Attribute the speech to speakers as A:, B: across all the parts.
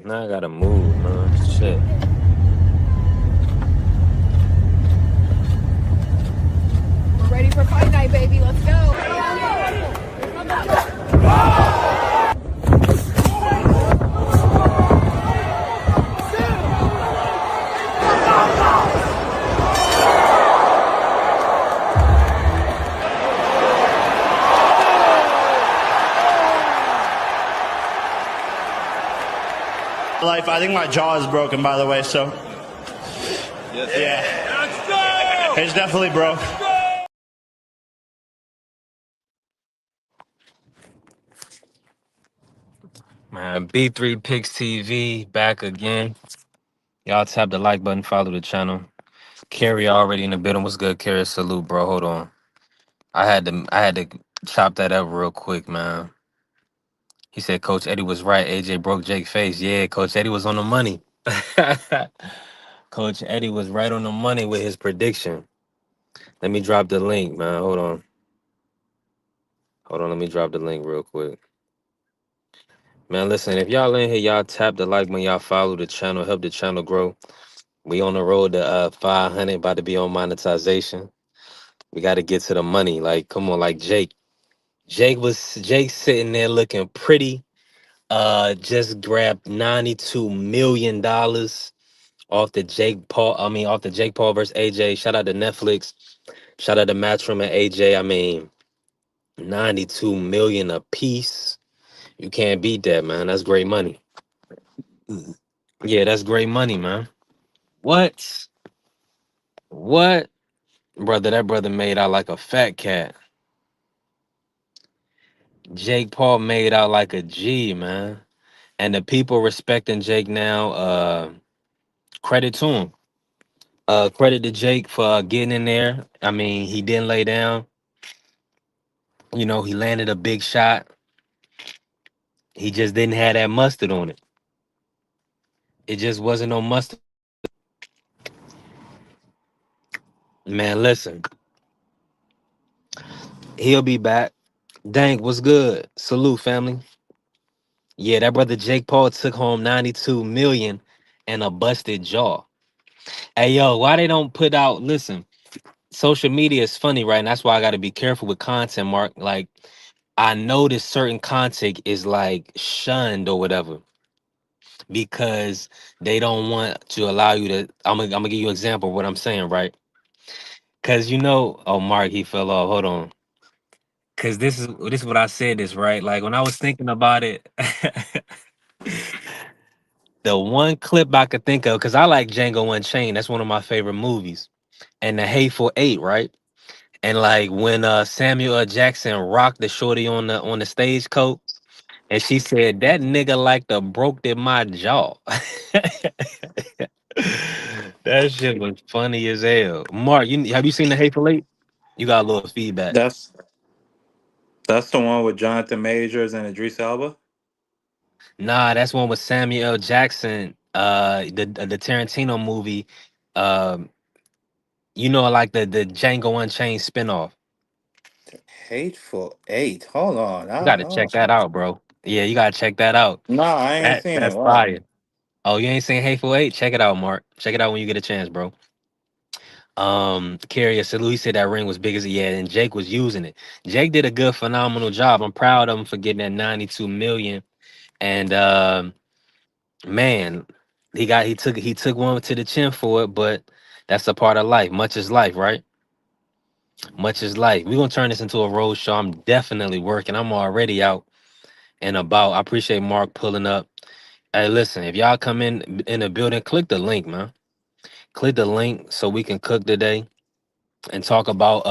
A: Now I gotta move, man. Shit.
B: We're ready for fight night, baby. Let's go.
C: Life, I think my jaw is broken, by the way, so yeah, it's definitely broke.
A: Man, B3 Picks TV back again. Y'all tap the like button, follow the channel. Carrie already in the building. What's good, Carrie? Salute, bro. Hold on. I had to chop that up real quick, man. He said Coach Eddie was right. AJ broke Jake's face. Yeah, Coach Eddie was on the money. Coach Eddie was right on the money with his prediction. Let me drop the link, man. Hold on. Hold on. Let me drop the link real quick. Man, listen, if y'all in here, y'all tap the like when y'all follow the channel, help the channel grow. We on the road to 500, about to be on monetization. We got to get to the money. Like, come on, like Jake. Jake sitting there looking pretty. Just grabbed $92 million off the Jake Paul. I mean, off the Jake Paul versus AJ. Shout out to Netflix. Shout out to Matchroom and AJ. I mean, 92 million a piece. You can't beat that, man. That's great money. Yeah, that's great money, man. What? What? Brother, that brother made out like a fat cat. Jake Paul made out like a G, man. And the people respecting Jake now, credit to him. Credit to Jake for getting in there. I mean, he didn't lay down. You know, he landed a big shot. He just didn't have that mustard on it. It just wasn't no mustard. Man, listen, he'll be back. Dank, what's good? Salute, family. Yeah, that brother Jake Paul took home 92 million and a busted jaw. Hey, yo, why they don't put out? Listen, social media is funny, right? And that's why I got to be careful with content, Mark. Like, I notice certain content is like shunned or whatever because they don't want to allow you to. I'm gonna give you an example of what I'm saying, right? Because oh, Mark, he fell off. Hold on. Because this is what I said. This right, like when I was thinking about it, the one clip I could think of, because I like Django Unchained. That's one of my favorite movies, and the Hateful Eight, right? And like when Samuel L. Jackson rocked the shorty on the stage coat, and she said that nigga like the broke in my jaw. That shit was funny as hell. Mark, have you seen the Hateful Eight? You got a little feedback.
D: That's that's the one with Jonathan Majors and Idris Elba.
A: Nah, that's one with Samuel L. Jackson. The Tarantino movie. Um, like the Django Unchained spinoff.
D: Hateful Eight. Hold on.
A: You got to check that out, bro. Yeah, you got to check that out.
D: Nah, I ain't seen it.
A: That's
D: Wow.
A: fire. Oh, you ain't seen Hateful Eight? Check it out, Mark. Check it out when you get a chance, bro. Carrier said Louis said that ring was big as yeah, and Jake was using it. Jake did a good, phenomenal job. I'm proud of him for getting that 92 million. And man, he took one to the chin for it, but that's a part of life. Much is life, right? Much is life. We're gonna turn this into a road show. I'm definitely working. I'm already out and about. I appreciate Mark pulling up. Hey, listen, if y'all come in the building, click the link, man. Click the link so we can cook today and talk about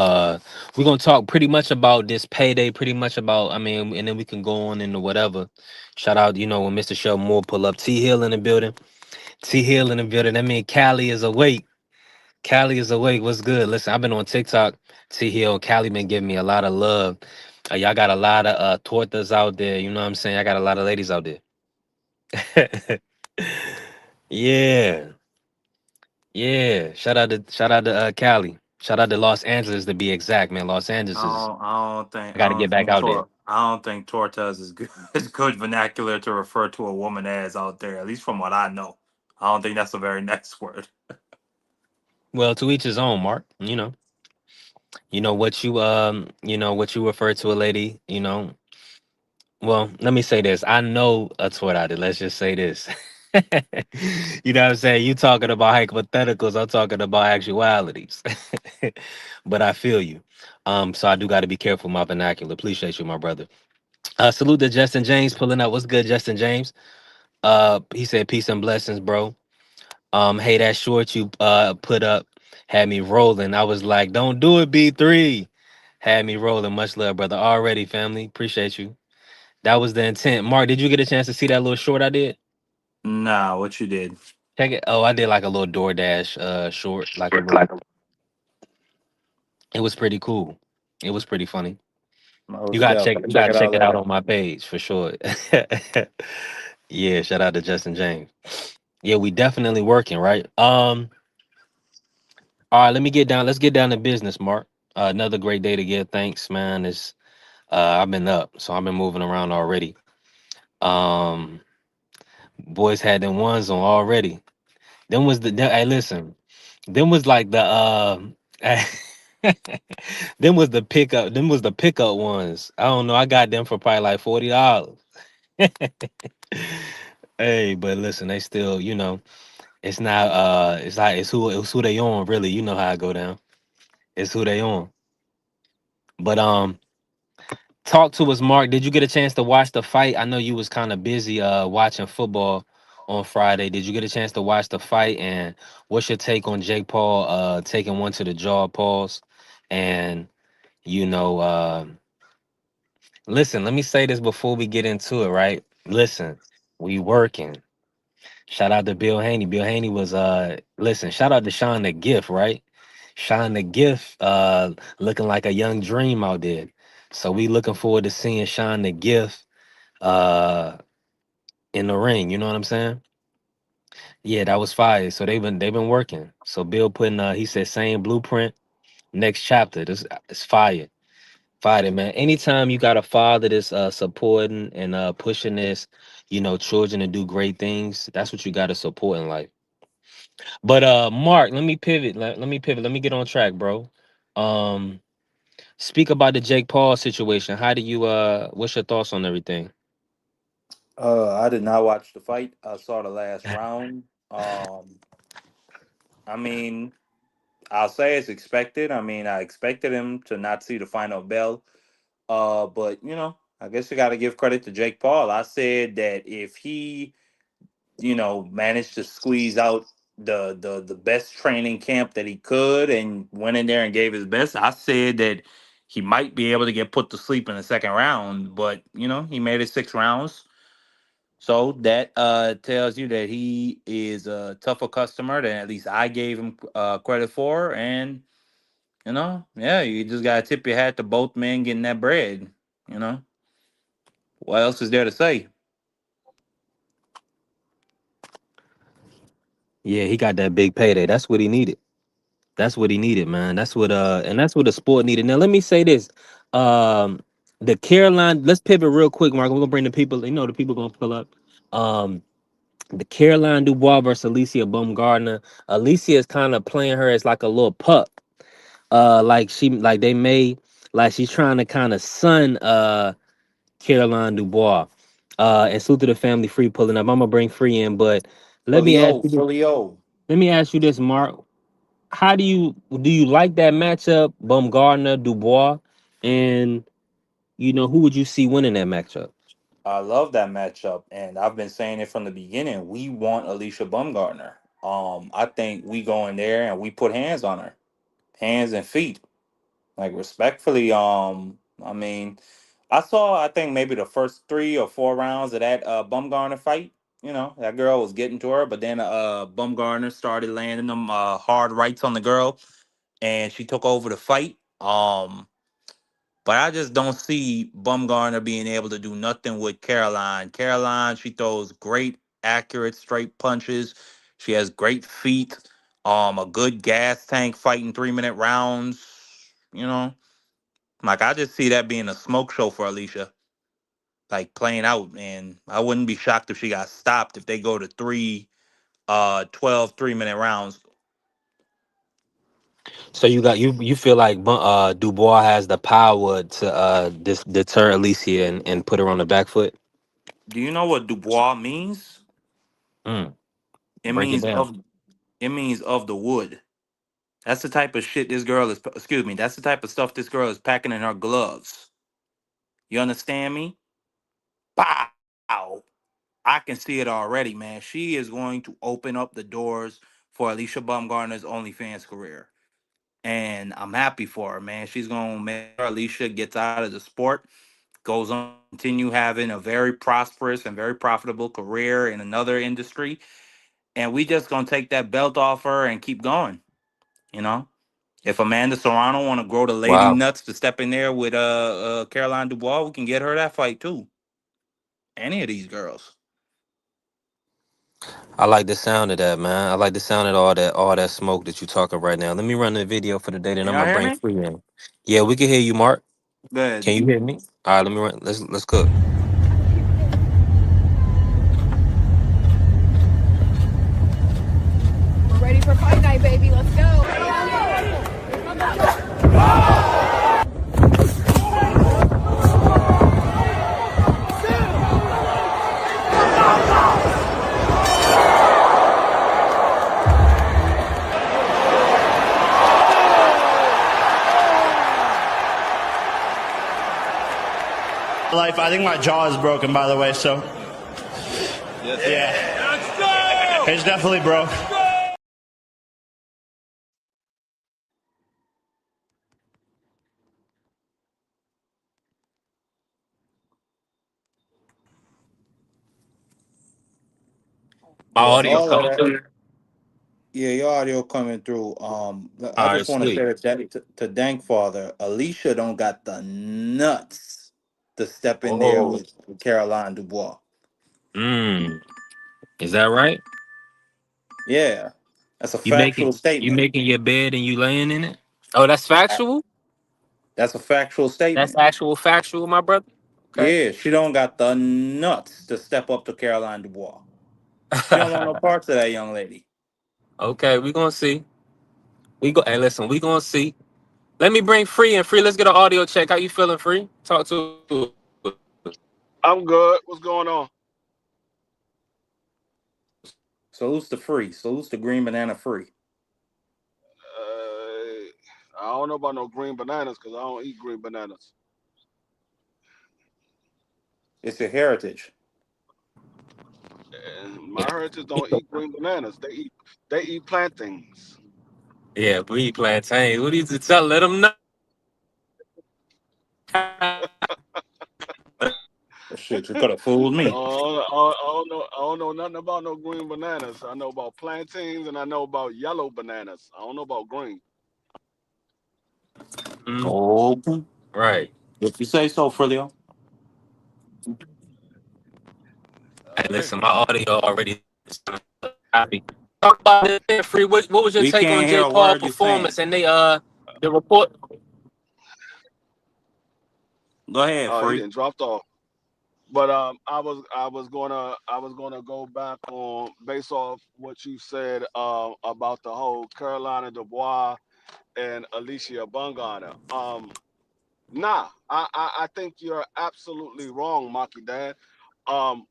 A: we're gonna talk pretty much about this payday, pretty much about and then we can go on into whatever. Shout out, when Mr. Sheldon Moore pull up. T Hill in the building. T Hill in the building. That mean Cali is awake. Cali is awake. What's good? Listen, I've been on TikTok. T Hill, Cali been giving me a lot of love. Y'all got a lot of tortas out there. You know what I'm saying? I got a lot of ladies out there. Yeah. Yeah. Shout out to Cali. Shout out to Los Angeles to be exact, man. Los Angeles is
D: I don't think
A: I
D: I
A: gotta
D: don't
A: get back
D: think
A: out there.
D: I don't think Tortas is good, is good vernacular to refer to a woman as out there. At least from what I know, I don't think that's a very nice word.
A: Well, to each his own, Mark. You know what you refer to a lady. Well, let me say this. I know a Toyota. Let's just say this. You know what I'm saying? You talking about hypotheticals. I'm talking about actualities. But I feel you. So I do got to be careful with my vernacular. Appreciate you, my brother. Salute to Justin James pulling up. What's good, Justin James? He said peace and blessings, bro. Hey, that short you put up had me rolling. I was like, don't do it, B3. Had me rolling. Much love, brother. Already, family. Appreciate you. That was the intent. Mark, did you get a chance to see that little short I did?
D: Nah, what you did?
A: Check it. Oh, I did like a little DoorDash short, like a
D: Short
A: little.
D: like
A: It was pretty cool. It was pretty funny. You
D: most
A: gotta
D: definitely.
A: check.
D: I'll
A: You
D: check
A: gotta
D: it
A: check
D: out
A: it out
D: later.
A: on my page for sure. Yeah, shout out to Justin James. Yeah, we definitely working, right? All right, let me get down. Let's get down to business, Mark. Another great day to give thanks, man. Is I've been up, so I've been moving around already. Um, boys had them ones on already. Hey, listen. Them was like the them was the pickup. Them was the pickup ones. I don't know. I got them for probably like $40. Hey, but listen, they still, it's not it's like it's who they on, really. You know how I go down. It's who they on. But talk to us, Mark. Did you get a chance to watch the fight? I know you was kind of busy watching football on Friday. Did you get a chance to watch the fight? And what's your take on Jake Paul taking one to the jaw, pause? And you know, listen, let me say this before we get into it, right? Listen, we working. Shout out to Bill Haney. Bill Haney was listen, shout out to Sean the Gift, right? Sean the Gift looking like a young dream out there. So we looking forward to seeing Sean the Gift uh in the ring, you know what I'm saying? Yeah, that was fire. So they've been working. So Bill putting he said same blueprint, next chapter. This is fire. Fire, man. Anytime you got a father that's supporting and pushing this, children to do great things, that's what you got to support in life. But Mark, let me pivot. Let me pivot. Let me get on track, bro. Um, speak about the Jake Paul situation. How do you what's your thoughts on everything?
D: I did not watch the fight. I saw the last round. Um, I mean, I'll say it's expected. I mean, I expected him to not see the final bell. But I guess you got to give credit to Jake Paul. I said that if he, managed to squeeze out the best training camp that he could and went in there and gave his best, I said that he might be able to get put to sleep in the second round. But he made it 6 rounds. So that tells you that he is a tougher customer than at least I gave him credit for. And yeah, you just gotta tip your hat to both men getting that bread. You know, what else is there to say?
A: Yeah, he got that big payday. That's what he needed. That's what he needed, man. That's what the sport needed. Now let me say this. Um the Caroline, let's pivot real quick, Mark. We're gonna bring the people, the people gonna pull up. Um the Caroline Dubois versus Alicia Baumgardner. Alicia is kind of playing her as like a little pup. Like they made like she's trying to kind of sun Caroline Dubois. And salute to the family free pulling up. I'm gonna bring free in, but let me ask
D: Filio,
A: you this.
D: Filio.
A: Let me ask you this, Mark. How do you like that matchup, Baumgardner, Dubois, and who would you see winning that matchup?
D: I love that matchup, and I've been saying it from the beginning. We want Alicia Bumgarner. I think we go in there and we put hands on her, hands and feet, like respectfully. I mean, I think maybe the first 3 or 4 rounds of that Bumgarner fight. That girl was getting to her, but then Bumgarner started landing them hard rights on the girl, and she took over the fight. But I just don't see Bumgarner being able to do nothing with Caroline. Caroline, she throws great, accurate, straight punches. She has great feet. A good gas tank fighting 3-minute rounds. You know, Like I just see that being a smoke show for Alicia, like playing out, and I wouldn't be shocked if she got stopped if they go to 3 minute rounds.
A: So you feel like Dubois has the power to deter Alicia and put her on the back foot.
D: Do you know what Dubois means?
A: Mm,
D: It
A: break it
D: means
A: down.
D: of the wood. That's the type of shit this girl is. Excuse me. That's the type of stuff this girl is packing in her gloves. You understand me? Pow! I can see it already, man. She is going to open up the doors for Alicia Baumgartner's OnlyFans career, and I'm happy for her, man. She's gonna make sure Alicia gets out of the sport, goes on to continue having a very prosperous and very profitable career in another industry, and we just gonna take that belt off her and keep going. You know, if Amanda Serrano want to grow the lady
A: Wow.
D: nuts to step in there with Caroline Dubois, we can get her that fight too. Any of these girls.
A: I like the sound of that, man. I like the sound of all that smoke that you talking right now. Let me run the video for the day, then
D: Can
A: I'm
D: y'all
A: gonna
D: hear
A: bring
D: me?
A: free in. Yeah, we can hear you, Mark. Can
D: Good.
A: you hear me? All right, let me run. Let's cook.
B: We're ready for fight night, baby. Let's go.
C: Life, I think my jaw is broken, by the way, so. Yeah. It's definitely broke.
A: My
D: Yeah,
A: audio
D: all of
A: coming
D: that.
A: through.
D: Yeah, your audio coming through. I
A: All right,
D: just want to
A: sweet.
D: say to Dank Father, Alicia don't got the nuts to step in there
A: Oh.
D: with Caroline Dubois.
A: Mm. Is that right?
D: Yeah, that's a
A: You making
D: factual
A: you
D: statement.
A: making your bed and you laying in it? Oh, that's factual?
D: That's a factual
A: That's
D: statement.
A: actual factual, my brother. Okay.
D: Yeah, she don't got the nuts to step up to Caroline Dubois. She don't want no parts of that young lady.
A: Okay, we gonna see. Hey, listen, we gonna see. Let me bring free in. Free, let's get an audio check. How you feeling, free? Talk to.
E: I'm good. What's going on?
D: Salutes to free. Salutes to Green Banana Free.
E: I don't know about no green bananas because I don't eat green bananas.
D: It's a heritage.
E: And my heritage don't eat green bananas. They eat plantains.
A: Yeah, we plantain. What do you tell? Let them know.
D: Shit, you could have fooled me.
E: I don't know nothing about no green bananas. I know about plantains and I know about yellow bananas. I don't know about green.
A: Mm,
D: Oh,
A: right.
D: if you say so, Frilio.
A: Hey,
E: All right.
A: listen, my audio already is happy. Talk about it, free. What was your
D: We
A: take on
D: can't hear
A: J.
D: a
A: Paul
D: word you're saying.
A: performance and the report?
D: Go ahead,
E: He
D: Free.
E: didn't dropped off. But I was gonna go back on based off what you said about the whole Carolina Dubois and Alicia Bungana. Nah, I think you're absolutely wrong, Maki Dad.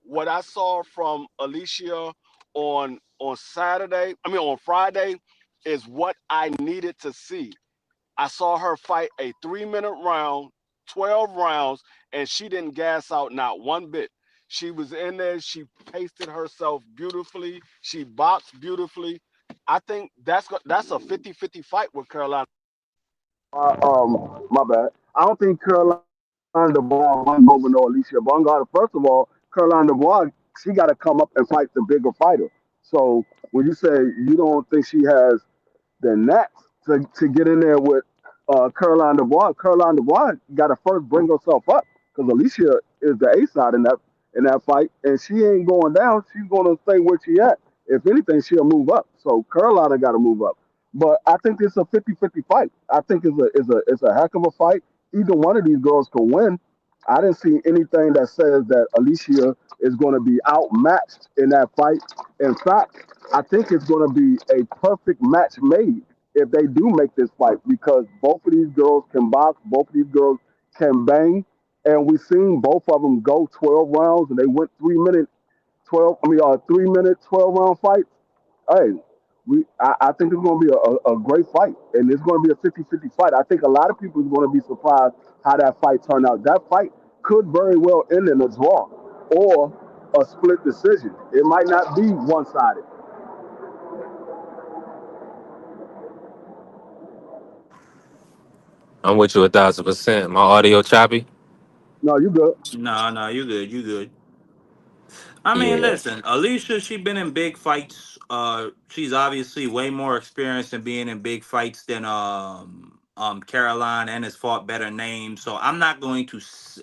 E: What I saw from Alicia on Saturday, I mean on Friday, is what I needed to see. I saw her fight a 3 minute round, 12 rounds, and she didn't gas out not one bit. She was in there. She pasted herself beautifully. She boxed beautifully. I think that's a 50-50 fight with Carolina. My bad. I don't think Carolina Dubois won over no Alicia Bungard. First of all, Carolina Dubois, she got to come up and fight the bigger fighter. So when you say you don't think she has the next to get in there with Caroline Dubois got to first bring herself up because Alicia is the A side in that fight, and she ain't going down. She's going to stay where she at. If anything, she'll move up. So Carolina got to move up. But I think it's a 50-50 fight. I think it's a heck of a fight.
F: either one of these girls can win. I didn't see anything that says that Alicia is going to be outmatched in that fight. In fact, I think it's going to be a perfect match made if they do make this fight because both of these girls can box, both of these girls can bang, and we've seen both of them go 12 rounds, and they went 3 minute 12. I mean, 3 minute 12 round fight. Hey, I think it's going to be a great fight, and it's going to be a 50-50 fight. I think a lot of people are going to be surprised how that fight turned out. That fight could very well end in a draw or a split decision. It might not be one sided.
A: I'm with you 1,000%. My audio choppy.
F: No, you good.
D: No, no, you good. You good. I mean,
A: Yeah.
D: listen, Alicia, she been in big fights. She's obviously way more experienced in being in big fights than Caroline, and has fought better names. So I'm not going to.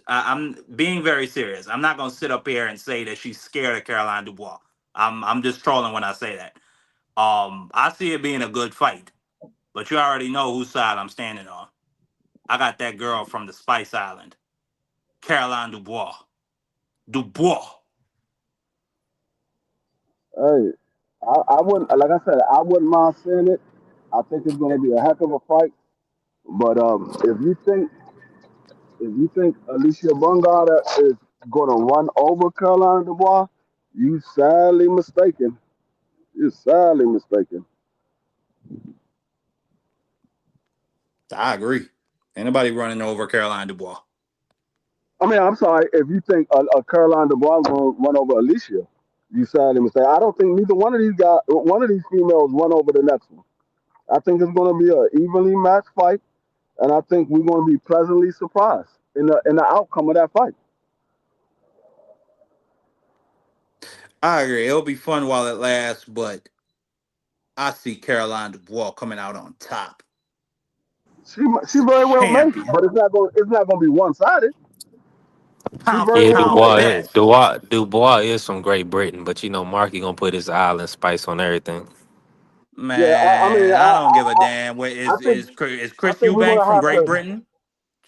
D: I'm being very serious. I'm not going to sit up here and say that she's scared of Caroline Dubois. I'm just trolling when I say that. I see it being a good fight, but you already know whose side I'm standing on. I got that girl from the Spice Island, Caroline Dubois. Dubois.
F: Hey, I wouldn't, like I said, I wouldn't mind seeing it. I think it's going to be a heck of a fight. But if you think Alicia Bungada is going to run over Caroline Dubois, you sadly mistaken. You're sadly mistaken.
D: I agree. Anybody running over Caroline Dubois?
F: I mean, I'm sorry if you think a Caroline Dubois going to run over Alicia. You sadly mistaken. I don't think neither one of these females run over the next one. I think it's going to be an evenly matched fight, and I think we're going to be pleasantly surprised in the outcome of that fight.
D: I agree. It'll be fun while it lasts, but I see Caroline Dubois coming out on top.
F: She very well may,
D: Champion.
F: but it's not going to be one sided. She
D: Pound for
F: very
A: Yeah,
F: well
D: pound, the
F: may.
A: Dubois.
D: best.
A: Dubois is from Great Britain, but you know, Marky gonna put his island spice on everything.
F: Yeah, I mean,
D: Man, I don't give a damn. What
F: I think
D: Is
F: I
D: Chris
F: think we're
D: Eubanks
F: gonna
D: from
F: have
D: Great
F: to
D: Britain?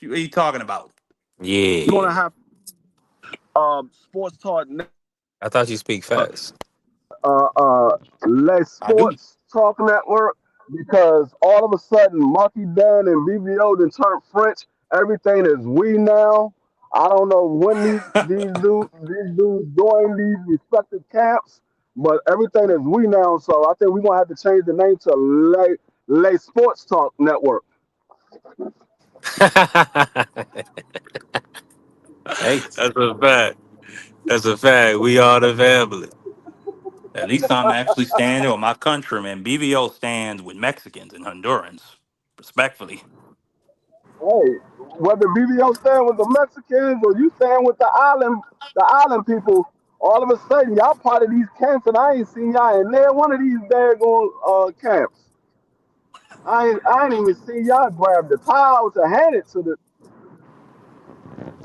D: What are you talking about?
F: we're gonna
A: Yeah.
F: have sports talk
A: I thought you speak fast.
F: Les
D: I do.
F: Sports Talk Network because all of a sudden Marky Dunn and BBO then turned French. Everything is we now. I don't know when these dudes join these respective camps, but everything is we now. So I think we're gonna have to change the name to Les Sports Talk Network.
D: Hey,
A: That's a fact. That's a fact. We are the family.
D: at least I'm actually standing with my countrymen. BVO stands with Mexicans and Hondurans, respectfully.
F: Hey, whether BBO stand with the Mexicans or you stand with the island people, all of a sudden y'all part of these camps and I ain't seen y'all in there one of these daggone camps. I ain't even see y'all grab the towel to hand it to the,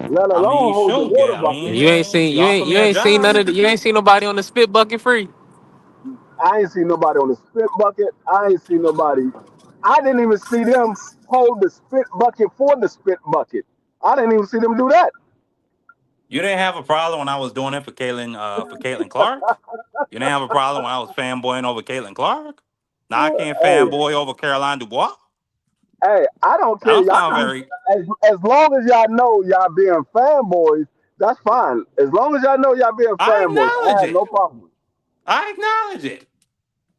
F: let
D: I mean,
F: alone
D: you
F: hold the
D: should
F: water
D: get. I
F: bucket.
D: mean,
A: You ain't seen you
D: you
A: ain't
D: offer
A: you
D: me a
A: ain't seen none
D: job.
A: of the, you ain't seen nobody on the spit bucket free.
F: I ain't seen nobody on the spit bucket. I ain't seen nobody. I didn't even see them hold the spit bucket for the spit bucket. I didn't even see them do that.
D: You didn't have a problem when I was doing it for Caitlin Clark. You didn't have a problem when I was fanboying over Caitlin Clark. Now I can't
F: Hey,
D: fanboy over Caroline Dubois.
F: Hey, I don't
D: I
F: care.
D: don't
F: Y'all
D: sound
F: can
D: very.
F: as long as y'all know y'all being fanboys, that's fine. As long as y'all know y'all being
D: I
F: fanboys, I
D: acknowledge
F: have no
D: it.
F: problem with
D: I acknowledge it.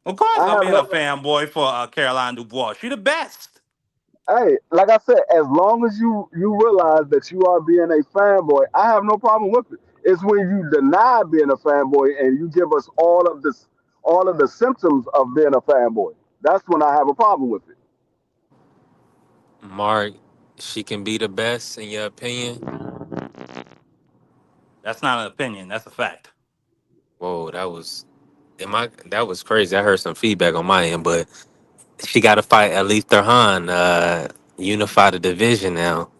D: Of
F: it.
D: course,
F: I
D: I'm
F: have
D: being a
F: no.
D: fanboy for Caroline Dubois. She the best.
F: Hey, like I said, as long as you realize that you are being a fanboy, I have no problem with it. It's when you deny being a fanboy and you give us all of the symptoms of being a fanboy. That's when I have a problem with it.
A: Mark, she can be the best in your opinion.
D: That's not an opinion. That's a fact.
A: Whoa, that was crazy. I heard some feedback on my end, but she got to fight Elise Durhan, unify the division now.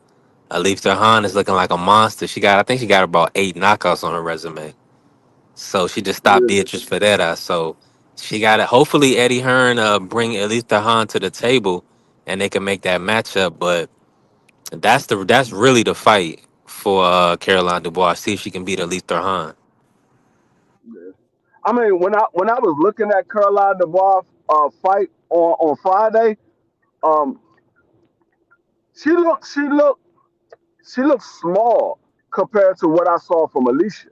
A: Elise Durhan is looking like a monster. I think she got about 8 knockouts on her resume. So she just stopped
F: Yeah.
A: Beatrice Federa. So she got it. Hopefully Eddie Hearn bring Elise Durhan to the table, and they can make that matchup. But That's really the fight for Caroline Dubois. See if she can beat Elise Thurhan.
F: I mean, when I was looking at Caroline Dubois fight on Friday, um, she looked she looked she looked small compared to what I saw from Alicia.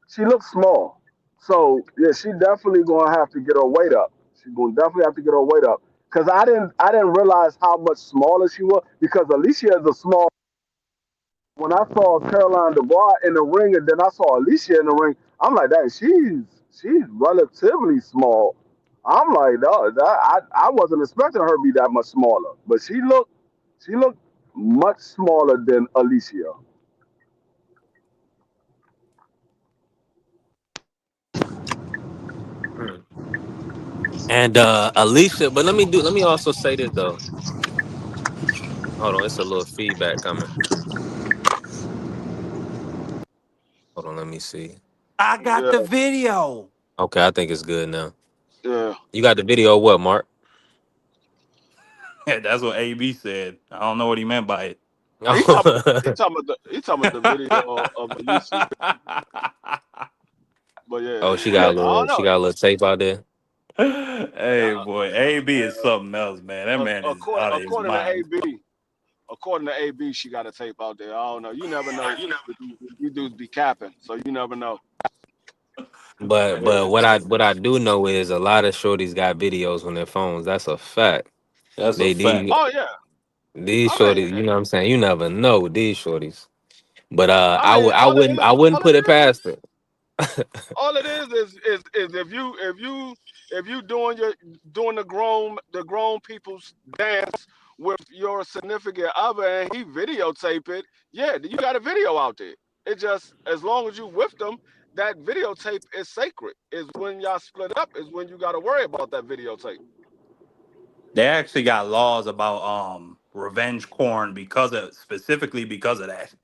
F: She looked small. So yeah, she definitely gonna have to get her weight up. She's gonna definitely have to get her weight up. Cause I didn't realize how much smaller she was because Alicia is a small. When I saw Caroline Dubois in the ring and then I saw Alicia in the ring, I'm like, that she's relatively small. I'm like, no, I wasn't expecting her to be that much smaller, but she looked much smaller than Alicia.
A: Hmm. And Alicia, but let me also say this though. Hold on, it's a little feedback coming. Hold on, let me see.
D: I got
E: Yeah,
D: the video.
A: Okay, I think it's good now.
E: yeah.
A: You got the video of what, Mark?
D: Yeah, that's what AB said. I don't know what he meant by it.
E: He talking about the video of Alicia. But
A: Oh,
E: yeah, I don't
A: she
E: know.
A: got a little tape out there.
D: Hey boy, AB is something else, man. That man is
E: According
D: out of his
E: according to
D: mind.
E: according to AB, she got a tape out there. I don't know. You never know. You dudes be capping, so you never know.
A: But what I do know is a lot of shorties got videos on their phones. That's a fact.
D: That's a
A: They
D: fact.
A: these
E: Oh yeah.
A: these
E: I mean,
A: shorties, you know what I'm saying? You never know with these shorties. But I wouldn't
E: all
A: put it
E: it is
A: past it.
E: all it is if you doing the grown people's dance with your significant other and he videotape it, yeah, you got a video out there. It just as long as you with them, that videotape is sacred. Is when y'all split up is when you got to worry about that videotape.
D: They actually got laws about revenge porn specifically because of that.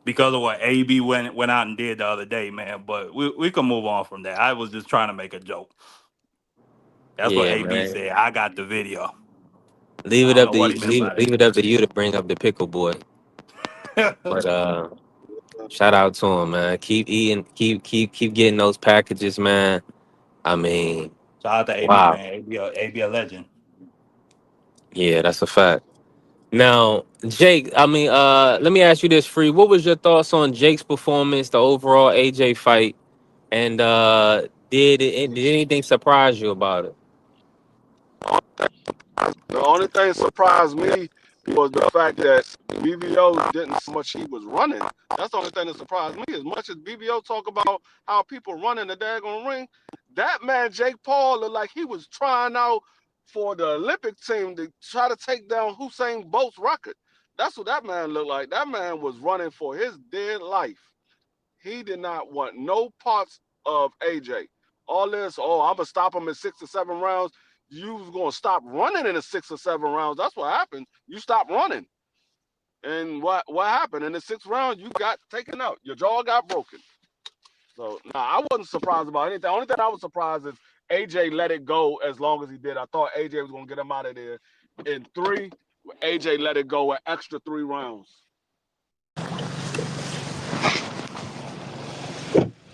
D: Because of what AB went out and did the other day, man. But we can move on from that. I was just trying to make a joke. That's what
A: Yeah,
D: AB
A: man.
D: said. I got the video. I don't know what he meant by
A: Leave it up to you to bring up the pickle boy.
D: that.
A: But shout out to him, man. Keep eating, keep getting those packages, man. I mean,
D: Shout out to AB,
A: wow.
D: man. AB a legend.
A: Yeah, that's a fact. Now, Jake, I mean, let me ask you this, Free. What was your thoughts on Jake's performance, the overall AJ fight, and did anything surprise you about it?
E: The only thing that surprised me was the fact that BBO didn't so much he was running. That's the only thing that surprised me. As much as BBO talk about how people run in the daggone ring, that man Jake Paul looked like he was trying out for the Olympic team to try to take down Hussein Bolt's record. That's what that man looked like. That man was running for his dead life. He did not want no parts of AJ. All this, oh, I'm gonna stop him in 6 or 7 rounds. You was gonna stop running in the 6 or 7 rounds. That's what happened. You stopped running. And what happened? In the 6th round, you got taken out. Your jaw got broken. So I wasn't surprised about anything. The only thing I was surprised is AJ let it go as long as he did. I thought AJ was gonna get him out of there in 3. AJ let it go an extra 3 rounds.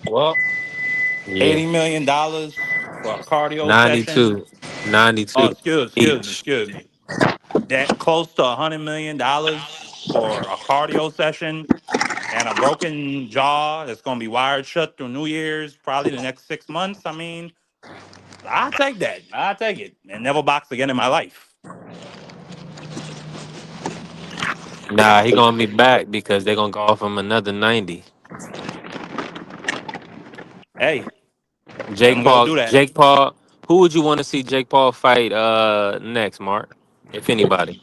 D: Well,
A: Yeah,
D: $80 million for a cardio session.
A: 92,
D: Oh,
A: 92 each.
D: excuse me. That close to $100 million for a cardio session and a broken jaw that's gonna be wired shut through New Year's, probably the next 6 months. I mean, I take that. I take it, and never box again in my life.
A: Nah, he gonna be back because they're gonna go off him another 90.
D: Hey, let him go do that.
A: Jake Paul. Who would you want to see Jake Paul fight next, Mark? If anybody.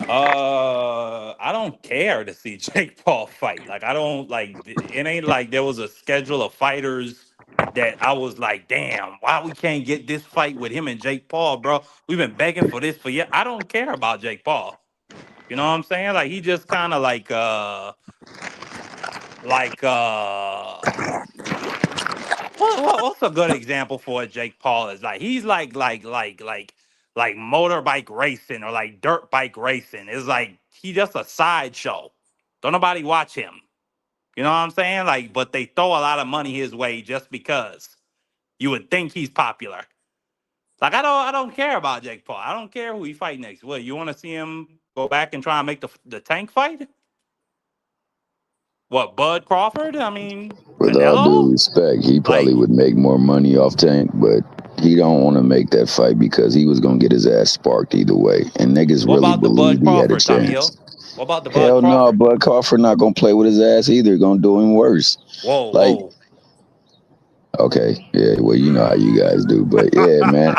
D: I don't care to see Jake Paul fight. Like, I don't like. It ain't like there was a schedule of fighters that I was like, damn, why we can't get this fight with him and Jake Paul, bro? We've been begging for this for years. I don't care about Jake Paul. You know what I'm saying? Like, he just kind of like what's a good example for Jake Paul is like he's like like motorbike racing or like dirt bike racing. It's like he just a sideshow. Don't nobody watch him. You know what I'm saying? Like, but they throw a lot of money his way just because you would think he's popular. Like I don't care about Jake Paul. I don't care who he fight next. What, you want to see him go back and try and make the Tank fight? What, Bud Crawford? I mean,
G: With all due
D: Canelo?
G: respect, he
D: Like,
G: probably would make more money off Tank, but he don't want to make that fight because he was gonna get his ass sparked either way, and niggas
D: what
G: really
D: about the Bud
G: believe he had a
D: Crawford, Tommy Hill?
G: chance.
D: What about the Bud
G: Hell no,
D: Crawford?
G: Bud Crawford not gonna play with his ass either. Gonna do him worse.
D: Whoa,
G: Like,
D: whoa.
G: okay, yeah, well, you know how you guys do, but yeah, man,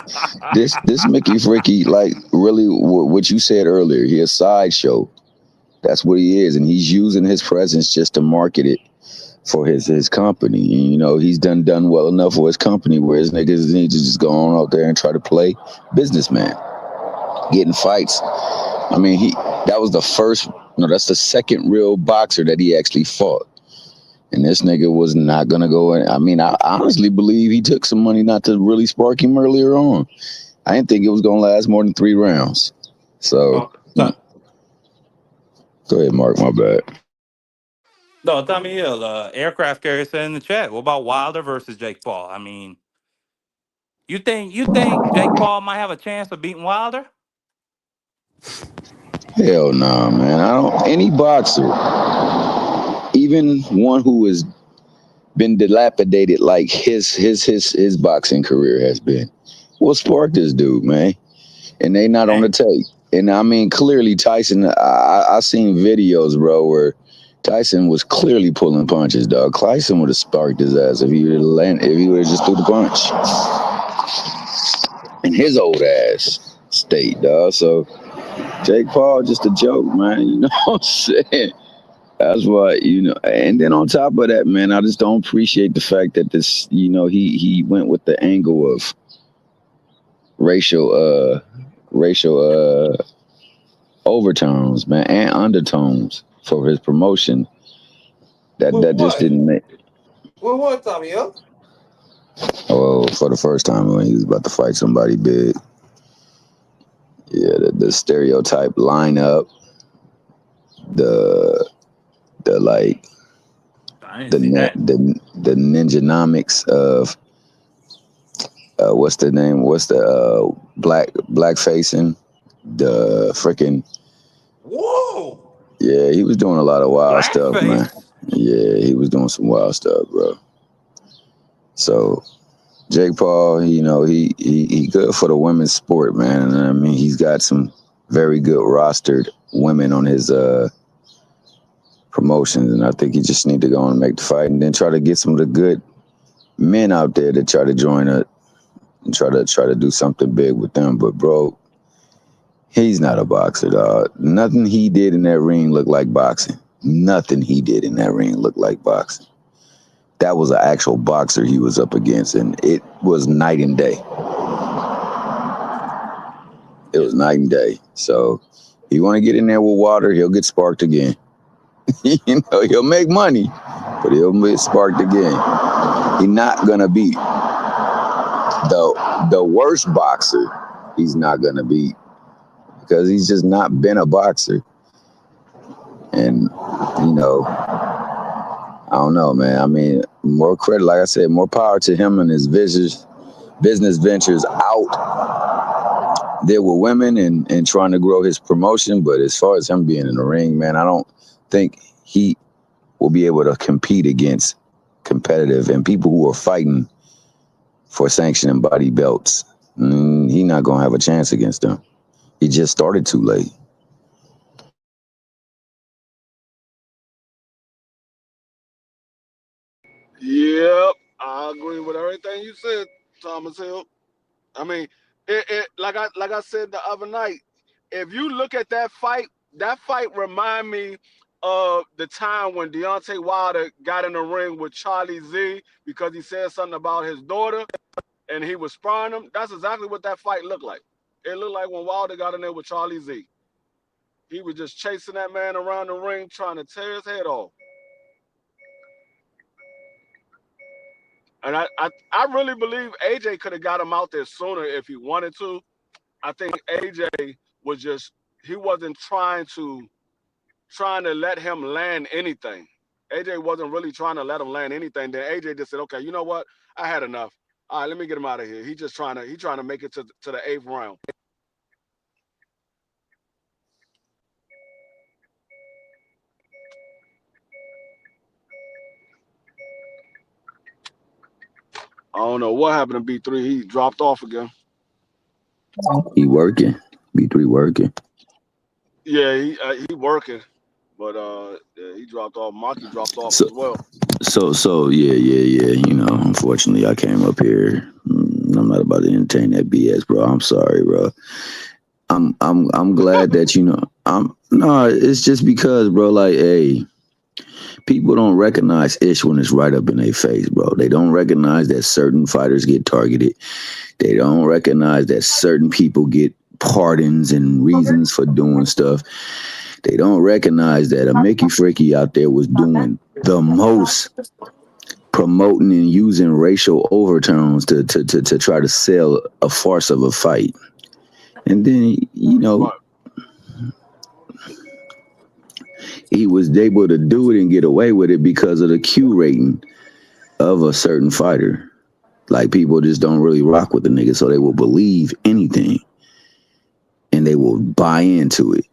G: this Mickey Fricky, like, really, what you said earlier, he a sideshow. That's what he is, and he's using his presence just to market it for his company. And, you know, he's done well enough for his company where his niggas need to just go on out there and try to play businessman, getting fights. I mean, that was the first, no, that's the second real boxer that he actually fought. And this nigga was not gonna go in. I mean, I honestly believe he took some money not to really spark him earlier on. I didn't think it was gonna last more than 3 rounds. So,
D: Oh, Tom-
G: go ahead, Mark. My bad.
D: no, Tommy Hill, aircraft carrier said in the chat. What about Wilder versus Jake Paul? I mean, you think Jake Paul might have a chance of beating Wilder?
G: Hell nah, man. I don't. Any boxer, even one who has been dilapidated like his boxing career has been, will spark this dude, man. And they not on the
D: Damn.
G: tape. And I mean, clearly Tyson. I seen videos, bro, where Tyson was clearly pulling punches, dog. Tyson would have sparked his ass if he would have just threw the punch. And his old ass stayed, dog. So Jake Paul just a joke, man. You know what I'm saying? That's why, you know. And then on top of that, man, I just don't appreciate the fact that this, you know, he went with the angle of racial overtones, man, and undertones for his promotion. That
A: With
G: that just
A: what?
G: didn't make.
A: With what, Tommy Hill?
G: Oh, for the first time when he was about to fight somebody big. Yeah, the stereotype lineup, the like
D: I didn't see that.
G: the ninjanomics of what's the name? What's the black facing? The freaking,
D: Whoa!
G: yeah, he was doing a lot of wild stuff, man.
D: Blackface?
G: Yeah, he was doing some wild stuff, bro. So Jake Paul, you know, he good for the women's sport, man. And I mean, he's got some very good rostered women on his promotions, and I think he just need to go and make the fight, and then try to get some of the good men out there to try to join it and try to do something big with them. But bro, he's not a boxer, dog. Nothing he did in that ring looked like boxing. Nothing he did in that ring looked like boxing. That was an actual boxer he was up against, and it was night and day. It was night and day. So you want to get in there with Wilder, he'll get sparked again. You know, he'll make money, but he'll get sparked again. He's not gonna beat the worst boxer. He's not gonna beat because he's just not been a boxer. And you know, I don't know, man. I mean, more credit, like I said, more power to him and his business ventures out there with women and trying to grow his promotion. But as far as him being in the ring, man, I don't think he will be able to compete against competitive and people who are fighting for sanctioning body belts. He not gonna have a chance against them. He just started too late.
E: Yep, I agree with everything you said, Thomas Hill. I mean, like I said the other night, if you look at that fight remind me of the time when Deontay Wilder got in the ring with Charlie Z because he said something about his daughter and he was sparring him. That's exactly what that fight looked like. It looked like when Wilder got in there with Charlie Z. He was just chasing that man around the ring, trying to tear his head off. And I really believe AJ could have got him out there sooner if he wanted to. I think AJ was he wasn't trying to let him land anything. AJ wasn't really trying to let him land anything. Then AJ just said, okay, you know what? I had enough. All right, let me get him out of here. He's trying to make it to the 8th round. I don't know what happened to B3. He dropped off again.
G: He working. B3 working.
E: Yeah, he working, but yeah, he dropped off. Maki dropped off as well.
G: So yeah. You know, unfortunately, I came up here. I'm not about to entertain that BS, bro. I'm sorry, bro. I'm glad that it's just because, bro. Like, hey, people don't recognize Ish when it's right up in their face, bro. They don't recognize that certain fighters get targeted. They don't recognize that certain people get pardons and reasons for doing stuff. They don't recognize that a Mickey Freaky out there was doing the most promoting and using racial overtones to try to sell a farce of a fight. And then, he was able to do it and get away with it because of the Q rating of a certain fighter. Like, people just don't really rock with the nigga, so they will believe anything. And they will buy into it.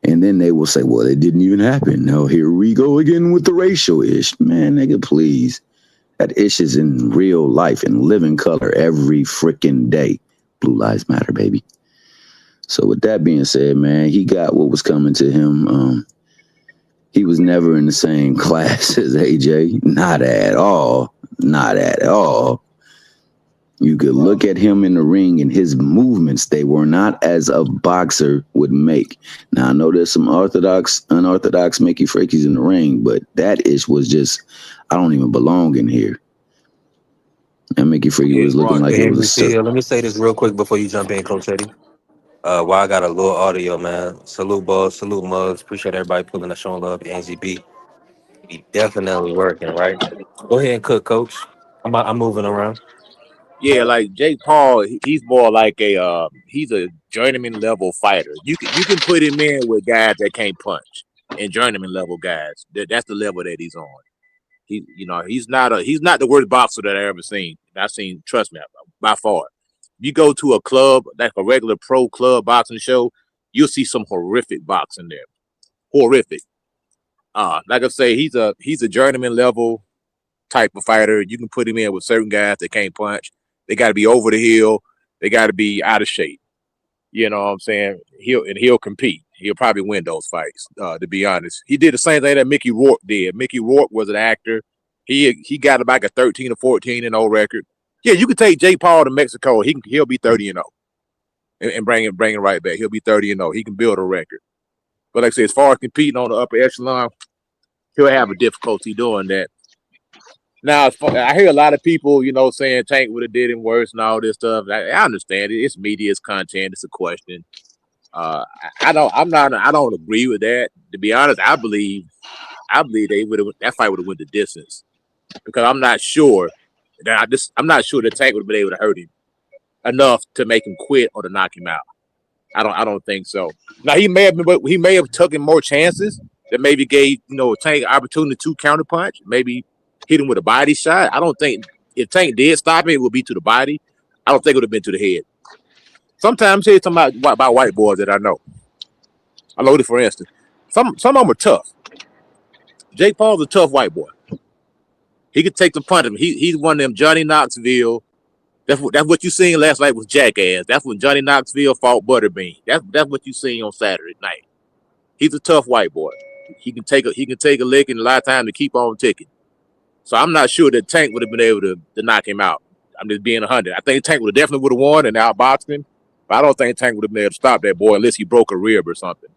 G: And then they will say, well, it didn't even happen. Now here we go again with the racial ish. Man, nigga, please. That ish is in real life, in living color every freaking day. Blue Lives Matter, baby. So with that being said, man, he got what was coming to him. He was never in the same class as AJ. Not at all. Not at all. You could look at him in the ring and his movements, they were not as a boxer would make. Now, I know there's some unorthodox Mickey Freakies in the ring, but that ish was just, I don't even belong in here. And Mickey Freaky was looking like it was a...
A: Let me say this real quick before you jump in, Coach Eddie. While I got a little audio, man. Salute, Buzz. Salute, Mugs. Appreciate everybody pulling us, showing love. Angie B. He definitely working, right? Go ahead and cook, Coach. I'm moving around.
H: Yeah, like Jake Paul, he's more like he's a journeyman level fighter. You can put him in with guys that can't punch, and journeyman level guys. That's the level that he's on. He's not the worst boxer that I ever seen. I've seen, trust me, by far. You go to a club, like a regular pro club boxing show, you'll see some horrific boxing there. Horrific. Like I say, he's a journeyman level type of fighter. You can put him in with certain guys that can't punch. They got to be over the hill. They got to be out of shape. You know what I'm saying? He'll compete. He'll probably win those fights. To be honest, he did the same thing that Mickey Rourke did. Mickey Rourke was an actor. He got about a 13 or 14-0 record. Yeah, you could take Jake Paul to Mexico. He'll be 30-0 and bring it right back. He'll be 30-0. He can build a record. But like I said, as far as competing on the upper echelon, he'll have a difficulty doing that. Now, I hear a lot of people, saying Tank would have did him worse and all this stuff. I understand it. It's media, it's content, it's a question. I don't agree with that. To be honest, I believe that fight would have went the distance, because I'm not sure that Tank would have been able to hurt him enough to make him quit or to knock him out. I don't think so. Now, he may have taken more chances that maybe gave Tank opportunity to counterpunch, maybe hit him with a body shot. I don't think if Tank did stop it would be to the body. I don't think it would have been to the head. Sometimes here's something about white boys that I know. I know this, for instance. Some of them are tough. Jake Paul's a tough white boy. He could take the punch. He's one of them Johnny Knoxville. That's what you seen last night was Jackass. That's when Johnny Knoxville fought Butterbean. That's what you seen on Saturday night. He's a tough white boy. He can take a lick and a lot of time to keep on ticking. So I'm not sure that Tank would have been able to knock him out. I'm just being 100. I think Tank would have won and outboxed him, but I don't think Tank would have been able to stop that boy unless he broke a rib or something.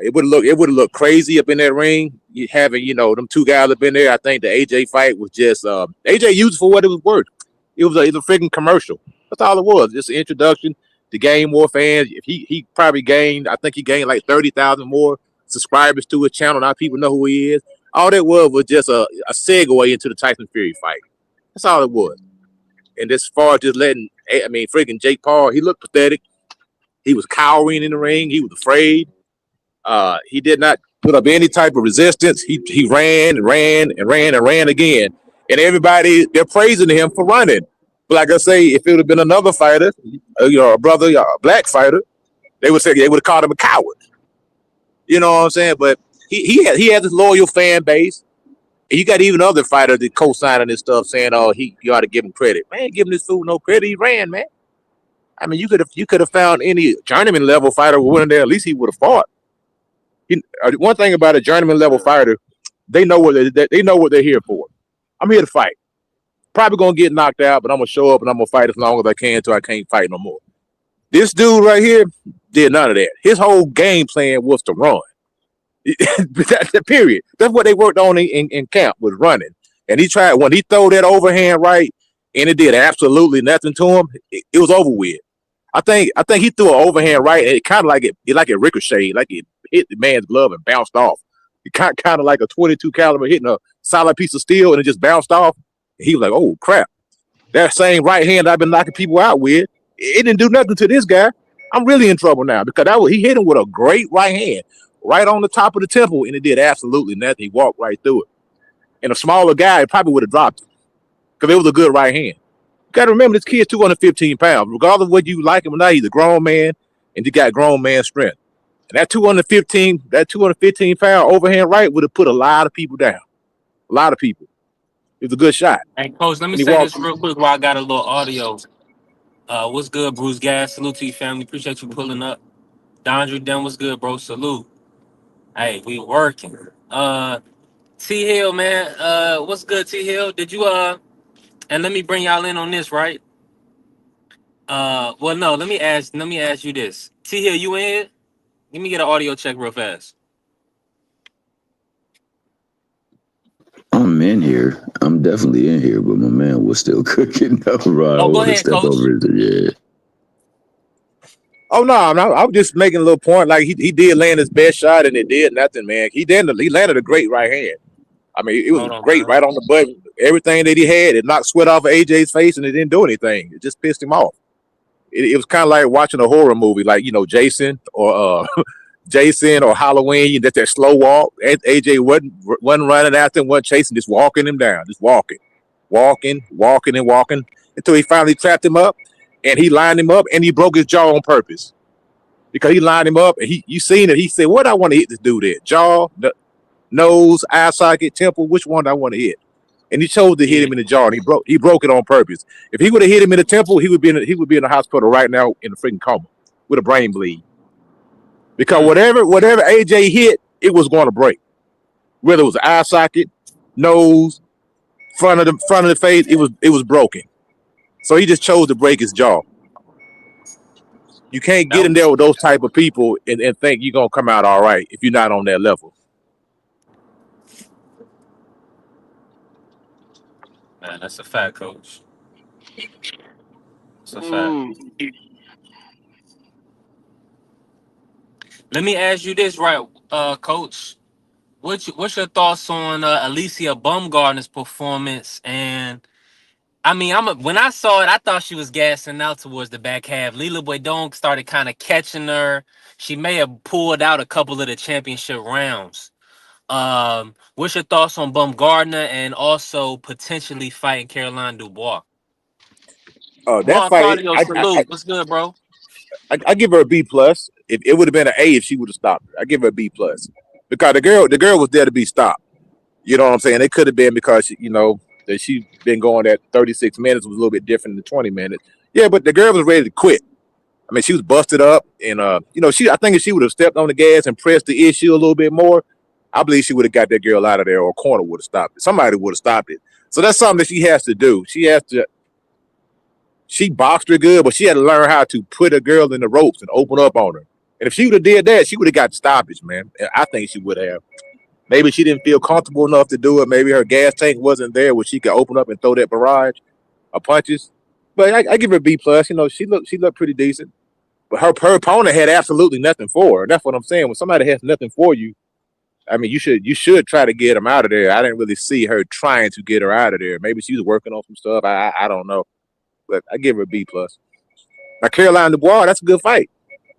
H: It would have looked crazy up in that ring. You having them two guys up in there. I think the AJ fight was just AJ used it for what it was worth. It was a freaking commercial. That's all it was. Just an introduction to gain more fans. If he probably gained, I think he gained like 30,000 more subscribers to his channel. Now people know who he is. All that was just a segue into the Tyson Fury fight. That's all it was. And as far as just letting, I mean, freaking Jake Paul, he looked pathetic. He was cowering in the ring. He was afraid. He did not put up any type of resistance. He ran and ran and ran and ran again. And everybody, they're praising him for running. But like I say, if it would have been another fighter, a brother, a black fighter, they would have called him a coward. You know what I'm saying? But he has this loyal fan base. And you got even other fighters that co-signing this stuff saying, "Oh, you ought to give him credit." Man, give him this fool no credit. He ran, man. I mean, you could have found any journeyman level fighter winning there. At least he would have fought. One thing about a journeyman level fighter, they know what they're here for. I'm here to fight. Probably gonna get knocked out, but I'm gonna show up and I'm gonna fight as long as I can until I can't fight no more. This dude right here did none of that. His whole game plan was to run. That's the period. That's what they worked on in camp, was running. And he tried, when he threw that overhand right and it did absolutely nothing to him, it was over with. I think he threw an overhand right and it kind of like it ricocheted, like it hit the man's glove and bounced off. It kind of like a 22 caliber hitting a solid piece of steel and it just bounced off. He was like, "Oh crap. That same right hand I've been knocking people out with, it didn't do nothing to this guy. I'm really in trouble now," because he hit him with a great right hand right on the top of the temple, and it did absolutely nothing. He walked right through it. And a smaller guy probably would have dropped it because it was a good right hand. You got to remember, this kid's 215 pounds. Regardless of whether you like him or not, he's a grown man, and he got grown man strength. And that 215 pound overhand right would have put a lot of people down. A lot of people. It was a good shot.
A: Hey, Coach, let me say this real quick while I got a little audio. What's good, Bruce Gas? Salute to you, family. Appreciate you pulling up. Dondre Dunn, what's good, bro? Salute. Hey, we working. T Hill, man. What's good, T Hill? Did you and let me bring y'all in on this, right? Well, no, let me ask you this. T Hill, you in here? Let me get an audio check real fast.
G: I'm in here. I'm definitely in here, but my man was still cooking. No, right.
A: Oh, go ahead, Coach.
G: Yeah.
H: Oh no, I was just making a little point. Like he did land his best shot, and it did nothing, man. He landed a great right hand. I mean, it was great, right on the button. Everything that he had, it knocked sweat off of AJ's face, and it didn't do anything. It just pissed him off. It was kind of like watching a horror movie, like Jason or Halloween. That slow walk. AJ wasn't running after him, wasn't chasing, just walking him down, just walking, until he finally trapped him up. And he lined him up, and he broke his jaw on purpose because he lined him up. And you seen it. He said, "What I want to hit this dude at? Jaw, nose, eye socket, temple. Which one do I want to hit?" And he chose to hit him in the jaw, and he broke it on purpose. If he would have hit him in the temple, he would be in the hospital right now in a freaking coma with a brain bleed. Because whatever AJ hit, it was going to break. Whether it was eye socket, nose, front of the face, it was broken. So he just chose to break his jaw. You can't get in there with those type of people and think you're going to come out all right if you're not on that level.
A: Man, that's a fact, Coach. That's a fact. Let me ask you this, right, Coach? What's your thoughts on Alicia Baumgartner's performance? And I mean, when I saw it, I thought she was gassing out towards the back half. Lila Boydong started kind of catching her. She may have pulled out a couple of the championship rounds. What's your thoughts on Baumgartner and also potentially fighting Caroline Dubois?
H: That fight,
A: what's good, bro?
H: I give her a B plus. If it would have been an A if she would have stopped her. I give her a B plus because the girl was there to be stopped. You know what I'm saying? It could have been because that she's been going at 36 minutes was a little bit different than 20 minutes. Yeah, but the girl was ready to quit. I mean, she was busted up, and I think if she would have stepped on the gas and pressed the issue a little bit more, I believe she would have got that girl out of there, or a corner would have stopped it. Somebody would have stopped it. So that's something that she has to do. She boxed her good, but she had to learn how to put a girl in the ropes and open up on her. And if she would have did that, she would have got the stoppage, man. I think she would have. Maybe she didn't feel comfortable enough to do it. Maybe her gas tank wasn't there where she could open up and throw that barrage of punches. But I give her a B plus. She looked pretty decent. But her opponent had absolutely nothing for her. That's what I'm saying. When somebody has nothing for you, I mean, you should try to get them out of there. I didn't really see her trying to get her out of there. Maybe she was working on some stuff. I don't know. but I give her a B plus. Now Caroline Dubois, that's a good fight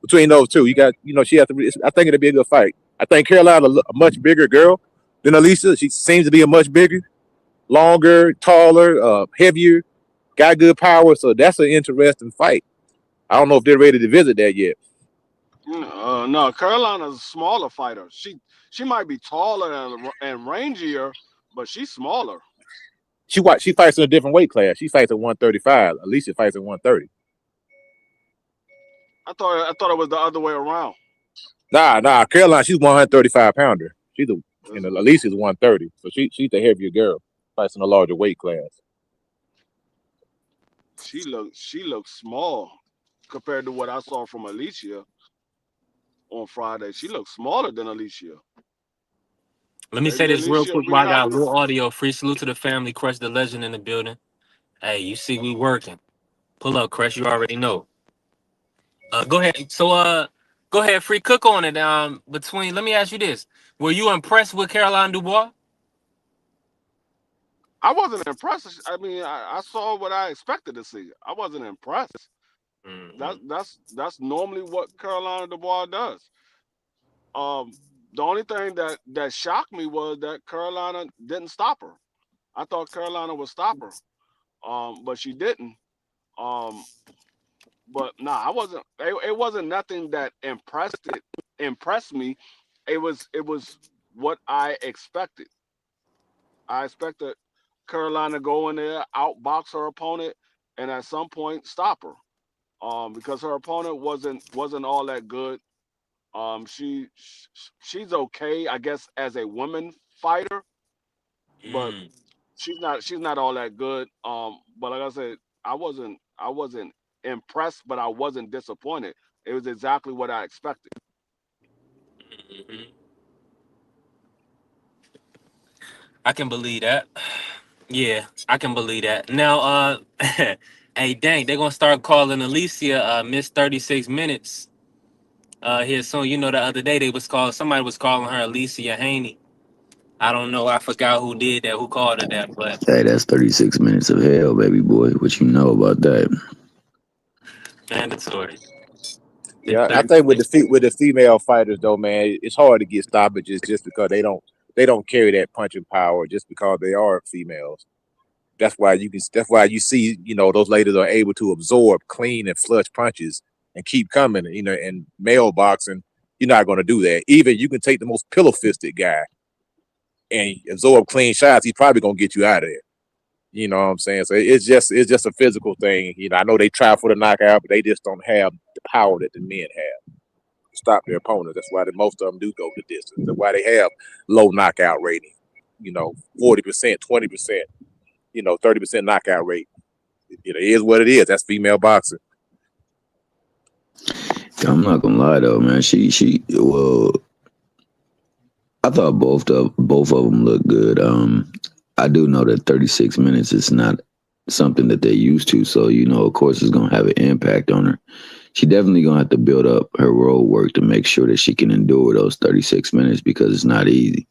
H: between those two. You got, she has to. I think it'll be a good fight. I think Caroline a much bigger girl than Alicia. She seems to be a much bigger, longer, taller, heavier, got good power. So that's an interesting fight. I don't know if they're ready to visit that yet.
E: No, Carolina's a smaller fighter. She might be taller and rangier, but she's smaller.
H: She fights in a different weight class. She fights at 135. Alicia fights at 130.
E: I thought it was the other way around.
H: Nah. Caroline, she's 135 pounder. And Alicia's 130. So she's the heavier girl. Fights in a larger weight class.
E: She looks small compared to what I saw from Alicia on Friday. She looks smaller than Alicia.
A: Let me say this real quick while I got real audio. Free salute to the family. Crush the legend in the building. Hey, you see we working. Pull up, Crush. You already know. Go ahead. So go ahead, Free, cook on it. Let me ask you this. Were you impressed with Caroline Dubois?
E: I wasn't impressed. I mean, I saw what I expected to see. I wasn't impressed. Mm-hmm. That's normally what Caroline Dubois does. The only thing that shocked me was that Carolina didn't stop her. I thought Carolina would stop her, but she didn't. But I wasn't. It wasn't nothing that impressed me. It was what I expected. I expected Carolina to go in there, outbox her opponent, and at some point stop her. Because her opponent wasn't all that good. She's okay, I guess, as a woman fighter, but she's not all that good. But like I said, I wasn't impressed, but I wasn't disappointed. It was exactly what I expected.
A: Mm-hmm. I can believe that. Yeah, I can believe that. Now, hey, dang, they're gonna start calling Alicia Miss 36 Minutes here soon. You know, the other day somebody was calling her Alicia Haney. I don't know. I forgot who did that, who called her that, but
G: hey, that's 36 minutes of hell, baby boy. What you know about that?
A: Mandatory.
H: Yeah, I think with the female fighters though, man, it's hard to get stoppages just because they don't carry that punching power just because they are females. That's why you see, those ladies are able to absorb clean and flush punches and keep coming. In male boxing, you're not going to do that. Even you can take the most pillow-fisted guy and absorb clean shots, he's probably going to get you out of there. You know what I'm saying? So it's just a physical thing. I know they try for the knockout, but they just don't have the power that the men have to stop their opponents. That's why most of them do go the distance. That's why they have low knockout rating. 40%, 20%, 30% knockout rate. It is what it is. That's female boxing.
G: I'm not gonna lie though, man. I thought both of them looked good. I do know that 36 minutes is not something that they're used to, so of course it's gonna have an impact on her. She definitely gonna have to build up her road work to make sure that she can endure those 36 minutes because it's not easy.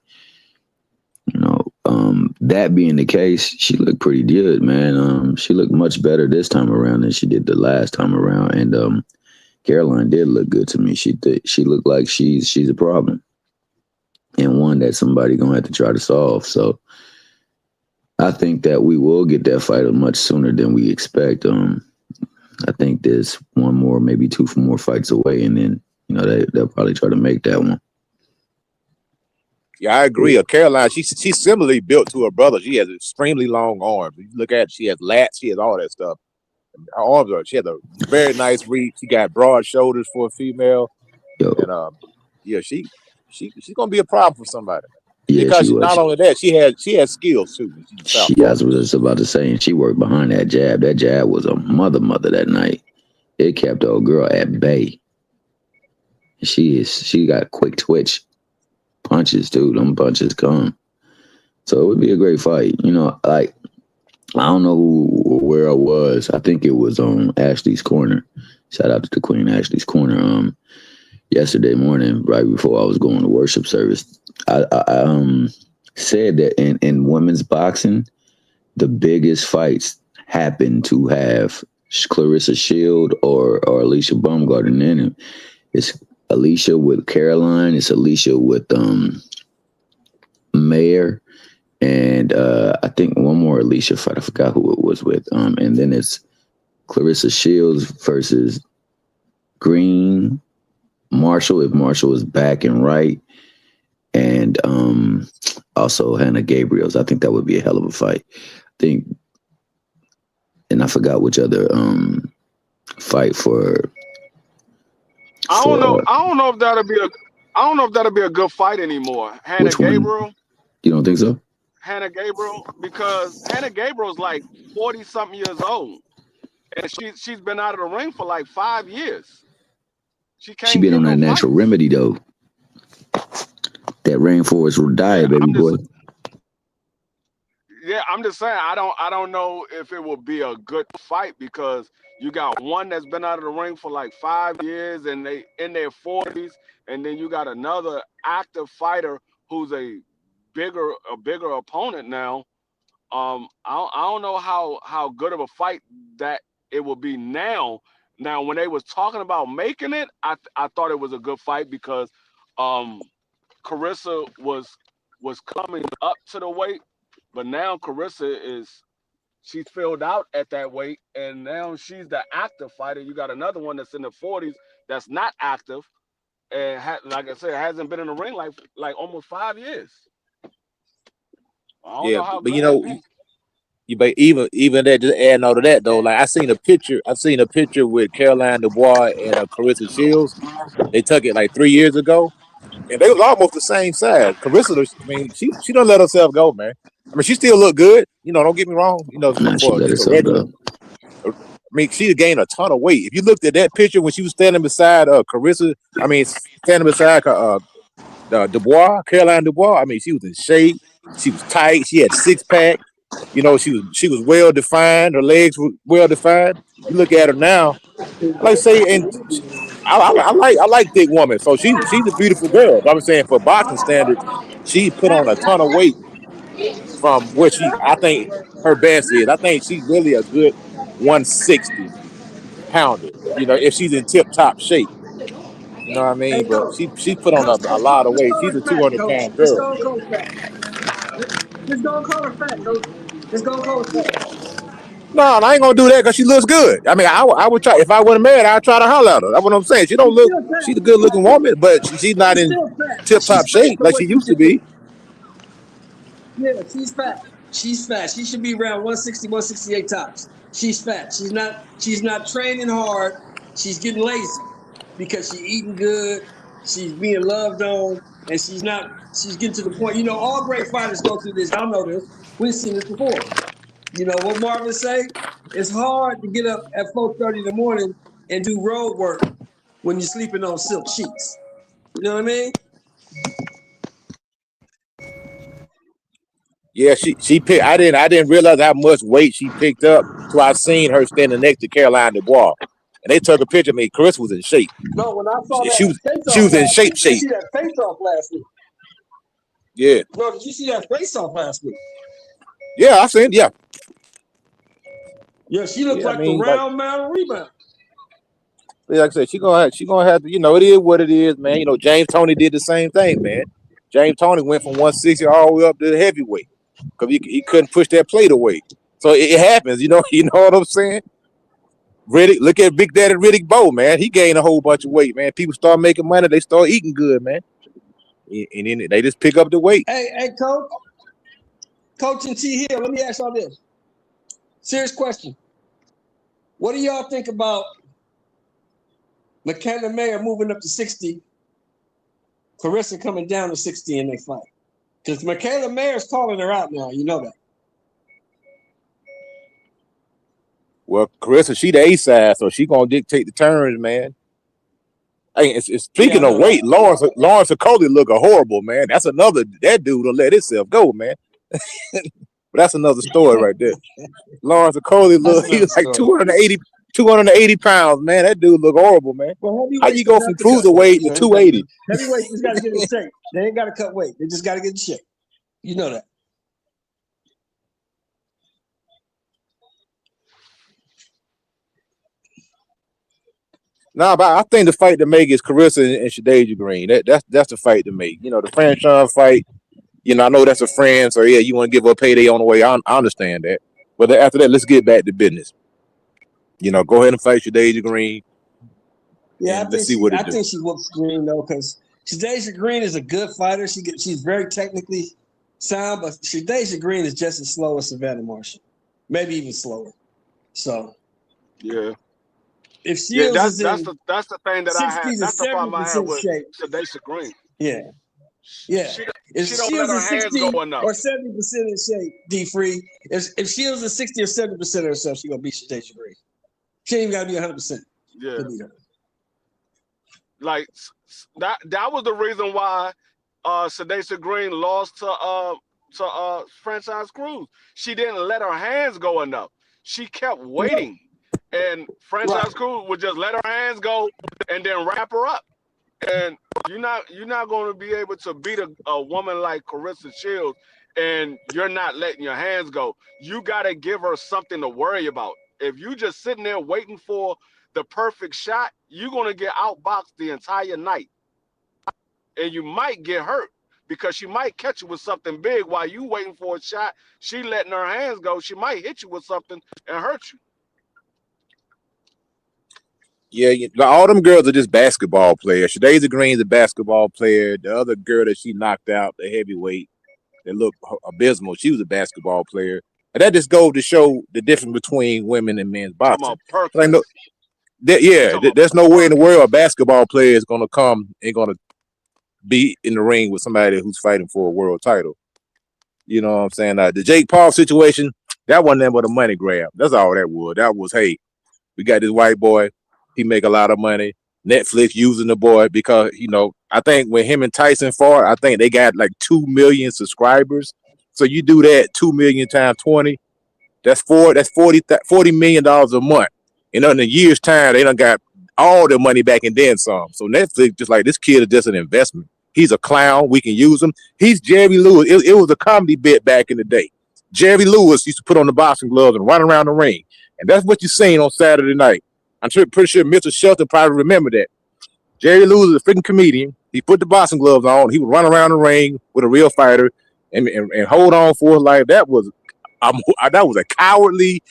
G: That being the case, she looked pretty good, man. She looked much better this time around than she did the last time around, and Caroline did look good to me. She looked like she's a problem and one that somebody gonna have to try to solve. So I think that we will get that fight much sooner than we expect. I think there's one more, maybe two more fights away, and then they'll probably try to make that one.
H: Yeah, I agree. Caroline, she's similarly built to her brother. She has extremely long arms. You look at it, she has lats, she has all that stuff. Her arms she has a very nice reach. She got broad shoulders for a female. And she's gonna be a problem for somebody. Yeah, because not only that, she has skills too.
G: That's what I was about to say, and she worked behind that jab. That jab was a mother that night. It kept the old girl at bay. She got quick twitch punches too. Them punches come. So it would be a great fight. I don't know where I was. I think it was on Ashley's Corner. Shout out to the Queen Ashley's Corner. Yesterday morning, right before I was going to worship service, I said that in women's boxing, the biggest fights happen to have Clarissa Shield or Alicia Baumgarten in him. It's Alicia with Caroline. It's Alicia with Mayer, and I think one more Alicia fight. I forgot who it was with. And then it's Clarissa Shields versus Green Marshall, if Marshall is back and right, and also Hannah Gabriels. I think that would be a hell of a fight. I think, and I forgot which other fight for.
E: I don't know. I don't know if that'll be a good fight anymore. Hannah
G: Which one?
E: Gabriel.
G: You don't think so?
E: Hannah Gabriel, because Hannah Gabriel's like 40-something years old, and she's been out of the ring for like 5 years. She can't.
G: She been
E: get
G: on
E: no
G: that natural
E: fights.
G: remedy though. That rainforest diet, baby boy.
E: Yeah, I'm just saying I don't know if it will be a good fight, because you got one that's been out of the ring for like 5 years and they in their 40s, and then you got another active fighter who's a bigger opponent now. I don't know how good of a fight that it will be now. Now, when they was talking about making it, I thought it was a good fight, because Carissa was coming up to the weight, but now Carissa she's filled out at that weight, and now she's the active fighter. You got another one that's in the 40s that's not active, and like I said, hasn't been in the ring like almost 5 years. I don't know how
H: but
E: good
H: you
E: that
H: know,
E: be.
H: but even that, just adding on to that though, like I seen a picture with Caroline Dubois and Carissa Shields. They took it like 3 years ago, and they was almost the same size. Carissa, I mean, she don't let herself go, man. I mean, she still look good. You know, don't get me wrong. You know,
G: Nah, she
H: for
G: let
H: just a
G: herself
H: regular.
G: go.
H: I mean, she gained a ton of weight. If you looked at that picture when she was standing beside Carissa, I mean, standing beside Dubois, Caroline Dubois. I mean, she was in shape. She was tight. She had 6-pack. You know, she was well defined. Her legs were well defined. You look at her now, like say, and I like thick woman. So she's a beautiful girl. But I'm saying for boxing standards, she put on a ton of weight from what I think her best is. I think she's really a good 160 pounder. You know, if she's in tip top shape. You know what I mean?
I: Hey,
H: But
I: coach.
H: she put on a
I: Coach,
H: lot of
I: just
H: weight.
I: call
H: She's
I: her
H: a
I: fat, coach.
H: 200-pound
I: Just
H: girl.
I: go call her fat. Just go call her fat, coach. Just go call her fat.
H: No, I ain't gonna do that because she looks good. I mean, I would try if I wasn't married, I'd try to holler at her. That's what I'm saying. She don't
I: She's
H: look.
I: still fat.
H: She's a good looking woman, but she's not
I: She's
H: in
I: still fat, but
H: tip
I: she's
H: top
I: fat
H: shape
I: for
H: like
I: what
H: she
I: she
H: used to
I: can do.
H: be.
I: Yeah, she's fat. She's fat. She should be around 160, 168 tops. She's fat. She's not training hard. She's getting lazy because she's eating good. She's being loved on, and she's getting to the point. You know, all great fighters go through this. Y'all know this. We've seen this before. You know what Marvin say? It's hard to get up at 4:30 in the morning and do road work when you're sleeping on silk sheets. You know what I mean?
H: Yeah, she picked. I didn't realize how much weight she picked up till I seen her standing next to Caroline Dubois, and they took a picture of me. Chris was in shape.
I: No, when I saw
H: She was
I: that face
H: she
I: off
H: was in
I: last week,
H: shape.
I: did you see that face off last week?
H: Yeah,
I: No, did you see that face off last week?
H: yeah, I seen. Yeah,
I: Yeah, she looked
H: yeah. I
I: like the
H: mean, like
I: round mound rebound.
H: I said, she gonna have to. You know, it is what it is, man. You know, James Toney did the same thing, man. James Toney went from 160 all the way up to the heavyweight because he couldn't push that plate away. So it happens, you know. You know what I'm saying? Riddick, look at Big Daddy Riddick Bowe, man. He gained a whole bunch of weight, man. People start making money, they start eating good, man, and then they just pick up the weight.
I: Hey, Coach and T Hill, let me ask y'all this. Serious question. What do y'all think about McKenna Mayer moving up to 60, Clarissa coming down to 60 in their fight? Because Michaela Mayer's calling her out now. You know that.
H: Well, Carissa, she the A side, so she gonna dictate the turns, man. Hey, speaking of weight, Lawrence Okolie look horrible, man. That dude will let himself go, man. But that's another story right there. Lawrence Okolie he was like 280 pounds, man. That dude look horrible, man.
I: Well,
H: how you go from cruiserweight to 280?
I: Heavyweight just got to get in shape. They ain't got to cut weight. They just got to get in shape. You know that.
H: Nah, but I think the fight to make is Carissa and Shadasia Green. That's the fight to make. You know, the franchise fight. You know, I know that's a friend, so yeah, you want to give her a payday on the way. I understand that. But after that, let's get back to business. You know, go ahead and fight Shadasia Green.
I: Yeah,
H: and let's see what it
I: I
H: do.
I: think she whoops Green though, because Shadasia Green is a good fighter. She's very technically sound, but Shadasia Green is just as slow as Savannah Marshall, maybe even slower. So
E: Yeah.
I: if
E: Yeah,
I: Shields
E: that's
I: is in
E: that's the thing that I had.
I: 60 to
E: That's the problem I had
I: 70%
E: with
I: shape,
E: Shadasia Green.
I: yeah. Yeah.
E: She
I: If
E: she don't
I: Shields
E: let her
I: is
E: hands
I: 60
E: go enough.
I: or 70% in shape, D Free. If Shields is 60 or 70% of herself, she's gonna beat Shadasia Green. She ain't even gotta be 100%
E: Yeah.
I: to beat her.
E: Like that was the reason why Shadasia Green lost to Franchise Cruz. She didn't let her hands go enough. She kept waiting. And Franchise
I: Right.
E: Cruz would just let her hands go and then wrap her up. And you're not going to be able to beat a woman like Carissa Shields and you're not letting your hands go. You got to give her something to worry about. If you just sitting there waiting for the perfect shot, you're going to get outboxed the entire night. And you might get hurt because she might catch you with something big while you waiting for a shot. She letting her hands go. She might hit you with something and hurt you.
H: Yeah, all them girls are just basketball players. Shadasia Green's a basketball player. The other girl that she knocked out, the heavyweight, that looked abysmal, she was a basketball player. And that just goes to show the difference between women and men's boxing. Like, no, there's no way in the world a basketball player is going to come and going to be in the ring with somebody who's fighting for a world title. You know what I'm saying? The Jake Paul situation, that wasn't nothing but a money grab. That's all that was. That was, hey, we got this white boy. He make a lot of money. Netflix using the boy because, you know, I think when him and Tyson fought, I think they got like 2 million subscribers. So you do that 2 million times 20, that's $40 million a month. And in a year's time, they done got all their money back and then some. So Netflix just like, this kid is just an investment. He's a clown. We can use him. He's Jerry Lewis. It was a comedy bit back in the day. Jerry Lewis used to put on the boxing gloves and run around the ring. And that's what you're seeing on Saturday night. I'm pretty sure Mr. Shelton probably remember that. Jerry Lewis is a freaking comedian. He put the boxing gloves on. He would run around the ring with a real fighter and hold on for his life. That was a cowardly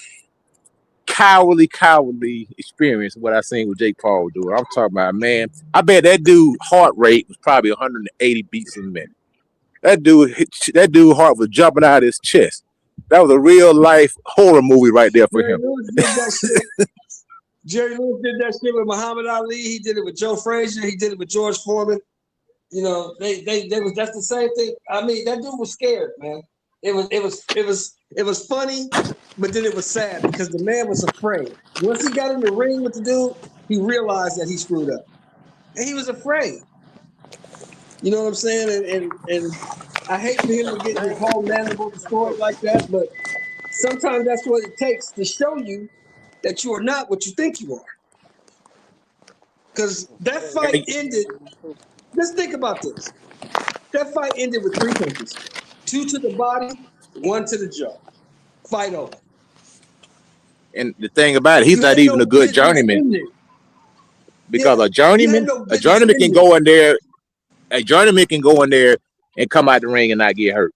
H: experience. What I seen with Jake Paul doing. I'm talking about, man. I bet that dude heart rate was probably 180 beats a minute. That dude heart was jumping out of his chest. That was a real life horror movie right there for him.
I: Jerry Lewis did that shit with Muhammad Ali. He did it with Joe Frazier. He did it with George Foreman. You know, that's the same thing. I mean, that dude was scared, man. It was funny, but then it was sad because the man was afraid. Once he got in the ring with the dude, he realized that he screwed up, and he was afraid. You know what I'm saying? And I hate for him to get his whole mandible destroyed like that, but sometimes that's what it takes to show you that you are not what you think you are. Because that fight ended, let's think about this. That fight ended with 3 punches. 2 to the body, 1 to the jaw. Fight over.
H: And the thing about it, he's not even a good journeyman. Because a journeyman can go in there, and come out the ring and not get hurt.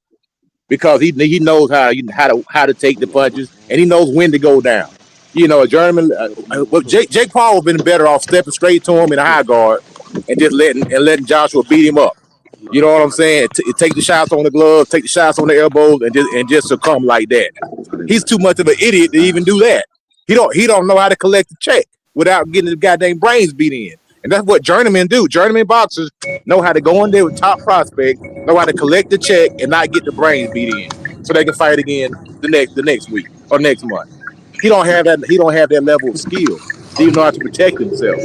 H: Because he knows how to take the punches and he knows when to go down. You know, a journeyman. Jake Paul would have been better off stepping straight to him in a high guard and just letting Joshua beat him up. You know what I'm saying? Take the shots on the gloves, take the shots on the elbows, and just succumb like that. He's too much of an idiot to even do that. He don't know how to collect the check without getting his goddamn brains beat in. And that's what journeymen do. Journeyman boxers know how to go in there with top prospects, know how to collect the check and not get the brains beat in, so they can fight again the next week or next month. He don't have that level of skill. He don't know how to protect himself.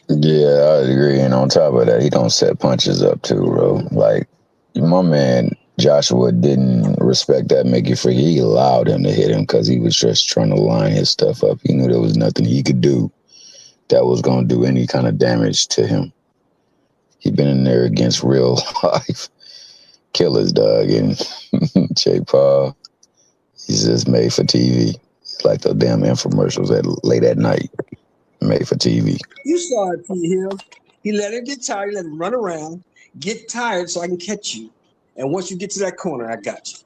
G: Yeah, I agree. And on top of that, he don't set punches up too, bro. Like, my man Joshua didn't respect that Mickey Freaky. He allowed him to hit him because he was just trying to line his stuff up. He knew there was nothing he could do that was going to do any kind of damage to him. He'd been in there against real life killers, dog, and Jake Paul. He's just made for TV. Like the damn infomercials late at night. Made for TV.
I: You saw it, T. Hill. He let him get tired, let him run around, get tired so I can catch you. And once you get to that corner, I got you.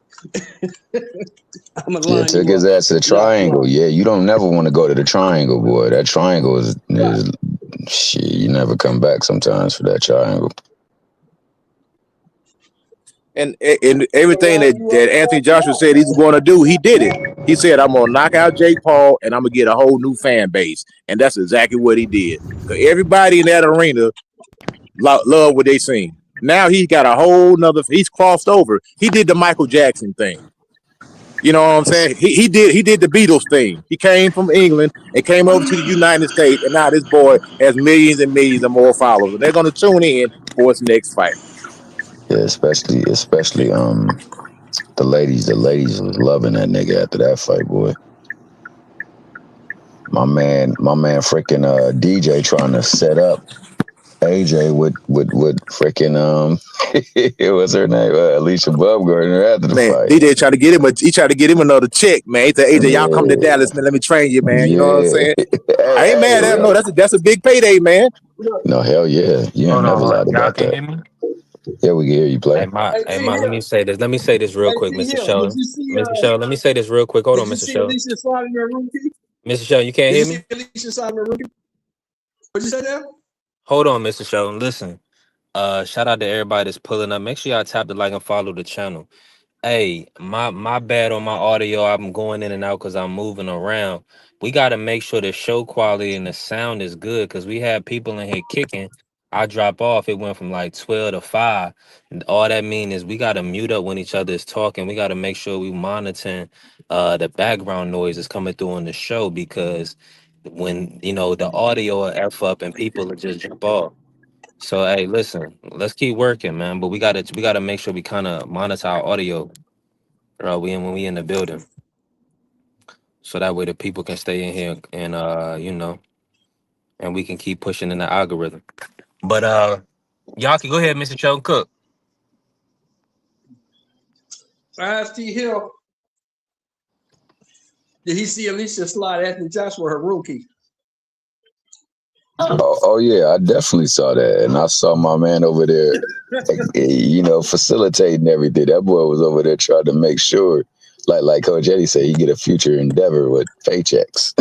I: I'm gonna line
G: Took
I: you
G: his
I: up.
G: ass to the triangle. Yeah, you don't never want to go to the triangle, boy. That triangle is shit. You never come back sometimes for that triangle.
H: And everything that Anthony Joshua said he's going to do, he did it. He said, I'm going to knock out Jake Paul and I'm going to get a whole new fan base. And that's exactly what he did. Because everybody in that arena love what they seen. Now he's got a whole nother, he's crossed over. He did the Michael Jackson thing. You know what I'm saying? He did the Beatles thing. He came from England and came over to the United States. And now this boy has millions and millions of more followers. And they're going to tune in for his next fight.
G: Yeah, especially the ladies was loving that nigga after that fight, boy. My man freaking DJ trying to set up AJ with freaking what's her name? Alicia Baumgartner after the fight.
H: DJ tried to get him another check, man. He said, AJ, y'all come to Dallas, man. Let me train you, man. You know what I'm saying? I ain't mad at him. No, that's a big payday, man.
G: No, hell yeah. You ain't never lied about that.
A: Hear me?
G: Yeah, we can hear you play.
A: Hey, let me say this. Let me say this real quick, Mr. Sheldon. Mr. Sheldon, let me say this real quick. Hold on, Mr. Sheldon. Mr. Sheldon, you can't hear me?
I: What you say there?
A: Hold on, Mr. Sheldon. Listen. Shout out to everybody that's pulling up. Make sure y'all tap the like and follow the channel. Hey, my bad on my audio. I'm going in and out because I'm moving around. We got to make sure the show quality and the sound is good because we had people in here kicking. I drop off. It went from like 12 to 5. And all that means is we got to mute up when each other is talking. We got to make sure we monitoring the background noise is coming through on the show because when, the audio will F up and people will just jump off. So hey, listen, let's keep working, man. But we gotta make sure we kind of monitor our audio, when we in the building, so that way the people can stay in here and and we can keep pushing in the algorithm. But y'all can go ahead, Mr. Choke Cook.
I: I asked T. Hill, did he see Alicia slide Anthony Joshua her room key?
G: Oh yeah, I definitely saw that, and I saw my man over there, facilitating everything. That boy was over there trying to make sure, like Coach Eddie said, he get a future endeavor with paychecks.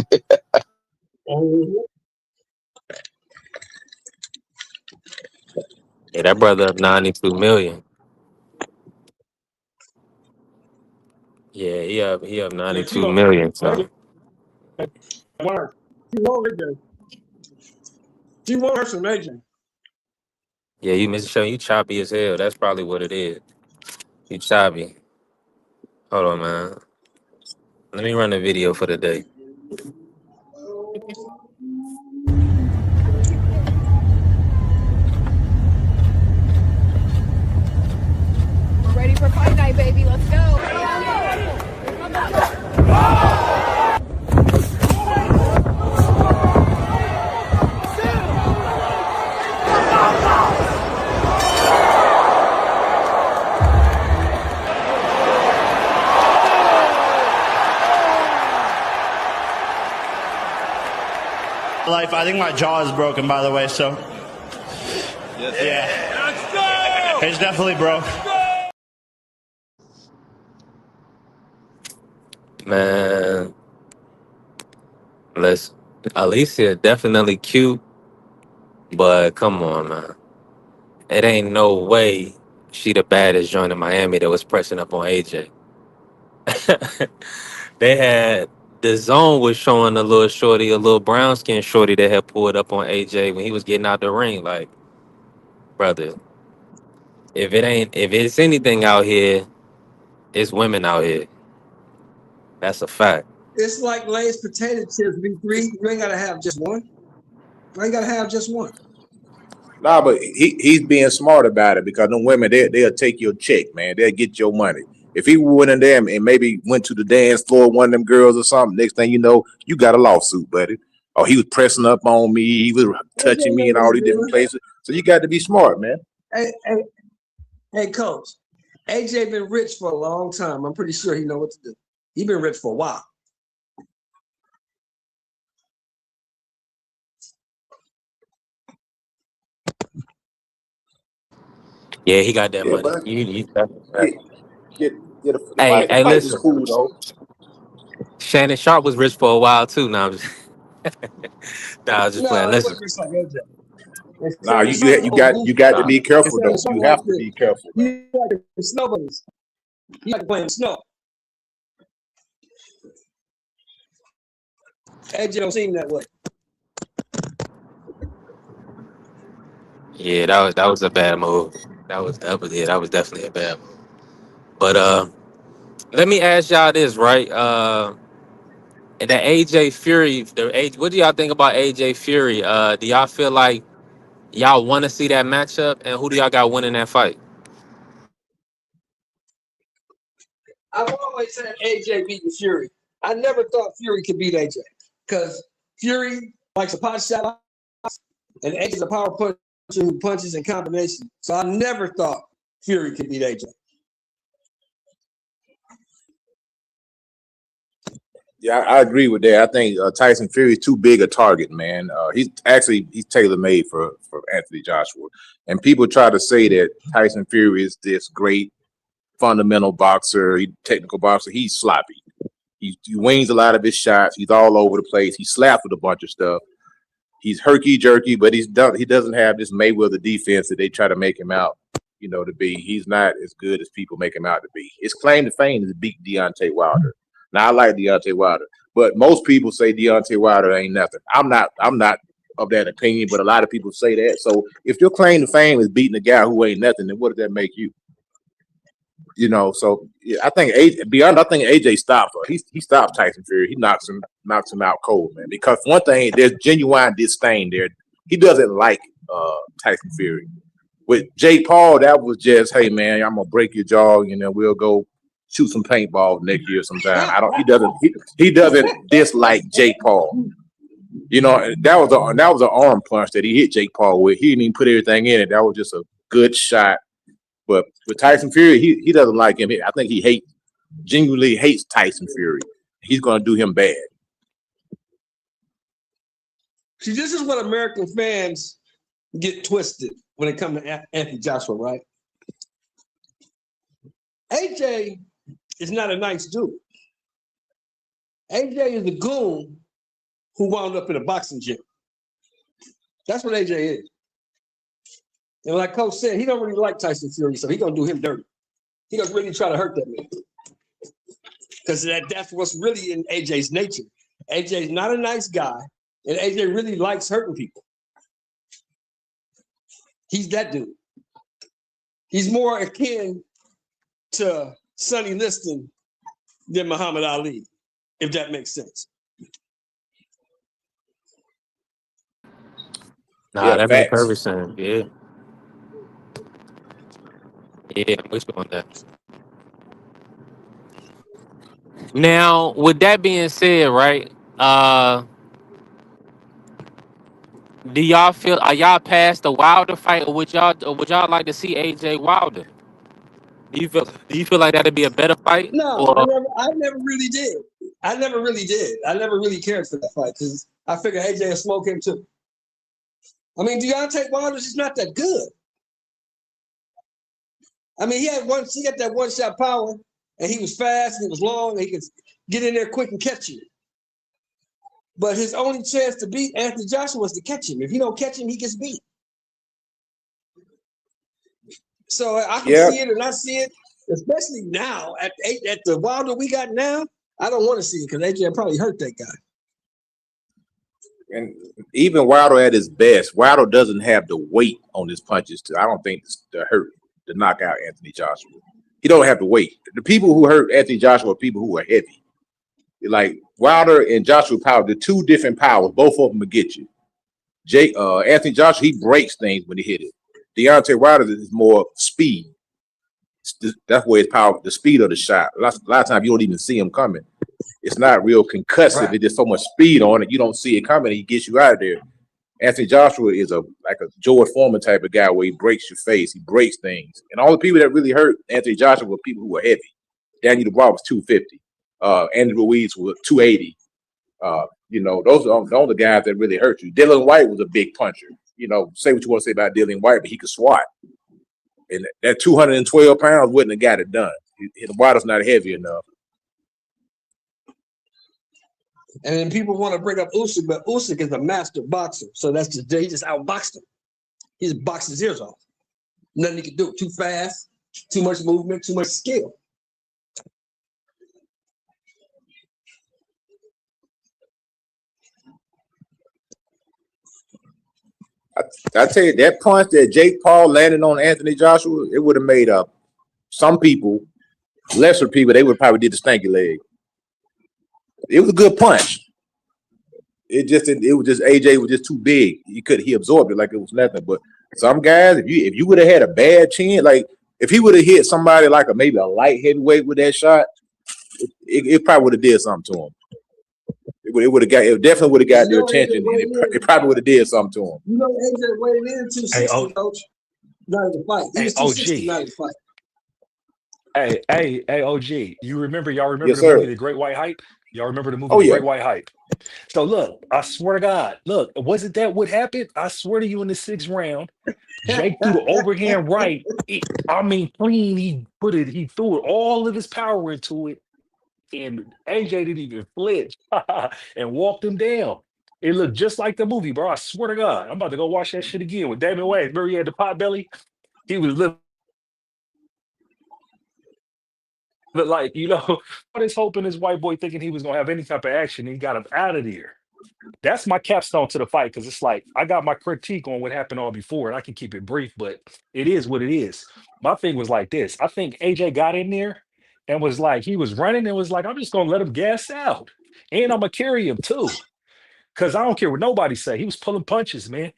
A: Yeah, that brother up 92 million. Yeah, he up 92 million. So.
I: She won her some AJ.
A: Yeah, you Mr. Show, you choppy as hell. That's probably what it is. You choppy. Hold on, man. Let me run the video for the day.
B: We're ready for fight night, baby. Let's go.
C: Life, I think my jaw is broken, by the way, so. Yeah. Let's go! It's definitely broke.
A: Man, Alicia definitely cute, but come on, man. It ain't no way she the baddest joint in Miami that was pressing up on AJ. They had the zone was showing a little brown skin shorty that had pulled up on AJ when he was getting out the ring. Like, brother, if it's anything out here, it's women out here. That's a fact.
I: It's like Lay's potato chips, V3. You ain't gotta have just one. You ain't gotta have just one.
H: Nah, but he's being smart about it because them women, they'll take your check, man. They'll get your money. If he went in there and maybe went to the dance floor, one of them girls or something, next thing you know, you got a lawsuit, buddy. Oh, he was pressing up on me. He was touching me in all these different places. So you got to be smart, man.
I: Hey, Coach. AJ been rich for a long time. I'm pretty sure he know what to do. He been rich for a while.
A: Yeah, he got that
H: Yeah,
A: money.
H: but
A: Right.
H: get the
A: Hey,
H: fight. The
A: hey,
H: fight was
A: listen.
H: cool though.
A: Shannon Sharp was rich for a while too. Now, I was just playing.
I: No, he
A: Listen,
I: wasn't rich like AJ. And
H: Nah,
I: Shannon Sharp was old goofy.
H: got to
A: nah.
H: be
I: And
H: careful
I: Shannon
H: though.
I: Sharp
H: You
I: like
H: have to
I: this.
H: be careful, man.
I: He like the snow bunnies. He like playing snow. AJ don't seem that way.
A: Yeah, that was a bad move. That was definitely a bad move. But let me ask y'all this, right? The AJ Fury, what do y'all think about AJ Fury? Do y'all feel like y'all want to see that matchup, and who do y'all got winning that fight?
I: I've always said AJ beating Fury. I never thought Fury could beat AJ because Fury likes a pot shot and AJ's a power puncher who punches in combination. So I never thought Fury could beat AJ.
H: Yeah, I agree with that. I think Tyson Fury is too big a target, man. He's tailor made for Anthony Joshua, and people try to say that Tyson Fury is this great fundamental boxer, technical boxer. He's sloppy. He wings a lot of his shots. He's all over the place. He slaps with a bunch of stuff. He's herky jerky, but he doesn't have this Mayweather defense that they try to make him out, to be. He's not as good as people make him out to be. His claim to fame is to beat Deontay Wilder. Now I like Deontay Wilder, but most people say Deontay Wilder ain't nothing. I'm not of that opinion, but a lot of people say that. So if your claim to fame is beating a guy who ain't nothing, then what does that make you? So yeah, I think AJ stopped her. He stopped Tyson Fury. He knocks him out cold, man. Because one thing, there's genuine disdain there. He doesn't like Tyson Fury. With Jake Paul, that was just, hey man, I'm gonna break your jaw. We'll go shoot some paintball next year sometime. He doesn't dislike Jake Paul. That was an arm punch that he hit Jake Paul with. He didn't even put everything in it. That was just a good shot. But with Tyson Fury, he doesn't like him. I think he genuinely hates Tyson Fury. He's going to do him bad.
I: See, this is what American fans get twisted when it comes to Anthony Joshua, right? AJ is not a nice dude. AJ is a goon who wound up in a boxing gym. That's what AJ is. And like Coach said, he don't really like Tyson Fury, so he's going to do him dirty. He going to really try to hurt that man. Because that's what's really in AJ's nature. AJ's not a nice guy, and AJ really likes hurting people. He's that dude. He's more akin to Sonny Liston than Muhammad Ali, if that makes sense.
A: Nah, that makes perfect sense. Yeah. Yeah, I'm with you on that. Now, with that being said, right? Do y'all feel are y'all past the Wilder fight, or would y'all like to see AJ Wilder? Do you feel like that'd be a better fight?
I: No,
A: Or
I: I never really did. I never really cared for that fight because I figured AJ would smoke him too. I mean, Deontay Wilder's just not that good. I mean, he got that one-shot power, and he was fast, and he was long, and he could get in there quick and catch you. But his only chance to beat Anthony Joshua was to catch him. If he don't catch him, he gets beat. So I can see it and not see it, especially now at the Wilder we got now. I don't want to see it because AJ probably hurt that guy.
H: And even Wilder at his best, Wilder doesn't have the weight on his punches I don't think to knock out Anthony Joshua. He don't have the weight. The people who hurt Anthony Joshua are people who are heavy. Like Wilder and Joshua Power, the two different powers, both of them will get you. Anthony Joshua, he breaks things when he hit it. Deontay Wilder is more speed. That's where his power, the speed of the shot. A lot of times you don't even see him coming. It's not real concussive. Right. It's just so much speed on it. You don't see it coming. He gets you out of there. Anthony Joshua is like a George Foreman type of guy where he breaks your face. He breaks things. And all the people that really hurt Anthony Joshua were people who were heavy. Daniel Dubois was 250. Andy Ruiz was 280. You know, those are the only guys that really hurt you. Dylan White was a big puncher. You know, say what you want to say about Dylan White, but he could swat. And that 212 pounds wouldn't have got it done. The water's not heavy enough.
I: And then people want to bring up Usyk, but Usyk is a master boxer. So that's just, he just outboxed him. He just boxed his ears off. Nothing he could do. Too fast, too much movement, too much skill.
H: I tell you, that punch that Jake Paul landed on Anthony Joshua, it would have made up some people, lesser people, they would probably did the stanky leg. It was a good punch. It was just AJ was just too big. He absorbed it like it was nothing. But some guys, if you would have had a bad chin, like if he would have hit somebody like maybe a light heavyweight with that shot, it probably would have did something to him. It definitely would have got their attention, and it probably would have did something to him.
I: You know, AJ weighed in 260, coach. Not in the fight. He was 260, not in the fight.
J: Hey, OG. Y'all remember
H: Yes,
J: the
H: sir.
J: movie The Great White Hype? Y'all remember the movie
H: Oh
J: The
H: yeah.
J: Great White Hype? So look, I swear to God, look, wasn't that what happened? I swear to you, in the 6th round, Jake threw the overhand right. Clean. He threw all of his power into it, and AJ didn't even flinch and walked him down. It looked just like the movie, bro. I swear to God, I'm about to go watch that shit again with Damon Wayans. Remember he had the pot belly? He was living. But like, you know, I was hoping this white boy thinking he was gonna have any type of action, and he got him out of there. That's my capstone to the fight, because it's like I got my critique on what happened all before, and I can keep it brief, but it is what it is. My thing was like this. I think AJ got in there and was like, he was running and was like, I'm just gonna let him gas out. And I'm gonna carry him too. Cause I don't care what nobody say. He was pulling punches, man.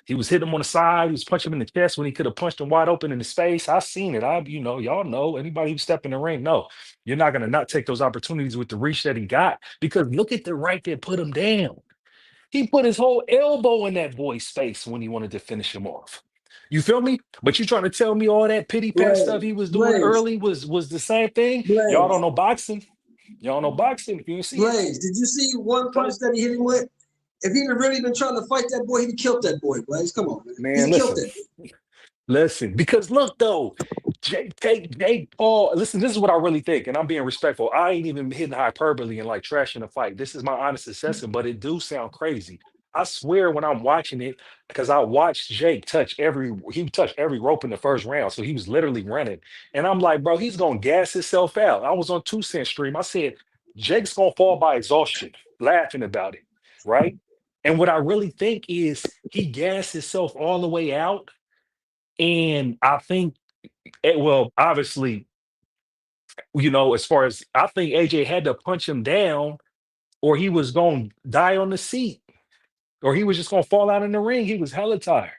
J: He was hitting him on the side. He was punching him in the chest when he could have punched him wide open in his face. I seen it. Y'all know. Anybody who step in the ring, no, you're not gonna not take those opportunities with the reach that he got. Because look at the right that put him down. He put his whole elbow in that boy's face when he wanted to finish him off. You feel me? But you trying to tell me all that pity pat stuff he was doing early was the same thing? Y'all don't know boxing. Y'all don't know boxing. If you didn't see
I: Blaze, did you see one punch that he hit him with? If he'd have really been trying to fight that boy, he'd have killed that boy, Blaze. Come on, man. He'd killed that boy.
J: Listen, because look though, Jake Paul. Listen, this is what I really think, and I'm being respectful. I ain't even hitting hyperbole and like trashing the fight. This is my honest assessment, but it do sound crazy. I swear when I'm watching it, because I watched Jake touch every rope in the 1st round, so he was literally running, and I'm like, bro, he's gonna gas himself out. I was on 2 Cent stream. I said, Jake's gonna fall by exhaustion, laughing about it, right? And what I really think is he gassed himself all the way out. And I think, obviously, as far as I think AJ had to punch him down or he was going to die on the seat or he was just going to fall out in the ring. He was hella tired.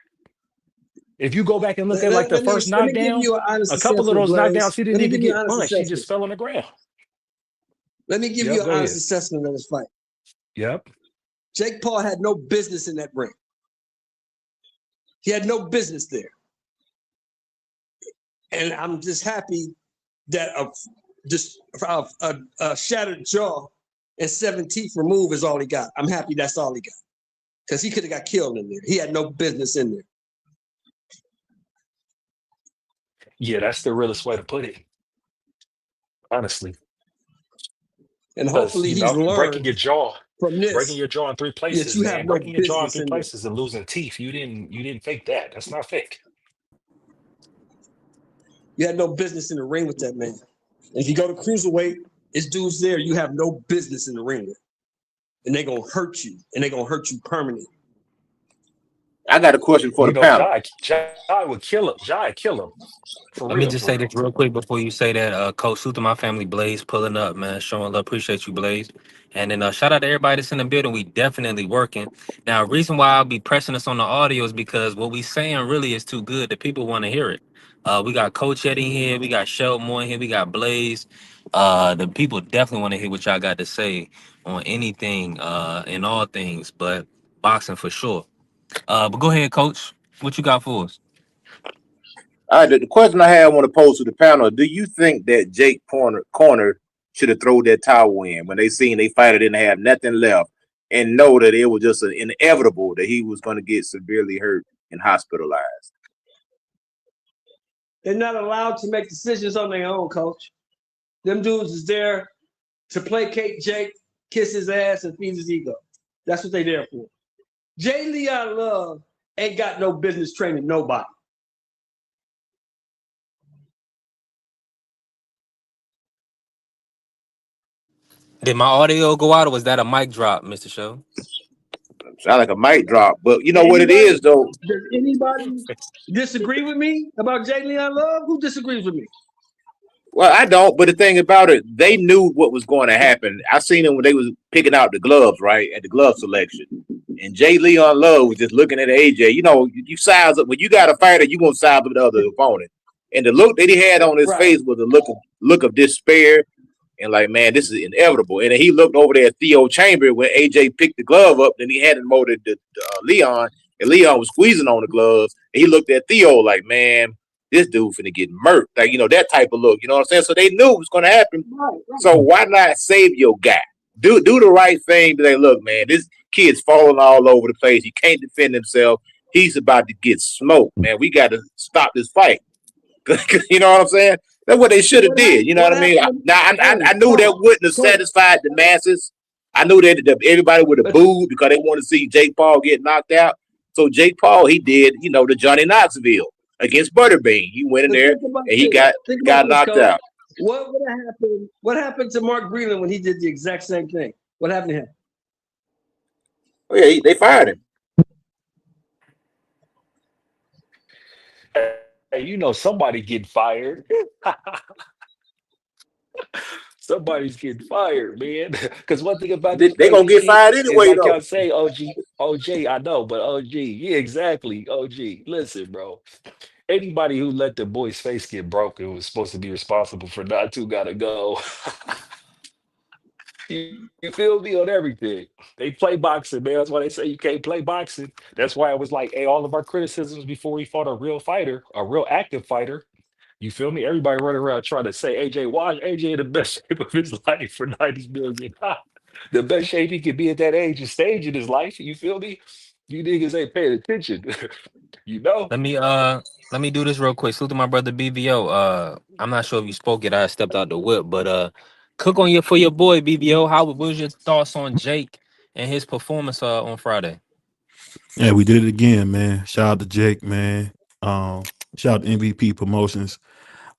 J: If you go back and look at like the first knockdown, a couple of those knockdowns, he didn't even get punched. He just fell on the ground.
I: Let me give you an honest assessment of this fight.
J: Yep.
I: Jake Paul had no business in that ring. He had no business there. And I'm just happy that a shattered jaw and 7 teeth removed is all he got. I'm happy that's all he got. Because he could have got killed in there. He had no business in there.
J: Yeah, that's the realest way to put it. Honestly.
I: And hopefully he's learned
J: breaking your jaw
I: from this.
J: Breaking your jaw in 3 places,
I: you
J: man.
I: have no
J: Breaking your jaw in
I: business
J: 3
I: in
J: places and losing teeth. You didn't fake that. That's not fake.
I: You had no business in the ring with that man. And if you go to cruiserweight, it's dudes there you have no business in the ring with. And they're going to hurt you. And they're going to hurt you permanently.
H: I got a question for the panel.
J: Jai would kill him. Jai kill him.
A: Let me just say this real quick before you say that. Coach Suit to my family, Blaze, pulling up, man. Showing love. Appreciate you, Blaze. And then shout out to everybody that's in the building. We definitely working. Now, reason why I'll be pressing us on the audio is because what we saying really is too good. The people want to hear it. We got Coach Eddie here. We got Sheldon Moore here. We got Blaze. The people definitely want to hear what y'all got to say on anything and all things, but boxing for sure. But go ahead, Coach. What you got for us?
H: All right, the question I want to pose to the panel: do you think that Jake cornered should have thrown that towel in when they seen they fighter didn't have nothing left, and know that it was just inevitable that he was going to get severely hurt and hospitalized.
I: They're not allowed to make decisions on their own, coach. Them dudes is there to placate Jake, kiss his ass, and feed his ego. That's what they there for. Jay Leon Love ain't got no business training nobody.
A: Did my audio go out, or was that a mic drop, Mr. Show?
H: Sound like a mic drop, but you know what it is, though.
I: Does anybody disagree with me about Jay Leon Love? Who disagrees with me?
H: Well, I don't, but the thing about it, they knew what was going to happen. I seen them when they was picking out the gloves, right, at the glove selection. And Jay Leon Love was just looking at AJ. You know, you size up. When you got a fighter, you going to size up with the other opponent. And the look that he had on his face was a look of despair. And like, man, this is inevitable. And then he looked over there at Theo Chamber when AJ picked the glove up. Then he handed him over to Leon. And Leon was squeezing on the gloves. And he looked at Theo like, man, this dude finna get murked. Like, you know, that type of look. You know what I'm saying? So they knew it was going to happen. Right. So why not save your guy? Do the right thing. They look, man, this kid's falling all over the place. He can't defend himself. He's about to get smoked, man. We got to stop this fight. You know what I'm saying? That's what they should have did. You know what I mean? I knew that wouldn't have satisfied the masses. I knew that everybody would have booed because they want to see Jake Paul get knocked out. So Jake Paul, he did, you know, the Johnny Knoxville against Butterbean. He went in there and he got knocked out.
I: What would have happened? What happened to Mark Breland when he did the exact same thing? What happened to him?
H: Oh yeah, they fired him.
J: Hey, you know somebody getting fired. Somebody's getting fired, man. Because one thing about this,
H: they gonna get fired anyway.
J: Like y'all say, OG, I know, but OG, yeah, exactly, OG. Listen, bro. Anybody who let the boy's face get broken was supposed to be responsible for not to gotta go. You feel me on everything. They play boxing, man. That's why they say you can't play boxing. That's why I was like, hey, all of our criticisms before he fought a real fighter, a real active fighter. You feel me? Everybody running around trying to say AJ Wash, AJ in the best shape of his life for 90 million. The best shape he could be at that age and stage in his life. You feel me? You niggas ain't paying attention. You know?
A: Let me do this real quick. Salute to my brother BBO. I'm not sure if you spoke it. I stepped out the whip, but cook on for your boy BBO. What was your thoughts on Jake and his performance on Friday?
K: Yeah, we did it again, man. Shout out to Jake, man. Shout out to MVP Promotions.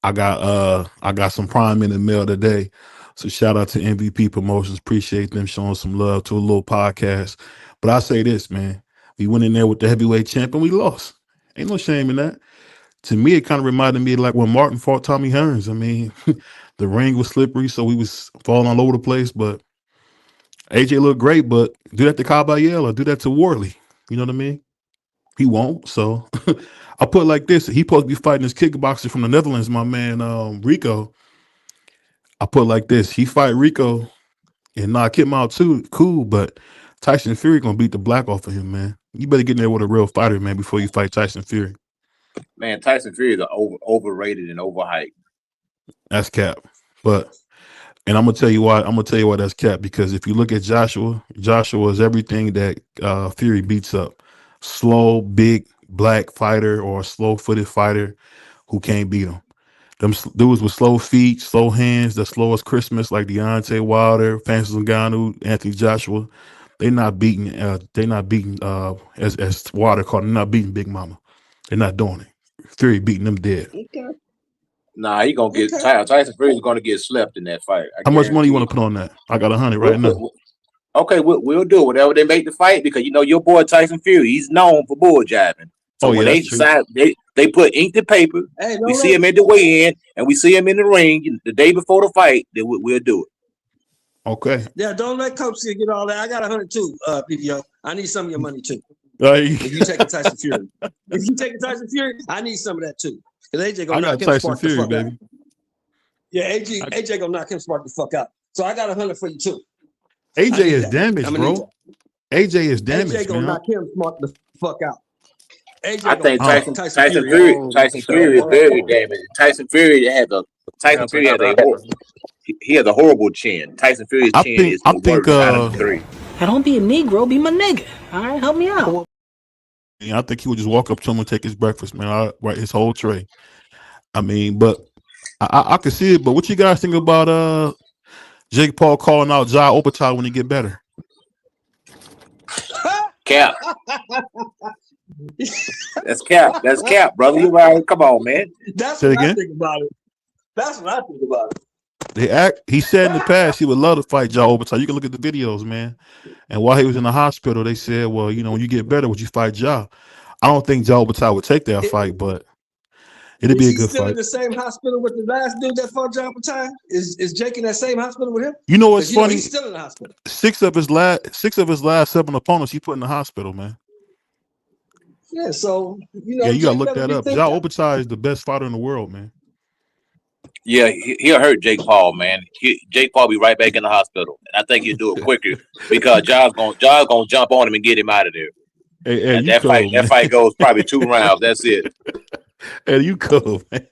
K: I got some Prime in the mail today. So shout out to MVP Promotions. Appreciate them showing some love to a little podcast. But I say this, man. We went in there with the heavyweight champ and we lost. Ain't no shame in that. To me, it kind of reminded me of like when Martin fought Tommy Hearns. I mean, the ring was slippery, so we was falling all over the place. But AJ looked great, but do that to Caballero or do that to Worley. You know what I mean? He won't. So I'll put it like this. He's supposed to be fighting this kickboxer from the Netherlands, my man Rico. I put it like this. He fight Rico and knock him out too. Cool, but Tyson Fury gonna beat the black off of him, man. You better get in there with a real fighter, man, before you fight Tyson Fury.
H: Man, Tyson Fury is overrated and overhyped.
K: That's cap. And I'm gonna tell you why. I'm gonna tell you why that's cap. Because if you look at Joshua is everything that Fury beats up. Slow, big, black fighter or a slow-footed fighter who can't beat him. Them dudes with slow feet, slow hands, the slow as Christmas, like Deontay Wilder, Francis Ngannou, Anthony Joshua. They're not beating. As Wilder called, they're not beating Big Mama. They're not doing it. Fury beating them dead.
I: Okay.
H: Nah, he gonna get Tyson Fury's gonna get slept in that fight.
K: How much money you want to put on that? I got 100 right now.
H: Okay, we'll do whatever they make the fight because you know your boy Tyson Fury, he's known for bull jiving. So when they decide they put ink to paper, we see him at the weigh-in and we see him in the ring the day before the fight, then we'll do it.
K: Okay.
I: Yeah, don't let Coach C get all that. I got 100 too, PPO. I need some of your money too.
K: If
I: you take a Tyson Fury, I need some of that too. Because AJ gonna knock him Tyson Fury, baby. Out. Yeah, AJ gonna knock him smart the fuck out. So I got 100 for you too.
K: AJ is damaged, bro. AJ is damaged.
I: AJ gonna knock him smart the fuck out. AJ
H: I think Tyson Fury is very damaged. Tyson Fury has a horse. He has a horrible chin. Tyson Fury's
K: I
H: chin
K: think
H: is
K: I
H: the
K: think
H: worst out of the three.
L: Now don't be a Negro, be my nigga. All right, help me out.
K: I think he would just walk up to him and take his breakfast, man. Right, his whole tray. I mean, but I can see it. But what you guys think about Jake Paul calling out Ja Obata when he get better?
H: Cap. That's cap. That's cap, brother. You right? Come on, man.
I: That's
K: Say it
I: what I
K: again?
I: think about it. That's what I think about it.
K: He said in the past he would love to fight Ja Obata. You can look at the videos, man. And while he was in the hospital, they said, well, you know, when you get better, would you fight Ja? I don't think Ja Obata would take that fight, but it'd be a
I: Is he
K: good
I: still in
K: fight.
I: the same hospital with the last dude that fought John Patine? Is Jake in that same hospital with him?
K: You know what's
I: 'Cause, you know,
K: funny?
I: he's still in the hospital.
K: Six of his last 7 opponents he put in the hospital, man.
I: Yeah, so you know,
K: Yeah, you gotta
I: Jake
K: look
I: better
K: that up.
I: rethink
K: Ja
I: that.
K: Obata is the best fighter in the world, man.
H: Yeah, he'll hurt Jake Paul, man. Jake Paul be right back in the hospital, and I think he'll do it quicker because Ja's gonna jump on him and get him out of there.
K: Hey,
H: And
K: you
H: that
K: cool,
H: fight
K: man.
H: goes probably 2 rounds. That's it.
K: Hey, you cool, man.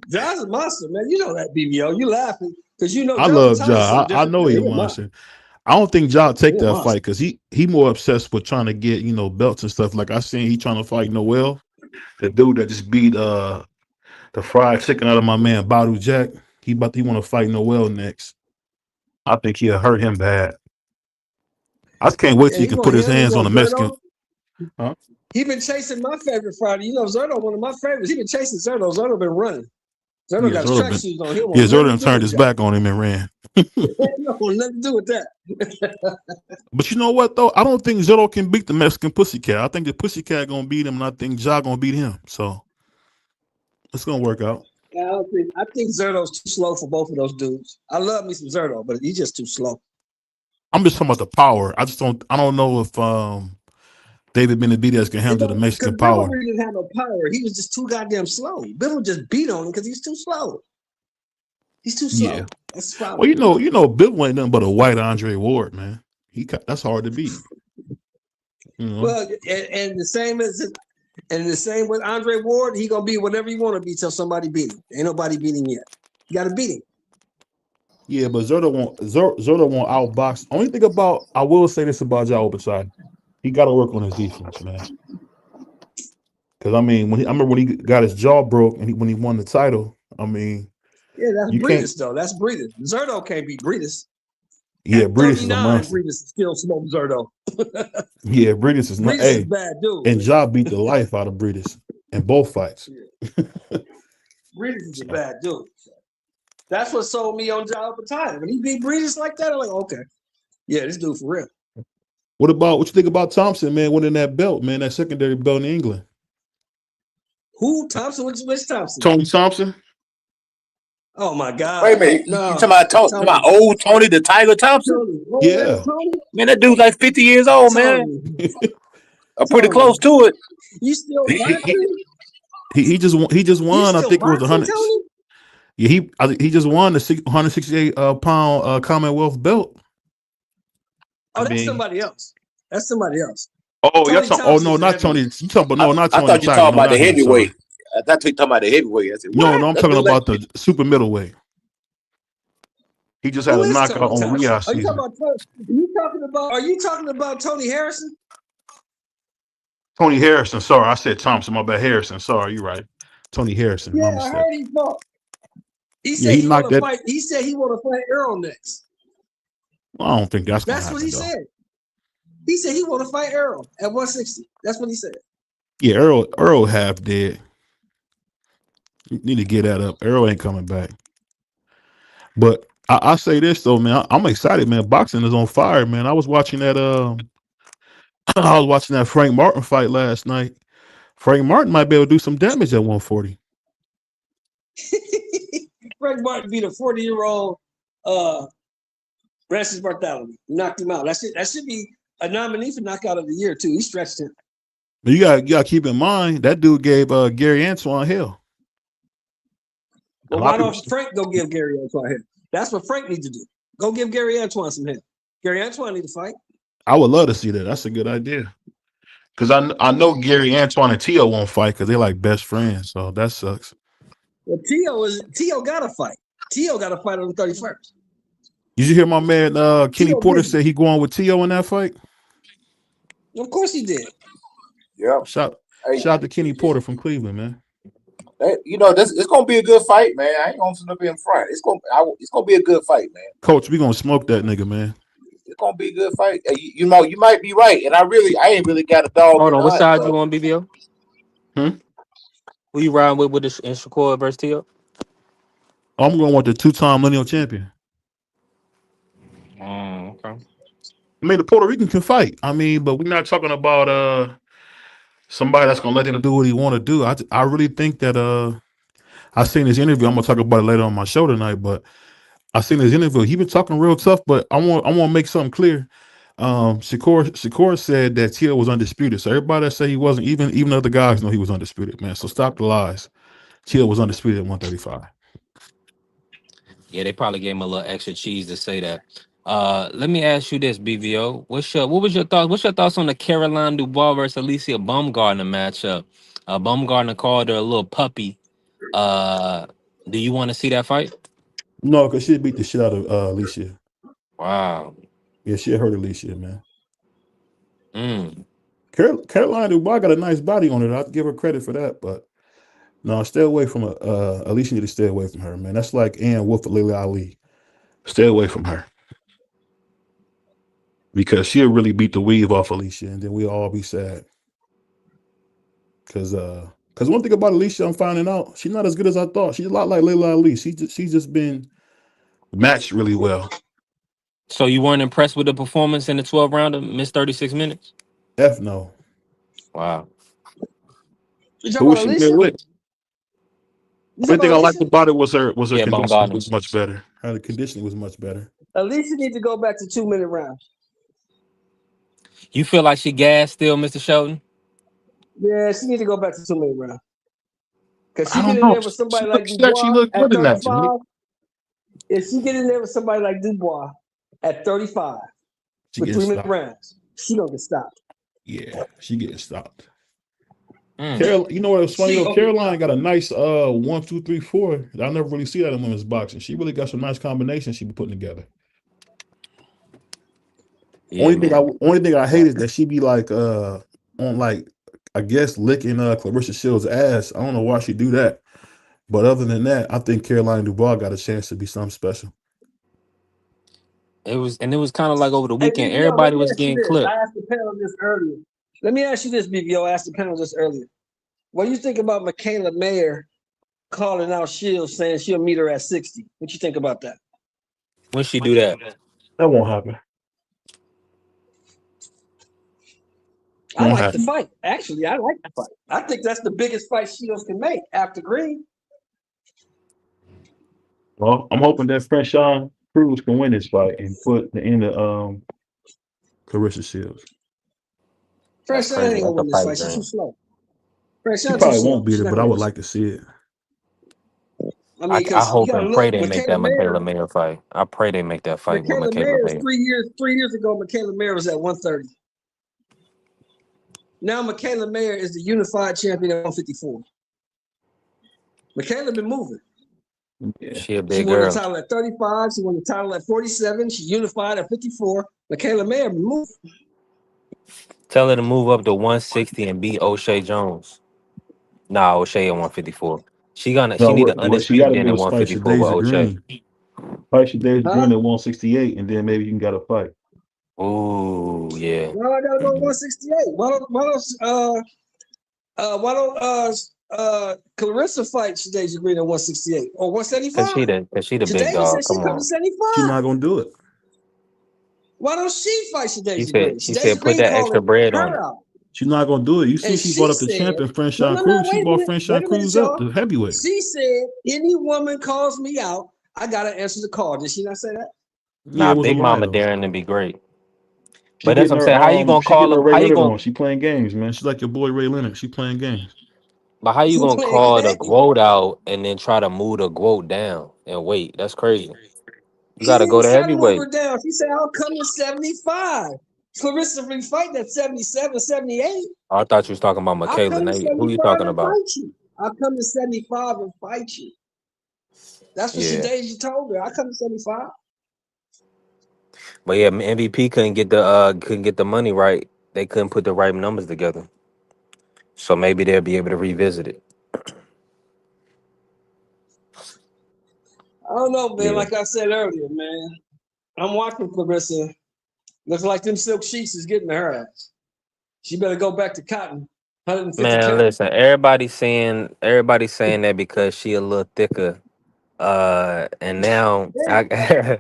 I: John's a monster, man. You know that, BBO. You laughing because you know
K: I
I: John
K: love
I: Patine is
K: Ja.
I: something
K: I
I: different.
K: know
I: Yeah,
K: he's a
I: he a
K: monster. I don't think Ja take
I: He a
K: that
I: monster.
K: fight because he more obsessed with trying to get, you know, belts and stuff. Like I seen he trying to fight Noel, the dude that just beat the fried chicken out of my man Badu Jack. He want to fight Noel next. I think he'll hurt him bad. I just can't wait till
I: Yeah,
K: he can put his hands on the Mexican. Huh?
I: He been chasing my favorite fighter. You know, Zerto, one of my favorites. He been chasing Zerto. Zerto been running. Zerto
K: Yeah,
I: got his
K: Zerto
I: track
K: been-
I: shoes on. He don't
K: Yeah,
I: want
K: Zerto
I: nothing
K: done
I: to do
K: turned
I: with
K: his
I: that.
K: back on him and ran.
I: He don't want nothing to do with that.
K: But you know what though? I don't think Zerto can beat the Mexican Pussycat. I think the Pussycat gonna beat him, and I think Ja gonna beat him. So it's gonna work out.
I: I think Zerto's too slow for both of those dudes. I love me some Zerto, but he's just too slow.
K: I'm just talking about the power. I don't know if David Benavidez can handle the Mexican
I: Because
K: power.
I: Bivol really didn't have no power. He was just too goddamn slow. Bivol just beat on him because he's too slow. He's too slow.
K: Yeah.
I: That's the problem.
K: Well, you know, Bill ain't nothing but a white Andre Ward, man. That's hard to beat. You know?
I: Well, and the same with Andre Ward, he gonna be whatever you want to be till somebody beat him. Ain't nobody beat him yet. You gotta beat him.
K: Yeah, but Zerto won't outbox. Only thing about I will say this about Ja Obata, he got to work on his defense, man. Because I mean, I remember when he got his jaw broke and when he won the title. I mean,
I: Yeah, that's
K: you can't.
I: Breedis though. That's Breedis. Zerto can't beat Breedis.
K: Yeah, Breedis is a
I: 39,
K: monster.
I: Breedis still smoke Zerto.
K: Yeah, Breedis is not.
I: Breedis
K: Hey,
I: is bad dude.
K: and Ja beat the life out of Breedis in both fights.
I: Breedis is a bad dude. That's what sold me on Ja Patine. When he beat Breedis like that, I'm like, okay, yeah, this dude for real.
K: What you think about Thompson, man, winning that belt, man, that secondary belt in England?
I: Who Thompson? Which Thompson?
K: Tony Thompson.
I: Oh my God!
H: Wait a minute.
I: No,
H: You talking about old Tony the Tiger Thompson?
I: Tony. Oh,
K: Yeah.
I: Tony.
H: Man, that dude's like 50 years old, man.
I: Tony.
H: I'm pretty
I: Tony.
H: close to it.
I: You still boxing?
K: He just won. I
I: still
K: think it was
I: boxing,
K: 100.
I: Tony?
K: Yeah, he just won the 168 pound Commonwealth belt.
I: Oh, that's somebody else. That's somebody else.
K: Oh,
I: Tony
K: no, not Tony. You talking about not
H: I
K: Tony.
H: thought you
K: Tiger.
H: talking
K: No,
H: about the
K: not him,
H: heavyweight.
K: sorry.
H: I thought you talking about the heavyweight. I said,
K: No,
H: what?
K: I'm
H: That
K: talking
H: dude
K: about
H: like-
K: the super middleweight. He just had
I: Who
K: a
I: is
K: knockout
I: Tony
K: on
I: Thompson?
K: Riyadh
I: Are you
K: season.
I: talking about? Are you talking about Tony Harrison?
K: Tony Harrison. Sorry, I said Thompson. My bad. Harrison. Sorry, you're right. Tony Harrison. My
I: Yeah, I
K: mistake.
I: heard he fought. He
K: Yeah,
I: said
K: he
I: he
K: knocked
I: want to
K: that.
I: fight. He said he want to fight Earl next.
K: Well, I don't think that's gonna
I: That's
K: happen.
I: what he
K: though.
I: said. He said he want to fight Earl at 160. That's what he said.
K: Yeah, Earl half dead. You need to get that up. Earl ain't coming back. But I say this though, man. I'm excited, man. Boxing is on fire, man. I was watching that. I was watching that Frank Martin fight last night. Frank Martin might be able to do some damage at 140.
I: Frank Martin beat a 40-year-old Francis Bartholomew. Knocked him out. That should be a nominee for knockout of the year too. He stretched him.
K: But you gotta keep in mind that dude gave Gary Antoine hell.
I: Well, why don't Frank go give Gary Antoine hell? That's what Frank needs to do. Go give Gary Antoine some hell. Gary Antoine need to fight.
K: I would love to see that. That's a good idea. Because I know Gary Antoine and Tio won't fight because they're like best friends. So that sucks.
I: Well, Tio got to fight. Tio got to fight on the 31st.
K: Did you hear my man Kenny
I: Tio
K: Porter
I: busy.
K: say he going with Tio in that fight?
I: Of course he did.
H: Yeah.
K: Shout
H: Hey,
K: out to Kenny Porter from Cleveland, man.
H: you know, it's gonna be a good fight, man. I ain't gonna sit up in front. It's gonna be a good fight, man.
K: Coach, we gonna smoke that nigga, man.
H: It's gonna be a good fight. You know, you might be right, and I ain't really got a dog.
A: Hold
H: in
A: on,
H: the
A: what
H: hunt,
A: side
H: but
A: you on, BBO?
K: Hmm?
A: Who you riding with the in Shakur versus Tio?
K: I'm going with the 2-time lineal champion.
A: Okay.
K: I mean, the Puerto Rican can fight. I mean, but we're not talking about somebody that's gonna let him do what he want to do. I really think that I seen his interview. I'm gonna talk about it later on my show tonight, but I seen his interview. He been talking real tough, but I want to make something clear. Shakur said that Tio was undisputed. So everybody that say he wasn't, even other guys know he was undisputed, man. So stop the lies. Tio was undisputed at 135.
A: Yeah, they probably gave him a little extra cheese to say that. Let me ask you this, BVO. What was your thoughts? What's your thoughts on the Caroline Dubois versus Alicia Baumgartner matchup? Baumgartner called her a little puppy. Do you want to see that fight?
K: No, because she beat the shit out of Alicia.
A: Wow.
K: Yeah, she hurt Alicia, man.
A: Mm.
K: Caroline Dubois got a nice body on it. I'd give her credit for that, but no, stay away from her. Alicia need to stay away from her, man. That's like Ann Wolf or Lily Ali. Stay away from her. Because she'll really beat the weave off Alicia, and then we'll all be sad. Because one thing about Alicia, I'm finding out, she's not as good as I thought. She's a lot like Lily Ali. She's just been matched really well.
A: So you weren't impressed with the performance in the 12 rounder, missed 36 minutes?
K: F no.
A: Wow.
K: Who was she there with? One thing I liked about it was her conditioning was much better. Her conditioning was much better.
I: Alicia needs to go back to 2-minute rounds.
A: You feel like she gassed still, Mr. Shelton?
I: Yeah, she needs to go back to 2-minute round. Because she
K: I
I: get
K: don't
I: in
K: know.
I: there with somebody like
K: She actually
I: Dubois
K: looked
I: at
K: good in that.
I: 35. If she get in there with somebody like Dubois at 35 with 3-minute rounds, she don't get stopped.
K: Yeah, she getting stopped. You know what was funny though? Caroline got a nice 1, 2, 3, 4. I never really see that in women's boxing. She really got some nice combinations she be putting together.
A: Yeah,
K: only thing I hate is that she be like on like I guess licking Clarissa Shields' ass. I don't know why she do that. But other than that, I think Caroline Dubois got a chance to be something special.
A: It was kind of like over the weekend.
I: Hey,
A: Everybody was getting clipped.
I: I asked the panel this earlier. Let me ask you this, BBO. I asked the panel this earlier. What do you think about Michaela Mayer calling out Shields, saying she'll meet her at 60? What you think about that?
A: When she do that?
K: That won't happen.
I: I like the fight. Actually, I like the fight. I think that's the biggest fight Shields can make after Green.
K: Well, I'm hoping that Franchon Cruz can win this fight and put the end of Clarissa Shields.
I: Franchon ain't gonna win this fight. She's too slow.
K: She probably won't beat her, but I would like to see it.
A: I hope and pray they make that Michaela Mayer fight. I pray they make that fight with Michaela Mayer.
I: 3 years ago, Michaela Mayer was at 130. Now Michaela Mayer is the unified champion at 154. Michaela been moving.
A: Yeah. She a big
I: She won
A: girl.
I: the title at 35. She won the title at 47. She unified at 54. Michaela Mayer been moving.
A: Tell her to move up to 160 and beat O'Shea Jones. Nah, O'Shea at 154. She need an undisputed in 154 with O'Shea.
K: Fight Shadasia Green at 168, and then maybe you can get a fight.
A: Ooh, yeah.
I: Why I gotta go 168? Why don't Clarissa fight Shadasia Green at 168 or 175?
A: Cause she the big dog. Come on.
K: She's not gonna do it.
I: Why don't she fight Shadasia Green?
A: She said put that extra bread on it.
K: She's not gonna do it. You see, she brought up the champion, Franchon Cruz. She brought Franchon Cruz up to heavyweight.
I: She said, "Any woman calls me out, I gotta answer the call." Did she not say that?
A: Nah, Big Mama daring to be great. But that's what I'm saying. How you gonna call him? How you gonna?
K: She playing games, man. She's like your boy Ray Leonard. She playing games.
A: But how you gonna call the quote out and then try to move the quote down and wait? That's crazy. You gotta go to heavyweight.
I: Down. She said, "I'll come to 75." Clarissa been fighting at 77, 78.
A: Oh, I thought you was talking about Michaela. Who you talking about?
I: I'll come to 75 and fight you. That's what
A: Yeah,
I: Shadeja told her. I come to 75.
A: but yeah, MVP couldn't get the money right. They couldn't put the right numbers together. So maybe they'll be able to revisit it.
I: I don't know, man.
A: Yeah,
I: Like I said earlier, man. I'm watching Clarissa. Looks like them silk sheets is getting to her ass. She better go back to cotton, 150
A: man.
I: count.
A: Listen, everybody's saying that because she a little thicker. And now I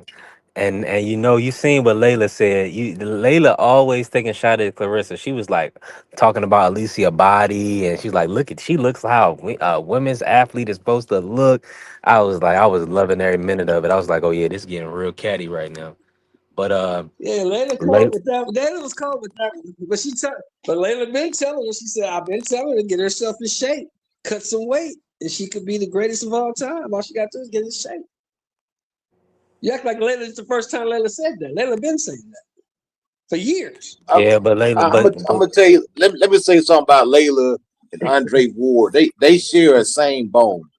A: and you seen what Layla said. Layla always taking a shot at Clarissa. She was like talking about Alicia body, and she's like, she looks how a women's athlete is supposed to look. I was loving every minute of it. I was like, oh yeah, this is getting real catty right now. But
I: Yeah, Layla
A: Lay,
I: called with that. Layla was called with that. But Layla been telling her. She said, "I've been telling her to get herself in shape, cut some weight, and she could be the greatest of all time. All she got to do is get in shape." You act like Layla is the first time Layla said that. Layla been saying that for years.
A: yeah, but Layla,
H: I'm gonna tell you. Let me say something about Layla and Andre Ward. They share a same bone.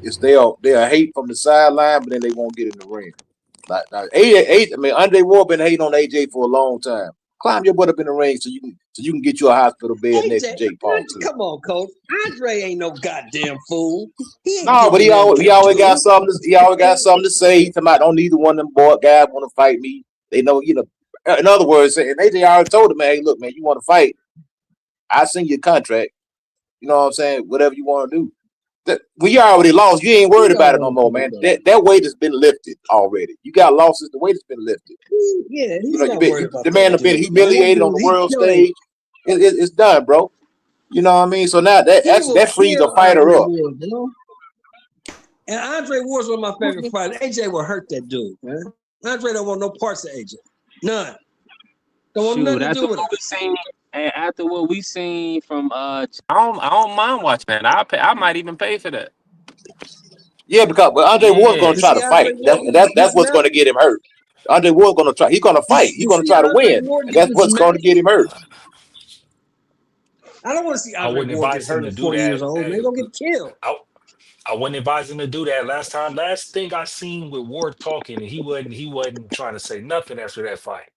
H: It's they'll hate from the sideline, but then they won't get in the ring. Like Andre Ward been hating on AJ for a long time. Climb your butt up in the ring so you can get you a hospital bed next to Jake Paul too.
I: Come on, coach. Andre ain't no goddamn fool.
H: No, but he always got something. He always got something to say. He's talking about, don't neither one of them boy guys want to fight me. They know, in other words, and AJ already told him, man, hey, look, man, you want to fight? I send you a contract. You know what I'm saying? Whatever you want to do. When you already lost, you ain't worried about it no more, man. That weight has been lifted already. You got losses, the weight has been lifted.
I: Yeah, he's
H: You know,
I: not worried about
H: the man has been humiliated on the world stage. It's done, bro. You know what I mean? So now that frees a fighter up.
I: And Andre Ward's one of my favorite fighters. AJ will hurt that dude, man. Andre don't want no parts of AJ. None. Don't want nothing to do with it.
A: And after what we seen from I don't mind watching that. I might even pay for that.
H: Yeah, because Andre Ward's gonna try to fight. That's what's gonna get him hurt. Andre Ward's gonna try. He's gonna fight. He's gonna try to win. And that's what's gonna get him hurt.
I: I don't want to see Andre Ward get hurt at 40 years old. They're gonna get killed.
J: I wouldn't advise him to do that. Last thing I seen with Ward talking, and he wasn't trying to say nothing after that fight.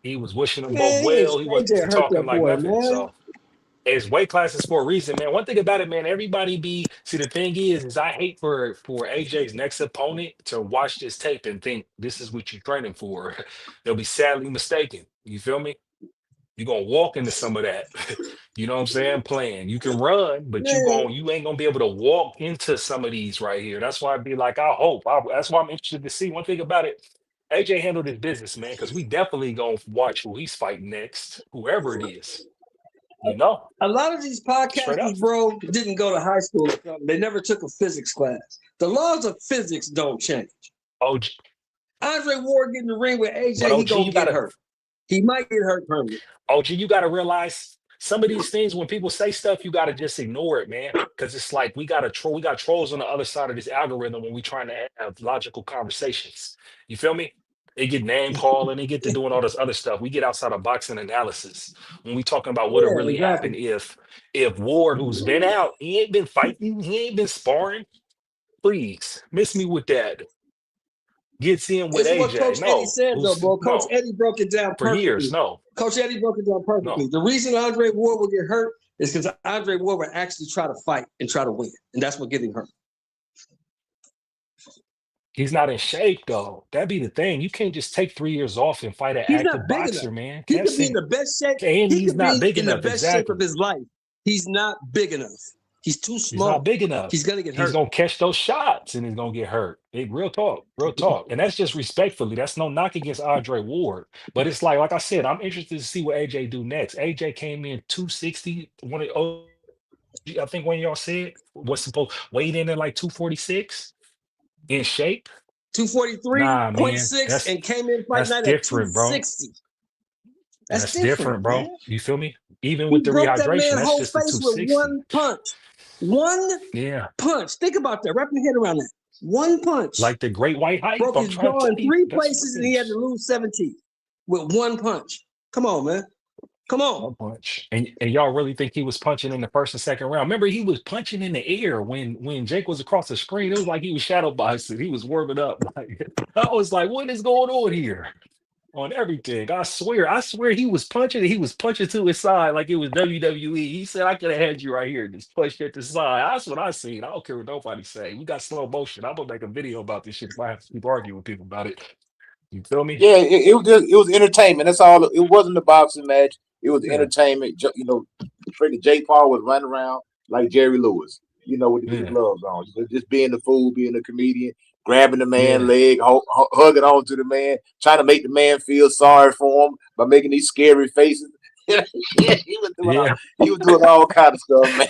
J: He was wishing them both well. He wasn't talking like nothing. Man. So it's weight classes for a reason, man. One thing about it, man, everybody the thing is I hate for AJ's next opponent to watch this tape and think this is what you're training for. They'll be sadly mistaken. You feel me? You're gonna walk into some of that. You know what I'm saying? Playing. You can run, but you ain't gonna be able to walk into some of these right here. That's why I'd be like, that's why I'm interested to see. One thing about it, AJ handled his business, man, because we definitely gonna watch who he's fighting next, whoever it is. You know,
I: a lot of these podcasters, bro, didn't go to high school or something. They never took a physics class. The laws of physics don't change.
J: OG.
I: Andre Ward get in the ring with AJ, he gonna get hurt. He might get hurt permanently.
J: OG, you gotta realize some of these things when people say stuff, you gotta just ignore it, man. Because it's like we got trolls on the other side of this algorithm when we trying to have logical conversations. You feel me? They get name calling, they get to doing all this other stuff. We get outside of boxing analysis when we talking about what would really happen if Ward, who's been out, he ain't been fighting, he ain't been sparring. Please miss me with that. Gets in with AJ.
I: What Coach Eddie said, though, bro. Coach Eddie broke it down perfectly.
J: For years, no.
I: Coach Eddie broke it down perfectly. The reason Andre Ward will get hurt is because Andre Ward will actually try to fight and try to win, and that's what gets him hurt.
J: He's not in shape, though. That'd be the thing. You can't just take 3 years off and fight an active boxer, man.
I: He could be in the best shape.
J: And he's not big enough.
I: In the best shape of his life. He's not big enough. He's too small.
J: He's not big enough.
I: He's gonna get hurt.
J: He's gonna catch those shots and he's gonna get hurt. Real talk. And that's just respectfully. That's no knock against Andre Ward. But it's like I said, I'm interested to see what AJ do next. AJ came in 260. I think when y'all said was supposed weighed in at like 246 in shape.
I: 243.6 and came in fight night at 260.
J: Bro. That's different, bro. Man. You feel me? Even with the rehydration, that's just the 260.
I: With one punch. Punch. Think about that. Wrap your head around that. One punch.
J: Like the great white hype.
I: Broke his jaw in 3 places and he had to lose 17 with one punch. Come on, man. Come on.
J: One punch. And y'all really think he was punching in the first and second round? Remember, he was punching in the air when Jake was across the screen. It was like he was shadow boxing. He was warming up. Like I was like, what is going on here? On everything. I swear he was punching. He was punching to his side like it was WWE. He said, I could have had you right here. Just push at the side. That's what I seen. I don't care what nobody say. We got slow motion. I'm gonna make a video about this shit if I have to keep arguing with people about it. You feel me?
H: Yeah, it was entertainment. That's all. It wasn't a boxing match. It was
J: Yeah.
H: entertainment. You know, freaking Jake Paul was running around like Jerry Lewis. You know, with the
J: Yeah.
H: gloves on, just being the fool, being a comedian, grabbing the man
J: Yeah.
H: leg, hugging on to the man, trying to make the man feel sorry for him by making these scary faces. Yeah, he was doing all kind of stuff, man.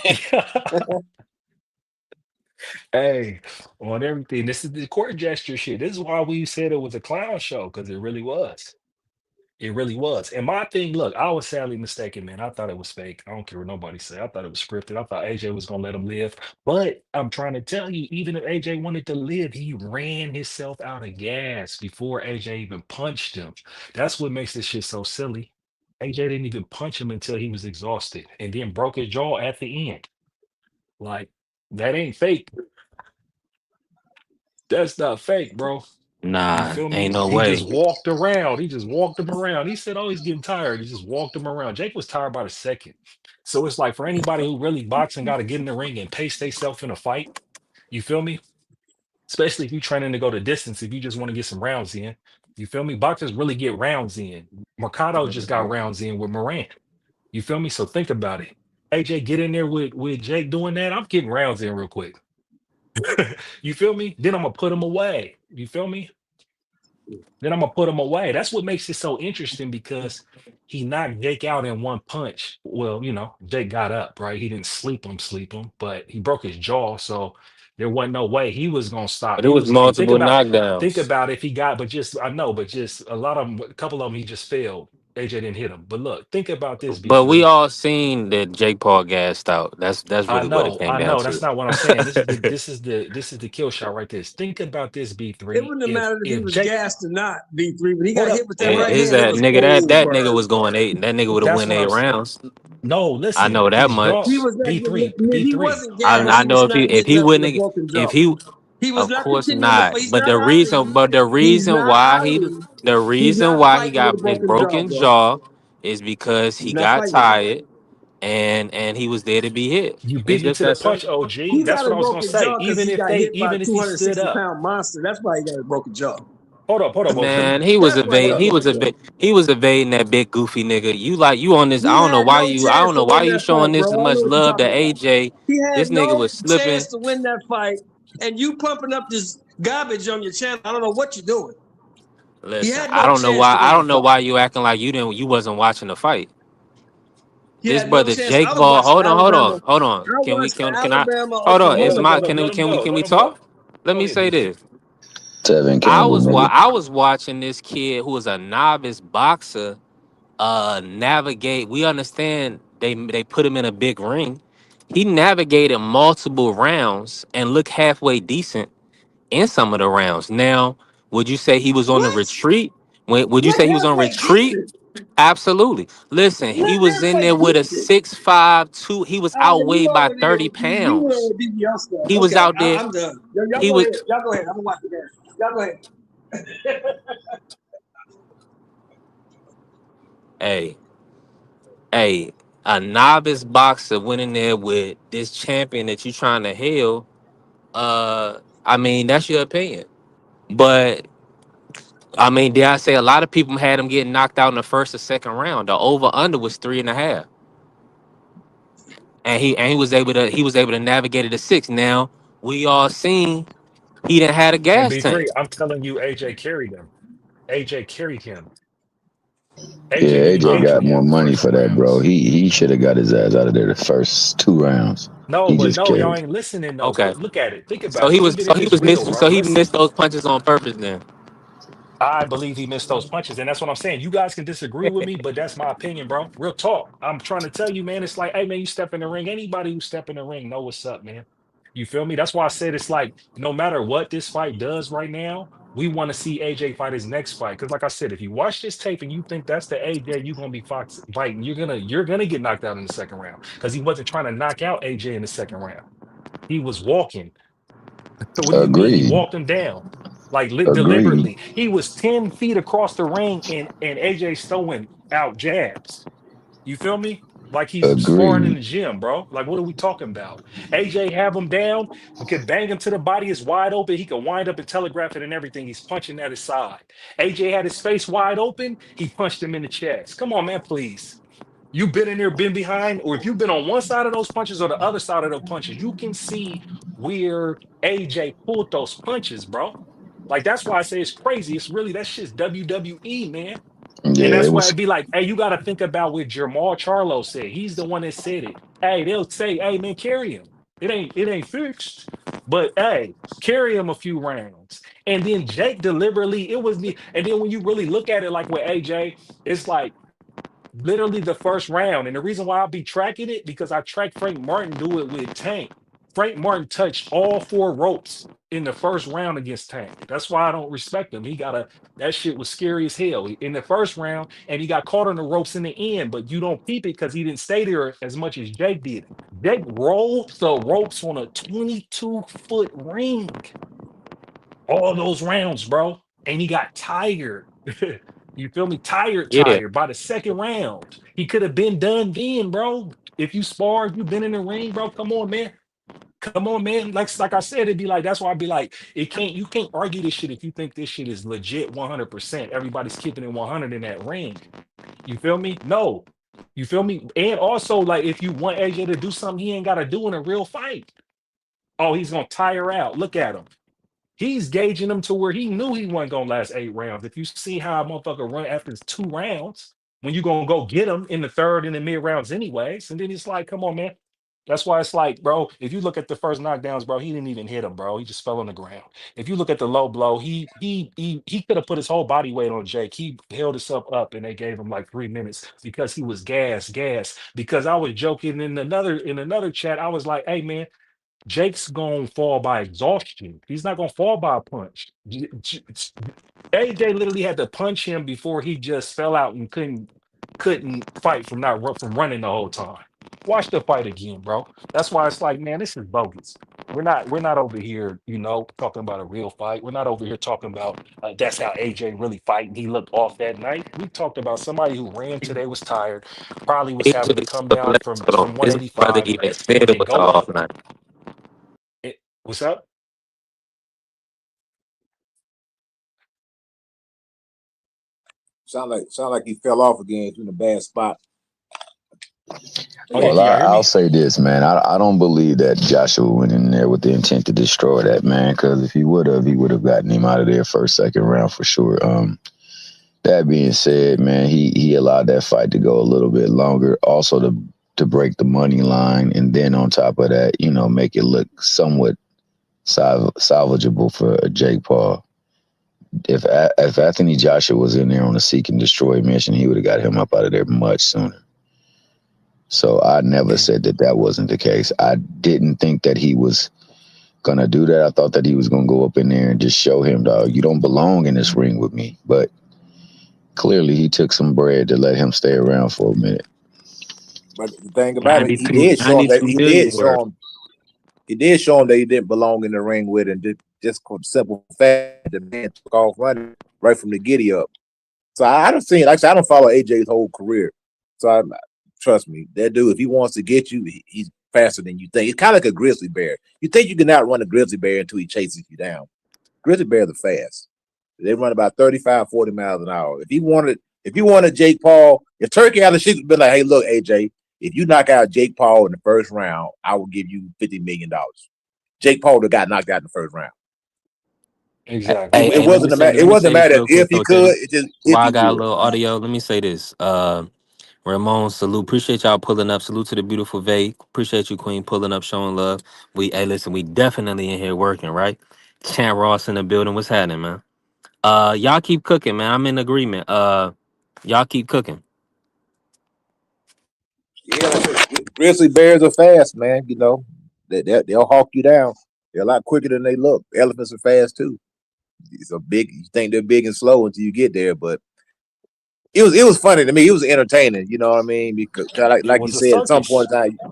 J: Hey, on everything. This is the court gesture shit. This is why we said it was a clown show, because it really was. It really was. And my thing, look, I was sadly mistaken, man. I thought it was fake. I don't care what nobody say. I thought it was scripted. I thought AJ was gonna let him live. But I'm trying to tell you, even if AJ wanted to live, he ran himself out of gas before AJ even punched him. That's what makes this shit so silly. AJ didn't even punch him until he was exhausted and then broke his jaw at the end. Like, that ain't fake. That's not fake, bro. You
A: Nah,
J: feel
A: ain't
J: me?
A: no
J: He just
A: way.
J: walked around. He just walked him around. He said, "Oh, he's getting tired." He just walked him around. Jake was tired by the second. So it's like for anybody who really boxing got to get in the ring and pace themselves in a fight. You feel me? Especially if you're training to go the distance. If you just want to get some rounds in, you feel me? Boxers really get rounds in. Mercado just got rounds in with Moran. You feel me? So think about it. AJ, get in there with Jake doing that. I'm getting rounds in real quick. You feel me? Then I'm gonna put him away. You feel me? Then I'm gonna put him away. That's what makes it so interesting because he knocked Jake out in one punch. Well, Jake got up, right? He didn't sleep him, but he broke his jaw, so there wasn't no way he was gonna stop.
A: But it
J: He
A: was
J: was and
A: multiple
J: think
A: knockdowns.
J: about if he got, but just I know, but just a lot of them, a couple of them, he just failed. AJ didn't hit him. But look, think about this,
A: But we
J: B3.
A: all seen that Jake Paul gassed out. That's really what it came
J: I
A: down
J: know.
A: to.
J: That's not what I'm saying. This is the kill shot right there. Think about this,
I: It
J: B3.
I: wouldn't have mattered if he
J: If
I: was
J: Jake,
I: gassed or not, V3. When he
J: hold
I: got
J: up,
I: hit with that
J: hold
A: And
J: up.
I: right
A: is
I: hand, it
A: that
I: was
A: nigga that nigga
I: over.
A: was going 8 and that nigga would have
J: That's
A: won
J: what
A: 8
J: I'm saying.
A: rounds.
J: No,
A: I
J: listen,
A: know that
J: his jaw,
I: He
A: much.
I: was not.
J: B3,
I: If he
J: B3.
I: wasn't
A: I
I: gassed,
A: I
I: he was
A: know
I: not
A: if
I: getting
A: he
I: up with a
A: wouldn't
I: broken
A: if
I: jaw.
A: he
I: He was
A: of
I: not
A: course
I: continuing to
A: not.
I: fight. He's
A: But
I: not hiding.
A: the
I: He's
A: reason
I: not
A: why
I: hiding.
A: the
I: He's
A: reason
I: not
A: why he
I: fighting with a
A: got his
I: broken jaw,
A: broken
I: bro.
A: jaw is because
I: He's
A: he
I: not
A: got
I: fighting with that.
A: tired and he was there to be hit.
J: You beat
A: It's
J: me
A: just
J: to the
A: that
J: punch,
A: simple.
J: OG.
I: He
J: That's
I: got
J: what
I: a
J: I was gonna
I: broken
J: say.
I: jaw because he got hit by a
J: Even if he stood
I: 260
J: up.
I: pound monster. That's why he got a broken jaw.
J: Hold up, OG.
A: Man, he was
I: That's why he
J: Hold
I: got
A: evading.
I: a
J: up.
I: broken jaw.
A: He was evading that big goofy nigga. You on this?
I: He had no
A: I
I: chance
A: don't
I: to
A: know why
I: win
A: you
I: that
A: showing
I: fight, bro.
A: this
I: I don't know
A: much
I: what you're
A: love to
I: talking about.
A: AJ.
I: He had
A: This nigga
I: no
A: was slipping.
I: chance to win that fight, and you pumping up this garbage on your channel. I don't know what you're doing. He
A: Listen,
I: had no chance to
A: I
I: win the
A: don't know
I: fight.
A: why you acting like you wasn't watching the fight.
I: He
A: This
I: had no
A: brother
I: chance. I
A: Jake
I: was
A: Paul.
I: watching Alabama.
A: Hold on.
I: I
A: Can we
I: watched the
A: can I
I: Alabama
A: hold on? Is
J: Hold up,
I: Oklahoma
A: my
J: hold up.
I: fight.
J: Let him go.
A: can we
J: Let him go.
A: talk? Let
J: Go
A: me
J: ahead,
A: say
J: B3.
A: this.
G: Tevin Campbell, nigga.
A: I was watching this kid who was a novice boxer navigate. We understand they put him in a big ring. He navigated multiple rounds and looked halfway decent in some of the rounds. Now, would you say he was on the
I: What?
A: retreat? Would you
I: What
A: say he was on
I: halfway
A: retreat?
I: decent?
A: Absolutely. Listen, he
I: What
A: was in
I: halfway
A: there with a
I: decent?
A: 6'5", 2. He was
I: You
A: outweighed by
I: already
A: 30
I: know. You went
A: pounds.
I: on BBL stuff.
A: He was
I: Okay,
A: out there.
I: I'm done. Y'all
A: He
I: go
A: was
I: ahead. Y'all go ahead. I'm gonna watch the game. Y'all go ahead.
A: a a a novice boxer went in there with this champion that you trying to hail. I mean, that's your opinion. But I mean, dare I say a lot of people had him getting knocked out in the first or second round. The over under was 3.5. And he was able to navigate it to 6. Now we all seen he didn't had a
J: And
A: gas tank.
J: B3, I'm telling you, AJ carried him. AJ carried him.
G: Yeah,
J: AJ didn't
G: AJ
J: get
G: got
J: you
G: more
J: them
G: money
J: first
G: for that, bro.
J: rounds.
G: He should have got his ass out of there the first 2 rounds.
J: No,
G: He
J: but
G: just
J: no, y'all
G: carried.
J: ain't listening though.
A: Okay.
J: Look at it. Think about it. Even if
A: He
J: it's
A: was
J: real,
A: missing
J: bro.
A: he
J: Listen.
A: missed those punches on purpose then.
J: I believe he missed those punches, and that's what I'm saying. You guys can disagree with me, but that's my opinion, bro. Real talk. I'm trying to tell you, man. It's like, hey, man, you step in the ring. Anybody who step in the ring know what's up, man. You feel me? That's why I said it's like no matter what this fight does right now. We want to see AJ fight his next fight. Because like I said, if you watch this tape and you think that's the AJ you're gonna be fighting, you're gonna get knocked out in the second round. Because he wasn't trying to knock out AJ in the second round. He was walking. So what do you mean? He
G: Agreed.
J: walked him down. Like
G: Agreed.
J: deliberately. He was 10 feet across the ring and AJ throwing out jabs. You feel me? Like he's sparring in
G: Agreed.
J: the gym, bro. Like, what are we talking about? AJ have him down, we could bang him to the body, is wide open. He could wind up and telegraph it and everything. He's punching at his side. AJ had his face wide open, he punched him in the chest. Come on, man, please. You've been in there, been behind, or if you've been on one side of those punches or the other side of those punches, you can see where AJ pulled those punches, bro. Like, that's why I say it's crazy. It's really, that shit's WWE, man. And
G: Yeah,
J: that's
G: it
J: why
G: was
J: it'd be like, hey, you got to think about what Jamal Charlo said. He's the one that said it. Hey, they'll say, hey, man, carry him. It ain't fixed. But hey, carry him a few rounds. And then Jake deliberately, it was the, and then when you really look at it like with AJ, it's like literally the first round. And the reason why I'll be tracking it, because I tracked Frank Martin do it with Tank. Frank Martin touched all four ropes in the first round against Tank. That's why I don't respect him. That shit was scary as hell in the first round, and he got caught on the ropes in the end, but you don't peep it because he didn't stay there as much as Jake did. Jake rolled the ropes on a 22-foot ring all those rounds, bro. And he got tired. You feel me?
A: Yeah.
J: Tired by the second round. He could have been done then, bro. If you sparred, you've been in the ring, bro. Come on, man. Come on, man. Like I said, it'd be like, that's why I'd be like, you can't argue this shit if you think this shit is legit 100%. Everybody's keeping it 100 in that ring. You feel me? No. You feel me? And also, like, if you want AJ to do something he ain't got to do in a real fight, oh, he's going to tire out. Look at him. He's gauging them to where he knew he wasn't gonna last 8 rounds. If you see how a motherfucker run after his 2 rounds, when you gonna go get him in the third and the mid rounds anyways, and then it's like, come on, man. That's why it's like, bro, if you look at the first knockdowns, bro, he didn't even hit him, bro. He just fell on the ground. If you look at the low blow, he could have put his whole body weight on Jake. He held himself up and they gave him like 3 minutes because he was gas. Because I was joking in another chat, I was like, hey man, Jake's gonna fall by exhaustion. He's not gonna fall by a punch. AJ literally had to punch him before he just fell out and couldn't fight from running the whole time. Watch the fight again, bro. That's why it's like, man, this is bogus. We're not over here, talking about a real fight. We're not over here talking about that's how AJ really fighting. He looked off that night. We talked about somebody who ran today, was tired, probably was having to
A: AJ,
J: come
A: so
J: down
A: let's
J: from
A: hold on. His brother
J: 185
A: even said
J: and
A: it
J: then
A: was
J: go
A: off
J: up.
A: night.
J: What's up?
H: Sound like he fell off again. He's in a bad spot.
J: Oh yeah,
G: well.
J: can y'all hear
G: I'll
J: me?
G: say this, man. I don't believe that Joshua went in there with the intent to destroy that man. Because if he would have gotten him out of there first, second round for sure. That being said, man, he allowed that fight to go a little bit longer. Also to break the money line, and then on top of that, make it look somewhat salvageable for Jake Paul. If Anthony Joshua was in there on a seek and destroy mission, he would have got him up out of there much sooner. So I never said that wasn't the case. I didn't think that he was gonna do that. I thought that he was gonna go up in there and just show him, dog, you don't belong in this ring with me. But clearly he took some bread to let him stay around for a minute.
H: But the thing about it,
A: 92 million worth.
H: he did show him that he didn't belong in the ring with him. Just for the simple fact the man took off running right from the giddy up. So I don't see it. Like I said, I don't follow AJ's whole career. So trust me, that dude, if he wants to get you, he's faster than you think. It's kind of like a grizzly bear. You think you can outrun a grizzly bear until he chases you down. Grizzly bears are fast. They run about 35, 40 miles an hour. If you wanted Jake Paul, if Turkey had a shit, been like, hey, look, AJ, if you knock out Jake Paul in the first round, I will give you $50 million. Jake Paul would have got knocked out in the first round.
J: Exactly.
H: It wasn't a matter. It wasn't a matter if he could. It just if
A: While I
H: he
A: got a
H: would.
A: little audio, let me say this. Ramon, salute. Appreciate y'all pulling up. Salute to the beautiful Vay. Appreciate you, Queen, pulling up, showing love. Listen, we definitely in here working, right? Chant Ross in the building. What's happening, man? Y'all keep cooking, man. I'm in agreement. Y'all keep cooking.
H: Yeah, grizzly bears are fast, man. They'll hawk you down. They're a lot quicker than they look. Elephants are fast too. It's a big. You think they're big and slow until you get there, but it was funny to me. It was entertaining. You know what I mean? Because
J: It
H: like you
J: was a
H: said, at some point
J: circus.
H: in time,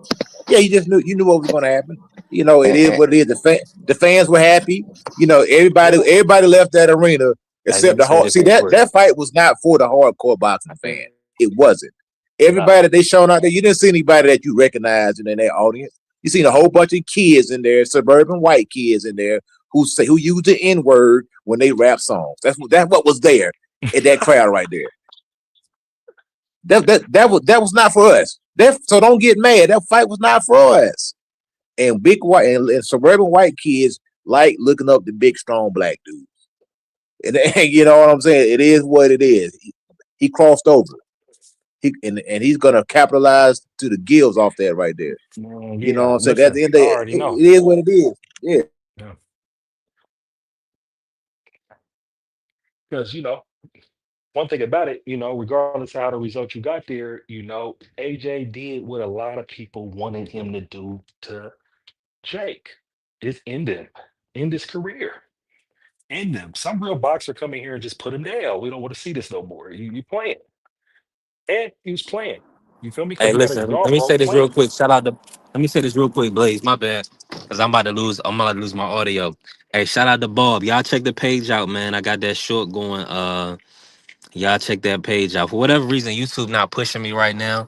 H: yeah, you knew what was going to happen. You know, it
G: And,
H: is
G: and,
H: what it is. The fans were happy. You know,
J: Yep.
H: everybody left that arena
A: As
H: except
A: you
H: the
A: said,
H: hard.
A: if
H: See,
A: they were.
H: that fight was not for the hardcore boxing fan. It wasn't. Everybody that they shown out there, you didn't see anybody that you recognized in their audience. You seen a whole bunch of kids in there, suburban white kids in there who use the N-word when they rap songs. That's what was there in that crowd right there. That was not for us. So don't get mad. That fight was not for us. And big white and suburban white kids like looking up the big strong black dudes. And you know what I'm saying? It is what it is. He crossed over. And he's gonna capitalize to the gills off that right there.
J: Man,
H: You know what
J: yeah.
H: I'm saying? At
J: Listen,
H: the end
J: I
H: of
J: already
H: it
J: know.
H: is what it is. Yeah.
J: Yeah. Because one thing about it, regardless of how the result you got there, AJ did what a lot of people wanted him to do to Jake. Is end his career. End him. Some real boxer come in here and just put him down. We don't want to see this no more. You playing. And he was playing. You feel me? Because
A: Hey,
J: he had his
A: listen,
J: jaw
A: let me say
J: broke
A: this real
J: playing.
A: quick. Shout out to Let me say this real quick, Blaze. My bad. Cause I'm about to lose my audio. Hey, shout out to Bob. Y'all check the page out, man. I got that short going. Y'all check that page out. For whatever reason, YouTube not pushing me right now.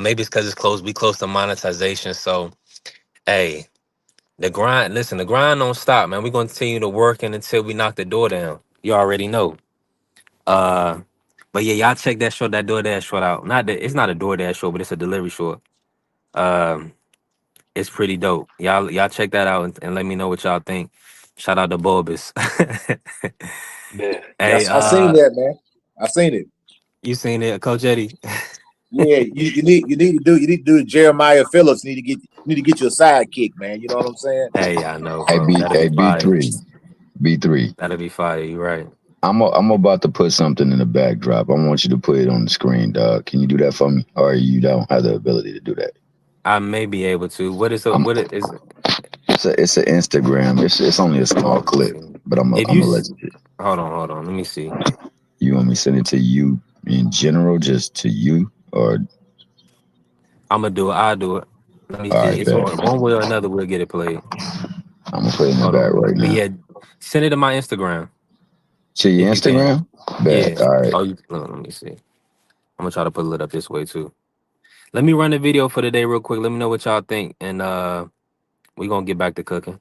A: Maybe it's because it's close. We close to monetization. So, hey, the grind don't stop, man. We're gonna continue to working until we knock the door down. You already know. Uh, but yeah, y'all check that short, that DoorDash short out. It's not a DoorDash short, but it's a delivery short. Um, it's pretty dope. Y'all check that out and let me know what y'all think. Shout out to Bulbous.
J: Yeah.
A: Hey,
H: I seen that, man. I seen it.
A: you seen it, Coach Eddie?
H: Yeah, you need to do the Jeremiah Phillips. You need to get you a sidekick, man. You know what I'm saying?
A: Hey, I know,
G: hey,
A: bro. That'll be fire.
G: B3.
A: That'll be fire. You right.
G: I'm about to put something in the backdrop. I want you to put it on the screen, dog. Can you do that for me? Or you don't have the ability to do that?
A: I may be able to.
G: I'm,
A: What it is?
G: it's an Instagram. It's only a small
A: Let me
G: clip,
A: see.
G: but I'm
A: If you
G: gonna let
A: s-
G: you.
A: hold on. Let me see.
G: You want me to send it to you in general, just to you, or
A: I'm gonna do it. I'll do it. Let me
G: all
A: see.
G: right,
A: It's
G: bet.
A: one way or another. We'll get it played.
G: I'm gonna put it in the
A: Hold
G: back
A: on.
G: right
A: But
G: now.
A: yeah, send it to my Instagram
G: To your
A: if you can.
G: Instagram? Bet.
A: Yeah.
G: All right.
A: Let me see. I'm gonna try to put it up this way too. Let me run the video for the day real quick. Let me know what y'all think, and we gonna get back to cooking.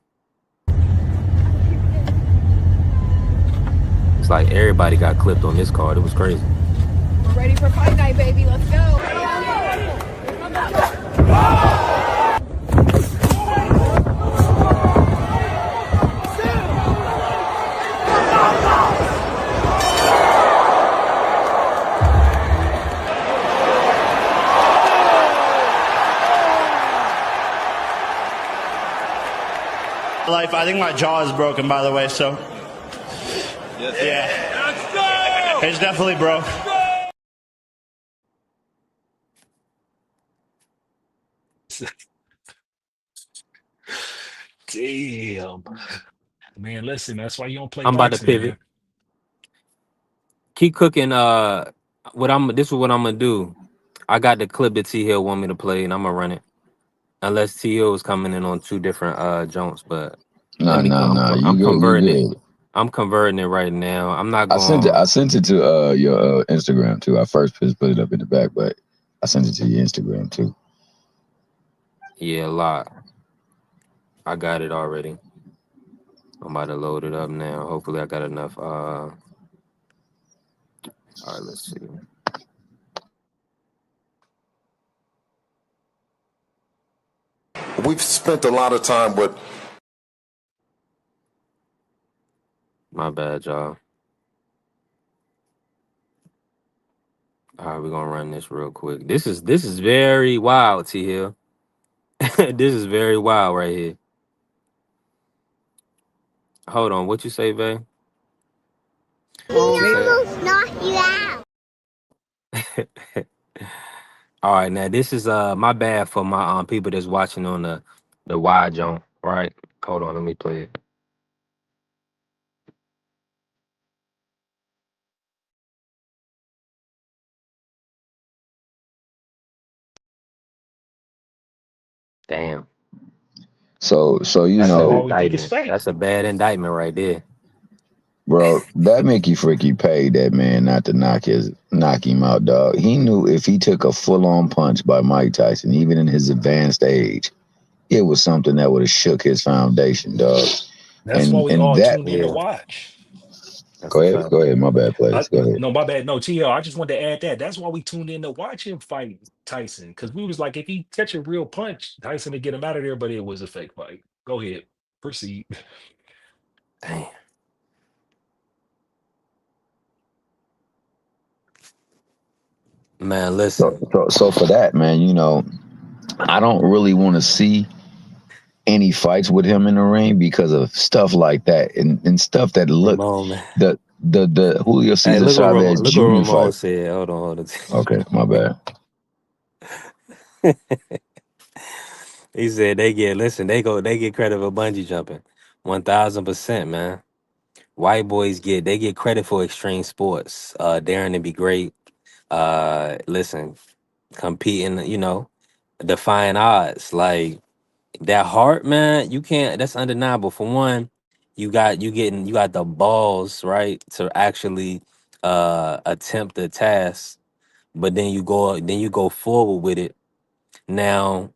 A: It's like everybody got clipped on this card. It was crazy.
B: We're ready for fight night, baby. Let's go.
C: Life, I think my jaw is broken, by the way, so. Yeah. It's definitely broke.
J: Damn. Man, listen, that's why you don't play
A: I'm about to
J: boxing,
A: pivot.
J: man.
A: Keep cooking. This is what I'm gonna do. I got the clip that T Hill want me to play, and I'm gonna run it. Unless T Hill is coming in on two different joints, but let
G: No,
A: me.
G: no, no. You
A: I'm
G: good? You
A: converting it.
G: good?
A: I'm converting it right now. I'm not
G: I sent it.
A: going.
G: I sent it to your Instagram too. I first put it up in the back, but I sent it to your Instagram too.
A: Yeah, a lot. I got it already. I'm about to load it up now. Hopefully, I got enough. All right, let's see.
M: We've spent a lot of time with.
A: My bad, y'all. All right, we're gonna run this real quick. This is very wild, T Hill. This is very wild right here. Hold on, what you say, Vay? What you say? All right, now this is my bad for my people that's watching on the wide jump. Right? Hold on, let me play it. Damn.
G: So you
A: That's
J: That's
A: an
J: why
G: know,
J: we think it's
A: indictment.
J: fake.
A: That's a bad indictment right there.
G: bro, that Mickey Freaky paid that man not to knock him out, dog. He knew if he took a full on punch by Mike Tyson, even in his advanced age, it was something that would have shook his foundation, dog.
J: That's why we
G: And
J: all
G: that
J: tuned in to
A: Yeah,
J: watch.
A: that's a fact.
G: go ahead, my bad, place. Go ahead.
J: No, my bad. No, TL. I just wanted to add that. That's why we tuned in to watch him fight Tyson. Because we was like, if he catch a real punch, Tyson would get him out of there, but it was a fake fight. Go ahead. Proceed.
A: Damn. Man, listen.
G: So for that, man, you know, I don't really want to see any fights with him in the ring because of stuff like that and stuff that look
A: Ramon, man.
G: the Julio
A: Hey,
G: Cesar Chavez
A: Look what
G: Jr.
A: Ramon
G: fight.
A: said. Hold on.
G: Okay, my bad.
A: He said they get credit for bungee jumping. 1000%, man. White boys get credit for extreme sports. Daring to be great. Listen, competing, defying odds. Like that heart, man, you can't, that's undeniable. For one, you got the balls, right, to actually attempt the task, but then you go forward with it. Now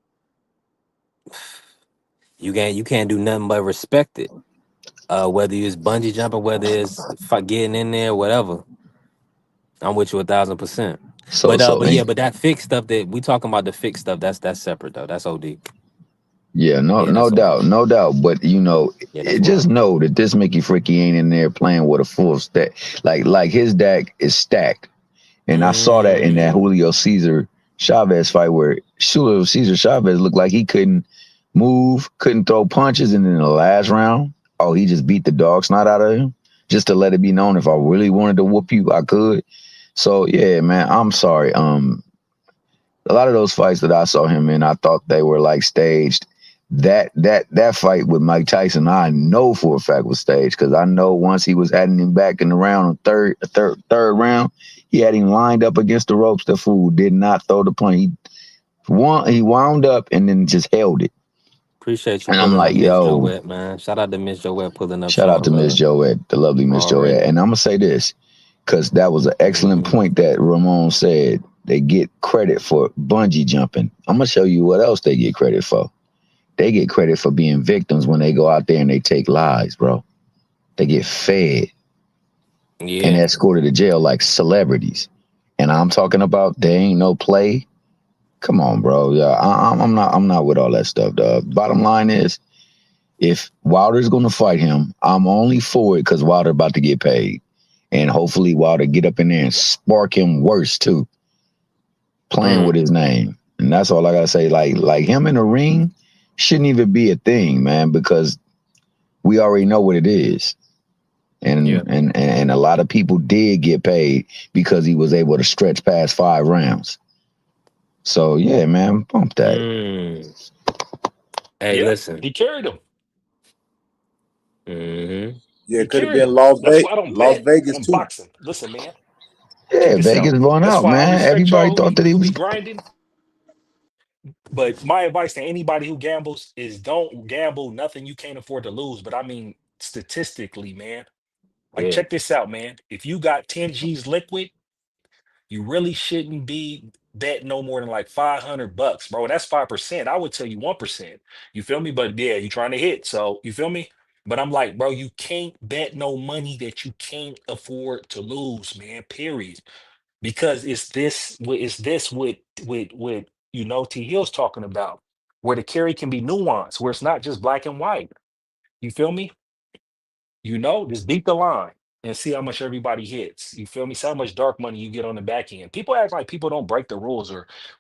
A: you can't do nothing but respect it. Whether it's bungee jumping, whether it's getting in there, whatever. I'm with you 1000%.
G: So
A: But
G: ain't
A: yeah, but that fixed stuff that we talking about, the fixed stuff, that's separate though. That's OD.
G: yeah,
A: Yeah,
G: no
A: that's OD.
G: doubt, no doubt. But you know,
A: Yeah, that's
G: just
A: wild.
G: know that this Mickey Fricky ain't in there playing with a full stack. Like his deck is stacked. And I saw that in that
A: Mm,
G: Julio Cesar Chavez fight where Julio Cesar Chavez looked like he couldn't move, couldn't throw punches, and in the last round, oh, he just beat the dog snot out of him just to let it be known if I really wanted to whoop you, I could. So yeah, man, I'm sorry. A lot of those fights that I saw him in, I thought they were like staged. That fight with Mike Tyson, I know for a fact was staged because I know once he was adding him back in the round, third round, he had him lined up against the ropes. The fool did not throw the punch. He wound up and then just held it.
A: appreciate you
G: And I'm
A: pulling up,
G: like,
A: Miss
G: yo,
A: Joette, man. Shout out to Miss Joette pulling up,
G: shout out
A: showing
G: to Miss
A: love
G: Joette, the lovely Miss Joette.
A: already.
G: And I'm gonna say this because that was an excellent
A: Hmm.
G: point that Ramon said. They get credit for bungee jumping. I'm gonna show you what else they get credit for. They get credit for being victims when they go out there and they take lies, bro. They get fed and
A: Yeah.
G: escorted to jail like celebrities. And I'm talking about they ain't no play. Come on, bro. Yeah, I'm not with all that stuff, dog. Bottom line is, if Wilder's gonna fight him, I'm only for it because Wilder about to get paid, and hopefully Wilder get up in there and spark him worse too, playing with
A: Mm,
G: his name. And that's all I gotta say. Like him in the ring shouldn't even be a thing, man, because we already know what it is.
A: yeah.
G: And a lot of people did get paid because he was able to stretch past 5 rounds. So yeah, man, bump that.
A: Mm. Hey,
J: Yeah,
A: listen.
J: he carried him.
A: Hmm.
H: Yeah,
J: He
H: it could have
J: carried
H: been
J: him. That's why I don't
H: Las
J: bet
H: Vegas
J: on
H: too.
J: boxing. Listen, man, check
G: Yeah,
J: this
G: Vegas
J: out.
G: won
J: That's
G: out,
J: why I
G: man.
J: respect y'all
G: Everybody thought that he
J: who
G: was.
J: be grinding. But my advice to anybody who gambles is don't gamble nothing you can't afford to lose. But I mean, statistically, man, like
A: Yeah.
J: check this out, man. If you got 10 G's liquid, you really shouldn't be bet no more than like $500, bro. That's 5%. I would tell you 1%. You feel me? But yeah, you trying to hit. So you feel me? But I'm like, bro, you can't bet no money that you can't afford to lose, man. Period. Because it's this with T Hill's talking about, where the carry can be nuanced, where it's not just black and white. You feel me? Just beat the line and see how much everybody hits. You feel me? See how much dark money you get on the back end. People act like people don't break the rules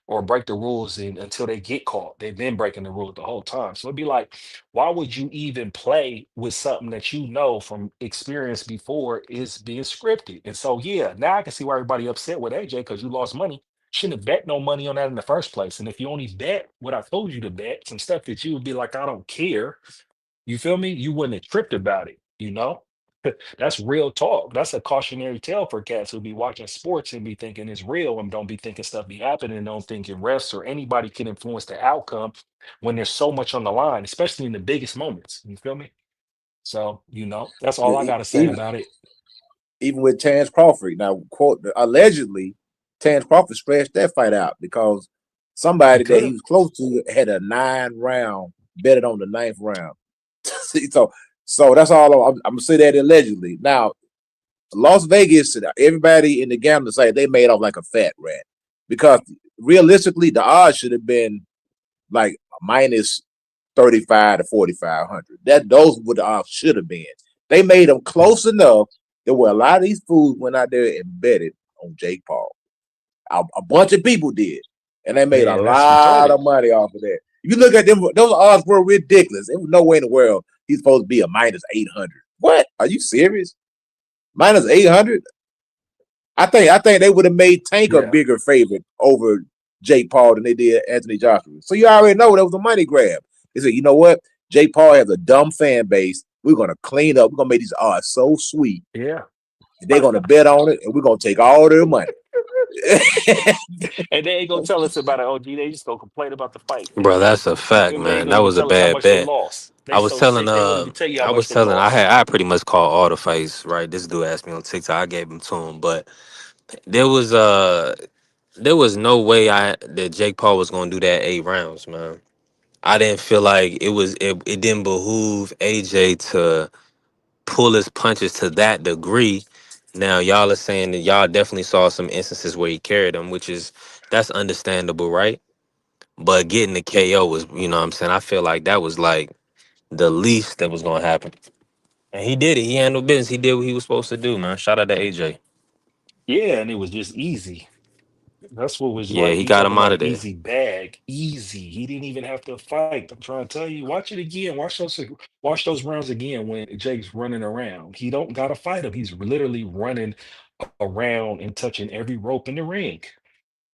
J: or break the rules until they get caught. They've been breaking the rules the whole time. So it'd be like, why would you even play with something that you know from experience before is being scripted? And so yeah, now I can see why everybody upset with AJ because you lost money. Shouldn't have bet no money on that in the first place. And if you only bet what I told you to bet, some stuff that you would be like, I don't care. You feel me? You wouldn't have tripped about it. That's real talk. That's a cautionary tale for cats who be watching sports and be thinking it's real and don't be thinking stuff be happening and don't think it refs or anybody can influence the outcome when there's so much on the line, especially in the biggest moments. You feel me? So, that's all I gotta say
H: Even
J: about it.
H: even with Terrence Crawford. Now, quote, allegedly, Terrence Crawford stretched that fight out because
J: He
H: somebody that
J: could
H: he
J: have.
H: was close to had a 9-round, betted on the 9th round. so that's all. I'm gonna say that allegedly. Now, Las Vegas, everybody in the gambling site, they made off like a fat rat because realistically, the odds should have been like minus 35 to 4,500. Those were the odds should have been. They made them close enough. There were a lot of these fools went out there and betted on Jake Paul. A bunch of people did, and they made a
J: Yeah, that's
H: lot
J: retarded.
H: of money off of that. If you look at them, those odds were ridiculous. There was no way in the world he's supposed to be a minus 800. What? Are you serious? Minus 800? I think they would have made Tank a
J: Yeah.
H: bigger favorite over Jake Paul than they did Anthony Joshua. So you already know that was a money grab. They said, you know what? Jake Paul has a dumb fan base. We're gonna clean up. We're gonna make these odds so sweet.
J: Yeah.
H: And they're gonna bet on it, and we're gonna take all their money.
J: And they ain't gonna tell us about it, OG. They just gonna complain about the fight.
A: Bro, that's a
J: You
A: fact,
J: feel me? They ain't
A: man.
J: gonna
A: That
J: even
A: was a
J: tell us how
A: bad
J: much they
A: bet.
J: lost. They
A: I was
J: so
A: telling
J: sick they won't even tell you how
A: I
J: much
A: was
J: they
A: telling
J: lost.
A: I pretty much called all the fights, right? This dude asked me on TikTok. I gave him to him, but there was there was no way that Jake Paul was gonna do that 8 rounds, man. I didn't feel like it didn't behoove AJ to pull his punches to that degree. Now y'all are saying that y'all definitely saw some instances where he carried him, that's understandable, right? But getting the KO was, what I'm saying, I feel like that was like the least that was gonna happen. And he did it. He handled business. He did what he was supposed to do, man. Shout out to AJ.
J: Yeah, and it was just easy. That's what was
A: Yeah,
J: like.
A: he
J: You
A: got
J: talk
A: him out
J: about
A: of
J: an
A: there.
J: easy bag, easy. He didn't even have to fight. I'm trying to tell you. Watch it again. Watch those rounds again when Jake's running around. He don't gotta fight him. He's literally running around and touching every rope in the ring.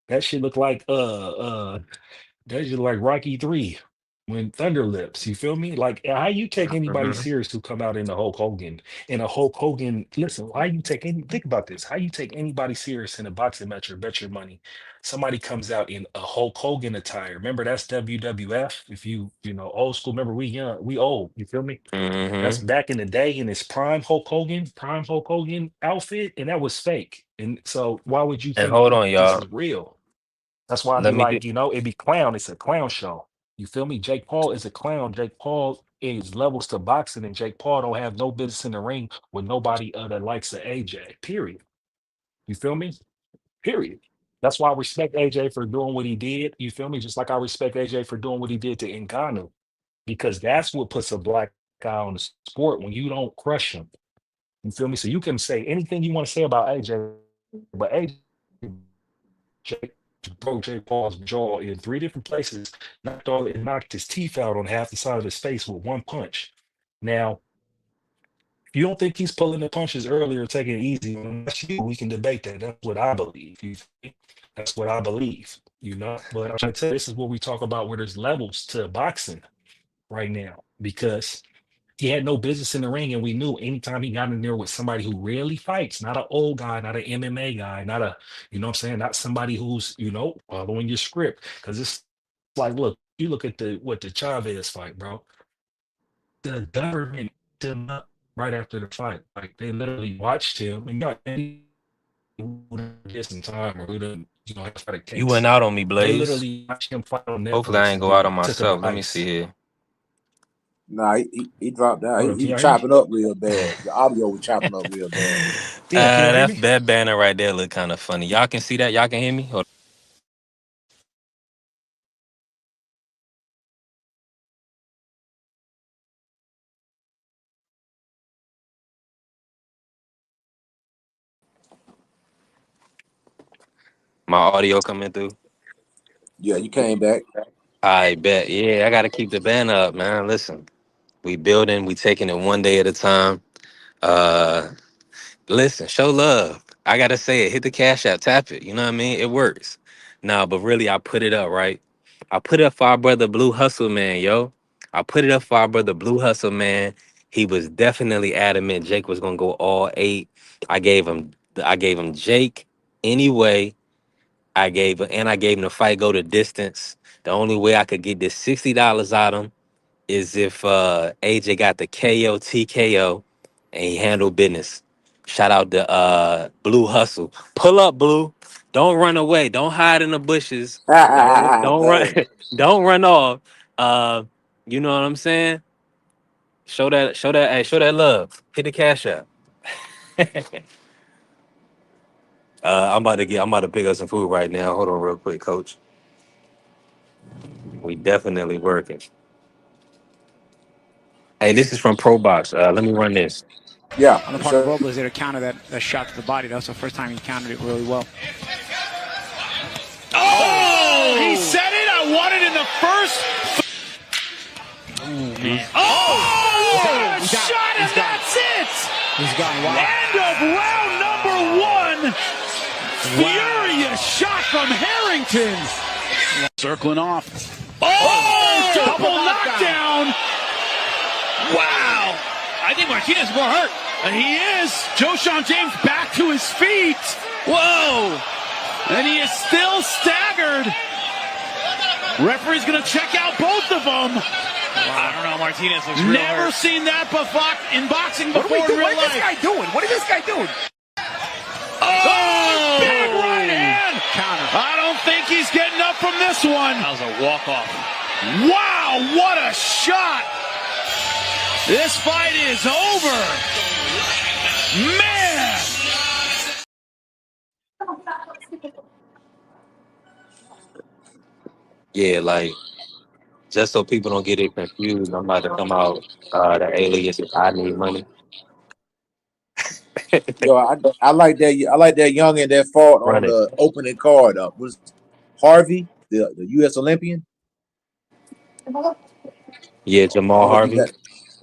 J: That shit look like that's just like Rocky 3 when Thunder Lips, you feel me? Like how you take anybody
A: Hmm.
J: serious who come out in the Hulk Hogan in a Hulk Hogan. Listen, how you take any think about this. How you take anybody serious in a boxing match or bet your money? Somebody comes out in a Hulk Hogan attire. Remember that's WWF. If you know old school, remember we young, we old, you feel me? That's
A: Hmm.
J: back in the day in his prime Hulk Hogan outfit, and that was fake. And so why would you
A: And
J: think
A: hold on,
J: this
A: y'all.
J: is real? That's why I be
A: Let me
J: like,
A: get
J: it be clown. It's a clown show. You feel me? Jake Paul is a clown. Jake Paul is levels to boxing, and Jake Paul don't have no business in the ring with nobody that likes the AJ. Period. You feel me? Period. That's why I respect AJ for doing what he did. You feel me? Just like I respect AJ for doing what he did to Ngannou, because that's what puts a black guy on the sport when you don't crush him. You feel me? So you can say anything you want to say about AJ, but Jake broke Jake Paul's jaw in three different places, knocked his teeth out on half the side of his face with one punch. Now, if you don't think he's pulling the punches earlier, taking it easy, well, that's you. We can debate that. That's what I believe. That's what I believe. But I'm trying to tell you, this is what we talk about where there's levels to boxing right now because he had no business in the ring, and we knew anytime he got in there with somebody who really fights, not an old guy, not an MMA guy, not a, you know what I'm saying, not somebody who's, following your script. Because it's like, look, you look at the Chavez fight, bro. The government picked him up right after the fight. Like they literally watched him and got any who done get some time or who done, have to fight a
A: You went
J: case.
A: out on me,
J: They
A: Blaze.
J: literally watched him fight on
A: Hopefully I
J: Netflix
A: ain't
J: and
A: go out on
J: took him
A: myself.
J: to
A: Let me see
J: ice.
A: here.
H: Nah, he dropped down.
J: Hold
H: He,
J: up,
H: he
J: can
H: was
J: y'all hear me?
H: chopping up real bad. The audio was chopping up real bad.
J: Yeah, can y'all hear
A: That
J: me?
A: that banner right there look kind of funny. Y'all can see that? Y'all can hear me? Hold my audio coming through.
H: Yeah, you came back.
A: I bet. Yeah, I gotta keep the banner up, man. Listen, we building, we taking it one day at a time. Uh Listen, show love. I gotta say it. Hit the cash app, tap it. You know what I mean? It works. No, but really, I put it up, right? I put it up for our brother Blue Hustle Man, yo. I put it up for our brother Blue Hustle Man. He was definitely adamant Jake was gonna go all 8. I gave him Jake anyway. I gave him the fight go to distance. The only way I could get this $60 out of him is if AJ got the KO TKO and he handled business. Shout out to Blue Hustle. Pull up, Blue. Don't run away. Don't hide in the bushes. Don't run. Don't run off. You know what I'm saying? Show that. Hey, show that love. Hit the cash out. I'm about to pick up some food right now. Hold on real quick, coach. We definitely working. Hey, this is from Pro Box. Let me run this.
G: Yeah,
N: On the
G: for
N: part of
G: sure.
N: Robles there to counter that shot to the body. That was the first time he countered it really well.
O: Oh, he said it. I want it in the first. Oh, what a shot, and that's it.
N: He's gone wild.
O: End of round number 1. Furious shot from Harrington. Circling off. Oh, double knockdown. Wow. I think Martinez is more hurt. And he is. Joshawn James back to his feet. Whoa. And he is still staggered. Referee's going to check out both of them.
N: Wow. I don't know. Martinez looks real
O: Never
N: hurt.
O: seen that in boxing before in real
N: What
O: life.
N: is this guy doing? What is this guy doing?
O: Oh, big right hand.
N: Counter.
O: I don't think he's getting up from this one.
N: That was a walk-off.
O: Wow, what a shot. This fight is over. Man.
A: Yeah, like just so people don't get it confused, I'm about to come out. The alias is I Need Money.
H: Yo, I like that. I like that youngin that fought
A: Run
H: on
A: it.
H: the opening card. Was Harvey the U.S. Olympian?
A: Yeah,
H: I
A: Jamal
H: don't know if you
A: Harvey.
H: got.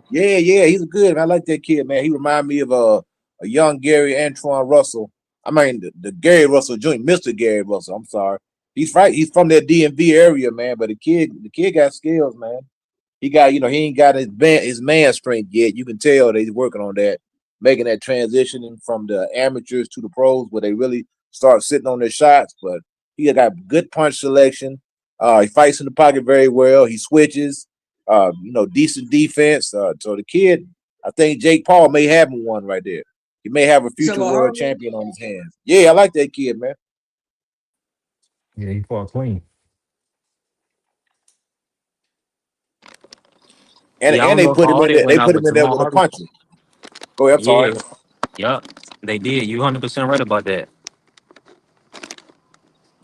H: Yeah, he's good. Man. I like that kid, man. He remind me of a young Gary Antoine Russell. I mean, the Gary Russell Jr., Mr. Gary Russell. I'm sorry. He's right. He's from that DMV area, man. But the kid got skills, man. He got, he ain't got his man strength yet. You can tell that he's working on that, making that transition from the amateurs to the pros, where they really start sitting on their shots. But he got good punch selection. He fights in the pocket very well. He switches. Decent defense. So the kid, I think Jake Paul may have one right there. He may have a future world champion on his hands. Yeah, I like that kid, man.
J: Yeah, he fought clean.
H: And
A: Yeah, I don't
H: and they
A: know if
H: put him
A: all
H: in
A: they
H: there. They
A: went out
H: put him
A: with
H: in there
A: Jamal
H: with a
A: Harvey.
H: puncher. Go ahead. I'm sorry.
A: Yeah, yup, they did. You 100% right about that.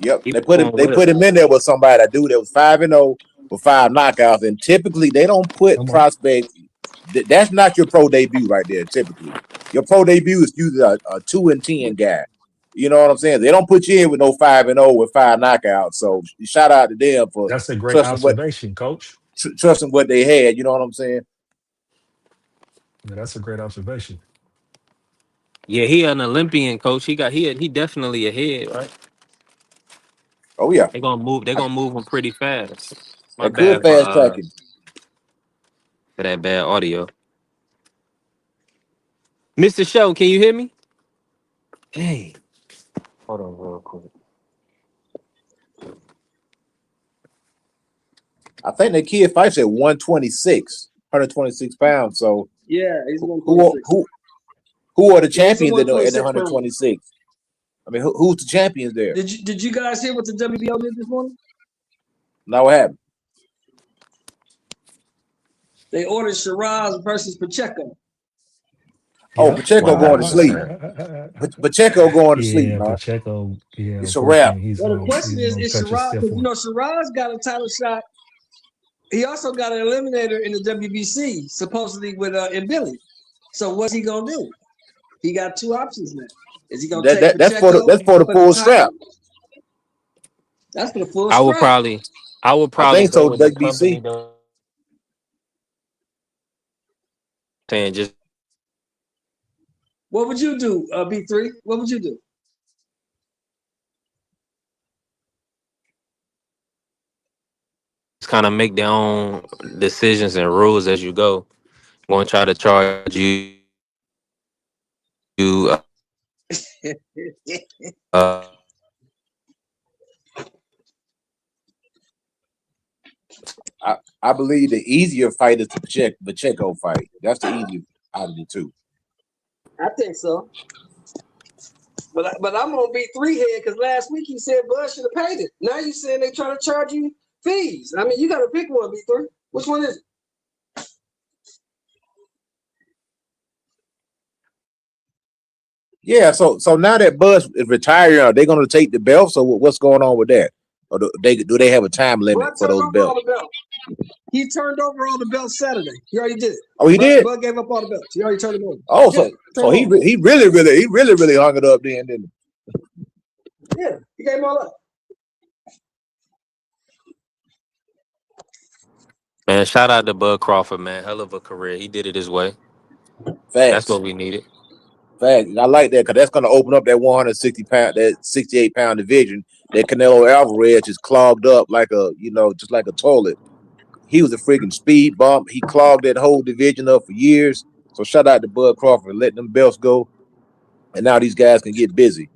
H: Yep,
A: He
H: they
A: was
H: put
A: going with
H: him in there with somebody. That dude that was 5-0 with 5 knockouts, and typically they don't put
J: Come on.
H: prospects. That's not your pro debut right there. Typically, your pro debut is usually a 2-10 guy. You know what I'm saying? They don't put you in with no 5-0 with 5 knockouts. So shout out to them for
J: That's a great
H: trusting
J: observation, coach.
H: what they had. You know what I'm saying?
J: Yeah, that's a great observation.
A: Yeah, he an Olympian coach. He definitely ahead, right?
H: Oh yeah,
A: They're gonna move him pretty fast. My
H: they could
A: bad
H: fast track him.
A: for that bad audio. Mr. Show, can you hear me? Hey. Hold on real quick.
H: I think the kid fights at 126 pounds. So
I: Yeah, he's 126.
H: who are the
I: He's
H: champions at
I: 126 pounds.
H: 126? I mean, who's the champions there?
I: Did you guys hear what the WBO did this morning?
H: Now what happened?
I: They ordered Shiraz versus Pacheco.
H: Oh,
J: Yep.
H: Pacheco going to sleep. Pacheco going to sleep,
J: Yeah,
H: man.
J: Pacheco. Yeah,
H: It's a wrap.
J: unfortunately,
I: Well, the question is
J: touch a
I: Shiraz,
J: stiff
I: because
J: one.
I: Shiraz got a title shot. He also got an eliminator in the WBC, supposedly with Billy. So what's he gonna do? He got 2 options now. Is he gonna take
H: That's
I: Pacheco
H: for the full strap.
I: That's for the full
A: I would
I: strap.
A: probably
H: I think
A: go
H: so.
A: with the company
H: WBC.
A: though. Saying just
I: What would you do, B3? What would you do?
A: kind of make their own decisions and rules as you go. Gonna try to charge you uh,
H: I believe the easier fight is the Pacheco fight. That's the easier out of the two.
I: I think so. But I'm on B3 head because last week you said Bud should have paid it. Now you saying they trying to charge you fees. I mean, you got to pick one, B3. Which one is it?
H: Yeah, so now that Bud is retiring, are they going to take the belts, or what's going on with that? Or do they have a time limit
I: Bud
H: for those
I: turned over all
H: belts?
I: the belts. He turned over all the belts Saturday. He already did it.
H: Oh, he did?
I: Bud gave up all the belts. He already turned them over.
H: Oh,
I: Yeah,
H: so he really hung it up then, didn't he?
I: Yeah, he gave them all up.
A: man. Shout out to Bud Crawford, man. Hell of a career. He did it his way. That's
H: Facts.
A: what we needed.
H: Facts. I like that because that's going to open up that 160 pound, that 68 pound division. That Canelo Alvarez is clogged up like just like a toilet. He was a freaking speed bump. He clogged that whole division up for years. So shout out to Bud Crawford, letting them belts go, and now these guys can get busy.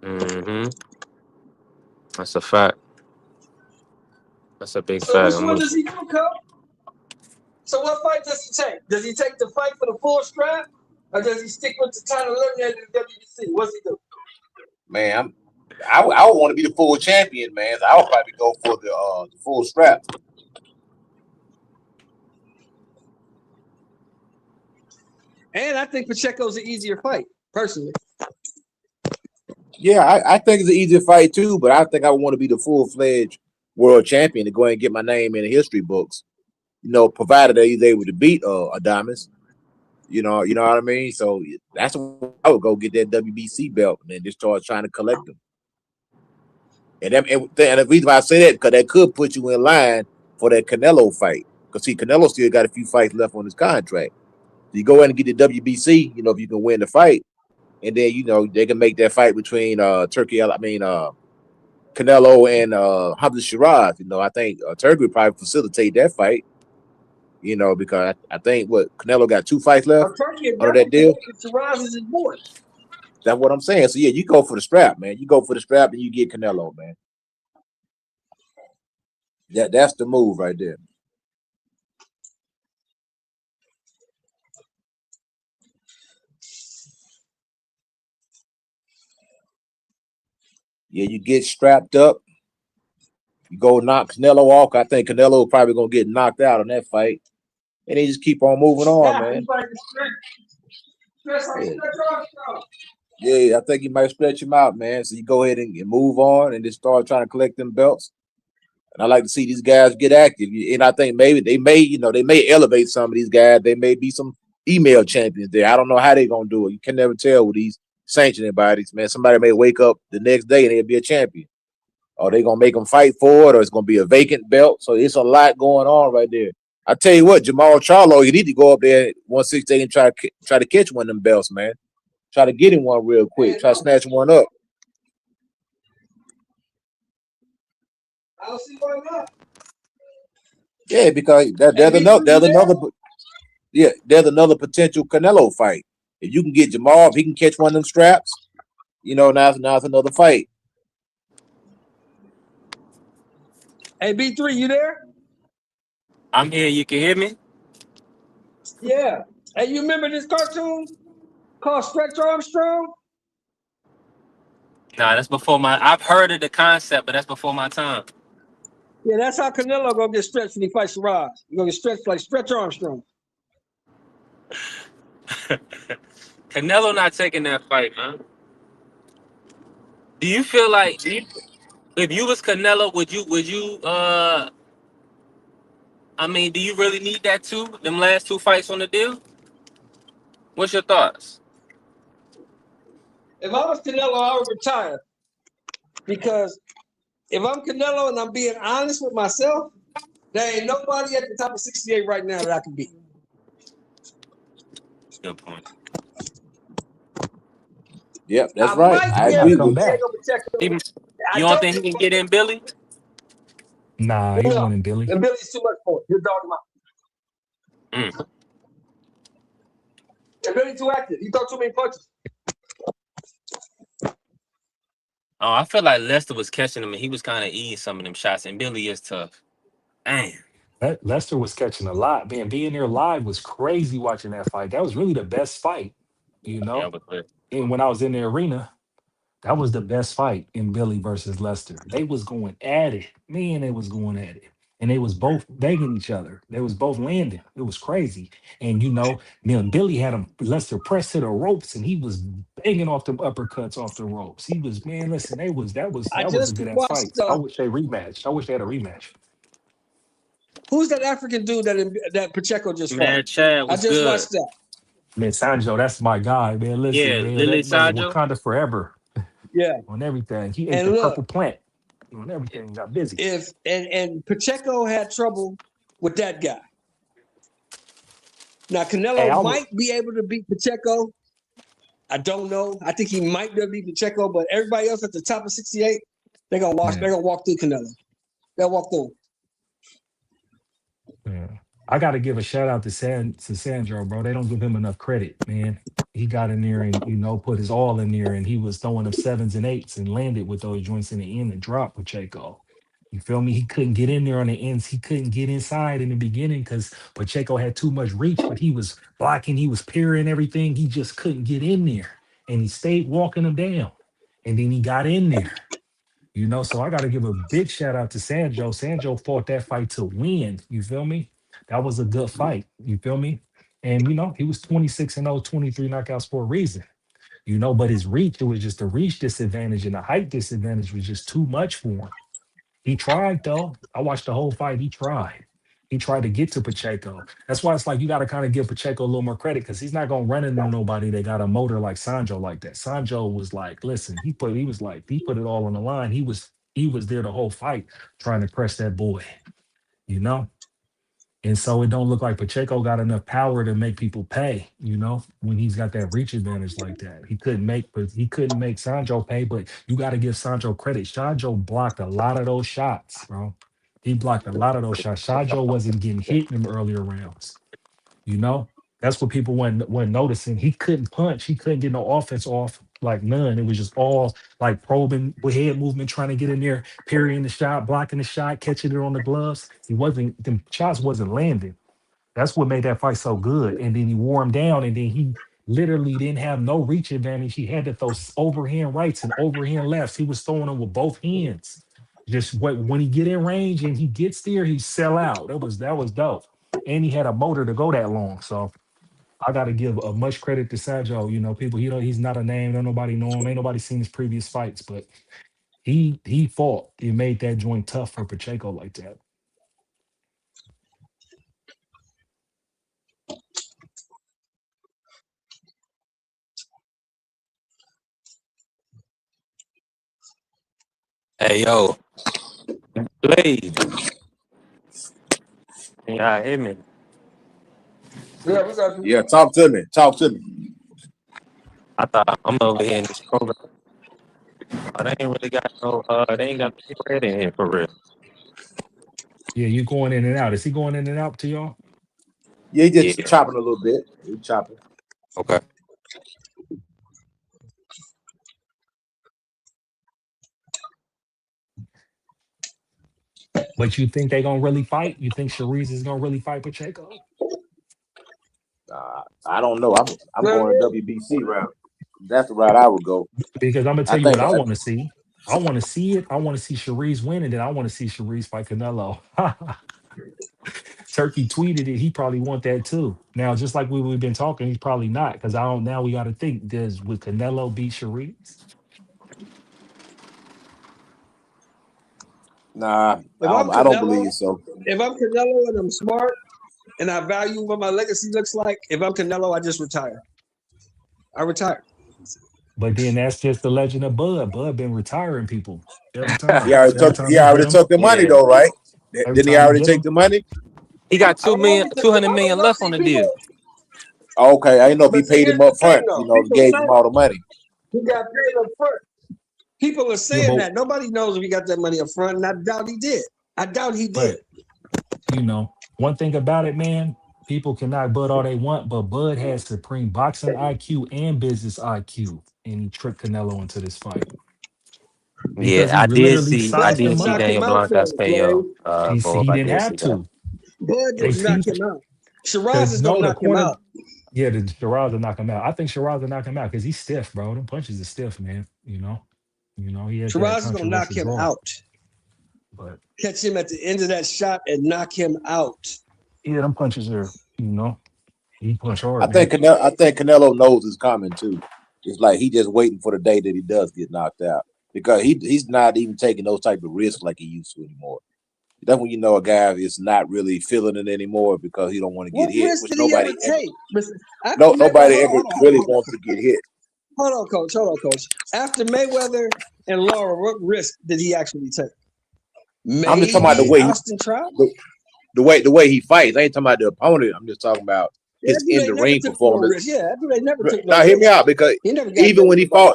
A: Mm-hmm. That's a fact. That's a big
I: So
A: fact.
I: which one does he do, Cub? So what fight does he take? Does he take the fight for the full strap, or does he stick with the title eliminator in the WBC? What's he do?
H: Man, I would want to be the full champion, man. So I would probably go for the full strap.
I: And I think Pacheco's an easier fight, personally.
H: Yeah, I think it's an easier fight too, but I think I want to be the full-fledged world champion to go ahead and get my name in the history books. Provided that he's able to beat Adames. You know what I mean? So that's what I would go get that WBC belt and then just start trying to collect them. And the reason why I say that, because that could put you in line for that Canelo fight. Because see, Canelo still got a few fights left on his contract. You go in and get the WBC, if you can win the fight, and then they can make that fight between Canelo and Hamza Shiraz. I think Turkey would probably facilitate that fight. Because I think Canelo got 2 fights left under that deal.
I: Shiraz is his boy.
H: That's what I'm saying. So yeah, you go for the strap, man. You go for the strap and you get Canelo, man. That's the move right there. Yeah, you get strapped up. You go knock Canelo off. I think Canelo probably gonna get knocked out in that fight, and they just keep on moving on, man. Yeah, I think you might stretch him out, man. So you go ahead and move on and just start trying to collect them belts. And I like to see these guys get active. And I think maybe they may elevate some of these guys. They may be some email champions there. I don't know how they're gonna do it. You can never tell with these sanctioning bodies, man. Somebody may wake up the next day and they'll be a champion. Or they're gonna make them fight for it, or it's gonna be a vacant belt. So it's a lot going on right there. I tell you what, Jamal Charlo, you need to go up there at 168 and try to catch one of them belts, man. Try to get him one real quick. Try to snatch one up.
I: I don't see why not.
H: Yeah, because there's another potential Canelo fight. If you can get Jamal, if he can catch one of them straps, now it's another fight.
I: Hey, B3, you there?
A: I'm here. You can hear me?
I: Yeah. Hey, you remember this cartoon called Stretch Armstrong?
A: Nah, that's before my. I've heard of the concept, but that's before my time.
I: Yeah, that's how Canelo gonna get stretched when he fights Shiraz. He's gonna get stretched like Stretch Armstrong.
A: Canelo not taking that fight, man. Do you feel like if you was Canelo, would you do you really need that too? Them last 2 fights on the deal? What's your thoughts?
I: If I was Canelo, I would retire. Because if I'm Canelo and I'm being honest with myself, there ain't nobody at the top of 68 right now that I can beat.
A: Good point.
H: Yep, that's right. I agree with
A: you. You don't think he can get in Billy?
J: Nah, he won in Billy.
I: And Billy's too much for it. He'll dog him out.
A: Mm.
I: And Billy too active. He threw too many punches.
A: Oh, I feel like Lester was catching him and he was kind of eating some of them shots. And Billy is tough. Damn.
J: Lester was catching a lot. Man, being there live was crazy watching that fight. That was really the best fight, you
A: Yeah,
J: know?
A: but
J: And when I was in the arena, that was the best fight in Billy versus Lester. They was going at it. Man, they was going at it. And they was both begging each other. They was both landing. It was crazy. And then Billy had him Lester pressed to the ropes and he was banging off them uppercuts off the ropes. He was, man, listen, that was
I: I
J: a
I: just
J: good ass
I: watched.
J: fight. I wish they rematched. I wish they had a rematch.
I: Who's that African dude that Pacheco just fought?
A: man, Chad
I: I
A: was
I: just
A: good.
I: watched that.
J: Man, Sanjo, that's my guy, man. Listen,
A: Yeah,
J: man,
A: Lily
J: that brother
A: Sanjo.
J: Wakanda forever
I: Yeah.
J: on everything. He ate
I: And
J: the
I: look,
J: purple plant on everything. Got busy.
I: if and Pacheco had trouble with that guy. Now Canelo might be able to beat Pacheco. I don't know. I think he might be able to beat Pacheco, but everybody else at the top of 68, they're gonna watch.
J: Yeah.
I: They're gonna walk through Canelo. They'll walk through.
J: Yeah. I got to give a shout out to Sandro, bro. They don't give him enough credit, man. He got in there and put his all in there, and he was throwing them 7s and 8s and landed with those joints in the end and dropped Pacheco. You feel me? He couldn't get in there on the ends. He couldn't get inside in the beginning because Pacheco had too much reach, but he was blocking, he was parrying everything. He just couldn't get in there, and he stayed walking him down, and then he got in there. So I got to give a big shout out to Sanjo. Sanjo fought that fight to win. You feel me? That was a good fight. You feel me? And he was 26-0, 23 knockouts for a reason. But his reach, it was just a reach disadvantage and the height disadvantage was just too much for him. He tried though. I watched the whole fight. He tried. He tried to get to Pacheco. That's why it's like you got to kind of give Pacheco a little more credit because he's not gonna run into nobody that got a motor like Sanjo like that. Sanjo was like, listen, he put it all on the line. He was there the whole fight trying to press that boy, And so it don't look like Pacheco got enough power to make people pay, when he's got that reach advantage like that. He couldn't make Sanjo pay, but you got to give Sanjo credit. Sanjo blocked a lot of those shots, bro. He blocked a lot of those shots. Sanjo wasn't getting hit in them earlier rounds. That's what people weren't noticing. He couldn't punch. He couldn't get no offense off, like none. It was just all like probing with head movement, trying to get in there, parrying the shot, blocking the shot, catching it on the gloves. Them shots wasn't landing. That's what made that fight so good. And then he wore him down, and then he literally didn't have no reach advantage. He had to throw overhand rights and overhand lefts. He was throwing them with both hands. Just when he get in range and he gets there, he sell out. That was dope. And he had a motor to go that long. So I got to give much credit to Sanjo. People, he's not a name. Don't nobody know him. Ain't nobody seen his previous fights, but he fought. He made that joint tough for Pacheco like that.
A: Hey, yo. Blade. Yeah, hear me.
I: Yeah, we got you.
H: Yeah, talk to me. Talk to me.
A: I thought I'm over here in this program. They ain't really got no, they ain't got no bread in here for real.
J: Yeah, you going in and out. Is he going in and out to y'all?
H: Yeah, he just chopping a little bit. He chopping.
A: Okay.
J: But you think they gonna really fight? You think Sharice is gonna really fight Pacheco?
H: I don't know. I'm going to WBC route. That's the route I would go.
J: Because I'm gonna tell you what I want to see. I want to see it. I want to see Sharice win, and then I want to see Sharice fight Canelo. Turkey tweeted it. He probably want that too. Now, just like we've been talking, he's probably not because I don't. Now we got to think: would Canelo beat Sharice?
H: Nah, I don't believe so.
I: If I'm Canelo and I'm smart and I value what my legacy looks like, if I'm Canelo, I just retire. I retire.
J: But then that's just the legend of Bud. Bud been retiring people every time.
H: He already took the money though, right? Didn't he already take the money?
A: He got $200 million left on the deal.
H: Okay, I didn't know if he paid him up front. Gave him all the money.
I: He got paid up front. People are saying that. Nobody knows if he got that money up front, and I doubt he did.
J: But, one thing about it, man, People can knock Bud all they want, but Bud has supreme boxing IQ and business IQ, and he tricked Canelo into this fight because
A: Yeah,
J: he literally
A: I
I: Bud
J: sized
A: did
J: him
I: didn't
A: see
I: knock
J: up.
I: him
A: Daniel
I: out
A: Blanco's
I: though,
A: KO.
I: Corey.
A: Bob,
J: He
A: I
J: didn't
A: did
J: have
A: see that.
J: to.
I: Bud
J: They
I: didn't knock
J: see
I: him out. Shiraz
J: because
I: is gonna
J: no, the
I: knock him
J: corner.
I: out.
J: Yeah, the Shiraz will knock him out. I think Shiraz will knock him out because he's stiff, bro. Them punches are stiff, man. He has that
I: Shiraz is gonna knock
J: controversial
I: him
J: draw.
I: out.
J: But
I: Catch him at the end of that shot and knock him out.
J: yeah, them punches are, he punch
H: I
J: hard, man.
H: think Canelo knows it's coming too. It's like he just waiting for the day that he does get knocked out because he's not even taking those type of risks like he used to anymore. That's when you know a guy is not really feeling it anymore because he don't want to get
I: What
H: hit.
I: risk
H: Which
I: did he ever take?
H: nobody ever really wants to get hit.
I: Hold on, coach. After Mayweather and Laura, what risk did he actually take?
H: I'm just talking about the way
I: Austin Trout?
H: the way he fights. I ain't talking about the opponent. I'm just talking about his in the ring performance.
I: Yeah, they never took no
H: Now
I: risk.
H: hear me out because even when he fought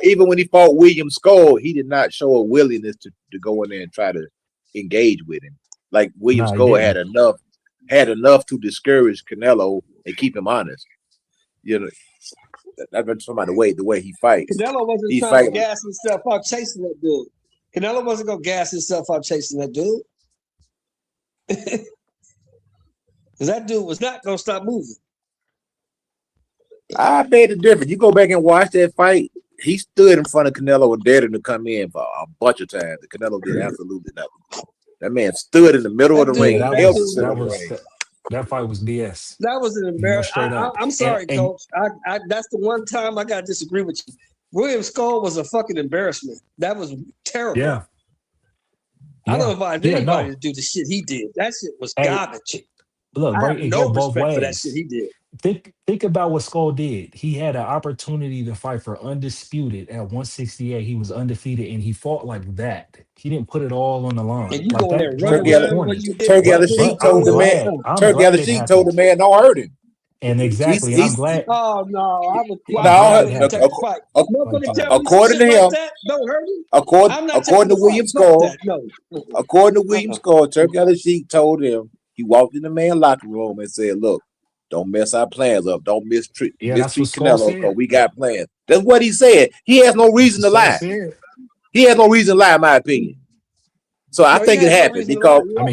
H: William Skull, he did not show a willingness to go in there and try to engage with him. Like William Skull had enough to discourage Canelo and keep him honest. That's talking about the way he fights.
I: Canelo wasn't trying to gas himself out chasing that dude. Canelo wasn't gonna gas himself out chasing that dude. Because that dude was not gonna stop moving.
H: I made the difference. You go back and watch that fight. He stood in front of Canelo and dared him to come in for a bunch of times. Canelo did absolutely nothing. That man stood in the middle of the ring.
J: That fight was BS.
I: That was an embarrassment. I'm sorry,
J: and,
I: coach. That's the one time I gotta disagree with you. William Skull was a fucking embarrassment. That was terrible.
J: Yeah.
I: I don't advise anybody to do the shit he did. That shit was garbage.
J: Look,
I: I have
J: it
I: no
J: go both
I: respect
J: ways.
I: for that shit he did.
J: Think about what Skull did. He had an opportunity to fight for undisputed at 168. He was undefeated, and he fought like that. He didn't put it all on the line.
I: And you
J: like
I: go there,
H: Turkey out the Sheik told the man, don't hurt him.
J: And exactly, and I'm glad.
I: Oh no, I was
H: according to him,
I: don't hurt him.
H: According to William Skull, according to William Skull, Turkey out the Sheik told him. He walked in the man's locker room and said, "Look, don't mess our plans up. Don't mistreat Canelo because we got plans." That's what he said. He has no reason to lie. He has no reason to lie, in my opinion. So I think it happened because hear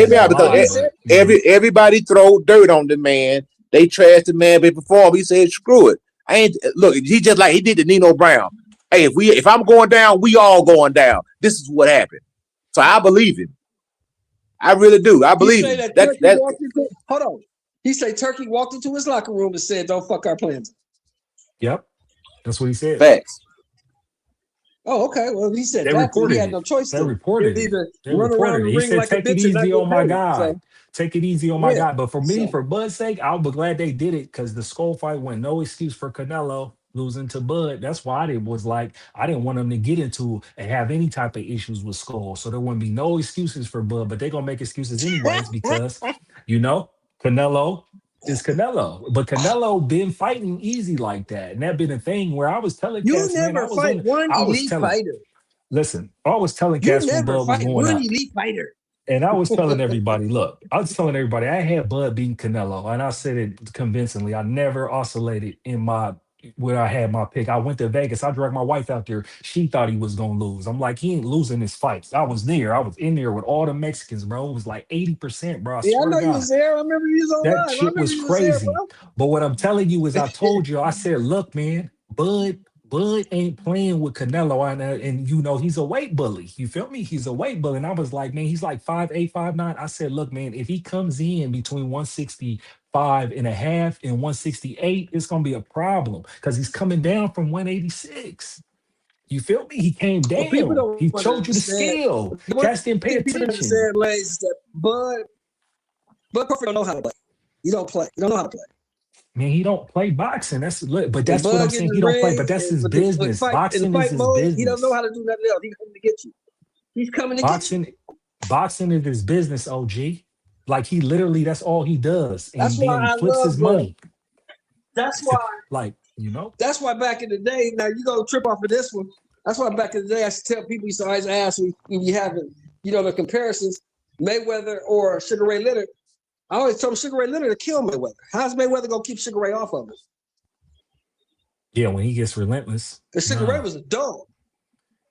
H: me out because everybody throw dirt on the man. They trashed the man before. He said, "Screw it. I ain't look." He just like he did to Nino Brown. Hey, if I'm going down, we all going down. This is what happened. So I believe him. I really do. I believe him.
I: Hold on. He said Turkey walked into his locker room and said, "Don't fuck our plans."
J: Yep, that's what he said.
H: Facts.
I: Oh, okay. Well, he said
J: they
I: that
J: reported
I: he had no choice.
J: They reported it.
I: They reported it.
J: He said,
I: like
J: "Take it easy on my guy.
I: So.
J: Take it easy on my guy." But for me, for Bud's sake, I'll be glad they did it because the Skull fight went no excuse for Canelo losing to Bud. That's why I didn't want them to get into and have any type of issues with Skull. So there wouldn't be no excuses for Bud, but they're gonna make excuses anyways because Canelo is Canelo. But Canelo been fighting easy like that. And that been a thing where I was telling
I: cats, never fight one elite fighter.
J: Listen, I was telling cats when Bud was going
I: one
J: out.
I: elite fighter.
J: And I was telling everybody, look, I had Bud beating Canelo, and I said it convincingly. I never oscillated in where I had my pick. I went to Vegas. I dragged my wife out there. She thought he was gonna lose. I'm like, he ain't losing his fights. I was there. I was in there with all the Mexicans, bro. It was like 80%, bro. I
I: know you was there. I remember you was on
J: that shit was crazy. But what I'm telling you is, I told you, I said, look, man, Bud ain't playing with Canelo, and he's a weight bully. You feel me? He's a weight bully. And I was like, man, he's like 5'8", 5'9". I said, look, man, if he comes in between 165 and a half and 168, it's gonna be a problem because he's coming down from 186. You feel me? He came down. He showed you the scale. Cats didn't pay attention.
I: Said, ladies, that Bud Crawford don't know how to play. He don't play. He don't know how to play.
J: Man, he don't play boxing. That's what I'm saying. He don't play, but that's his business. Boxing is his business.
I: He don't know how to do nothing else. He's coming to get you. He's coming to get you.
J: Boxing is his business, OG. Like he literally, that's all he does. And
I: that's
J: then he flips his money.
I: That's why.
J: That's
I: why back in the day. Now you gonna trip off of this one. That's why back in the day I used to tell people. You always ask when you having the comparisons, Mayweather or Sugar Ray Leonard. I always told Sugar Ray Leonard to kill Mayweather. How's Mayweather gonna keep Sugar Ray off of him?
J: Yeah, when he gets relentless.
I: Because Sugar Ray was a dog.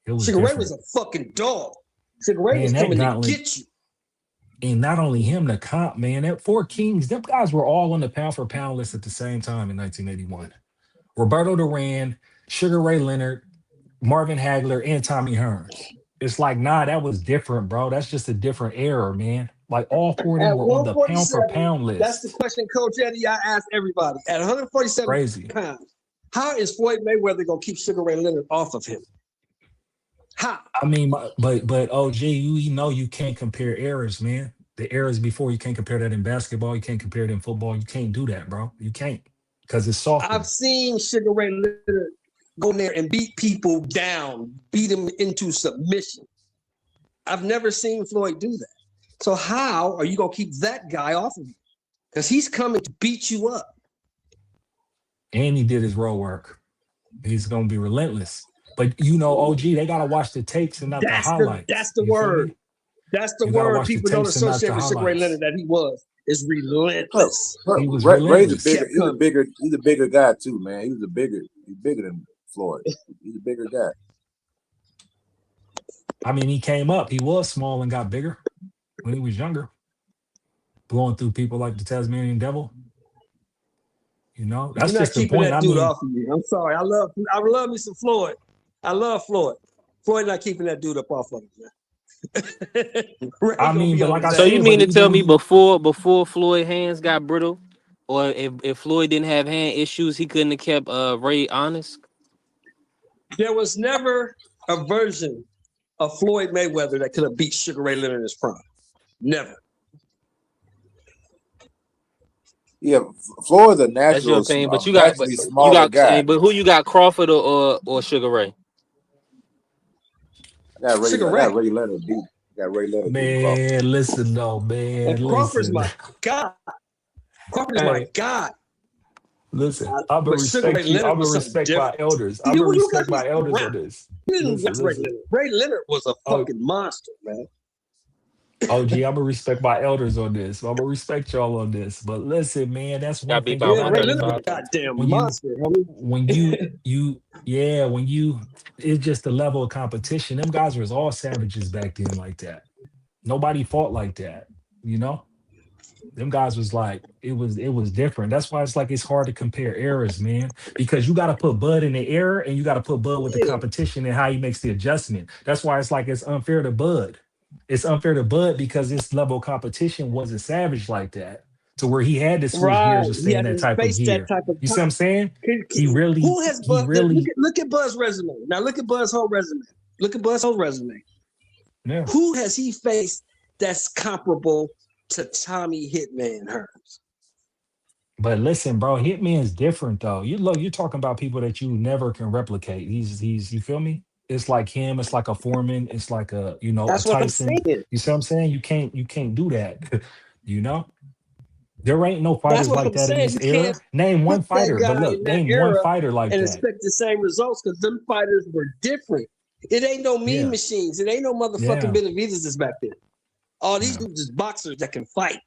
J: It was
I: Sugar Ray
J: different.
I: was a fucking dog. Sugar Ray
J: Man,
I: was
J: that
I: coming
J: gauntlet-
I: to get you.
J: And not only him, the comp, man, that Four Kings, them guys were all on the pound for pound list at the same time in 1981. Roberto Duran, Sugar Ray Leonard, Marvin Hagler, and Tommy Hearns. It's like, nah, that was different, bro. That's just a different era, man. Like all four of them
I: At
J: were on the pound for
I: 147,
J: pound list.
I: that's the question, Coach Eddie, I asked everybody. At 147
J: Crazy.
I: pounds, how is Floyd Mayweather gonna keep Sugar Ray Leonard off of him? How?
J: I mean, but OG, you know you can't compare eras, man. The eras before, you can't compare that in basketball. You can't compare it in football. You can't do that, bro. You can't, because it's soft.
I: I've seen Sugar Ray Leonard go in there and beat people down, beat them into submission. I've never seen Floyd do that. So how are you gonna keep that guy off of you? Because he's coming to beat you up.
J: And he did his road work. He's gonna be relentless. But you know, OG, they gotta watch the tapes and not the highlights.
I: That's the
J: You feel
I: word.
J: me?
I: That's the
J: You gotta
I: word
J: watch the
I: people don't
J: tapes and not
I: associate
J: the
I: with Sugar Ray
J: highlights.
I: Leonard that he was. Is relentless.
J: He was
H: Ray's
J: relentless.
H: he's a bigger guy too, man. He's bigger than Floyd. He's a bigger guy.
J: I mean, he came up. He was small and got bigger when he was younger, blowing through people like the Tasmanian Devil. You know, that's
I: You're not
J: just the
I: keeping
J: point.
I: that
J: I
I: dude
J: mean,
I: off of you. I'm sorry. I love me some Floyd. I love Floyd. Floyd not keeping that dude up off of him, man. Ray
J: I
I: gonna
J: mean,
I: be
J: but
I: on
J: like I
I: his
A: So
J: said,
A: you
I: ass.
A: mean to
J: but
A: tell
J: even
A: me
J: when
A: before Floyd hands got brittle, or if Floyd didn't have hand issues, he couldn't have kept Ray honest?
I: There was never a version of Floyd Mayweather that could have beat Sugar Ray Leonard in his prime. Never.
H: Yeah, Floyd's a
A: That's your
H: natural,
A: opinion, but you got
H: smaller guy.
A: but who you got, Crawford or Sugar Ray?
H: I got
I: Sugar
H: Ray Leonard beat. Got Ray Leonard beat Crawford.
J: man, listen though, man,
I: And Crawford's
J: listen,
I: my God. Crawford is my
J: hey,
I: God.
J: listen. I'm gonna
I: But Sugar Ray
J: respect you.
I: Leonard
J: I'm gonna
I: was something
J: respect my
I: different.
J: elders. I'm
I: You
J: gonna
I: guys
J: respect
I: was
J: my elders on
I: around.
J: this.
I: You didn't
J: Listen,
I: watch Ray
J: listen.
I: Leonard. Ray Leonard was a
J: Oh,
I: fucking monster, man.
J: OG, I'm gonna respect my elders on this. I'm gonna respect y'all on this. But listen, man, that's
A: Gotta
J: one
A: be
J: thing
A: about
I: Yeah,
J: about
I: Ray
J: it.
I: Leonard was
J: About
I: a goddamn
J: when you
I: monster, homie.
J: when you it's just the level of competition. Them guys was all savages back then like that. Nobody fought like that, you know? Them guys was like, it was different. That's why it's like it's hard to compare eras, man. Because you gotta put Bud in the era and you gotta put Bud with the
I: Yeah.
J: competition and how he makes the adjustment. That's why it's like it's unfair to Bud. It's unfair to Bud because this level of competition wasn't savage like that. To where he had to switch
I: Right.
J: gears or
I: He
J: stay in that
I: hasn't
J: type of
I: faced that
J: gear.
I: type of
J: You see what I'm saying? He
I: Who
J: really,
I: has
J: he
I: Bud?
J: really,
I: Look at Bud's resume. Now look at Bud's whole resume. Look at Bud's whole resume.
J: yeah.
I: Who has he faced that's comparable to Tommy Hitman Hearns?
J: But listen, bro, Hitman's different though. You're talking about people that you never can replicate. He's you feel me? It's like him, it's like a Foreman, it's like a a
I: That's what I'm
J: Tyson.
I: saying.
J: You see what I'm saying? You can't do that. you know? There ain't no
I: That's
J: fighters
I: what
J: like
I: I'm
J: that in
I: saying.
J: this
I: You
J: era.
I: can't
J: Name one
I: put that
J: fighter, but
I: guy
J: look,
I: in that
J: name one
I: era
J: fighter like
I: and
J: that.
I: expect the same results because them fighters were different. It ain't no mean
J: Yeah,
I: machines. It ain't no motherfucking
J: yeah,
I: Benavidez is back there. All these
J: yeah.
I: dudes is boxers that can fight.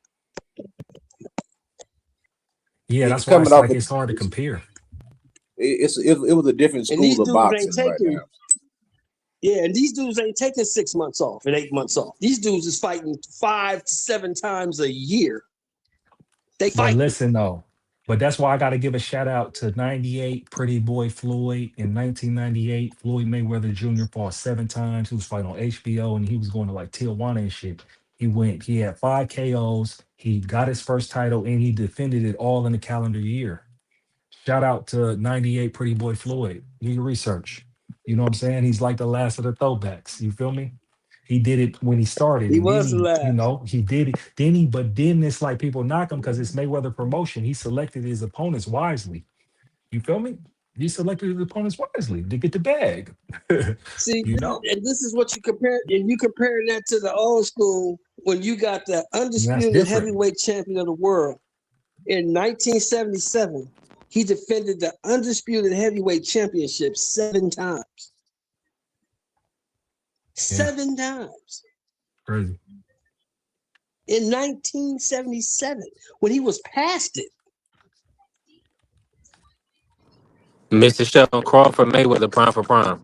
J: Yeah,
H: He's
J: that's why
H: coming
J: it's
H: off.
J: like it's hard to compare.
H: It was a different
I: And these
H: school of
I: dudes ain't
H: boxing right
I: taking,
H: now.
I: yeah, and these dudes ain't taking 6 months off and 8 months off. These dudes is fighting 5 to 7 times a year. They
J: But
I: fight.
J: listen though, but that's why I got to give a shout out to 98 Pretty Boy Floyd. In 1998, Floyd Mayweather Jr. fought 7 times. He was fighting on HBO and he was going to like Tijuana and shit. He had 5 KOs. He got his first title and he defended it all in a calendar year. Shout out to 98 Pretty Boy Floyd. Do your research. You know what I'm saying? He's like the last of the throwbacks. You feel me? He did it when he started,
I: He
J: and then
I: was the last.
J: he did it. But then it's like people knock him because it's Mayweather promotion. He selected his opponents wisely. You feel me? He selected his opponents wisely to get the bag.
I: See,
J: you know,
I: and this is what you compare, and you comparing that to the old school when you got the
J: and that's
I: undisputed
J: different.
I: heavyweight champion of the world in 1977. He defended the undisputed heavyweight championship 7 times.
J: Yeah,
I: 7 times.
J: crazy.
I: in 1977 when he was past it.
A: Mr. Sheldon Crawford, Mayweather, prime for prime.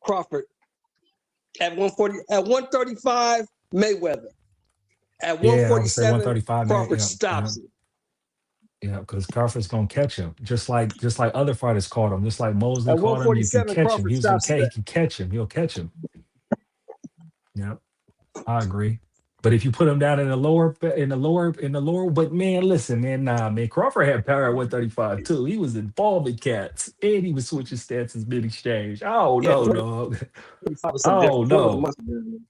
I: Crawford at 140, at 135, Mayweather. At
J: Yeah, I would say
I: 147,
J: 135.
I: Crawford
J: Yeah,
I: stops it.
J: yeah, because Crawford's gonna catch him, just like other fighters caught him, just like Mosley
I: At
J: caught him. If you
I: 147,
J: catch him,
I: Crawford
J: he was gonna
I: stops
J: catch. He
I: it.
J: can catch him. He'll catch him. Yeah, I agree. But if you put him down in the lower, but man, listen, man, nah, man, Crawford had power at 135 too. He was involving cats, and he was switching stances mid exchange. Oh
I: Yeah,
J: no,
I: Floyd
J: dog.
I: 35 was something
J: Oh
I: different. Floyd was a
J: no.
I: monster. Man.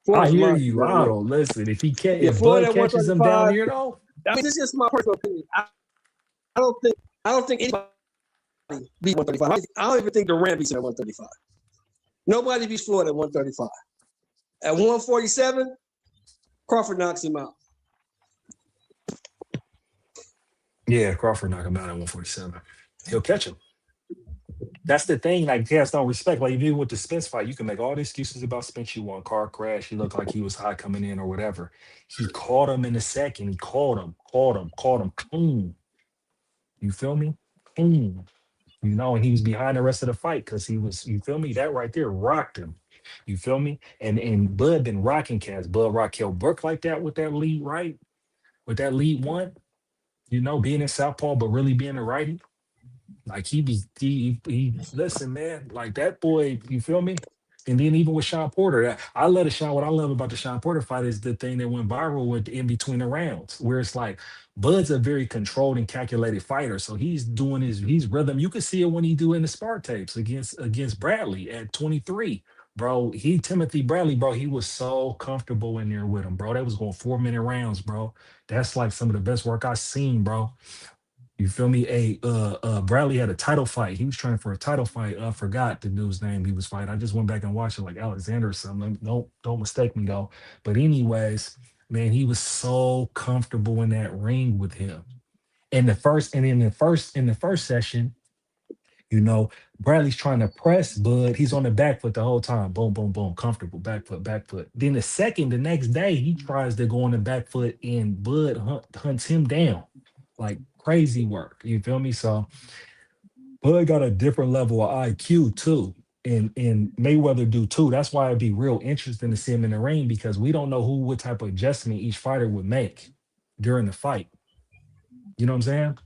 I: Floyd
J: I
I: was a
J: hear
I: monster.
J: you.
I: Man.
J: I don't listen. If
I: Yeah,
J: if
I: Floyd
J: Bud
I: at
J: catches him down
I: 135.
J: here though,
I: I mean, this is just my personal opinion. I don't think anybody beat 135. I don't even think Durant beats him at 135. Nobody beats Floyd at 135. At 147, Crawford knocks him out.
J: yeah, Crawford knock him out at 147. He'll catch him. That's the thing. Like, cats don't respect. Like, even with the Spence fight, you can make all the excuses about Spence. You won, car crash. He looked like he was high coming in or whatever. He caught him in the second. He caught him. Clean. You feel me? Clean. You know, and he was behind the rest of the fight because he was, you feel me? That right there rocked him. You feel me? And Bud been rocking cats. Bud rock Kell Brook like that with that lead right, with that lead one. You know, being in southpaw but really being a righty. Like he listen, man, like that boy, you feel me? And then even with Sean Porter, what I love about the Sean Porter fight is the thing that went viral with in between the rounds, where it's like Bud's a very controlled and calculated fighter. So he's doing he's rhythm. You can see it when he do in the spar tapes against Bradley at 23. Bro, Timothy Bradley, bro, he was so comfortable in there with him, bro. That was going 4-minute rounds, bro. That's like some of the best work I've seen, bro. You feel me? Bradley had a title fight. He was training for a title fight. I forgot the dude's name he was fighting. I just went back and watched it, like Alexander or something. Don't mistake me though. But anyways, man, he was so comfortable in that ring with him. In the first session, you know, Bradley's trying to press Bud. He's on the back foot the whole time. Boom, boom, boom. Comfortable. Back foot. Then the next day, he tries to go on the back foot and Bud hunts him down. Like crazy work. You feel me? So Bud got a different level of IQ too. And Mayweather do too. That's why it'd be real interesting to see him in the ring because we don't know what type of adjustment each fighter would make during the fight. You know what I'm saying?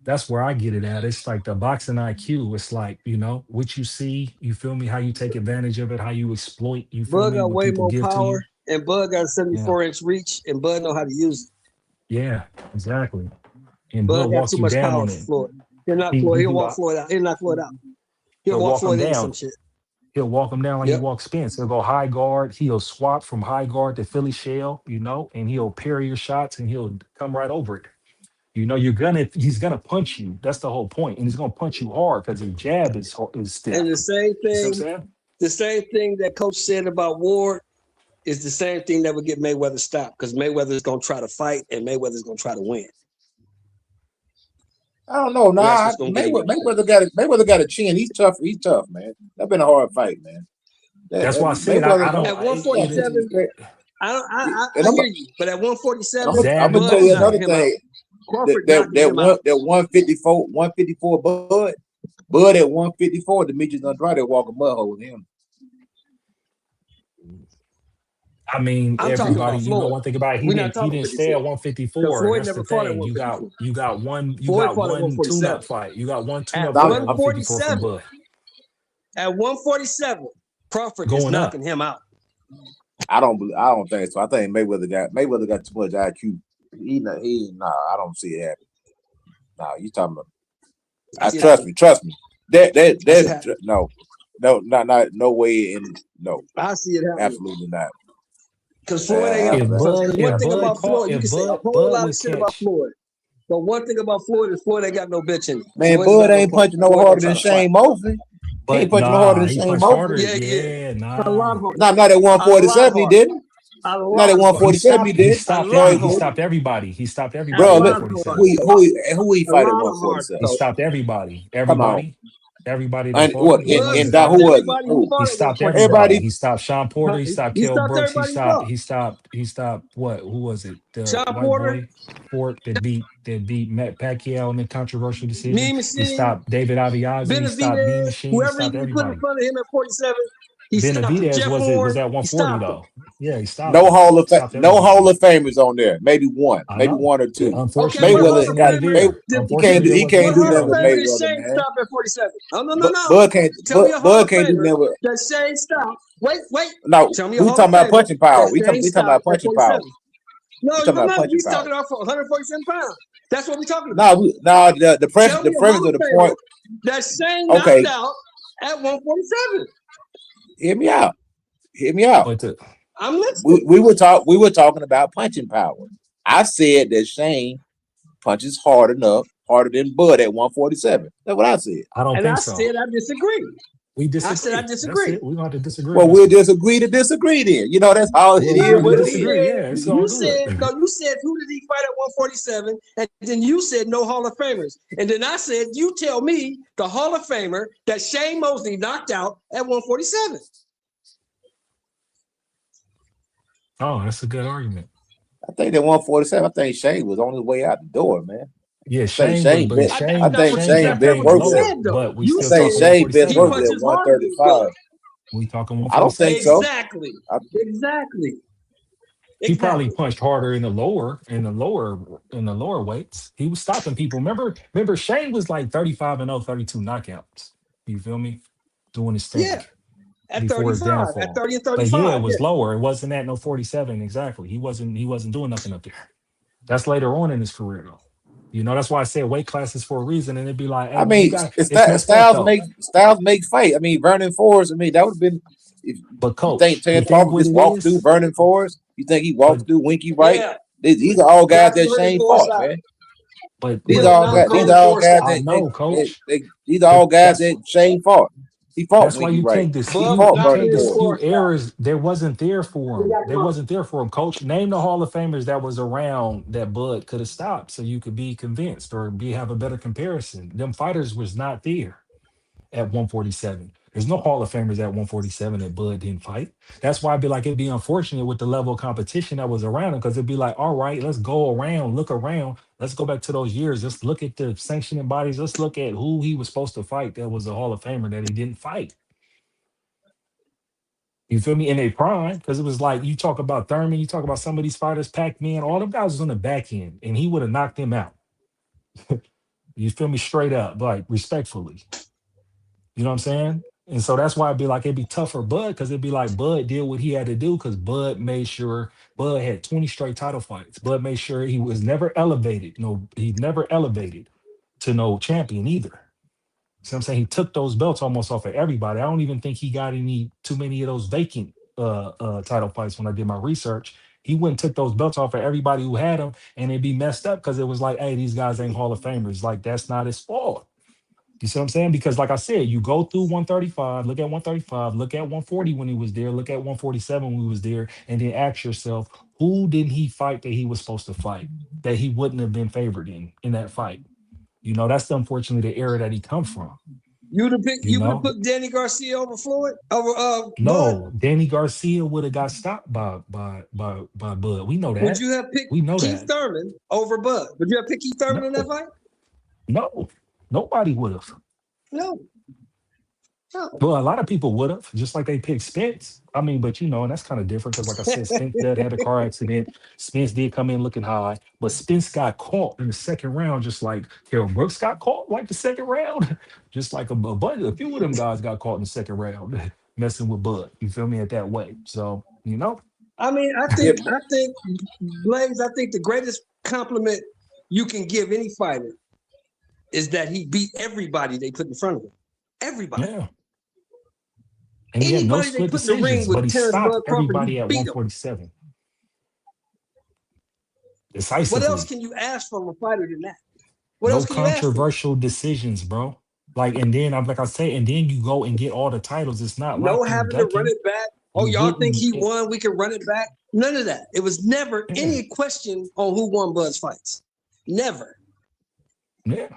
J: That's where I get it at. It's like the boxing IQ. It's like, you know, what you see, you feel me, how you take advantage of it, how you exploit, you feel
I: Bud
J: me,
I: got
J: what
I: way
J: people
I: more
J: give to you.
I: power, and Bud got a 74-inch reach, and Bud know how to use it.
J: Yeah, exactly. And
I: Bud
J: Bud
I: got
J: walks
I: too
J: you
I: much
J: down
I: power
J: on
I: for
J: it.
I: Floyd. He'll knock
J: He-
I: Floyd.
J: he
I: He'll
J: do
I: walk
J: a-
I: Floyd out. He'll knock Floyd out. He'll
J: He'll
I: walk
J: walk him
I: Floyd into
J: down.
I: some shit.
J: He'll walk him down like
I: Yep.
J: he walks Spence. He'll go high guard. He'll swap from high guard to Philly shell, you know, and he'll parry your shots and he'll come right over it. You know, he's gonna punch you. That's the whole point. And he's gonna punch you hard because his jab is stiff.
I: And the same
J: You see what I'm
I: thing,
J: saying?
I: the same thing that Coach said about Ward is the same thing that would get Mayweather stopped because Mayweather's gonna try to fight and Mayweather's gonna try to win.
H: I don't know.
I: And that's
H: Nah,
I: what's gonna get him.
H: Mayweather got a chin. He's tough, man. That's been a hard fight, man.
J: That's why I said I don't.
I: At 147, I hear you, but at 147,
H: I'm gonna
I: Bud
H: tell you
I: knocked
H: another
I: him out.
H: thing.
I: Crawford
H: That
I: knocked him out.
H: 154 Bud at 154, Demetrius Andrade walk a mud hole with him.
J: I mean,
I: I'm talking
J: everybody.
I: about
J: You know,
I: Floyd.
J: one thing about it, he
I: We're not
J: didn't
I: talking
J: stay at
I: 54.
J: 154.
I: Because Floyd
J: That's the
I: never fought at
J: thing. You
I: 154.
J: got one
I: Floyd fought at
J: tune-up
I: 147.
J: fight. You got one
I: At
J: tune-up fight at 154 from
I: 147,
J: Bud.
I: at 147, Crawford is
J: Going up.
I: knocking him out.
H: I don't think so. I think Mayweather got too much IQ. I don't see it happening. No, you talking about? Trust me. No way in no.
I: I see it happening.
H: Absolutely not.
I: Because Floyd ain't one thing about Floyd, you can say a whole
J: Bud
I: lot
J: would
I: of shit about
J: catch.
I: Floyd. But one thing about Floyd is Floyd ain't got no bitch in him.
H: Man,
I: Floyd
H: Bud ain't punching no harder than Shane Mosley. He
J: But
H: ain't punching no harder than
J: he
H: Shane
J: punched
H: Mosley.
J: harder.
I: Yeah.
J: Nah.
I: A lot harder.
H: Not at 147 he didn't. Not at 147 he
J: He
H: did.
J: stopped everybody. He stopped everybody
H: Bro,
J: at
H: look,
J: 147.
H: who he fight at
I: A lot
H: 147?
J: He stopped everybody.
H: Come on.
J: Everybody that
H: And
J: fought
H: what?
J: him, he went
I: Bud
J: and
H: And that,
I: stopped
J: stopped
H: who
J: him.
H: was it?
I: everybody he
H: Who?
I: fought
J: He
I: at
J: stopped
I: 147.
J: everybody.
H: Everybody.
J: He stopped Sean Porter. He stopped Kell
I: Stopped
J: Brooks.
I: everybody he fought.
J: He stopped what? Who was it? The
I: Sean
J: white
I: Porter,
J: boy Fort that beat Matt Pacquiao in the controversial decision.
I: Mean
J: He
I: Machine,
J: stopped David Abiazi. He stopped Mean
I: Benavidez,
J: Machine. He
I: whoever he
J: stopped
I: could put in
J: everybody.
I: front of him at 47, he stopped him.
J: Benavidez
I: Jeff
J: was
I: Horn,
J: at
I: he
J: 140
I: stopped him.
J: though. Yeah, he stopped
H: No
J: him.
H: Hall of
J: Stopped
H: no
J: everybody.
H: Hall of Famers on there. Maybe one,
J: I
H: maybe
J: know.
H: one or two.
I: Okay, what Hall
H: Mayweather
I: of
H: got.
J: Unfortunately,
I: Famer?
J: Unfortunately,
H: He
J: it wasn't
H: can't
I: What
H: do
J: there
I: Hall
H: nothing
I: of
H: with
J: though.
I: Famer did
H: Mayweather,
I: Shane
H: man.
I: stop at 47? No, no, no,
H: But
I: no.
H: Bud can't.
I: Tell me a Hall
H: Bud
I: of
H: can't do
I: Famer
H: nothing with.
I: that Shane stopped. Wait.
H: No,
I: Tell me a
H: we
I: Hall
H: talking
I: of
H: about
I: Famer
H: punching power.
I: that
H: We
I: Shane
H: talking about
I: stopped at
H: punching
I: 47.
H: power.
I: No,
H: We talking
I: no,
H: about
I: no.
H: punching
I: He's
H: power.
I: talking about 147 pounds. That's what we're talking about.
H: No, the
I: Tell me a
H: premise
I: Hall
H: of
I: of
H: the
I: Famer
H: point.
I: that Shane
H: Okay,
I: knocked out at 147.
H: hear me out. Hear me out.
J: But the,
I: I'm listening.
H: We were talking about punching power. I said that Shane punches harder than Bud at 147. That's what I said.
J: I don't
I: And
J: think
I: I
J: so.
I: said I disagree.
J: We
I: I
J: disagree.
I: said I
J: That's
I: disagree.
J: it. We gonna have to disagree.
H: Well,
J: on
H: we'll
J: this one.
H: disagree to disagree then. You know, that's all it
J: We'll
H: is.
J: agree to
H: What it
J: disagree.
H: is.
J: Yeah, it's all
I: You
J: good.
I: said no. You said who did he fight at 147? And then you said no Hall of Famers. And then I said you tell me the Hall of Famer that Shane Mosley knocked out at 147.
J: Oh, that's a good argument.
H: I think that 147. I think Shane was on his way out the door, man.
J: Yeah,
H: I think
J: Shane was,
H: Shane
J: but
H: been. I think Shane been
I: What you
H: working.
I: said though.
J: but we
I: You
H: I
J: still
H: think
I: said
J: talking
H: Shane been
I: he
J: 147.
H: working at
I: punches harder than
H: 135.
J: We talking
H: I don't
J: 147.
H: think so.
I: Exactly.
H: I,
I: Exactly.
J: He probably
I: Exactly.
J: punched harder in the lower weights. He was stopping people. Remember Shane was like 35-0, 32 knockouts. You feel me? Doing his thing
I: Yeah. At
J: before his
I: 35,
J: downfall.
I: at 30 and
J: But yeah,
I: 35.
J: it was
I: Yeah.
J: lower. It wasn't at no 47 exactly. He wasn't doing nothing up there. That's later on in his career though. You know, that's why I said weight classes for a reason. And it'd be like, hey,
H: I
J: man, you
H: mean,
J: got it's messed up
H: Styles
J: though.
H: make fight. I mean, Vernon Forrest. I mean, that would have been. If
J: But
H: you
J: coach,
H: think
J: the
H: Ted
J: thing
H: Crawford
J: with
H: just
J: it
H: walked through
J: is,
H: Vernon Forrest? You think he walked
J: but
H: through Winky Wright?
I: Yeah.
H: These are all guys
I: Knocked
H: that
I: Vernon
H: Shane
I: Forrest
H: fought,
I: out.
H: man.
J: but
H: These
I: But
H: are all
I: knocked
H: guys. These
I: Vernon
H: are all
I: Forrest
H: guys
I: out.
J: I know, coach.
H: these are all guys
J: That's
H: that Shane fought. He fought
J: That's why
H: Winky
J: you
H: Wright.
J: can't
H: He
J: dispute.
H: fought
J: You
I: knocked
H: Vernon
J: can't
I: his
H: Forrest.
J: dispute
I: Forrest out.
J: errors. There wasn't there for him. There wasn't there for him. Coach, name the Hall of Famers that was around that Bud could have stopped, so you could be convinced or have a better comparison. Them fighters was not there at 147. There's no Hall of Famers at 147 that Bud didn't fight. That's why I'd be like, it'd be unfortunate with the level of competition that was around him, because it'd be like, all right, let's go around, look around. Let's go back to those years. Let's look at the sanctioning bodies. Let's look at who he was supposed to fight that was a Hall of Famer that he didn't fight. You feel me? In a prime, because it was like you talk about Thurman, you talk about some of these fighters, Pac-Man, all them guys was on the back end, and he would have knocked them out. You feel me? Straight up, like respectfully. You know what I'm saying? And so that's why it'd be tough for Bud, because it'd be like Bud did what he had to do, because Bud made sure Bud had 20 straight title fights. Bud made sure he was never elevated. No, he never elevated to no champion either. See what I'm saying? He took those belts almost off of everybody. I don't even think he got too many of those vacant title fights when I did my research. He went and took those belts off of everybody who had them, and it'd be messed up because it was like, hey, these guys ain't Hall of Famers. Like, that's not his fault. You see what I'm saying? Because like I said, you go through 135, look at 135, look at 140 when he was there, look at 147 when he was there, and then ask yourself, who didn't he fight that he was supposed to fight, that he wouldn't have been favored in that fight? You know, that's unfortunately the era that he come from.
I: You would have put Danny Garcia over Floyd? Over
J: No,
I: Bud?
J: Danny Garcia would have got stopped by Bud. We know that.
I: Would you have picked Keith Thurman over Bud? Would you have picked Keith Thurman in that fight?
J: No, nobody would have.
I: No.
J: Well, a lot of people would have, just like they picked Spence. I mean, but you know, and that's kind of different because, like I said, Spence did have a car accident. Spence did come in looking high, but Spence got caught in the second round, just like Carol Brooks got caught like the second round, just like a few of them guys got caught in the second round messing with Bud. You feel me? At that way, so you know.
I: I mean, I think Blaze. I think the greatest compliment you can give any fighter is that he beat everybody they put in front of him. Everybody.
J: Yeah. And he had no split decisions, but he stopped everybody at 147. Decisively.
I: What else can you ask from a fighter than that? What
J: no
I: else can you ask for?
J: controversial decisions, bro. Like, and then like I say, and then you go and get all the titles. It's not
I: no
J: like
I: having to run it back. Oh, y'all think he won? We can run it back. None of that. It was never any question on who won Bud's fights. Never.
J: Yeah.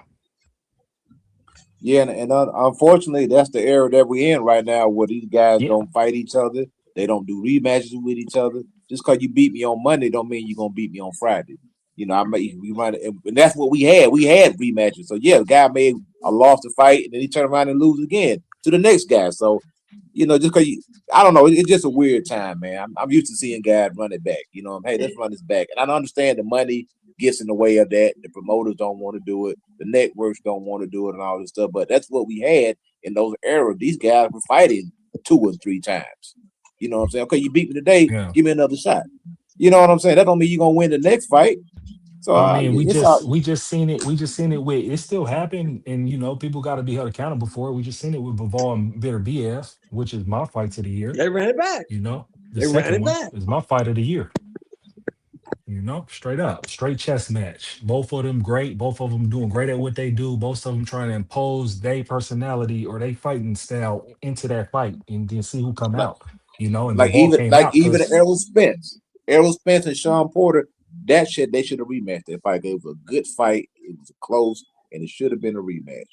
H: Yeah, and unfortunately, that's the era that we're in right now, where these guys
J: Yeah.
H: don't fight each other. They don't do rematches with each other. Just because you beat me on Monday, don't mean you're gonna beat me on Friday. You know, we run, and that's what we had. We had rematches. So yeah, the guy made a loss to fight, and then he turned around and lose again to the next guy. So, you know, just because I don't know, it's just a weird time, man. I'm used to seeing guys run it back. You know, hey, let's run this back, and I don't understand the money gets in the way of that. The promoters don't want to do it. The networks don't want to do it and all this stuff. But that's what we had in those eras. These guys were fighting 2 or 3 times. You know what I'm saying? Okay, you beat me today.
J: Yeah.
H: Give me another shot. You know what I'm saying? That don't mean you're gonna win the next fight. So
J: I mean, we
H: it's all,
J: just seen it. We just seen it with it still happened, and you know, people got to be held accountable for it. We just seen it with Bivol and Bitter BS, which is my fight of the year.
I: They ran it back.
J: You know, the
I: They ran
J: second
I: it
J: one
I: back.
J: is my fight of the year. You know, straight up, straight chess match. Both of them great. Both of them doing great at what they do. Both of them trying to impose their personality or their fighting style into that fight, and then see who come
H: like,
J: out. You know, and
H: like
J: Bivol
H: even
J: came
H: like
J: out
H: even
J: because
H: Errol Spence and Sean Porter. That shit, they should have rematched that fight. It was a good fight. It was close, and it should have been a rematch.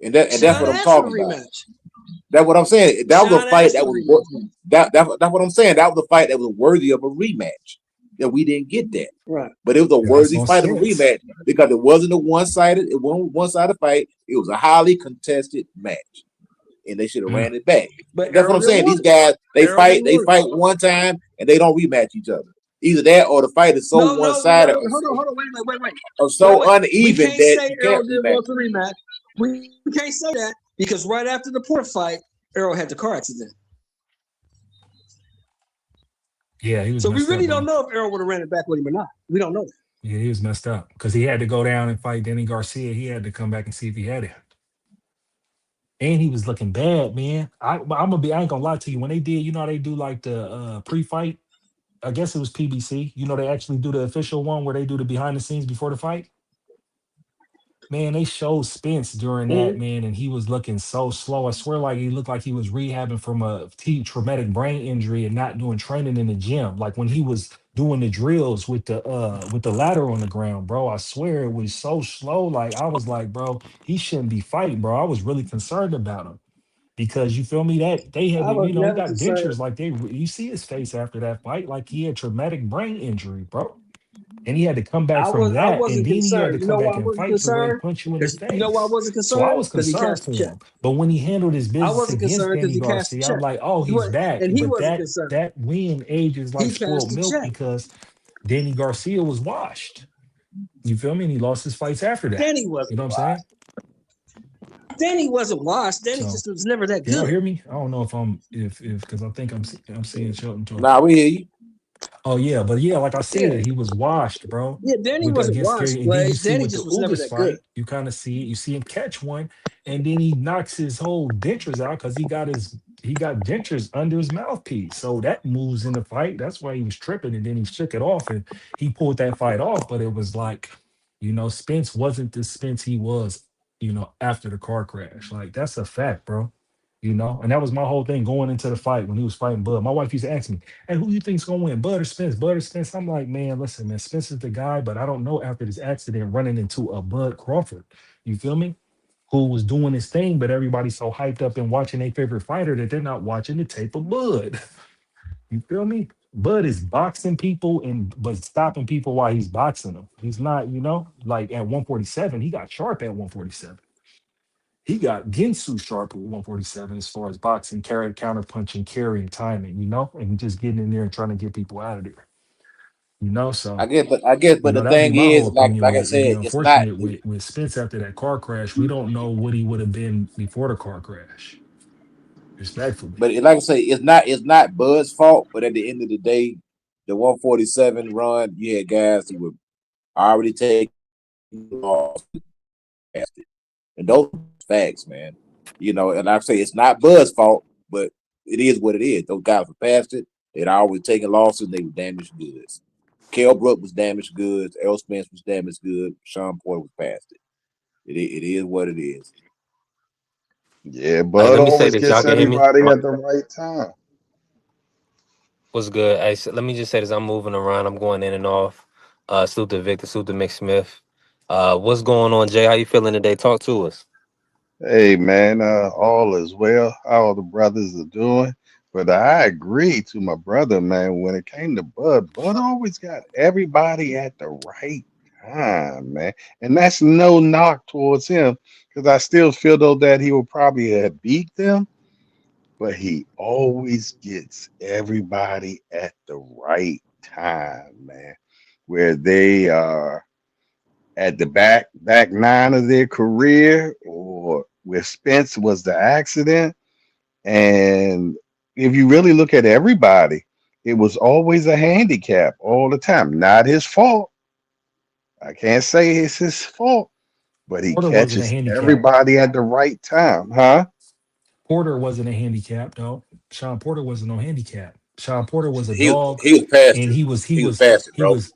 H: And that's what I'm talking about. That's what I'm saying. That was a fight that was that's what I'm saying. That was a fight that was worthy of a rematch. That we didn't get that.
I: Right.
H: But it was a
J: that's
H: worthy
J: on
H: fight of a
J: Spence.
H: rematch because it wasn't a one-sided. It wasn't one-sided fight. It was a highly contested match, and they should have
J: Yeah.
H: ran it back.
I: But
H: That's what I'm saying. These guys, they fight one time and they don't rematch each other. Either that or the fight is so one-sided
I: Hold on, wait.
H: or so uneven
I: we can't
H: that
I: say
H: you
I: Errol
H: can't
I: didn't
H: rematch.
I: want the rematch. We can't say that because right after the Porter fight, Errol had the car accident.
J: Yeah, he was.
I: So we
J: messed
I: really
J: up, bro.
I: don't know if Errol would have ran it back with him or not. We don't know that.
J: Yeah, he was messed up because he had to go down and fight Danny Garcia. He had to come back and see if he had it. And he was looking bad, man. I ain't gonna lie to you. When they did, you know how they do like the pre-fight? I guess it was PBC. You know, they actually do the official one where they do the behind the scenes before the fight. Man, they showed Spence during that, man, and he was looking so slow. I swear, like he looked like he was rehabbing from a traumatic brain injury and not doing training in the gym. Like when he was doing the drills with the ladder on the ground, bro. I swear it was so slow. Like I was like, bro, he shouldn't be fighting, bro. I was really concerned about him because you feel me that they had,
I: I was
J: he
I: never
J: got
I: concerned.
J: dentures. Like you see his face after that fight, like he had traumatic brain injury, bro. And he had to come back
I: I
J: from that, and
I: wasn't
J: then he had to
I: concerned. You know
J: come
I: why
J: back
I: I
J: and
I: wasn't
J: fight to where he
I: concerned?
J: punched you in the
I: You know why I
J: face.
I: wasn't
J: So I
I: concerned?
J: was
I: Because he
J: concerned
I: cashed the
J: for
I: check.
J: him. But when he handled his
I: I
J: business
I: wasn't
J: against
I: concerned because
J: Danny
I: he cashed the
J: Garcia, I'm
I: check.
J: like, oh, he's back.
I: And he
J: But
I: wasn't concerned.
J: that win ages
I: He
J: like
I: cashed
J: spoiled
I: the
J: milk
I: check.
J: because Danny Garcia was washed. You feel me? And he lost his fights after that.
I: Danny
J: You
I: wasn't
J: know what I'm saying?
I: Danny wasn't washed. Danny
J: So
I: just was never that
J: can y'all
I: good.
J: hear me? I don't know if because I think I'm seeing Shelton talking.
H: Nah, we hear you.
J: Oh yeah, but yeah, like I said,
I: Yeah.
J: he was washed, bro.
I: Yeah, Danny
J: With
I: wasn't
J: against
I: washed,
J: Gary, and then you
I: Blaze.
J: see
I: Danny
J: with the
I: just was never
J: Ugas
I: that good.
J: fight, you kind of see it. You see him catch one, and then he knocks his whole dentures out because he got dentures under his mouthpiece. So that moves in the fight. That's why he was tripping, and then he shook it off, and he pulled that fight off. But it was like, Spence wasn't the Spence he was, after the car crash. Like that's a fact, bro. And that was my whole thing going into the fight when he was fighting Bud. My wife used to ask me, hey, who you think's gonna win, Bud or Spence? Bud or Spence? I'm like, man, listen, man, Spence is the guy, but I don't know after this accident running into a Bud Crawford. You feel me? Who was doing his thing, but everybody's so hyped up and watching their favorite fighter that they're not watching the tape of Bud. You feel me? Bud is boxing people but stopping people while he's boxing them. He's not, like at 147, he got sharp at 147. He got Ginsu sharp at 147 as far as boxing, counter punching, carrying, timing, and just getting in there and trying to get people out of there. So
H: I guess, but the
J: that'd be
H: thing
J: my whole
H: is,
J: opinion
H: like I
J: with it'd be
H: said, it's not.
J: unfortunate with Spence after that car crash. We don't know what he would have been before the car crash. Respectfully.
H: But like I say, it's not Bud's fault. But at the end of the day, the 147 run, you had guys who were already taking loss past it, and those are facts, man. And I say it's not Bud's fault, but it is what it is. Those guys were past it. They'd always taken losses. They were damaged goods. Kell Brook was damaged goods. Errol Spence was damaged goods. Sean Porter was past it. It is what it is.
P: Yeah,
A: Hey,
P: Bud
A: let me say
P: always
A: this. Y'all
P: gets
A: can hear me?
P: everybody at the right time.
A: What's good? Hey, so let me just say this. I'm moving around. I'm going in and off. Salute to Victor. Salute to Mick Smith. What's going on, Jay? How you feeling today? Talk to us.
P: Hey man, all is well. How all the brothers are doing? But I agree to my brother, man. When it came to Bud always got everybody at the right time, man. And that's no knock towards him, because I still feel though that he will probably have beat them, but he always gets everybody at the right time, man. Where they are at the back nine of their career, or where Spence was the accident. And if you really look at everybody, it was always a handicap all the time. Not his fault. I can't say it's his fault, but he
J: Porter wasn't a
P: catches
J: handicap.
P: everybody at the right time, huh?
J: Porter wasn't a handicap, though. Sean Porter wasn't no handicap. Sean Porter was a
H: He
J: dog,
H: he was past
J: and
H: it.
J: he was he
H: He was
J: was
H: past it,
J: he
H: bro.
J: was.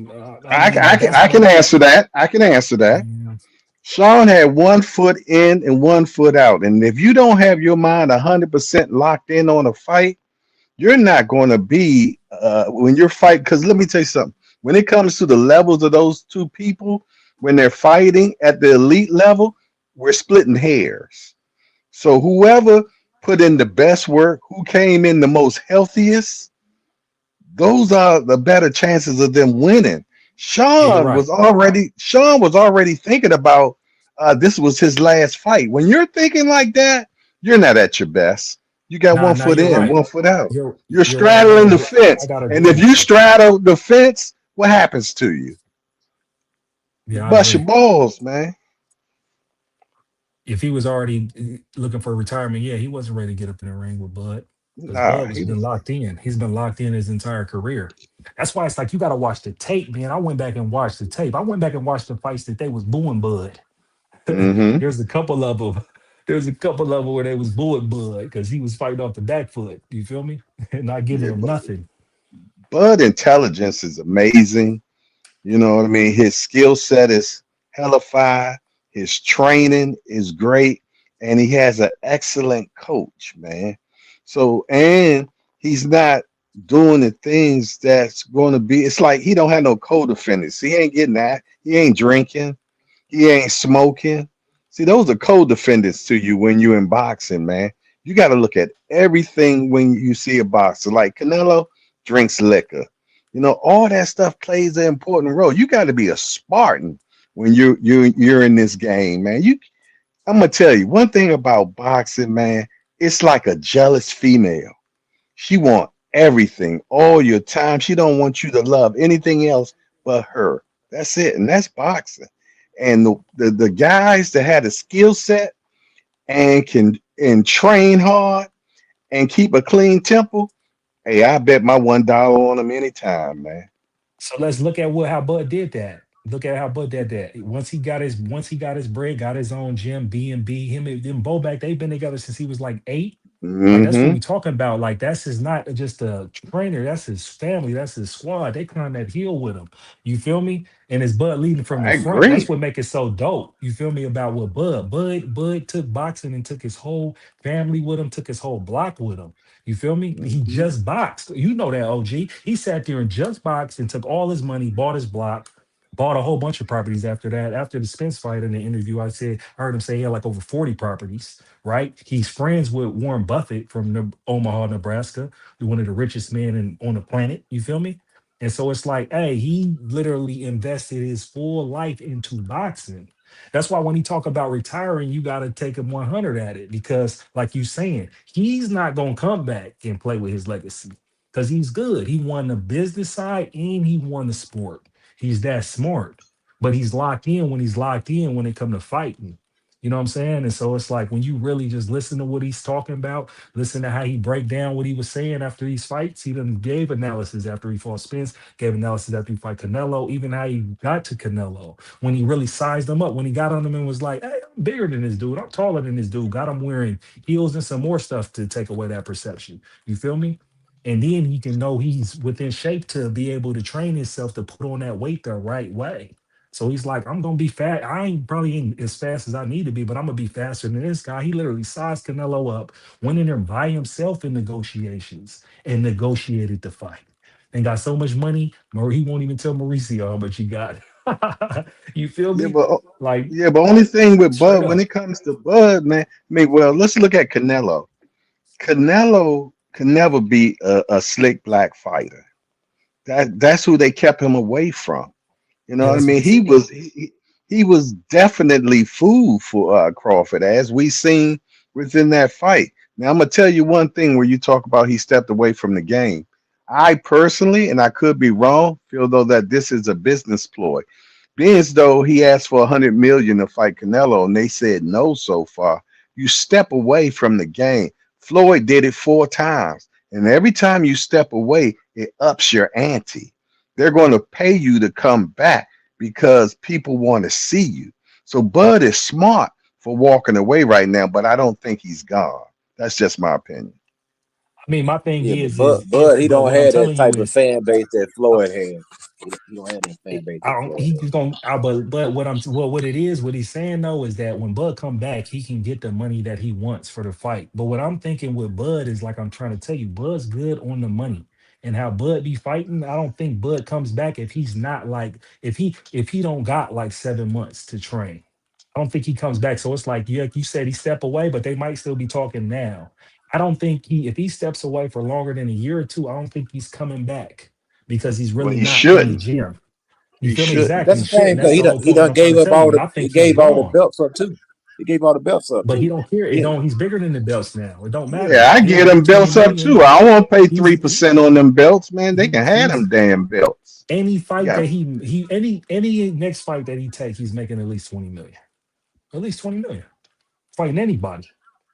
J: I mean, but that's
P: I can
J: why.
P: answer that. I can answer that.
J: Yeah.
P: Sean had 1 foot in and 1 foot out. And if you don't have your mind 100% locked in on a fight, you're not going to be when you're fighting. Because let me tell you something. When it comes to the levels of those two people, when they're fighting at the elite level, we're splitting hairs. So whoever put in the best work, who came in the most healthiest, those are the better chances of them winning.
J: Yeah, you're right.
P: Sean was already thinking about this was his last fight. When you're thinking like that, you're not at your best. You got
J: Nah,
P: one
J: nah,
P: foot
J: you're
P: in,
J: right.
P: 1 foot out. You're
J: You're right.
P: straddling the
J: I
P: fence.
J: gotta
P: And
J: agree
P: if
J: with
P: you
J: you.
P: straddle the fence, what happens to you? You
J: Yeah, I
P: bust your
J: agree.
P: balls, man.
J: If he was already looking for retirement, yeah, he wasn't ready to get up in the ring with Bud, because
P: Nah,
J: Bud was
P: he
J: been
P: was.
J: locked in. He's been locked in his entire career. That's why it's like you got to watch the tape, man. I went back and watched the tape. I went back and watched the fights that they was booing Bud.
P: Mm-hmm.
J: There's a couple of them. There's a couple of them where they was booing Bud because he was fighting off the back foot. You feel me? And not giving
P: Yeah,
J: him nothing.
P: Bud intelligence is amazing. You know what I mean? His skill set is hellified. His training is great. And he has an excellent coach, man. So, and he's not doing the things that's going to be, it's like he don't have no co-defendants. He ain't getting that. He ain't drinking. He ain't smoking. See, those are co-defendants to you when you're in boxing, man. You got to look at everything when you see a boxer. Like Canelo drinks liquor. You know, all that stuff plays an important role. You got to be a Spartan when you're in this game, man. I'm gonna tell you one thing about boxing, man. It's like a jealous female. She want everything, all your time. She don't want you to love anything else but her. That's it, and that's boxing. And the guys that had a skill set and can and train hard and keep a clean temple, hey, I bet my $1 on them anytime, man.
J: So let's look at what how Bud did that. Look at how Bud did that. Once he got his bread, got his own gym, B&B. Him and them Bobak, they've been together since he was like 8. Like that's what
P: Hmm.
J: we talking about. Like that's his not just a trainer, that's his family, that's his squad. They climb that hill with him. You feel me? And it's Bud leading from the
P: I
J: front. That's
P: agree.
J: what make it so dope. You feel me about what Bud took boxing and took his whole family with him, took his whole block with him. You feel me? He
P: Hmm.
J: just boxed. You know that, OG. He sat there and just boxed and took all his money, bought his block, bought a whole bunch of properties after that. After the Spence fight in the interview, I heard him say he had like over 40 properties, right? He's friends with Warren Buffett from Omaha, Nebraska, one of the richest men on the planet. You feel me? And so it's like, hey, he literally invested his full life into boxing. That's why when he talk about retiring, you got to take him 100 at it because, like you saying, he's not gonna come back and play with his legacy because he's good. He won the business side and he won the sport. He's that smart, but he's locked in when he's locked in when it come to fighting. You know what I'm saying? And so it's like when you really just listen to what he's talking about, listen to how he break down what he was saying after these fights. He done gave analysis after he fought Spence, gave analysis after he fight Canelo, even how he got to Canelo when he really sized him up, when he got on him and was like, hey, I'm bigger than this dude. I'm taller than this dude. Got him wearing heels and some more stuff to take away that perception. You feel me? And then he can know he's within shape to be able to train himself to put on that weight the right way. So he's like, I'm gonna be fat. I ain't probably ain't as fast as I need to be, but I'm gonna be faster than this guy. He literally sized Canelo up, went in there by himself in negotiations and negotiated the fight. And got so much money, he won't even tell Mauricio how much he got. You feel
P: Yeah,
J: me?
P: but
J: Like
P: yeah, but only thing with
J: straight
P: Bud when
J: up.
P: it comes to Bud, man. I mean, well, let's look at Canelo. Canelo can never be a slick black fighter. That's who they kept him away from. You know
J: Yeah,
P: what I
J: that's what
P: mean?
J: they said.
P: He was definitely food for Crawford, as we seen within that fight. Now I'm gonna tell you one thing where you talk about he stepped away from the game. I personally, and I could be wrong, feel though that this is a business ploy. Being as though he asked for 100 million to fight Canelo, and they said no so far. You step away from the game. Floyd did it 4 times, and every time you step away, it ups your ante. They're going to pay you to come back because people want to see you. So Bud is smart for walking away right now, but I don't think he's gone. That's just my opinion.
J: I mean, my thing
H: Yeah, but
J: is if
H: He
J: but
H: don't
J: what I'm
H: have that
J: telling you
H: type of
J: is
H: fan base that Floyd had. He don't have that fan base
J: I
H: that
J: don't.
H: Floyd
J: He's going. But what it is, what he's saying though, is that when Bud come back, he can get the money that he wants for the fight. But what I'm thinking with Bud is like I'm trying to tell you, Bud's good on the money, and how Bud be fighting. I don't think Bud comes back if he's not like if he don't got like 7 months to train. I don't think he comes back. So it's like, yeah, like you said, he step away, but they might still be talking now. I don't think if he steps away for longer than a year or two, I don't think he's coming back because he's
P: Well,
J: really
P: he
J: not in the
P: shouldn't.
J: gym. You
P: He
J: feel me?
P: shouldn't.
J: Exactly.
H: That's
J: He
H: the thing,
J: shouldn't.
H: because
J: That's the whole
H: he
J: point. What
H: done
J: I'm trying
H: gave
J: to
H: up
J: tell
H: all
J: you, and
H: the
J: I
H: he
J: think he's
H: gave all the
J: gone.
H: belts up too. He gave all the belts up
J: But he
H: too.
J: don't care. It
H: He,
J: don't. He's bigger than the belts now. It don't
P: Yeah,
J: matter.
P: I
J: He
P: get
J: don't
P: them
J: get 20
P: belts up
J: million.
P: too. I won't pay
J: He's
P: 3% on them belts, man. They can have
J: he's
P: them damn belts.
J: any
P: You
J: fight
P: got
J: that any next fight that he take, he's making at least 20 million. At least 20 million. Fighting anybody.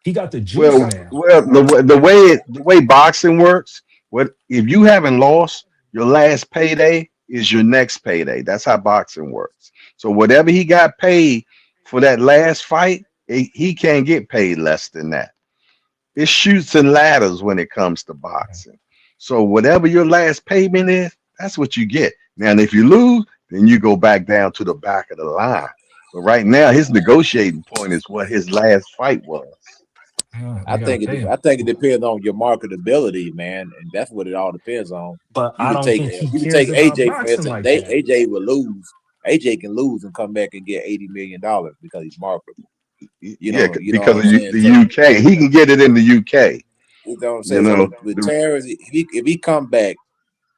J: He got the juice now.
P: the way boxing works. What if you haven't lost? Your last payday is your next payday. That's how boxing works. So whatever he got paid for that last fight, he can't get paid less than that. It shoots and ladders when it comes to boxing. So whatever your last payment is, that's what you get. Now, and if you lose, then you go back down to the back of the line. But right now, his negotiating point is what his last fight was.
J: Yeah, they gotta pay him.
H: I think it depends on your marketability, man, and that's what it all depends on.
J: But
H: You
J: I
H: could
J: don't
H: take
J: think he
H: you could
J: cares
H: take
J: about
H: AJ for
J: boxing
H: instance.
J: like that.
H: AJ will lose. AJ can lose and come back and get $80 million because he's marketable.
P: Yeah,
H: You know
P: because
H: what
P: of
H: I'm saying?
P: the
H: So
P: UK, he can get it in the UK.
H: you know what I'm
P: You
H: saying. So
P: know,
H: with Terrence, if he come back,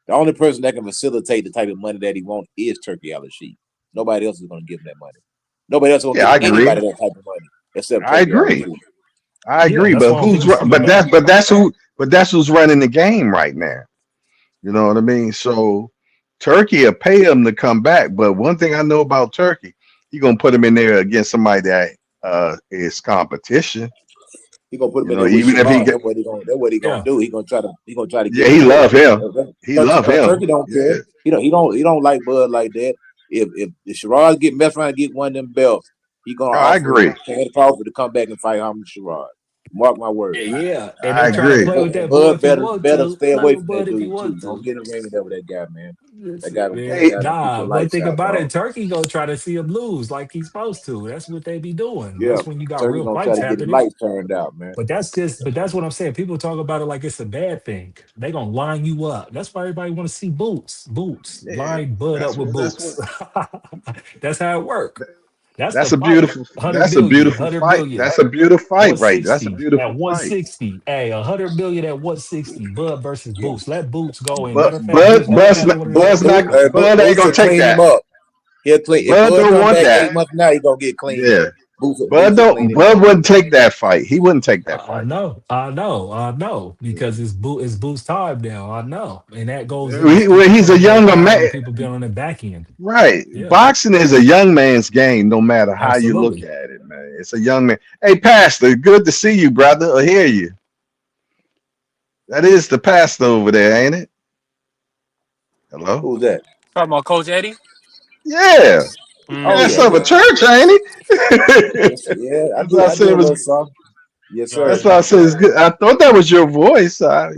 H: the only person that can facilitate the type of money that he wants is Turkey Al-Sheikh. Nobody else is going to give him that money. Nobody else is going to
P: yeah, I
H: give anybody
P: agree.
H: that type of money except
P: I
H: Turkey
P: agree.
H: Al-Sheikh.
P: I
J: Yeah,
P: agree.
J: that's
P: But
J: why I don't think he's coming back.
P: that's who's running the game right now. You know what I mean? So Turkey will pay him to come back. But one thing I know about Turkey, he gonna put him in there against somebody that is competition.
H: He gonna put him
P: You
H: in
P: know,
H: there with
P: even if he
H: Sherrod.
P: get,
H: That's what he gonna
J: Yeah.
H: do. He gonna try to
P: yeah,
H: get
P: he
H: him there.
P: love him. He love him.
H: Turkey don't
P: Yeah.
H: care. He don't like Bud like that. If Sherrod get mess around and get one of them belts, he gonna
P: I
H: offer
P: agree.
H: Chad Crawford to come back and fight Harmon Sherrod. Mark my words.
J: Yeah. And
P: I
J: they trying to
P: agree.
J: play with that boy
H: Bud
J: if he want
H: better
J: to.
H: stay
J: Play
H: away
J: with
H: from that
J: Bud if he
H: dude too.
J: want
H: Don't
J: to.
H: get in the ring there with that guy, man. That
J: Listen,
H: guy
P: Hey,
H: gonna beat your
J: But
H: lights
J: think
H: out,
J: about it.
H: dog.
J: Turkey gonna try to see him lose like he's supposed to. That's what they be doing.
H: Yeah,
J: That's when you got
H: Turkey
J: real
H: gonna try
J: fights
H: to get his
J: happening.
H: lights turned out, man.
J: But that's what I'm saying. People talk about it like it's a bad thing. They gonna line you up. That's why everybody want to see Boots. Boots.
P: yeah,
J: Line Bud up with
P: that's what
J: Boots. That's how it work. That's the
P: that's a
J: fight.
P: beautiful
J: 100
P: that's a
J: million,
P: beautiful
J: 100
P: fight.
J: million,
P: That's a beautiful fight, right? That's a
J: 160 at
P: beautiful fight.
J: 160. Hey, 100 million at 160. Bud versus
H: Yeah.
J: Boots. Let Boots go in.
P: But
J: Matter of fact, Boots never had one of them.
P: Bud ain't
H: Boots
P: gonna
H: will
P: take
H: clean him
P: that.
H: up. He'll clean. If
P: Bud
H: Bud
P: don't
H: come
P: want
H: back
P: that.
H: 8 months from now, he gonna get clean.
P: Yeah.
H: Boots
P: Bud
H: will clean
P: don't
H: him up.
P: Bud wouldn't take that fight. He wouldn't take that
J: I
P: fight.
J: know, because it's Boots time now. I know, and that goes against
P: Well,
J: people
P: he's a
J: playing both
P: younger
J: sides
P: man.
J: and people being on the back end.
P: Right.
J: Yeah,
P: Boxing is a young man's game, no matter how you look
J: absolutely.
P: at it, man. It's a young man. Hey, Pastor, good to see you, brother, or hear you. That is the pastor over there, ain't it? Hello?
H: Who's that?
A: Talking about Coach Eddie?
P: Yeah. The
H: Oh
A: Mm-hmm.
H: yeah,
P: pastor of a
H: yeah.
P: church, ain't he?
H: Yeah,
P: That's what I
H: I do
P: said.
H: a little something. Yes,
P: That's
H: sir.
P: why I said it's good. I thought that was your voice. I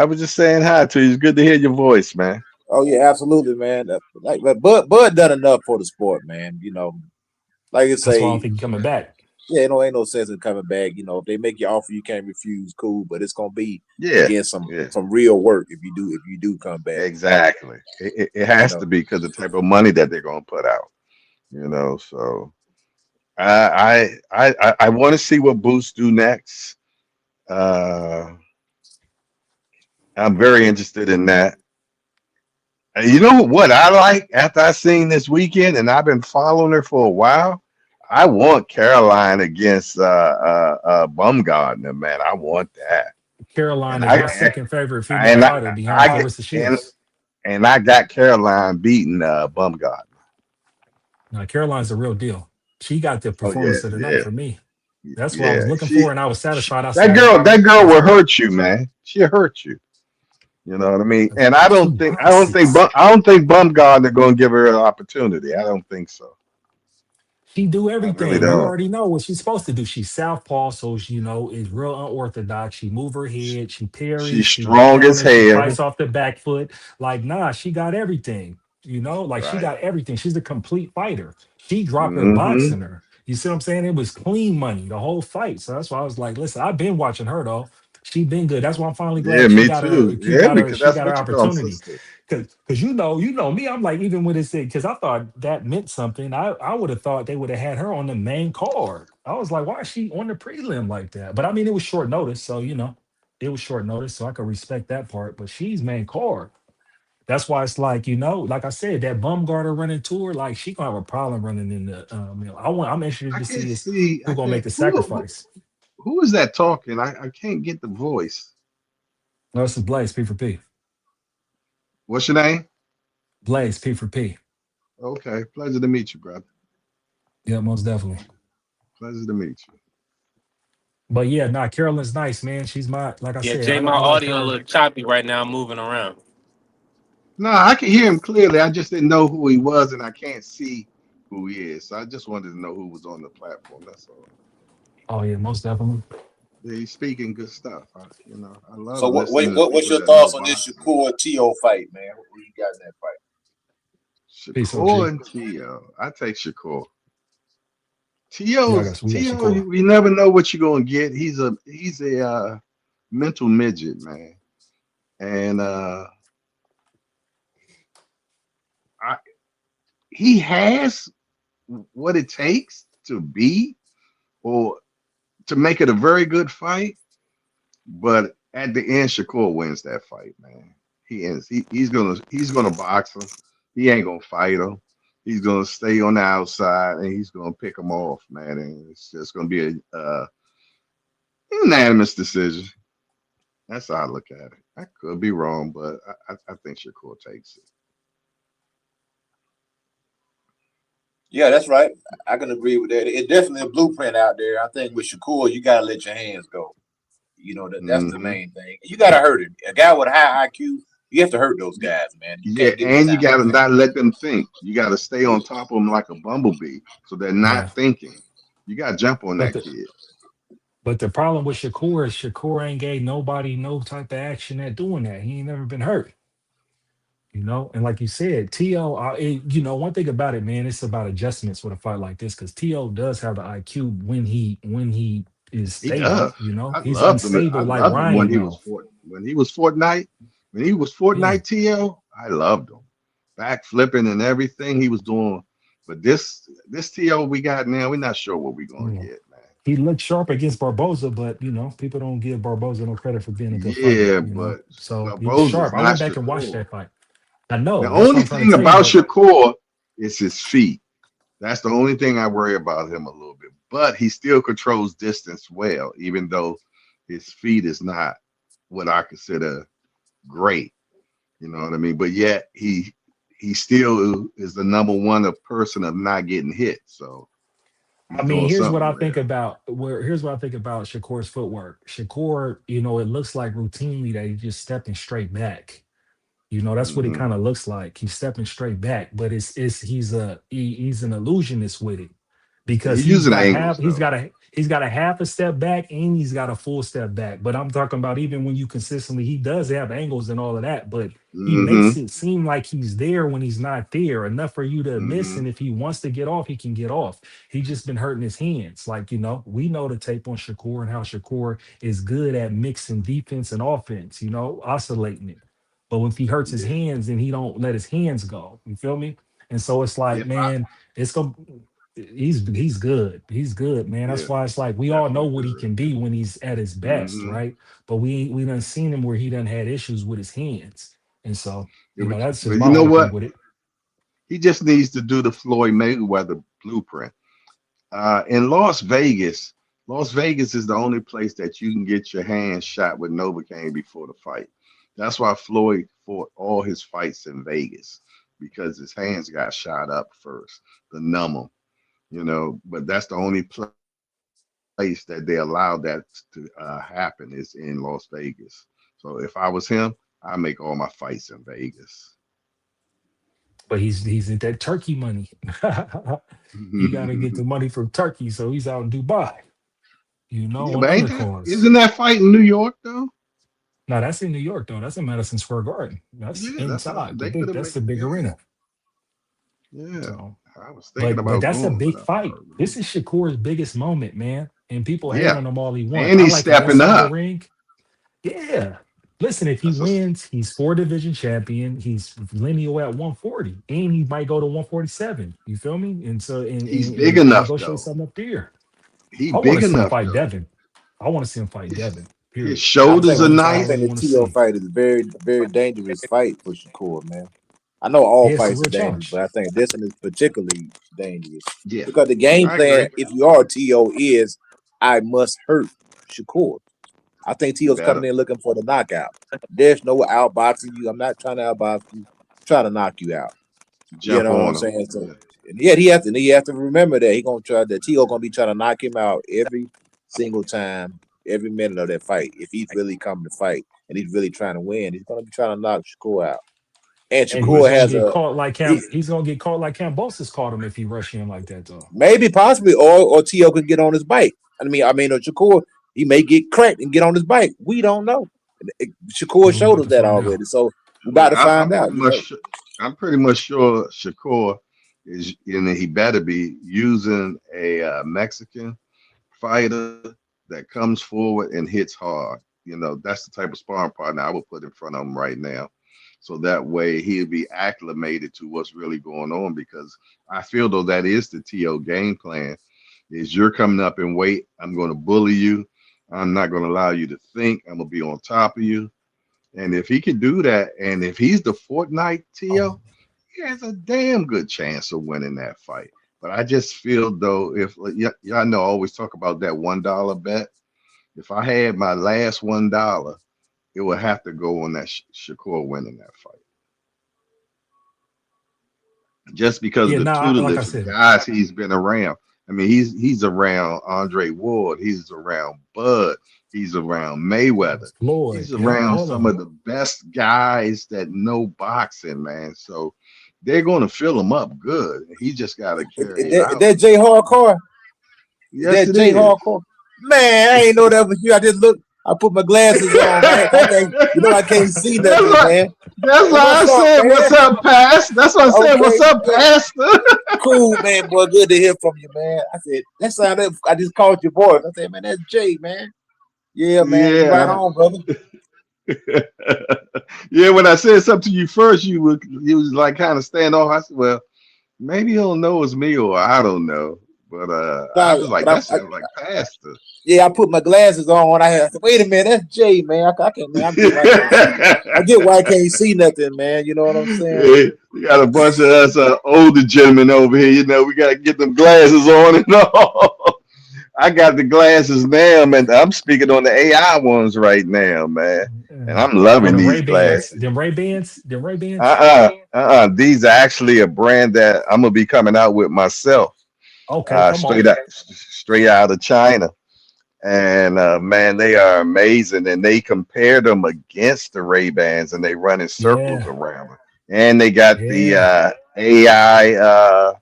P: was just saying hi to you. It's good to hear your voice, man.
H: Oh yeah, absolutely, man. But Bud done enough for the sport, man. You know, like I
J: That's why I don't
H: say,
J: think he's coming back.
H: Yeah, ain't no sense in coming back. You know, if they make you offer, you can't refuse. Cool, but it's gonna be
P: Yeah,
H: against
P: yeah,
H: some real work if you do come back.
P: exactly. It has to be because the type of money that they're gonna put out. So I want to see what Boost do next. Uh, I'm very interested in that. And you know what I like after I seen this weekend, and I've been following her for a while. I want Caroline against Bumgardner, man. I want that, and
J: Caroline is
P: I
J: my second favorite female
P: and
J: fighter behind
P: I
J: Clarissa
P: and
J: Shields.
P: and I got Caroline beating Bumgardner.
J: Now, Caroline's the real deal. She got the
P: Oh yeah,
J: performance of the night
P: yeah,
J: for me. That's what I
P: yeah.
J: was looking for, and I was satisfied. I
P: That
J: said,
P: girl,
J: all right,
P: will hurt you, man. She'll hurt you. You know what I mean? And
J: she boxes.
P: I don't think Bumgardner going to give her an opportunity. I don't think so.
J: She do
P: I really
J: everything. You
P: don't.
J: already know what she's supposed to do. She's southpaw, so she, is real unorthodox. She move her head, she parries,
P: She's
J: she
P: strong as
J: counters, she
P: hell.
J: fights off the back foot. Like, nah, she got everything. Like she
P: Right.
J: got everything. She's a complete fighter. She dropped her
P: Mm-hmm.
J: boxing her. You see what I'm saying? It was clean money the whole fight. So that's why I was like, listen, I've been watching her though. She been good. That's why I'm finally
P: Yeah,
J: glad she
P: me
J: got her.
P: too.
J: She
P: Yeah,
J: got her.
P: because
J: She
P: that's
J: got her
P: what you call
J: opportunity.
P: sister.
J: Cause me, I'm like, even when it said, because I thought that meant something. I would have thought they would have had her on the main card. I was like, why is she on the prelim like that? But I mean, it was short notice, so it was short notice, so I could respect that part. But she's main card. That's why it's like, like I said, that Bumgarner running tour, like she gonna have a problem running in the. I'm interested
P: I
J: to
P: can't
J: see is
P: see.
J: who
P: I
J: gonna make
P: can't.
J: the sacrifice.
P: Who is that talking? I can't get the voice.
J: No, this is Blaze P for P.
P: What's your name?
J: Blaze P for P.
P: Okay, pleasure to meet you, brother.
J: Yeah, most definitely.
P: Pleasure to meet you.
J: But yeah, nah, Carolyn's nice, man. She's like I
A: Yeah,
J: said,
A: Jay, my
J: I like
A: audio a
J: her.
A: little choppy right now. I'm moving around.
P: No, I can hear him clearly. I just didn't know who he was, and I can't see who he is. So I just wanted to know who was on the platform. That's all.
J: Oh yeah, most definitely.
P: Yeah, he's speaking good stuff. I love
H: So
P: listening to
H: what's
P: people
H: your
P: that know
H: thoughts on this
P: boxing.
H: Shakur T.O. fight, man? Who you got in that fight?
J: Peace,
P: Shakur
J: OG.
P: and Tio. I take Shakur.
J: Yeah,
P: We got
J: Shakur.
P: You never know what you're gonna get. He's a mental midget, man. And he has what it takes to be or to make it a very good fight. But at the end, Shakur wins that fight, man. He ends. He's gonna box him. He ain't gonna fight him. He's gonna stay on the outside and he's gonna pick him off, man. And it's just gonna be a unanimous decision. That's how I look at it. I could be wrong, but I think Shakur takes it.
H: Yeah, that's right. I can agree with that. It's definitely a blueprint out there. I think with Shakur, you gotta let your hands go. That's the main thing. You gotta hurt him. A guy with a high IQ, you have to hurt those guys, man. You
P: Yeah,
H: can't give them
P: and you
H: time.
P: gotta not let them think. You gotta stay on top of them like a bumblebee, so they're
J: Yeah.
P: not thinking. You gotta jump on
J: But
P: that
J: the
P: kid.
J: but the problem with Shakur is Shakur ain't gave nobody no type of action at doing that. He ain't never been hurt. And like you said, T.O., one thing about it, man, it's about adjustments with a fight like this because T.O. does have the IQ when he is
P: He does.
J: stable.
P: I
J: He's
P: loved him. I
J: unstable like
P: loved him when
J: Ryan,
P: he was
J: though.
P: Fortnite. When he was
J: Yeah.
P: Fortnite T.O., I loved him. Back flipping and everything he was doing. But this T.O. we got now, we're not sure what we're gonna
J: Yeah.
P: get, man.
J: He looked sharp against Barboza, but people don't give Barboza no credit for being a good fighter,
P: Yeah, but
J: So he was
P: Barboza's
J: sharp. I
P: not
J: went back and watched
P: Shakur.
J: that fight. I
P: The
J: know. That's what
P: only
J: I'm trying to
P: thing
J: tell you.
P: about
J: But
P: Shakur is his feet. That's the only thing I worry about him a little bit. But he still controls distance well, even though his feet is not what I consider great. You know what I mean? But yet he still is the number one person of not getting hit. So he's
J: I mean,
P: doing
J: here's what
P: something
J: I think
P: there.
J: about Shakur's footwork. Shakur, it looks like routinely that he's just stepping straight back. That's what it
P: Hmm.
J: kind of looks like. He's stepping straight back, but he's an illusionist with it. because
P: He's
J: he's
P: using
J: got
P: angles though.
J: he's got a half a step back and he's got a full step back. But I'm talking about even when you consistently, he does have angles and all of that, but he
P: Mm-hmm.
J: makes it seem like he's there when he's not there, enough for you to miss.
P: Mm-hmm.
J: And if he wants to get off, he can get off. He just been hurting his hands. Like, we know the tape on Shakur and how Shakur is good at mixing defense and offense, oscillating it. But if he hurts his
P: Yeah.
J: hands, then he don't let his hands go. You feel me? And so it's like,
P: If I,
J: man, it's gonna he's good. He's good, man. That's
P: yeah,
J: why it's like we all know
P: definitely
J: what he
P: good.
J: can be when he's at his best,
P: Mm-hmm.
J: right? But we done seen him where he done had issues with his hands. And so,
P: Yeah,
J: that's just
P: but
J: my
P: you know
J: whole thing
P: what?
J: with it.
P: He just needs to do the Floyd Mayweather blueprint. In Las Vegas is the only place that you can get your hands shot with Novocaine before the fight. That's why Floyd fought all his fights in Vegas, because his hands got shot up first to numb him, but that's the only place that they allowed that to happen is in Las Vegas. So if I was him, I'd make all my fights in Vegas.
J: But he's in that Turkey money. He gotta get the money from Turkey, so he's out in Dubai,
P: Yeah,
J: on
P: but
J: other cause.
P: isn't that fight in New York though?
J: No, that's in New York though. That's in Madison Square Garden. That's
P: Yeah,
J: inside.
P: they could have
J: That's
P: made.
J: the big arena.
P: Yeah,
J: So,
P: I was thinking
J: but
P: about
J: that's a
P: going, but
J: big fight. This is Shakur's biggest moment, man. And people hate
P: yeah,
J: on him all he wants.
P: and
J: I
P: he's
J: like him
P: stepping
J: inside the
P: up.
J: ring. Yeah. Listen, if he
P: That's
J: wins, he's 4 division champion. He's lineal at 140, and he might go to 147. You feel me? And so,
P: he's
J: and,
P: big
J: and
P: enough
J: negotiate
P: though.
J: something up there.
P: He
J: I want
P: big
J: to see him
P: enough
J: fight
P: though.
J: Devin. I want to see him fight
P: His,
J: Devin.
P: his
J: Period.
Q: I
P: shoulders
Q: think
P: are
J: That's all I
Q: I
P: nice.
Q: think
J: really
Q: the
J: want to
Q: Tio
J: see.
Q: fight is a very, very dangerous fight for Shakur, man. I know all
J: Yeah, it's a
Q: fights are
J: real
Q: dangerous, but
J: challenge.
Q: I think this one is particularly dangerous
P: Yeah,
Q: because the game
P: I
Q: plan,
P: agree.
Q: if you are Tio, is I must hurt Shakur. I think
P: You
Q: Tio's
P: better
Q: coming in looking for the knockout. There's no outboxing you. I'm not trying to outbox you. I'm trying to knock you out. You
P: jump
Q: know what I'm
P: on him.
Q: saying? So,
P: Yeah.
Q: and yet he has to remember that Tio gonna be trying to knock him out every single time, every minute of that fight. If he's really coming to fight and he's really trying to win, he's gonna be trying to knock Shakur out. And
J: And he's
Q: Shakur
J: gonna
Q: has
J: get caught like
Q: he
J: he's gonna get caught like Cambosis caught him if he rush him like that though.
Q: maybe possibly or Tio could get on his bike. Or Shakur, he may get cracked and get on his bike. We don't know. Shakur
J: We're
Q: showed
J: about
Q: us
J: to
Q: that
J: find out.
Q: already. So we're about to find out.
P: I'm pretty much sure Shakur is, he better be using a Mexican fighter that comes forward and hits hard. That's the type of sparring partner I would put in front of him right now. So that way he'll be acclimated to what's really going on, because I feel though that is the TO game plan. Is you're coming up in weight, I'm going to bully you. I'm not going to allow you to think. I'm going to be on top of you. And if he can do that, and if he's the Fortnite TO, he has a damn good chance of winning that fight. But I just feel though, if y'all know, I always talk about that $1 bet. If I had my last $1, it would have to go on that Shakur winning that fight. Just because of the
J: like I
P: tutelage of
J: said,
P: guys he's been around. I mean, he's around Andre Ward, he's around Bud, he's around Mayweather,
J: Floyd,
P: he's around
J: all
P: some
J: of
P: of
J: them.
P: the best guys that know boxing, man. So they're going to fill him up good. He just got to carry it out.
Q: That Jay Hardcore?
P: Yes,
Q: that
P: it
Q: Jay
P: is.
Q: Hardcore? Man, I ain't know that was you. I just looked. I put my glasses on, man. I can't see nothing, man.
P: That's why I said, what's up, Pastor? That's why I said, what's up, Pastor?
Q: Cool, man, boy. Good to hear from you, man. I said, that sounded, I just called your voice. I said, man, that's Jay, man. Yeah, man.
P: Yeah.
Q: Right on, brother.
P: Yeah, when I said something to you first, you was like kind of stand off. I said, well, maybe he'll know it's me, or I don't know. But I was like, that sounds like Pastor.
Q: Yeah, I put my glasses on. I said, wait a minute, that's Jay, man. I can't, man. I get why I can't see nothing, man. You know what I'm saying?
P: Yeah, we got a bunch of us older gentlemen over here. We got to get them glasses on and all. I got the glasses now, man. I'm speaking on the AI ones right now, man. And I'm loving these glasses.
J: Them Ray-Bans?
P: These are actually a brand that I'm going to be coming out with myself.
J: Okay,
P: straight out of China. And man, they are amazing. And they compared them against the Ray-Bans, and they run in circles around them. And they got the AI,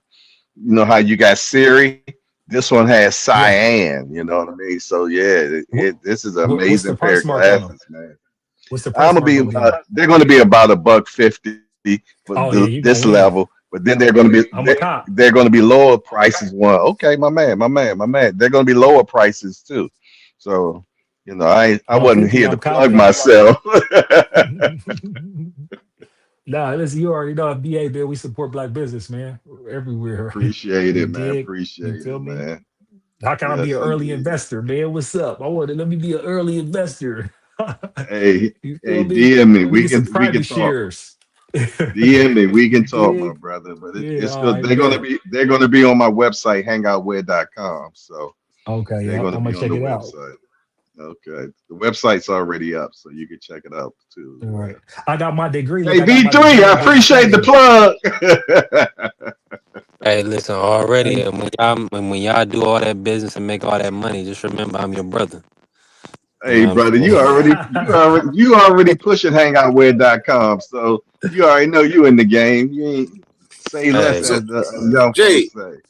P: how you got Siri. This one has
J: Yeah.
P: cyan. You know what I mean? So yeah, this is an
J: What's the
P: amazing pair
J: price
P: of
J: mark on them?
P: glasses, man.
J: What's the
P: I'm
J: price
P: gonna
J: mark
P: be.
J: on them?
P: They're going to be about $150 for
J: Oh yeah, you
P: this
J: gonna win.
P: level, but then they're going to be
J: I'm a cop.
P: they're going to be lower prices. One, okay, my man. They're going to be lower prices too. So I wasn't
J: 150,
P: here to
J: I'm
P: plug
J: copping.
P: myself.
J: Nah, listen, you already know at BA, man, we support black business, man. Everywhere.
P: Appreciate
J: You
P: it, man.
J: dig? You
P: Appreciate
J: feel
P: it,
J: me?
P: man.
J: How can I be an
P: Yes,
J: early
P: indeed.
J: investor, man? What's up? Let me be an early investor.
P: Hey,
J: You feel
P: hey,
J: me?
P: DM me.
J: Let me
P: We
J: get some
P: can
J: private
P: talk.
J: shares.
P: DM me. We can
J: You
P: talk, my
J: dig?
P: brother. But
J: Yeah,
P: it's
J: all
P: good.
J: right, bet.
P: They're gonna be on my website, hangoutwear.com. So
J: Okay,
P: they're
J: yeah,
P: gonna
J: I'm
P: be
J: gonna
P: on
J: check
P: the
J: it out.
P: website. Okay. The website's already up, so you can check it out too
J: All
P: as well.
J: right. I got my degree. Look,
P: Hey,
J: I got my
P: B3,
J: degree
P: I
J: in business
P: appreciate the
J: management.
P: plug.
A: Hey, listen, already,
J: Hey,
A: and when y'all do all that business and make all that money, just remember I'm your brother. You
P: Hey,
A: know what
P: brother,
A: I'm saying?
P: you already pushing hangoutwear.com, so you already know you in the game. You ain't say less,
A: Hey,
Q: So
P: as the young
Q: Jay,
P: folks say.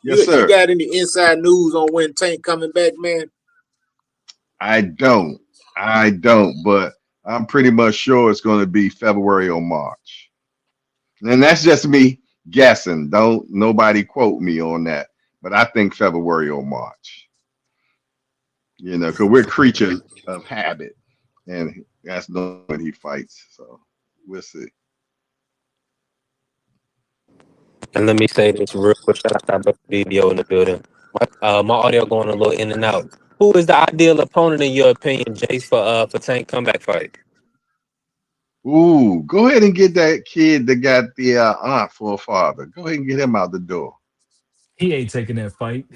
P: Yes,
Q: you
P: sir.
Q: got any inside news on when Tank coming back, man?
P: I don't, but I'm pretty much sure it's going to be February or March, and that's just me guessing. Don't nobody quote me on that, but I think February or March. Because we're creatures of habit, and that's not when he fights. So we'll see.
A: and let me say this real quick. Shout out to our brother BBO in the building. My audio going a little in and out. Who is the ideal opponent in your opinion, Jace, for Tank comeback fight?
P: Ooh, go ahead and get that kid that got the aunt for a father. Go ahead and get him out the door.
J: he ain't taking that fight.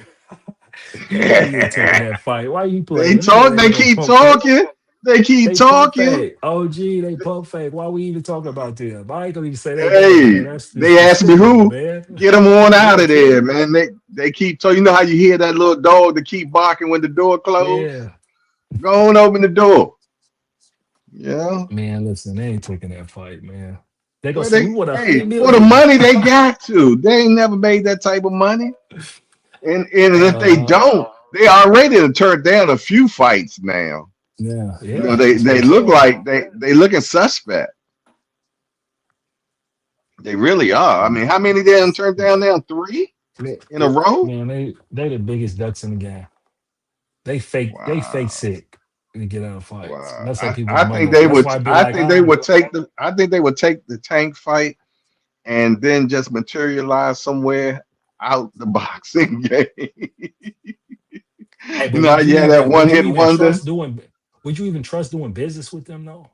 J: You know he ain't taking that fight. Why you
P: They
J: playing? Them boys
P: talk.
J: ain't
P: They
J: no
P: keep
J: pump fake.
P: talking. They keep
J: They pump
P: talking.
J: fake. OG, they pump fake. Why we even talking about them? I ain't gonna even say their name, man.
P: Hey,
J: That's
P: they asked me
J: disrespectful,
P: who.
J: man.
P: Get them on out
J: Yeah,
P: of there, man. They keep talking. You know how you hear that little dog that keep barking when the door closed?
J: yeah.
P: Go on, open the door. Yeah.
J: Man, listen, they ain't taking that fight, man. They gonna
P: Well,
J: say we want
P: hey,
J: 100
P: for the
J: million.
P: money they got to. They ain't never made that type of money. And if they
J: Uh,
P: don't, they already have turned down a few fights now.
J: yeah, that's
P: They
J: for
P: look
J: sure.
P: like they looking suspect. They really are. I mean, how many they done turned down now? 3
J: Man,
P: in a row?
J: man, they the biggest ducks in the game. They fake
P: Wow.
J: sick to get out of fights.
P: Wow.
J: Mess up people's
P: I think
J: money.
P: they
J: That's
P: would
J: why I be
P: I
J: like,
P: think they would take the Tank fight and then just materialize somewhere out the boxing game.
J: hey,
P: You
J: but
P: know how you had that one hit wonder?
J: would you even trust doing business with them though?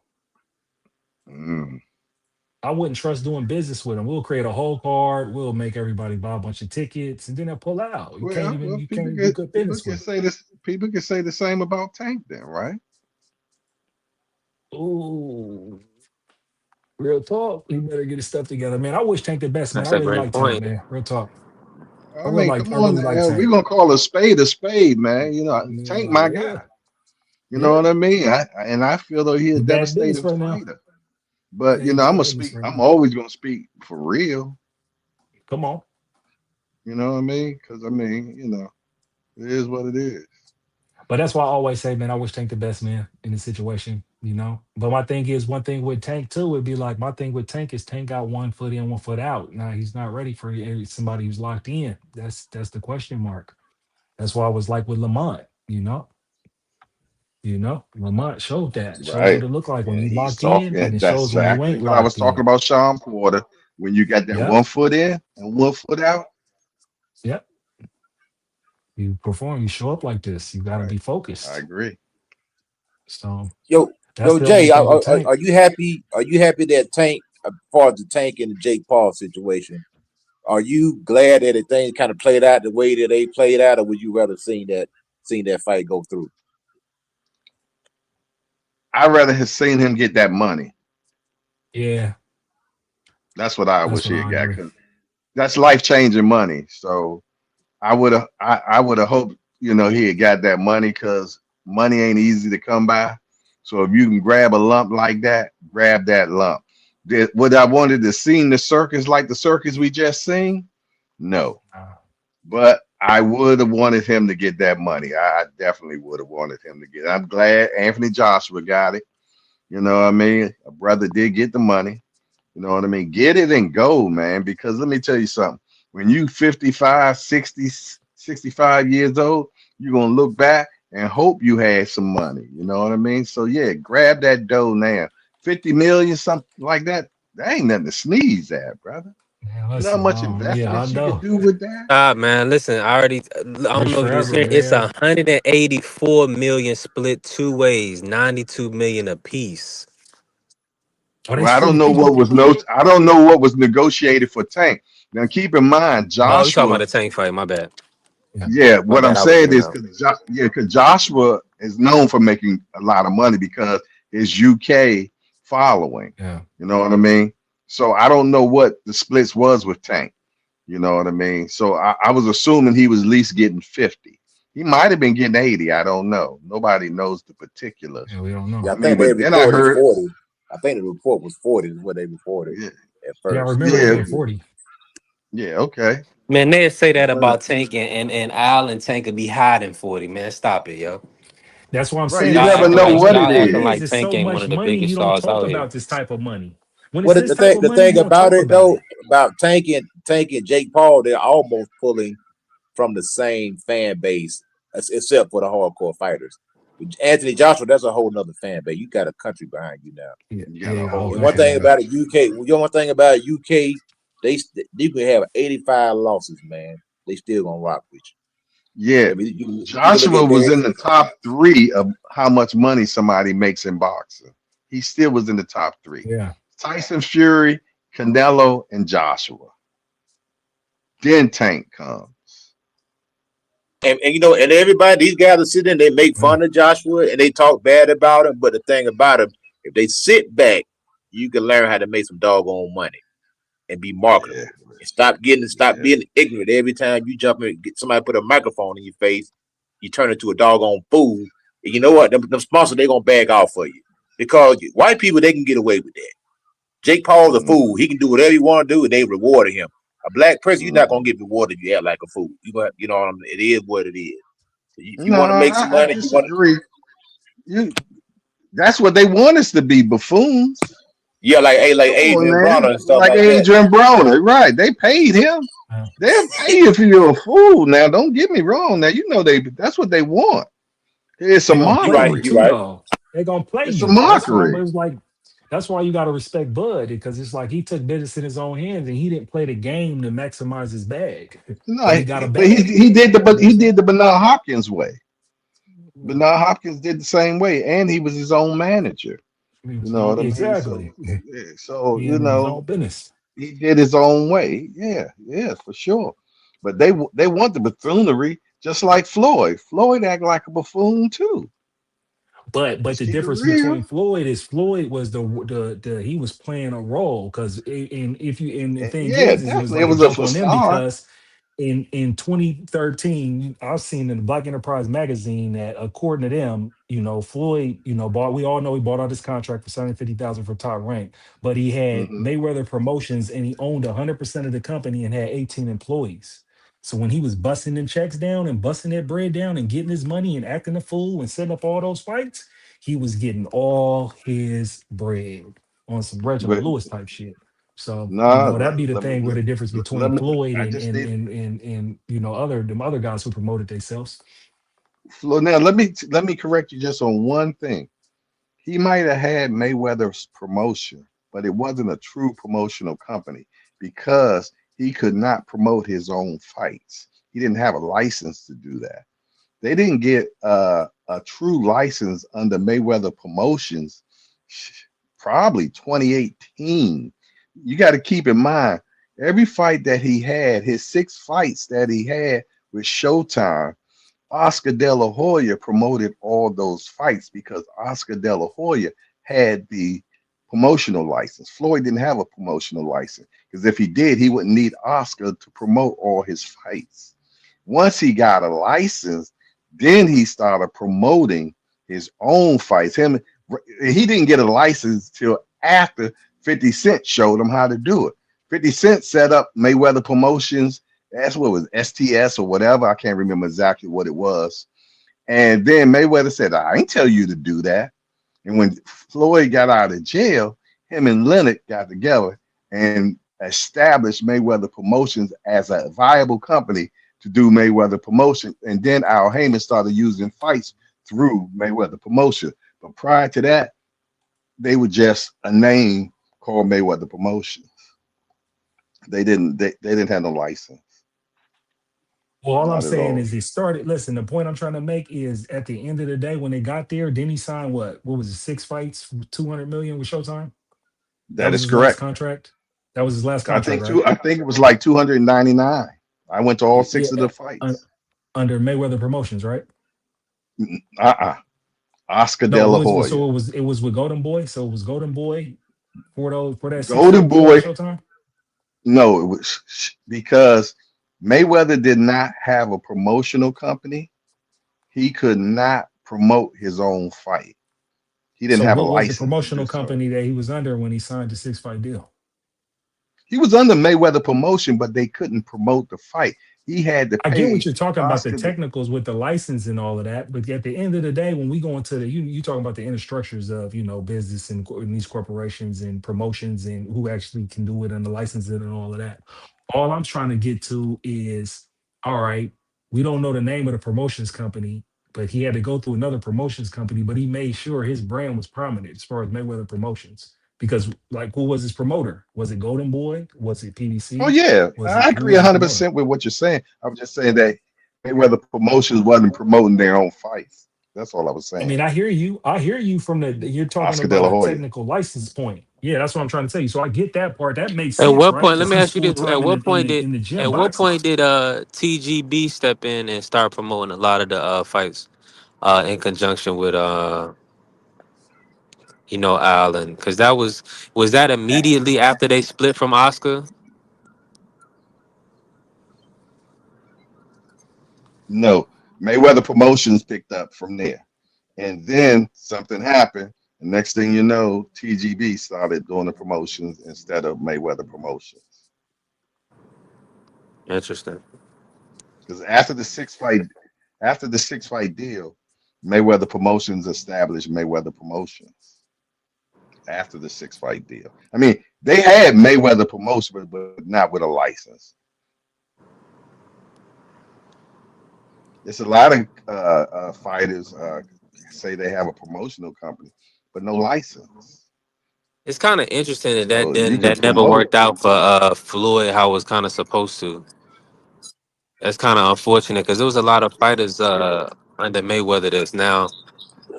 P: Mm.
J: I wouldn't trust doing business with them. We'll create a whole card, we'll make everybody buy a bunch of tickets, and then they'll pull out.
P: Well,
J: You can't even do good
P: people
J: business
P: can
J: with them.
P: say this. People can say the same about Tank, then, right?
J: Ooh. Real talk. He better get his stuff together, man. I wish Tank the best, man. I
A: That's a
J: really
A: great
J: like Tank,
A: point.
J: man. Real talk.
P: I mean, come
J: I
P: on,
J: really like
P: now. We're
J: Tank.
P: gonna call a spade, man. Tank, my
J: Yeah,
P: guy. You know
J: yeah.
P: what I mean? I feel though he's a
J: He bad business
P: devastating
J: right now.
P: fighter. But
J: Yeah, he
P: I'm
J: bad
P: gonna
J: business
P: speak.
J: right
P: I'm
J: now.
P: always gonna speak for real.
J: Come on.
P: You know what I mean? Because it is what it is.
J: But that's why I always say, man, I wish Tank the best, man, in the situation. But my thing is, one thing with Tank too would be like, my thing with Tank is Tank got 1 foot in, 1 foot out. Now he's not ready for somebody who's locked in. That's the question mark. That's why I was like with Lamont. Lamont showed that. Shows what
P: Right.
J: it looked like when
P: And
J: you
P: he's
J: locked in, and
P: talking.
J: it
P: That's
J: shows when you
P: exactly
J: ain't
P: what I was
J: locked
P: talking
J: in.
P: about, Sean Porter. When you got that
J: Yep.
P: 1 foot in and 1 foot out.
J: Yep. You perform, you show up like this. You got to
P: Right.
J: be
P: I
J: focused.
P: agree.
J: So
Q: Yo,
J: that's the only
Q: Jay,
J: thing with Tank.
Q: are you happy? Are you happy that Tank, as far as the Tank and the Jake Paul situation? Are you glad that the thing kind of played out the way that they played out, or would you rather seen that fight go through?
P: I'd rather have seen him get that money.
J: Yeah,
P: That's what I
J: that's
P: wish
J: what
P: he had
J: I
P: got,
J: agree.
P: because that's life changing money. So I would have hoped he had got that money, because money ain't easy to come by. So if you can grab a lump like that, grab that lump. Would I wanted to see the circus like the circus we just seen? No.
J: Uh,
P: But I would have wanted him to get that money. I definitely would have wanted him to get it. I'm glad Anthony Joshua got it. You know what I mean? A brother did get the money. You know what I mean? Get it and go, man. Because let me tell you something. When you 55, 60, 65 years old, you're going to look back and hope you had some money. You know what I mean? So, yeah, grab that dough now. 50 million, something like that. That ain't nothing to sneeze at, brother.
J: Man,
P: You know how
J: listen,
P: much
J: yeah, I
P: investment you
J: know.
P: could do with that?
A: Man, listen, I don't
J: Rich
A: know if you was
J: forever,
A: hearing. It's
J: man.
A: 184 million split two ways, 92 million apiece.
J: Oh, they
P: Well, I
J: split
P: don't
J: it
P: know what was
J: equally?
P: I don't know what was negotiated for Tank. Now keep in mind,
A: Oh, you talking about
P: Joshua.
A: the Tank fight? My bad.
J: Yeah.
P: Yeah,
A: My
P: what I'm
A: bad. I was
P: saying
A: in and
P: is
A: out.
P: because Joshua is known for making a lot of money because his UK following.
J: Yeah.
P: You know what I mean? So I don't know what the splits was with Tank. You know what I mean? So I was assuming he was at least getting 50. He might have been getting 80. I don't know. Nobody knows the particulars.
J: Yeah, we don't know.
Q: Yeah, I
P: I mean,
Q: think they
P: but then I
Q: reported
P: heard,
Q: 40. I think the report was 40 is what they reported
P: yeah,
Q: at
J: Yeah, I
Q: first.
J: remember it
P: yeah,
J: being 40.
P: yeah, okay.
A: Man, they say that
P: But
A: about Tank and Al and Tank could be hiding 40. Man, stop it, yo.
J: That's what I'm
P: right,
J: saying.
P: you
A: Y'all
J: That's
P: never
J: I'm
A: acting
P: know
J: like,
A: like
P: what
J: but the
P: it
A: y'all
J: thing
A: acting
P: is.
A: like
J: is so
A: Tank ain't one
J: much
A: of the
J: money, you
A: biggest
J: don't
A: stars
J: talk
A: out here.
J: about this type of money. When it's
Q: What
J: this type
Q: the
J: of money,
Q: thing
J: you don't
Q: about
J: talk
Q: it
J: about
Q: though,
J: it.
Q: about Tank and Jake Paul, they're almost pulling from the same fan base, except for the hardcore fighters. Anthony Joshua, that's a whole nother fan base. You got a country behind you now.
J: Yeah,
P: You got
J: yeah,
P: a
J: got a whole
P: whole
Q: And one
J: country
Q: thing
J: behind
Q: about
J: it.
Q: the UK, one thing about UK, you can have 85 losses, man. They still gonna rock with
P: Yeah,
Q: you. I mean, you can look
P: Joshua
Q: at
P: was
Q: Derek.
P: in the top 3 of how much money somebody makes in boxing. He still was in the top 3.
J: Yeah.
P: Tyson Fury, Canelo, and Joshua. Then Tank comes.
Q: And you know, and everybody, these guys are sitting, they make
J: Yeah.
Q: fun of Joshua and they talk bad about him. But the thing about him, if they sit back, you can learn how to make some doggone money and be marketable.
P: Yeah,
Q: And stop
P: yeah.
Q: being ignorant. Every time you jump in, get somebody put a microphone in your face, you turn into a doggone fool. And you know what? Them sponsors, they're gonna bag off for you. Because white people, they can get away with that. Jake Paul's a fool. He can do whatever he want to do, and they rewarded him. A black person, you're not gonna get rewarded if you act like a fool. You know what I mean? It is what it is. If you
P: No,
Q: want to make some
P: I
Q: money, you want to,
P: disagree. That's what they want us to be, buffoons.
Q: yeah, like
P: Come on,
Q: Adrian
P: man.
Q: Broner and stuff
P: Like
Q: like that.
P: Adrian Broner, right? They paid him.
J: Yeah.
P: They'll pay if you're a fool. Now, don't get me wrong. Now, you know that's what they want. It's a
J: They're gonna play you
P: mockery.
J: too, though. They're gonna play
P: It's a
J: you. That's why
P: mockery.
J: it's like that's why you gotta respect Bud, because it's like he took business in his own hands and he didn't play the game to maximize his bag.
P: No,
J: But he got a
P: but he
J: bag.
P: did
J: You know what I'm
P: he did
J: saying?
P: the Bernard Hopkins way. Bernard Hopkins did the same way, and he was his own manager. You know what I mean? So,
J: Exactly.
P: yeah, so
J: He
P: you
J: handled his own
P: know,
J: business.
P: he did his own way. Yeah, for sure. But they want the buffoonery, just like Floyd. Floyd act like a buffoon too.
J: But
P: Let's
J: the
P: keep it
J: difference
P: real.
J: between Floyd is Floyd was the he was playing a role, because and if you and the thing
P: Yeah,
J: is it was
P: definitely. It
J: like a
P: was a
J: joke on them,
P: facade.
J: because in 2013 I've seen in the Black Enterprise magazine that according to them, Floyd, we all know he bought out his contract for 750,000 for Top Rank, but he had
P: Hmm.
J: Mayweather Promotions and he owned 100% of the company and had 18 employees. So when he was busting them checks down and busting that bread down and getting his money and acting a fool and setting up all those fights, he was getting all his bread on some Reginald
P: But
J: Lewis type shit. So,
P: nah,
J: that'd be the thing where the difference
P: let
J: between
P: me.
J: Floyd
P: I
J: and
P: just need
J: other guys who promoted themselves.
P: Now. Let me correct you just on one thing. He might have had Mayweather's promotion, but it wasn't a true promotional company because he could not promote his own fights. He didn't have a license to do that. They didn't get a true license under Mayweather Promotions probably 2018. You got to keep in mind every fight that he had, his 6 fights that he had with Showtime, Oscar De La Hoya promoted all those fights because Oscar De La Hoya had the promotional license. Floyd didn't have a promotional license because if he did, he wouldn't need Oscar to promote all his fights. Once he got a license, then he started promoting his own fights. He didn't get a license till after 50 Cent showed him how to do it. 50 Cent set up Mayweather Promotions that's what it was, STS or whatever. I can't remember exactly what it was. And then Mayweather said, I ain't tell you to do that. And when Floyd got out of jail, him and Leonard got together and established Mayweather Promotions as a viable company to do Mayweather Promotion. And then Al Heyman started using fights through Mayweather Promotion. But prior to that, they were just a name called Mayweather Promotions. They didn't have no license.
J: Well, all I'm
P: Not at
J: saying
P: all.
J: is it started. Listen, the point I'm trying to make is at the end of the day, when they got there, didn't he sign what? What was it? 6 fights, 200 million with Showtime. That
P: That
J: was
P: is
J: his last
P: correct.
J: contract. That was his last
P: I
J: contract,
P: think
J: right?
P: I think it was like 299. I went to all 6 of
J: Yeah,
P: the fights.
J: under Mayweather Promotions, right?
P: Oscar
J: No,
P: De La
J: who is
P: Hoya.
J: so it was with Golden Boy. So it was Golden Boy for that 6
P: Golden
J: fight deal with
P: Boy.
J: Showtime.
P: No, it was because Mayweather did not have a promotional company. He could not promote his own fight. He didn't
J: So
P: have a
J: what was the
P: license to
J: promotional
P: do so.
J: company that he was under when he signed the 6 fight deal?
P: He was under Mayweather Promotion, but they couldn't promote the fight. He had to
J: I get what
P: pay
J: you're talking about, the
P: Oscar.
J: technicals with the license and all of that, but at the end of the day, when we go into you talking about the inner structures of business and these corporations and promotions and who actually can do it and the licensing and all of that. All I'm trying to get to is, all right, we don't know the name of the promotions company, but he had to go through another promotions company, but he made sure his brand was prominent as far as Mayweather Promotions. Because like, who was his promoter? Was it Golden Boy? Was it
P: Oh
J: PBC?
P: yeah, I
J: Who
P: agree
J: was his promoter?
P: 100% with what you're saying. I'm just saying that Mayweather Promotions wasn't promoting their own fights. That's all I was
J: I
P: saying.
J: mean, I hear you. I hear you from you're talking
P: Oscar De
J: about
P: La
J: a
P: Hoya.
J: technical license point. Yeah, that's what I'm trying to tell you. So I get that part. That makes
A: At
J: sense,
A: what
J: right?
A: point? Let
J: Because
A: me
J: he's
A: ask you
J: full
A: this:
J: time in the gym
A: At what
J: boxing.
A: point did TGB step in and start promoting a lot of the fights in conjunction with Allen? Because was that immediately after they split from Oscar?
P: No, Mayweather Promotions picked up from there. And then something happened. The next thing you know, TGB started doing the promotions instead of Mayweather Promotions.
A: Interesting.
P: Because after the 6 fight deal, Mayweather Promotions established Mayweather Promotions after the 6 fight deal. I mean, they had Mayweather Promotions, but not with a license. It's a lot of fighters say they have a promotional company, but no license.
A: It's kind of interesting that
P: So you can
A: that never
P: promote.
A: worked out for Floyd how it was kind of supposed to. That's kind of unfortunate because there was a lot of fighters under Mayweather that's now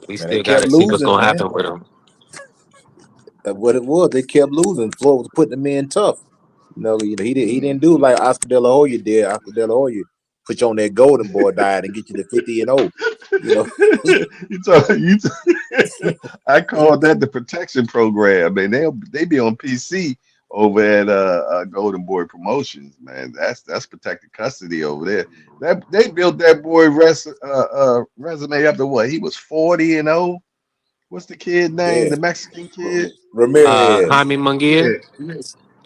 A: we
Q: Man, they
A: still got
Q: kept
A: to see what's
Q: losing,
A: gonna
Q: man.
A: happen with them.
Q: That's what it was. They kept losing. Floyd was putting the men tough. He didn't do like Oscar De La Hoya did. Oscar De La Hoya put you on that Golden Boy diet and get you to 50-0.
P: I call that the protection program, man. They be on PC over at Golden Boy Promotions, man. That's protected custody over there. That they built that boy resume up to what? He was 40-0. What's the kid name?
Q: Yeah,
P: The Mexican kid?
Q: Ramirez.
A: Jaime Munguia.
P: Yeah.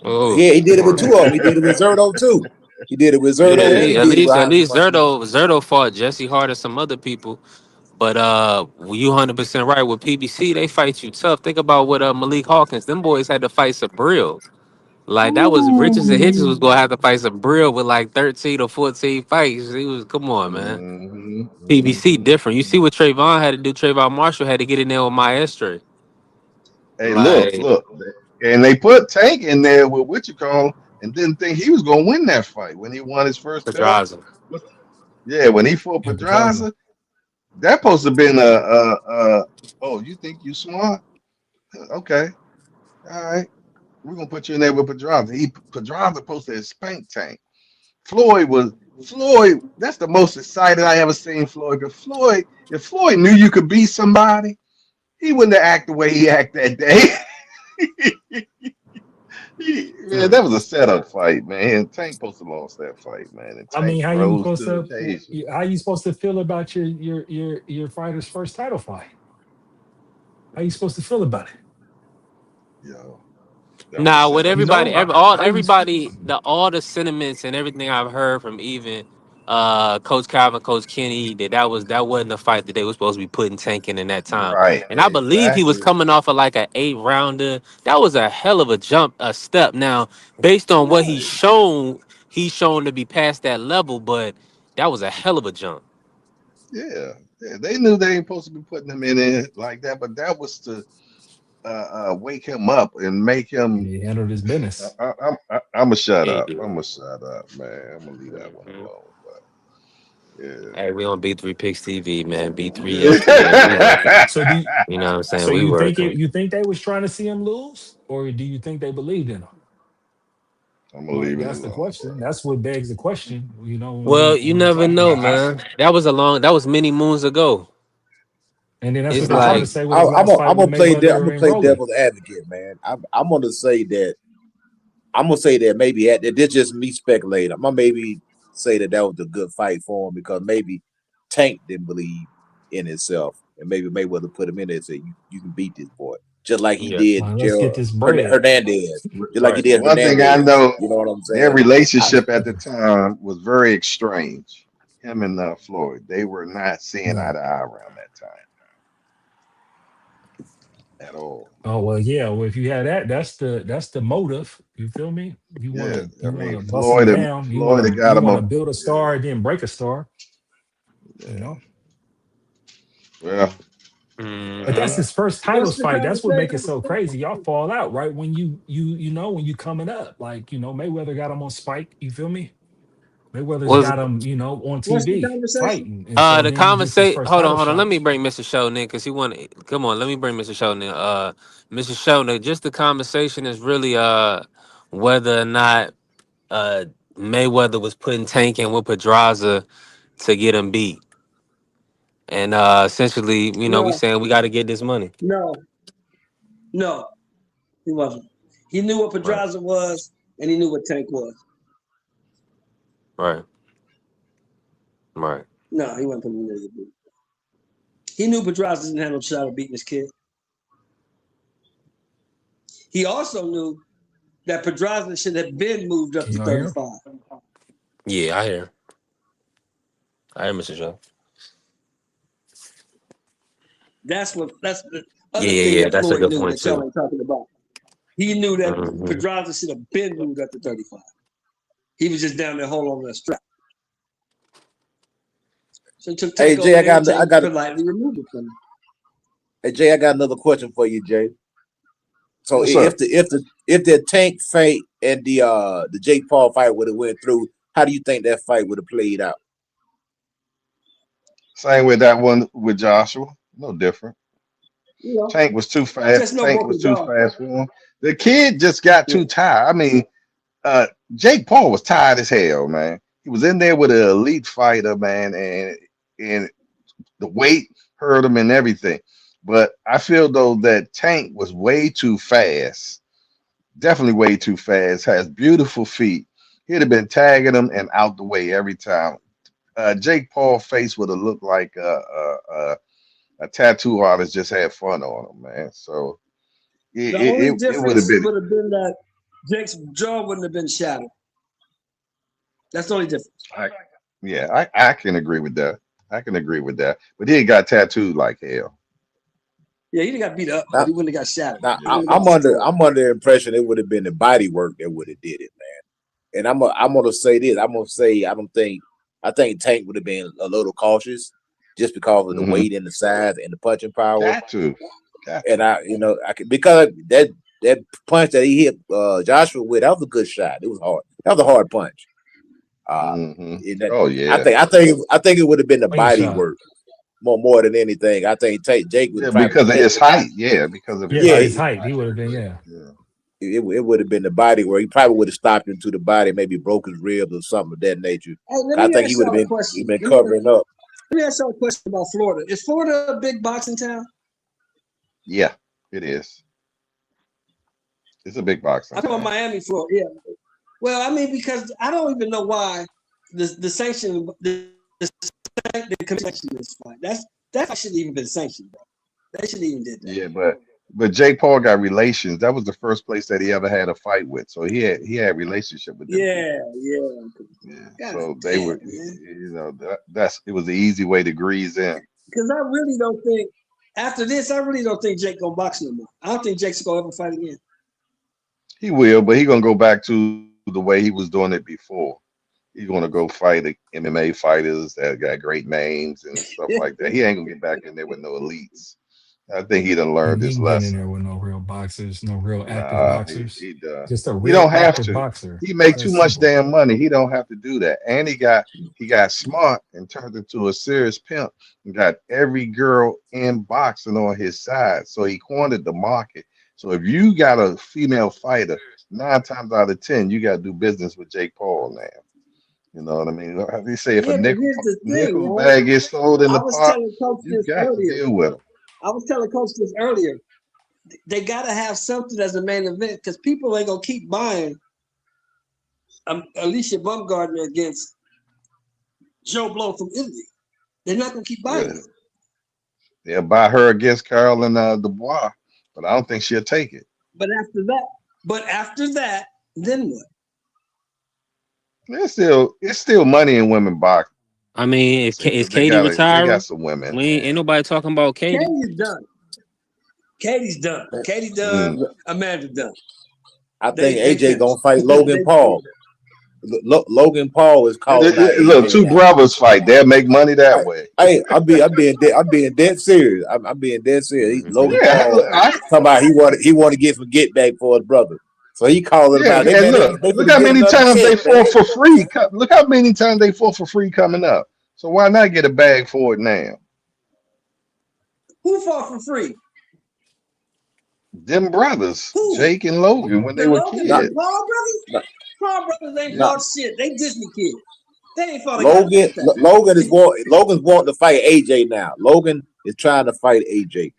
A: Oh,
Q: Yeah, he did it with 2 of them. He did it with Zerto too. He did it with Zerto
A: yeah.
Q: and he did it with
A: At
Q: Jaime
A: least
Q: Munguia.
A: Zerto fought Jesse Hart and some other people. But you 100% right with PBC. They fight you tough. Think about what Malik Hawkins. Them boys had to fight Sabril. Like that was Richards and Hitchens was
P: Ooh.
A: gonna have to fight Sabril with like 13 or 14 fights. He was come on, man. PBC different. You see what Trayvon had to do. Trayvon Marshall had to get in there with Maestro.
P: Hey,
A: Like
P: look, and they put Tank in there with what you call, and didn't think he was gonna win that fight when he won his first belt.
A: Pedraza.
P: Yeah, when he fought
J: Yeah, Pedraza.
P: Pedraza, that supposed to have been oh, you think you smart? Okay, all right, we're gonna put you in there with Pedraza. Pedraza supposed to have spanked Tank. Floyd, that's the most excited I ever seen Floyd. Because if Floyd knew you could beat somebody, he wouldn't have acted the way he acted that day. Man, that was a setup fight, man. Tank supposed to lost that fight, man. And
J: I
P: Tank
J: mean,
P: rose to the occasion.
J: how you supposed to feel about your fighter's first title fight? How you supposed to feel about it?
P: Yo. That was
A: Nah, with
P: sad.
J: You know,
A: everybody, all the sentiments and everything I've heard from even Coach Calvin, Coach Kenny, that wasn't the fight that they were supposed to be putting Tank in that time.
P: Right.
A: And I believe he was
P: Exactly.
A: coming off of like an 8-rounder. That was a hell of a step. Now, based on what he's shown to be past that level, but that was a hell of a jump.
P: Yeah. Yeah. They knew they ain't supposed to be putting him in it like that, but that was to wake him up and make him.
J: he handled his business.
P: I'm gonna shut
A: Hey,
P: up.
A: dude.
P: I'm gonna shut up, man. I'm gonna leave that one alone. But yeah.
A: Hey, we on B3 Picks TV, man. B3 ESPN. We working.
J: So do you,
A: You know what I'm saying?
J: so
A: We
J: you think
A: working.
J: you think they was trying to see him lose, or do you think they believed in him?
P: I'm gonna
J: Like
P: leave it
J: that's the
P: alone, bro.
J: question. That's what begs the question. You know,
A: Well, you
J: when we
A: never
J: talking
A: know,
J: about it.
A: man. That was many moons ago.
J: And then that's
A: It's
J: what they tried to
A: like,
J: say with his last fight with
Q: I'm
J: Mayweather
Q: gonna
J: and
Q: play
J: Rogan.
Q: devil's advocate, man. I'm gonna say that maybe this just me speculating. I'm gonna maybe say that was a good fight for him because maybe Tank didn't believe in himself, and maybe Mayweather put him in there and said, "You can beat this boy," just like he
A: yeah.
Q: did
J: Let's get this bread.
Q: Hernandez, just like he
A: Right.
Q: did
P: One thing I
Q: Hernandez.
P: know,
Q: You know what I'm
P: their
Q: saying?
P: relationship at the time was very strange. Him and Floyd, they were not seeing eye to eye around that time at all.
J: Oh well, yeah. Well, if you had that, that's the motive. You feel me? You
P: Yeah, I
J: wanna
P: mean
J: bust them
P: Floyd
J: down.
P: had got
J: You
P: him
J: wanna
P: up.
J: build a star and then break a star.
P: Yeah.
J: You know.
P: Well,
J: But that's his first
I: What's
J: titles
I: the
J: fight. That's what make it
I: conversation?
J: so crazy. Y'all fall out right when you know when you coming up. Like Mayweather got him on Spike. You feel me? Mayweather's
A: Was
J: got him on
I: What's the
J: TV
I: conversation?
J: fighting, and so
A: the
J: then this his
A: conversation?
J: first
A: Hold
J: title
A: on. Let
J: shot.
A: me bring Mr. Sheldon in because he want. Come on, let me bring Mr. Sheldon in. Mr. Sheldon, just the conversation is really whether or not Mayweather was putting Tank in with Pedraza to get him beat, and essentially, we
I: No,
A: saying we got to get this money.
I: no, no. He wasn't. He knew what
A: Right.
I: Pedraza was, and he knew what Tank was.
A: Right. Right.
I: No, he wasn't putting him in there to beat. He knew Pedraza didn't have no shot of beating this kid. He also knew that Pedraza should have been moved up
J: Can
I: to
J: y'all hear him?
I: 35.
A: Yeah, I hear, Mr. Sheldon.
I: That's the other
A: Yeah.
I: thing that
A: That's a
I: Floyd
A: good
I: knew
A: point
I: that y'all
A: too.
I: ain't talking about. He knew that
A: Mhm.
I: Pedraza should have been moved up to 35. He was just down there holding on to that strap. So he took
Q: Hey
I: Tank
Q: Jay,
I: over there and Tank politely removed it from him.
Q: Hey Jay, I got another question for you, Jay. So
P: What's
Q: if
P: up?
Q: the Tank fight and the Jake Paul fight would have went through, how do you think that fight would have played out?
P: Same with that one with Joshua. No different.
I: You know,
P: Tank was too fast.
I: just no
P: Tank
I: broken
P: was too
I: jaw.
P: fast for him. The kid just got too tired. I mean, Jake Paul was tired as hell, man. He was in there with an elite fighter, man, and the weight hurt him and everything. But I feel though that Tank was way too fast. Definitely way too fast. Has beautiful feet. He'd have been tagging him and out the way every time. Jake Paul face would have looked like a tattoo artist just had fun on him, man. So
I: The only
P: it would have
I: difference
P: been.
I: would have been that Jake's jaw wouldn't have been shattered. That's the only difference.
P: I can agree with that. I can agree with that. But he got tattooed like hell.
I: Yeah, he got beat up, but he wouldn't have got shattered.
Q: Now
I: He would've
Q: I'm
I: got
Q: under
I: destroyed.
Q: I'm under the impression it would have been the body work that would have did it, man. And I'm gonna say this. I'm gonna say I think Tank would have been a little cautious just because of the weight and the size and the punching power.
P: Got to.
Q: And because that punch that he hit Joshua with, that was a good shot. It was hard. That was a hard punch.
P: Oh yeah.
Q: I think it would have been the
J: Clean
Q: body
J: shot.
Q: work more than anything. I think Jake would
P: Yeah,
Q: have
P: because of his height. Yeah, because of his
J: Yeah,
P: height.
J: his height. He would have been, yeah.
Q: It would have been the body where he probably would have stopped into the body, maybe broke his ribs or something of that nature.
I: Hey, let
Q: I
I: me
Q: think
I: ask
Q: he would
I: y'all
Q: have
I: a
Q: been
I: question.
Q: he'd been covering up.
I: Let me ask y'all a question about Florida. Is Florida a big boxing town?
P: Yeah, it is. It's a big boxing.
I: I'm talking about Miami, Florida. Yeah. Well, I mean, because I don't even know why the sanction, the commission this fight. That shouldn't even been sanctioned, bro. They shouldn't even did that.
P: Yeah, but But Jake Paul got relations. That was the first place that he ever had a fight with. So he had relationship with them.
I: Yeah.
P: Yeah.
I: God
P: So they were,
I: man.
P: it was the easy way to grease in.
I: Because I really don't think after this, I really don't think Jake gonna box no more. I don't think Jake's gonna ever fight again.
P: He will, but he's gonna go back to the way he was doing it before. He's gonna go fight the MMA fighters that got great names and stuff like that. He ain't gonna get back in there with no elites. I think he done learned
J: He
P: his
J: ain't getting in
P: lesson.
J: there with no real boxers, no real active
P: Nah,
J: boxers.
P: he does.
J: Just a
P: He
J: real
P: don't have
J: active
P: to.
J: boxer.
P: He make too
J: That's
P: much
J: simple.
P: damn money. He don't have to do that. And he got smart and turned into a serious pimp and got every girl in boxing on his side. So he cornered the market. So if you got a female fighter, 9 times out of 10, you got to do business with Jake Paul now. You know what I mean? They say if
I: Yeah,
P: a
I: but here's the thing,
P: nickel
I: man.
P: bag gets sold in
I: I
P: the
I: was
P: park,
I: telling Coach
P: you
I: this
P: got to
I: earlier.
P: deal with him.
I: I was telling Coach this earlier. They gotta have something as a main event because people ain't gonna keep buying Alicia Baumgardner against Joe Blow from Italy. They're not gonna keep buying it.
P: They'll buy her against Caroline Dubois, but I don't think she'll take it.
I: But after that, then what?
P: It's still money in women boxing.
A: I mean, is
P: They
A: Katie
P: got
A: retiring?
P: some women.
A: Ain't nobody talking about Katie.
I: Katie's done. Katie's done. Katie done. Amanda done.
Q: I think
I: They
Q: AJ gonna
I: finished.
Q: fight Logan Paul. Logan Paul is calling out
P: Look,
Q: AJ
P: two
Q: now.
P: brothers fight. They'll make money that way.
Q: Hey, I'm being dead serious. I'm being dead serious. Logan
P: Yeah,
Q: Paul talking about he want to get some get back for his brother. So he calling
P: Yeah,
Q: about it.
P: and look how many times they fought for free. Look how many times they fought for free coming up. So why not get a bag for it now?
I: Who fought for free?
P: Them brothers,
I: Who?
P: Jake and Logan, when they were
I: Logan,
P: kids.
I: Paul brothers? Paul brothers ain't
Q: No.
I: fought shit. They Disney kids. They ain't fought a guy.
Q: Logan's wanting to fight AJ now. Logan is trying to fight AJ.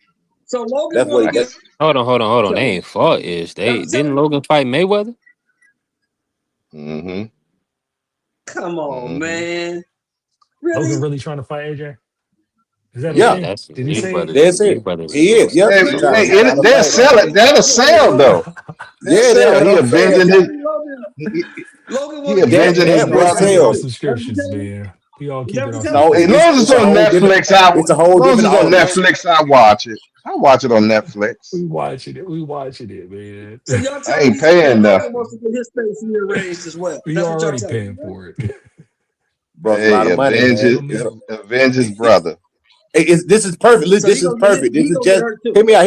I: So Logan
Q: That's what he gets.
A: Hold on. They ain't fought. Didn't Logan fight Mayweather?
P: Mm-hmm.
I: Come on, man. Really?
J: Logan really trying to fight AJ? Is that
Q: Yeah.
J: a thing? Did he say it?
Q: That's it. He is. Yep.
P: They'll sell it. That'll sell though.
Q: Yeah,
P: He avenging his.
I: Logan
P: He avenging his brother.
J: Keep our subscriptions, man. We all keep it on.
P: No, as long as it's on Netflix,
Q: it's a whole
P: as long as it's on
Q: different
P: Netflix, I watch it. I watch it on Netflix.
J: We watching it, man.
I: So y'all
P: I ain't paying
I: Logan
P: nothing.
I: wants to get his face rearranged as well.
J: We
I: That's what y'all
J: already
I: telling
J: paying
I: me.
J: for it.
Q: Bro, a lot of money,
P: Avenge his brother.
Q: This is perfect. This is perfect. This is just hear me out.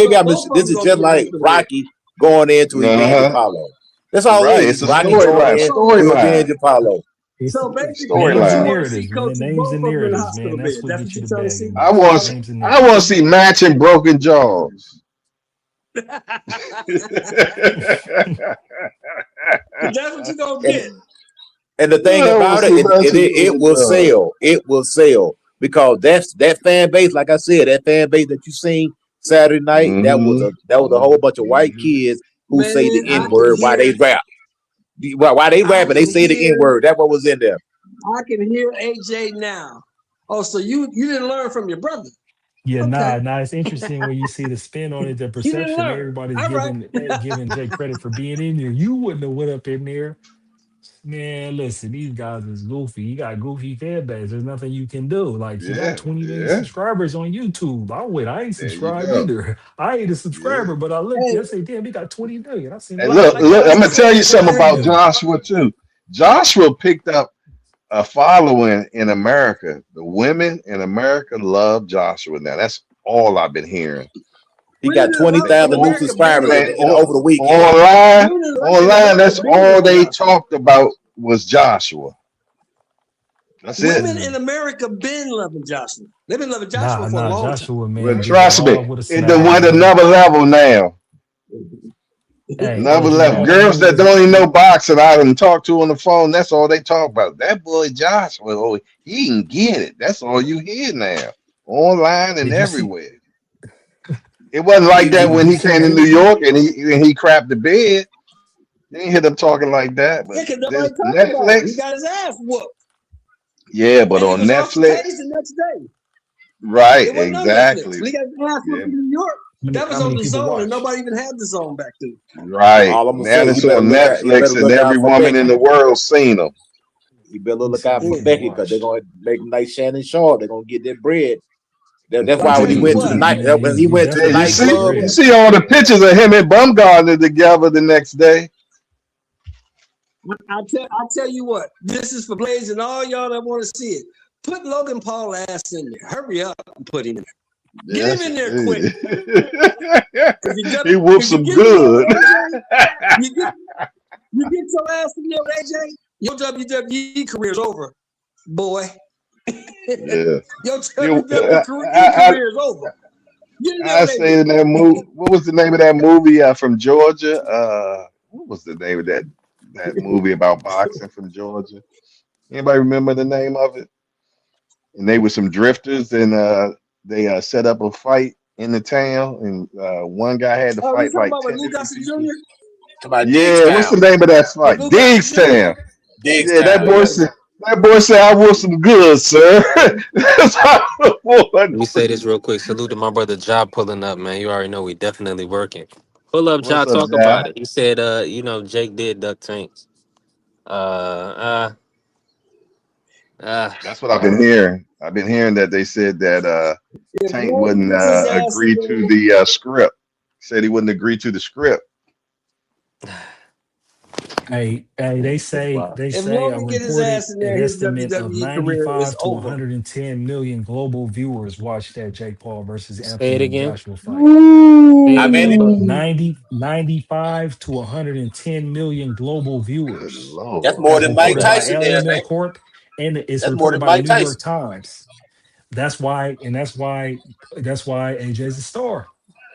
Q: This is just like Rocky going into Revenge Apollo. That's all it is.
P: It's a
Q: Rocky
P: storyline.
Q: going in to Revenge Apollo.
I: So basically,
J: Names and
P: Storyline.
J: narratives, man. Names and narratives, man. That's what gets you the bag.
P: I want to see matching broken jaws.
I: That's what you gonna get.
Q: And the thing about it will sell. It will sell because that fan base, like I said, that fan base that you seen Saturday night, that was a whole bunch of white kids who say the N-word while they rap. While they rapping, they say the N-word. That's what was in there.
I: I can hear AJ now. Oh, so you didn't learn from your brother?
J: Yeah,
I: Okay.
J: nah. It's interesting when you see the spin on it, the
I: You didn't
J: perception.
I: learn.
J: Everybody's
I: All
J: giving Jay credit for being in there. You wouldn't have went up in there. Man, listen, these guys is goofy. You got goofy fan base. There's nothing you can do. Like, you got 20 million subscribers on YouTube. I ain't subscribed either. I ain't a subscriber, but I looked and I say, damn, he got 20 million. I seen
P: And look, I'm gonna tell you something about Joshua too. Joshua picked up a following in America. The women in America love Joshua now. That's all I've been hearing.
Q: He got 20,000 new subscribers over the weekend.
P: Online, that's all they talked about was Joshua. That's
I: Women
P: it.
I: in America been loving Joshua. They've been loving Joshua for a long
J: Joshua,
I: time.
J: man.
P: But trust me, it done went another level now. Another level. Girls that don't even know boxing, I done talked to on the phone. That's all they talk about. That boy Joshua, oh, he can get it. That's all you hear now, online and everywhere. It wasn't like that when he came to New York and he crapped the bed. You ain't hear them talking like that. But
I: Yeah, because nobody
P: this
I: talked about it. He
P: Netflix,
I: got his ass whooped.
P: yeah, but
I: And he
P: on
I: was off the
P: Netflix,
I: case the next day.
P: right?
I: It wasn't on Netflix.
P: Exactly.
I: He got his ass whooped in New York. That was
J: How
I: on
J: many
I: the
J: people
I: zone, and
J: watch?
I: nobody even had the zone back then.
P: Right.
Q: All I'm gonna
P: Now
Q: say,
P: it's
Q: you better
P: on
Q: look out. You better
P: Netflix, and
Q: look out
P: every
Q: for
P: woman in
Q: Becky.
P: the world seen them.
Q: You better
J: Let me
Q: look
J: see how
Q: out
J: many
Q: for
I: Yeah.
J: people
Q: Becky because they're
J: watch.
Q: gonna make them like Shannon Sharp. They're gonna get their bread. That's
I: I
Q: why when
I: tell
Q: he
I: you
Q: went to the
I: what.
Q: night,
J: Yeah,
Q: when he
J: he
Q: went to
P: Yeah,
Q: the
J: definitely
P: you
J: gonna get
P: see,
J: his
Q: nightclub.
P: you
J: bread.
P: see all the pictures of him and Bumgarner together the next day.
I: I tell you what. This is for Blaze and all y'all that want to see it. Put Logan Paul ass in there. Hurry up and put him in there. Get him in there quick.
P: He whooped
I: Cause you
P: some
I: get in there with
P: good.
I: AJ, you get your ass in there with AJ, your WWE career's over, boy.
P: Yeah.
I: Your
P: You,
I: WWE career is over. Get in there
P: I
I: with
P: say
I: AJ.
P: in that movie, what was the name of that movie from Georgia? What was the name of that movie about boxing from Georgia? Anybody remember the name of it? And they were some drifters, and they set up a fight in the town, and one guy had to
I: Oh, you
P: fight
I: talking
P: like
I: about with
P: 10
I: Lou
P: different
I: Gossett
P: people.
I: Jr.?
Q: To my
P: Yeah, what's the
Q: Digstown.
P: name of that
I: With
P: fight?
I: Lou Gossett Jr.?
P: Digstown. Yeah, that
Q: Digstown.
P: boy
Q: Yeah.
P: said. That boy said, "I want some good, sir." That's how the boy.
A: Let me say this real quick. Salute to my brother Job pulling up, man. You already know we definitely working. Pull up,
P: What's
A: Job.
P: up,
A: Talk
P: Jai?
A: about it. He said, Jake did duck tanks.
P: That's what I've been hearing. I've been hearing that they said that
I: If
P: Tank
I: Logan
P: wouldn't
I: gets his ass in
P: agree to
I: there,
P: the script. Said he wouldn't agree to the script.
J: Hey, they
P: That's
J: say
P: why.
J: they
I: if
J: say a
I: Logan get his
J: reported
I: ass in
J: an
I: there, his
J: estimate of
I: WWE career is
J: 95 to
I: over.
J: 110 million global viewers watched that Jake Paul versus
A: say it
J: Anthony
A: again.
J: Joshua fight.
A: Say it
Q: How
A: again,
Q: many?
A: bro.
J: 95 to 110 million global
P: Good
J: viewers.
Q: That's
P: lord.
Q: more
J: That's
Q: than Mike
J: reported by
Q: Tyson there,
J: LML
Q: man.
J: Corp, and it's
Q: That's more
J: reported
Q: than
J: by the
Q: Mike
J: New York
Q: Tyson.
J: Times. That's why AJ's a star.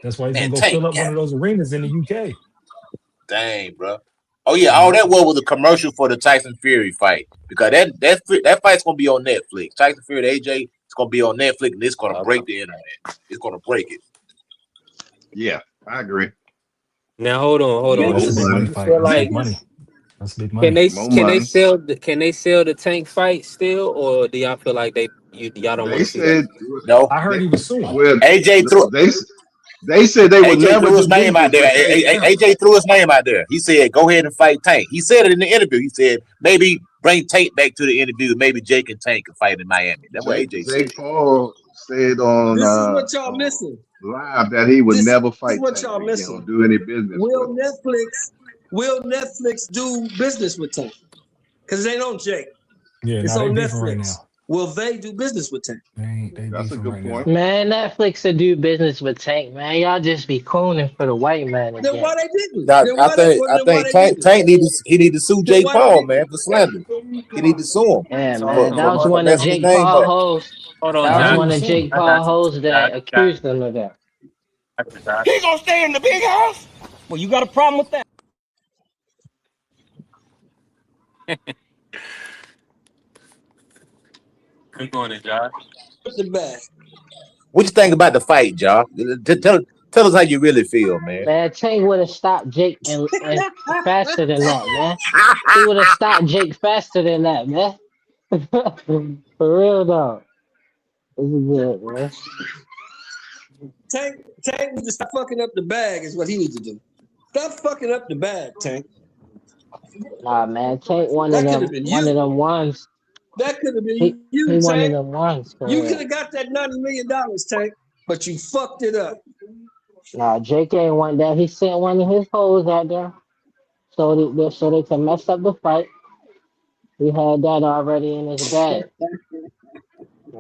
J: That's why he's
Q: Man,
J: gonna go
Q: Tank,
J: fill up one
Q: God
J: of those arenas in the UK.
Q: dang, bro. Oh yeah, all that was a commercial for the Tyson Fury fight because that fight's gonna be on Netflix. Tyson Fury, AJ, it's gonna be on Netflix, and it's gonna
A: Okay.
Q: break the internet. It's gonna break it.
P: Yeah, I agree.
A: Now hold on.
J: Yeah, that's
P: More
J: a big
A: You
J: money
P: money.
J: fight.
A: feel
J: That's
A: like
J: big money. That's big
A: can
J: money.
A: they
P: More money.
A: sell the Tank fight still, or do y'all feel like y'all don't want
P: They
A: to see that?
P: said
Q: No,
J: I heard
P: they
J: he was suing.
P: well
Q: AJ threw
P: they said they would
Q: AJ
P: never
Q: threw his
P: do
Q: name out
P: business
Q: there.
P: with Tank ever.
Q: AJ threw his name out there. He said, "Go ahead and fight Tank." He said it in the interview. He said, "Maybe bring Tank back to the interview. Maybe Jake and Tank can fight in Miami." That's what AJ said.
P: Jake Paul said on
I: This is what y'all missing.
P: live that he would
I: This
P: never
I: is
P: fight
I: what
P: Tank
I: y'all
P: again or
I: missing.
P: do any business with him.
I: Will Netflix do business with Tank? Because it ain't on Jake.
J: Yeah,
I: It's
J: now they
I: on
J: beefing right
I: Netflix.
J: now.
I: Will they do business with Tank?
J: They
P: That's a
J: beefing
P: good
J: right
P: point.
J: now.
L: Man, Netflix to do business with Tank, man. Y'all just be cooning for the white man
I: Then
L: again.
I: why they didn't?
Q: Now,
I: Then
Q: I
I: why
Q: think
I: they
Q: Tank
I: didn't?
Q: need to sue
I: Then
Q: Jake
I: why they
Q: Paul,
I: didn't?
Q: man, for slander. He need to sue him
L: Yeah,
A: Hold
L: man.
A: on,
L: That
A: hold
L: was
A: on.
Q: for
L: one of
Q: messing his
L: Jake
Q: name
L: Paul
Q: up.
L: hosts.
A: Hold on,
L: That
J: I
L: was
J: heard he
A: Josh.
L: one
J: was
L: of
J: suing.
L: Jake
A: I
L: Paul
A: got you.
L: hosts that
A: Josh.
L: accused them of that.
O: He gonna stay in the big house? Well, you got a problem with that?
A: Keep going, it, Josh.
I: The bag.
Q: What you think about the fight, Ja? Tell us how you really feel, man.
L: Man, Tank would have stopped Jake and faster than that, man. He would have stopped Jake faster than that, man. For real though. This is good, man.
I: Tank needs to stop fucking up the bag is what he needs to do. Stop fucking up the bag, Tank.
L: Nah, man. Tank one of
I: That could have
L: them
I: been you.
L: ones.
I: That could have
L: He
I: been you,
L: one of
I: Tank.
L: them ones for
I: You could
L: real.
I: have got that $90 million, Tank, but you fucked it up.
L: Nah, Jake ain't want that. He sent one of his hoes out there so they can mess up the fight. He had that already in his bag.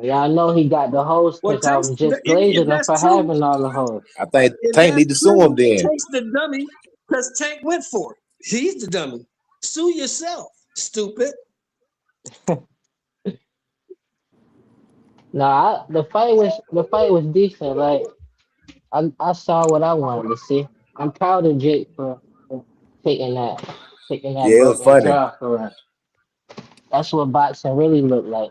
L: Y'all know he got the hoes
I: Well,
L: because I was just
I: if
L: glazing him
I: that's
L: for
I: true,
L: having all the hoes.
Q: I think
I: if
Q: Tank need
I: that's
Q: to sue him
I: true,
Q: then.
I: Tank's the dummy because Tank went for it. He's the dummy. Sue yourself, stupid.
L: Nah, the fight was decent. Like I saw what I wanted to see. I'm proud of Jake for taking that
Q: Yeah, it was
L: broken
Q: funny.
L: jaw for him. That's what boxing really looked like.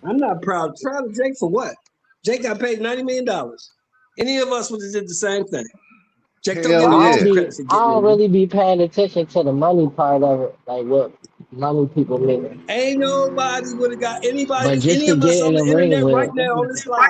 I: I'm not proud. Proud of Jake for what? Jake got paid $90 million. Any of us would have did the same thing. Jake, don't get
P: Hell
I: no
L: I
I: extra
P: yeah.
I: credit for
L: don't
I: getting in.
L: really be paying attention to the money part of it, like what money people make.
I: Ain't nobody would have got
L: But just
I: any
L: to
I: of us
L: get
I: on
L: in the
I: the
L: ring
I: internet
L: with
I: right
L: him,
I: now on this live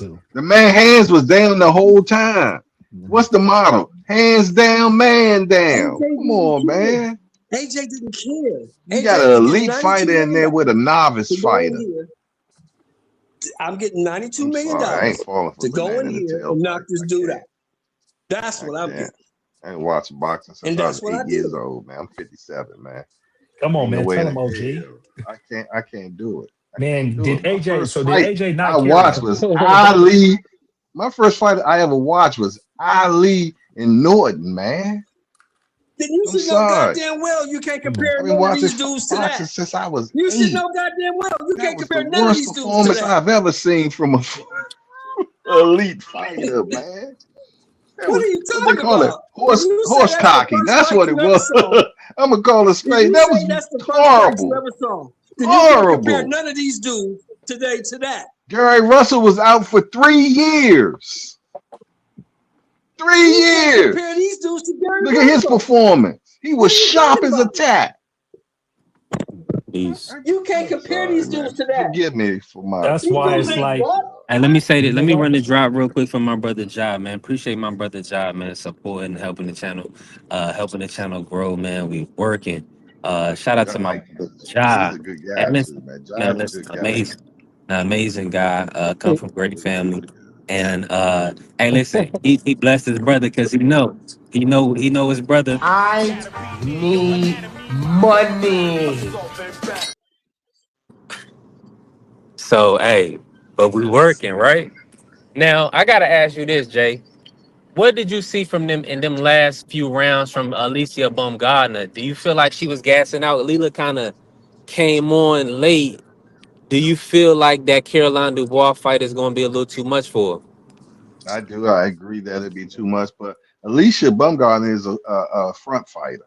K: too.
P: The man hands was down the whole time. What's the model? Hands down, man down.
I: AJ
P: Come
I: didn't
P: on,
I: care.
P: man.
I: AJ didn't care.
P: You
I: AJ
P: got
I: was
P: an
I: getting
P: elite
I: $92
P: fighter in there
I: million
P: with a novice
I: to go in
P: fighter.
I: here. I'm getting $92
P: I'm
I: million
P: sorry, I ain't falling for
I: to go in
P: banana in the
I: here and knock
P: tailpipe.
I: this
P: I
I: dude out.
P: can't.
I: That's
P: I
I: what I'm
P: can't.
I: getting.
P: I ain't watched boxing since
I: And
P: I was
I: that's what I
P: 8 years
I: did.
P: old, man. I'm 57, man.
J: Come on,
P: Ain't no
J: man.
P: way
J: Tell
P: in
J: him, OG.
P: hell. I can't do it. I can't
J: Man,
P: do
J: did
P: it. My
J: AJ?
P: first
J: So did
P: fight
J: AJ
P: I
J: not carry
P: watched
J: him?
P: was Ali. My first fight I ever watched was Ali and Norton, man.
I: Then you
P: I'm
I: should know
P: sorry.
I: goddamn well you can't
J: Come on.
I: compare
P: I've been
I: none of
P: watching
I: these dudes to
P: boxing
I: that.
P: since I was
I: You should
P: 8.
I: know goddamn well you
P: That
I: can't
P: was the
I: compare none of
P: worst
I: these dudes to
P: performance
I: that.
P: I've ever seen from a elite fighter, man. That
I: What
P: was
I: are you
P: what they
I: talking
P: call it,
I: about? If you say
P: horse
I: that's the
P: cocky.
I: first
P: That's
I: fight
P: what it
I: you ever
P: was.
I: saw,
P: I'm gonna call it
I: if
P: spade.
I: you
P: That
I: say
P: was
I: that's the first fight you
P: horrible.
I: ever saw, then you can't compare
P: Horrible.
I: none of these dudes today to that.
P: Gary Russell was out for 3 years. 3
I: You can't compare
P: years.
I: these dudes to Gary
P: Look at his
I: Russell.
P: performance. He
I: What
P: was
I: are you
P: sharp
I: talking
P: as a
I: about?
P: tack.
A: Peace.
I: You can't
P: I'm
I: compare
P: sorry,
I: these
P: man.
I: dudes to that.
P: Forgive me for my
J: That's
I: These
J: why
I: dudes
J: it's
P: stupidity,
I: ain't
J: like,
I: what?
P: man.
A: And let me say
J: you
A: that.
J: know
A: Let me
J: what?
A: run the drop real quick for my brother Job, man. Appreciate my brother Job, man, supporting, helping the channel grow, man. We working. Shout out
P: I
A: to my
P: like
A: brother
P: he's
A: Job.
P: a good
A: And
P: guy too,
A: listen,
P: man.
A: man,
P: Job's a
A: listen,
P: good guy.
A: amazing guy. Come from great family. And hey, listen, he blessed his brother because he know his brother.
R: I need money.
A: So hey, but we working, right? Now I gotta ask you this, Jay. What did you see from them in them last few rounds from Alicia Baumgardner? Do you feel like she was gassing out? Lila kind of came on late. Do you feel like that Caroline Dubois fight is going to be a little too much for her?
P: I do. I agree that it'd be too much, but Alicia Bumgarner is a front fighter.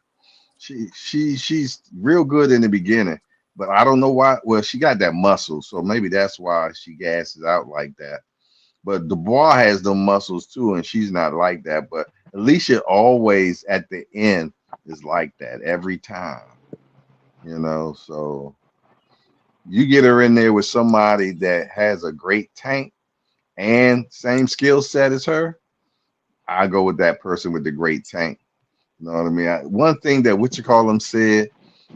P: She's real good in the beginning, but I don't know why. Well, she got that muscle, so maybe that's why she gasses out like that. But Dubois has the muscles too, and she's not like that. But Alicia always at the end is like that every time, you know. So you get her in there with somebody that has a great tank and same skill set as her, I go with that person with the great tank. You know what I mean? One thing that what you call him said,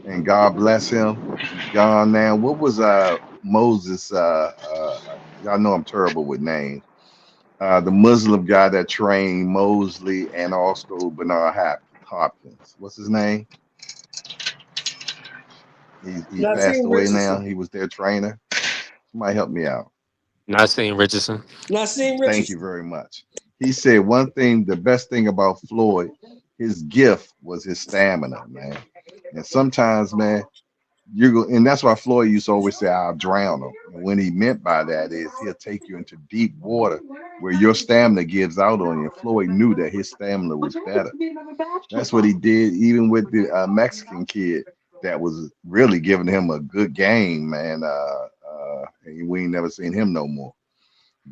P: and God bless him, he's gone now. What was Moses? Y'all know I'm terrible with names. The Muslim guy that trained Mosley and also Bernard Hopkins. What's his name? He passed
I: Nassim
P: away now.
I: Richardson.
P: He was their trainer. Somebody help me out.
A: Nassim Richardson.
I: Nassim
P: Thank you
I: Richardson.
P: very much. He said one thing, the best thing about Floyd, his gift was his stamina, man. And sometimes, man, and that's why Floyd used to always say, I'll drown him. And what he meant by that is he'll take you into deep water where your stamina gives out on you. Floyd knew that his stamina was better. That's what he did, even with the Mexican kid that was really giving him a good game, man. And we ain't never seen him no more.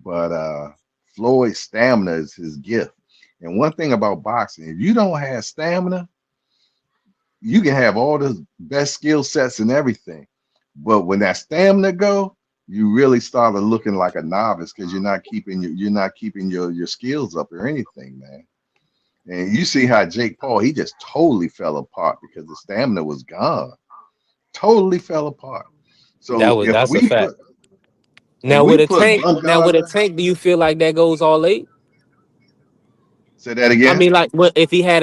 P: But Floyd's stamina is his gift. And one thing about boxing, if you don't have stamina, you can have all the best skill sets and everything. But when that stamina go, you really start looking like a novice because you're not keeping your skills up or anything, man. And you see how Jake Paul, he just totally fell apart because the stamina was gone. Totally fell apart. So
A: That's a fact.
P: if
A: Now
P: we
A: with a
P: put
A: tank,
P: Bumgarner,
A: do you feel like that goes all 8?
P: say that
A: I
P: again.
A: mean, like, what if he had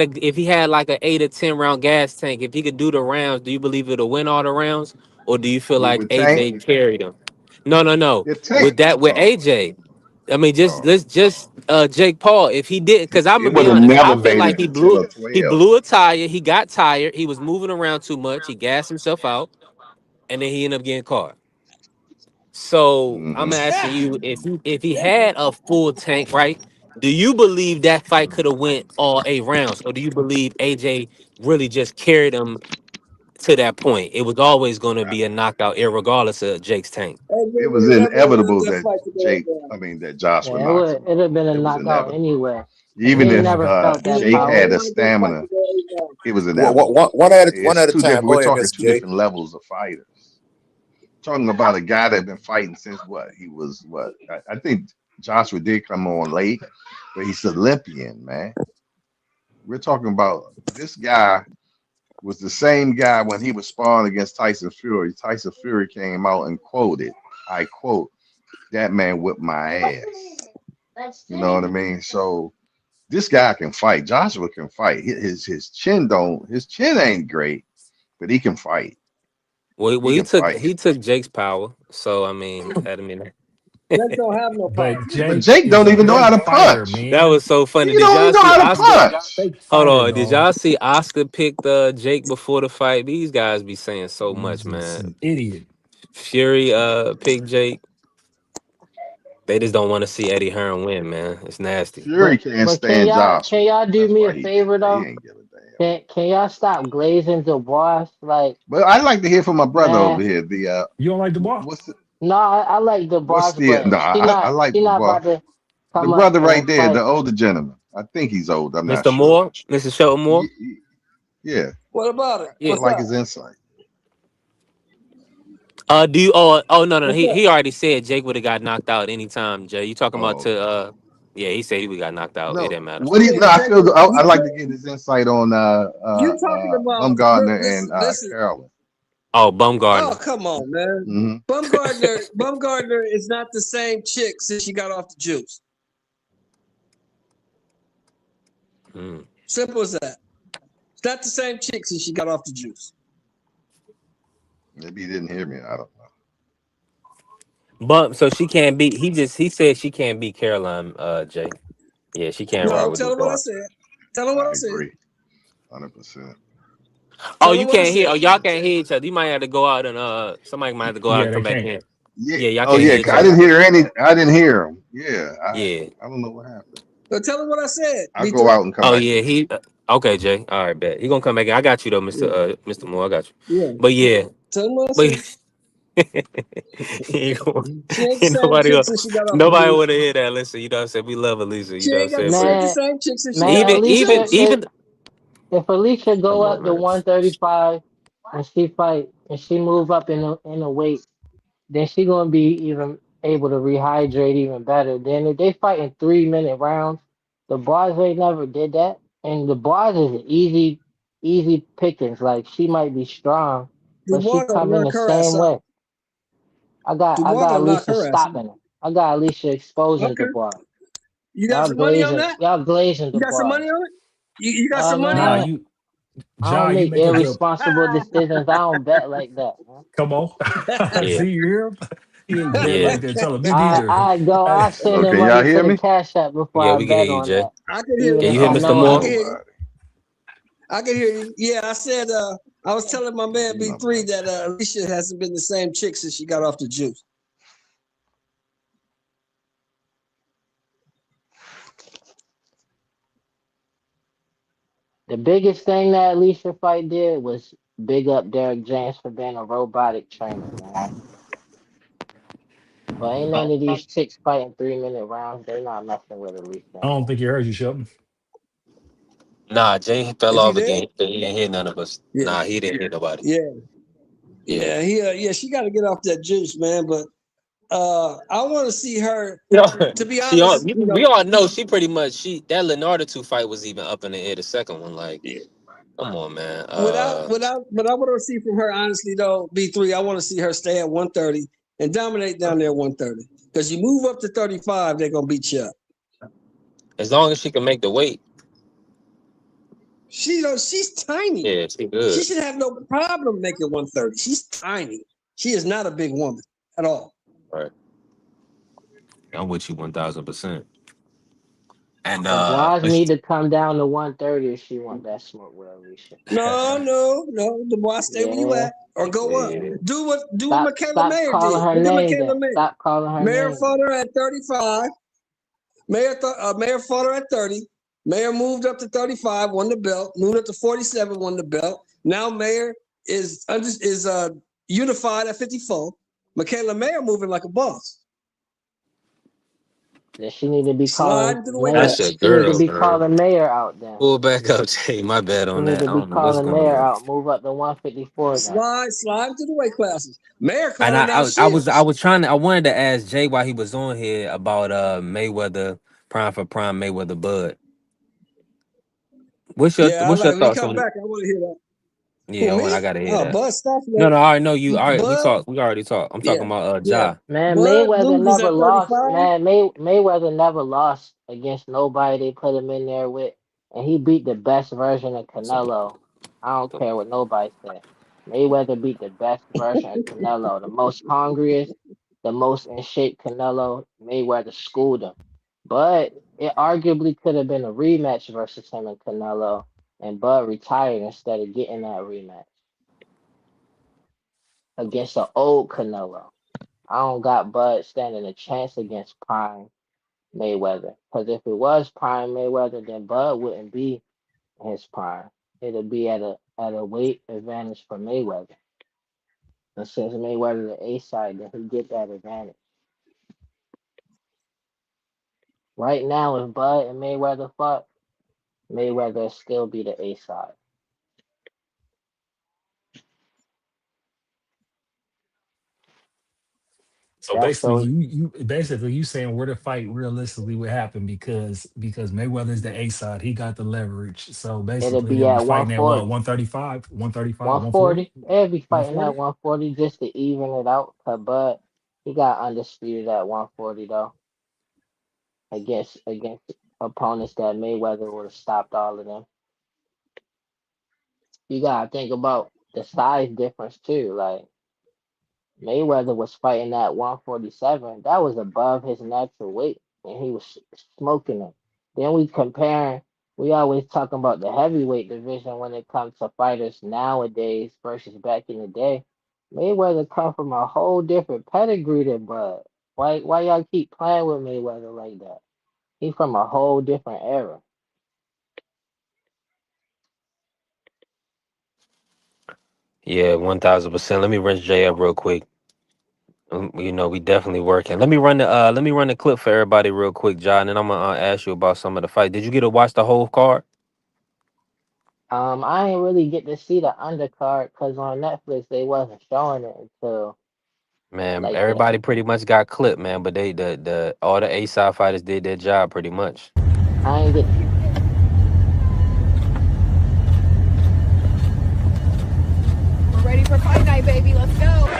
A: like an 8 or 10 round gas tank? If he could do the rounds, do you believe it'll win all the rounds, or do you feel like
P: With Tank,
A: AJ carried him? No.
P: yeah, Tank.
A: With
P: Oh,
A: AJ, I mean,
P: oh.
A: let's just Jake Paul. If he did, because I'm
P: It
A: gonna be
P: would have
A: honest, I
P: never
A: feel
P: made
A: like
P: it to 10 or
A: he
P: 12.
A: blew a tire. He got tired. He was moving around too much. He gassed himself out, and then he ended up getting caught. So
P: Hmm.
A: I'm asking you, if he had a full tank, right? Do you believe that fight could have went all 8 rounds, or do you believe AJ really just carried him to that point? It was always going to be a knockout, irregardless of Jake's tank.
I: AJ
P: It
I: would
P: was
I: have never allowed
P: inevitable
I: that
P: that
I: fight to go down.
P: Josh would
L: Yeah,
P: knock him
L: it'd
P: out.
L: have been a
P: It was
L: knockout
P: inevitable.
L: anyway. He
P: Even
L: ain't
P: if
L: never felt that
P: Jake
I: Never
P: had
L: power.
P: the
I: allowed that fight
P: stamina,
I: to go 8 rounds.
P: it was inevitable.
Q: One
P: It's
Q: at a
P: two
Q: time.
P: different. We're
Q: Go ahead,
P: talking
Q: Mr.
P: two
Q: J.
P: different levels of fighters. Talking about a guy that been fighting since what? He was what? I think Joshua did come on late, but he's Olympian, man. We're talking about this guy was the same guy when he was sparring against Tyson Fury. Tyson Fury came out and quoted, I quote, "That man whipped my ass." You know what I mean? So this guy can fight. Joshua can fight. His chin ain't great, but he can fight.
A: Well,
P: He can fight.
A: he took Jake's power. So I mean,
I: Jake don't have no power.
J: But
P: But
J: Jake
P: Jake
J: is
P: don't
J: a
P: even know how
J: great
P: to
J: fighter,
P: punch.
A: that
J: man.
A: was so funny.
P: He
A: Did
P: don't
A: y'all
P: even know
A: see
P: how to
A: Oscar?
P: punch.
J: Fake
A: Hold
J: fighter,
A: on. Did
J: dog.
A: y'all see Oscar picked Jake before the fight? These guys be saying so much,
J: He's just
A: man.
J: an idiot.
A: Fury picked Jake. They just don't want to see Eddie Hearn win, man. It's nasty.
P: Fury can't
L: But
P: stand Joshua.
L: can y'all do
P: That's
L: me
P: why
L: a
P: he
L: favor
P: picked him. He
L: though?
P: ain't give a damn.
L: Can y'all stop glazing Dubois? Like,
P: But I'd like to hear from my brother over
L: man,
P: here. The
J: You don't like the ball?
L: no, I like
P: what's
L: Dubois,
P: the
L: but
P: no? I like
L: she
P: the
L: not
P: boy.
L: about to
P: The
L: come up
P: brother right
L: and
P: there, the
L: fight.
P: older gentleman. I think he's old. I'm not
A: Mr.
P: sure.
A: Moore, Mr. Shelton Moore.
P: Yeah,
I: What about it?
P: I
A: Yeah.
I: What's
P: like
I: up?
P: his insight.
A: Do you? Oh no.
I: What's up?
A: He already said Jake would have got knocked out anytime. Jay, you talking about
P: Oh,
A: to? Yeah, he said he would got knocked out. It
P: no.
A: didn't matter.
P: What do you?
I: Yeah,
P: No, I
I: Jake,
P: feel. I'd like to get his insight on
I: you talking about?
P: Bumgardner and
I: Listen.
P: Carolyn.
A: Oh,
I: Oh,
A: Bumgardner.
I: come on, man.
P: Mm-hmm.
I: Bumgardner is not the same chick since she got off the juice.
A: Mm.
I: Simple as that. It's not the same chick since she got off the juice.
P: Maybe he didn't hear me. I don't know.
A: But so she can't beat. He said she can't beat Caroline. Jay. Yeah, she can't ride
I: No,
A: with
I: tell her what I
A: Dubois.
I: said. Tell her what
P: I
I: I said.
P: agree, 100%.
A: Oh,
I: Tell
A: you
I: her what I
A: can't hear.
I: said.
A: Oh, y'all can't hear each other. You might have to go out and somebody might have to go out
J: Yeah,
A: and
J: they
A: come back
J: can't.
A: in.
P: Yeah.
A: Yeah, y'all
P: Oh
A: can't
P: yeah.
A: hear each
P: I
A: other.
P: didn't hear him. Yeah.
A: Yeah.
P: I don't know what happened.
I: So tell her what I said.
P: I'll go out and come
A: Oh
P: back
A: yeah.
P: in.
A: He. Okay, Jay. All right, bet he gonna come back in. I got you though, Mr. Moore. I got you.
I: Yeah.
A: But yeah.
I: Tell her what I
A: But
I: said.
A: he ain't gonna-
I: She ain't the same
A: nobody.
I: chick since she got off the
A: Nobody
I: juice.
A: want to hear that. Listen, you know what I'm saying? We love Alicia.
I: She
A: You know what I'm
I: ain't
A: saying?
I: the
A: But
I: same chick since she
L: Man,
I: got off the juice.
A: even.
L: if Alicia go
A: Come
L: up
A: on,
L: to
A: man.
L: 135 and she fight and she move up in a weight, then she gonna be even able to rehydrate even better. Then if they fight in 3-minute rounds, the Bois ain't never did that, and the Bois is easy pickings. Like she might be strong, but she
I: Dubois gonna
L: come in
I: knock
L: the
I: her ass
L: same
I: out.
L: way. I
I: Dubois
L: got
I: gonna knock
L: Alicia
I: her ass
L: stopping it. I got Alicia exposing
I: Okay.
L: Dubois.
I: You got some money on that?
L: Y'all glazing
I: You got some
L: Dubois.
I: money on it? You got some money
J: Nah,
I: on
L: Man,
I: it?
J: you,
L: I don't
J: John, you
L: make
J: making your
L: irresponsible decisions. I don't bet like that. Man.
J: come on.
A: Yeah.
J: See, you hear him? He ain't bet
A: Yeah.
J: like that. Tell him me neither.
L: I send
P: So
L: the
P: can y'all
L: money
P: hear
L: to the
P: me?
L: cash app before
A: Yeah,
L: I
A: we can hear
L: bet
A: you,
L: on
A: Jay.
L: that.
I: I can hear
L: Even
A: Can
I: you.
A: you
L: if
A: hear
L: I
A: Mr.
L: know
I: I
L: I
A: Moore?
I: can
L: ain't.
I: hear you. I can hear you. Yeah, I said I was telling my man B3 that Alicia hasn't been the same chick since she got off the juice.
L: The biggest thing that Alicia fight did was big up Derek James for being a robotic trainer, man. But ain't none of these chicks fighting 3-minute rounds. They not messing with Alicia.
J: I don't think he heard you, Shelton.
A: Nah, Jay fell
I: Is he
A: off
I: there?
A: again. He didn't hear none of us.
I: Yeah.
A: Nah, he didn't hear nobody.
I: Yeah. Yeah, she got to get off that juice, man. But I want to see her. To be
A: She
I: honest,
A: we all know she pretty much that Leonardo 2 fight was even up in the air. The second one, like, come on, man.
I: But I want to see from her, honestly, though, B3, I want to see her stay at 130 and dominate down there at 130. Because you move up to 35, they're going to beat you up.
A: As long as she can make the weight.
I: She's tiny.
A: Yeah, she good.
I: She should have no problem making 130. She's tiny. She is not a big woman at all.
A: Right. I'm with you 1000%. And
L: Dubois need to come down to 130 if she want that smoke with Alicia.
I: No. Dubois, stay where you at or go up. Do what Michaela Mayer did.
L: Calling her
I: Look at
L: name.
I: Michaela Mayer.
L: Stop calling her
I: Mayer
L: name.
I: fought her at 35. Mayer fought her at 30. Mayer moved up to 35, won the belt. Moved up to 47, won the belt. Now Mayer is unified at 54. Michaela Mayer moving like a boss.
L: Then she need to be calling Mayer.
A: That's your
L: She
A: girl,
L: need to be
A: man.
L: calling Mayer out then.
A: Pull back up, Jay. My bad
L: She
A: on
L: need
A: that.
L: to
A: I
L: be
A: don't know what's
L: calling
A: going
L: Mayer
A: on.
L: out. Move up to 154 now.
I: Slide to the weight classes. Mayer
A: And
I: calling out
A: I
I: Shields.
A: wanted to ask Jay while he was on here about Mayweather prime for prime Mayweather Bud.
I: Yeah, I
A: what's your
I: like when he
A: thoughts
I: come
A: on it?
I: back. I want to hear that.
A: Yeah,
I: Who,
A: I
I: me?
A: gotta hear
I: Oh,
A: that.
I: Bud Stop
A: No,
I: that.
A: no, I know you. All right,
I: Bud,
A: we already talked. I'm
I: yeah,
A: talking about
I: yeah.
A: Ja.
L: Man,
I: Bud
L: Mayweather
I: loses
L: never
I: at
L: lost.
I: 35.
L: Man, Mayweather never lost against nobody they put him in there with, and he beat the best version of Canelo. I don't care what nobody said. Mayweather beat the best version of Canelo, the most hungriest, the most in shape Canelo. Mayweather schooled him, but it arguably could have been a rematch versus him and Canelo, and Bud retired instead of getting that rematch against the old Canelo. I don't got Bud standing a chance against Prime Mayweather. Because if it was Prime Mayweather, then Bud wouldn't be in his prime. It'll be at a weight advantage for Mayweather. And since Mayweather the A side, then he get that advantage. Right now, if Bud and Mayweather fought, Mayweather will still be the A side.
J: So
L: That's
J: basically,
L: so
J: you saying where the fight realistically would happen because Mayweather's the A side, he got the leverage. So
L: it'll
J: basically,
L: be
J: they'll be
L: at
J: fighting at what
L: 140.
J: 135, 135, 140,
L: 140. They'll be fighting at
J: 140.
L: 140 just to even it out. Cause Bud, he got undisputed at 140 though. Against opponents that Mayweather would have stopped all of them. You gotta think about the size difference too. Like Mayweather was fighting at 147. That was above his natural weight, and he was smoking them. Then we always talking about the heavyweight division when it comes to fighters nowadays versus back in the day. Mayweather come from a whole different pedigree than Bud. Why y'all keep playing with Mayweather like that? He from a whole different era.
A: Yeah, 1000%. Let me rinse Jay up real quick. We definitely working. Let me run the clip for everybody real quick, John, and I'm gonna ask you about some of the fight. Did you get to watch the whole card?
L: I didn't really get to see the undercard because on Netflix they wasn't showing it until
A: Man,
L: like the
A: everybody pretty much got clipped, man. But the all the A side fighters did their job pretty much.
L: I ain't get
B: We're ready for fight night, baby. Let's go.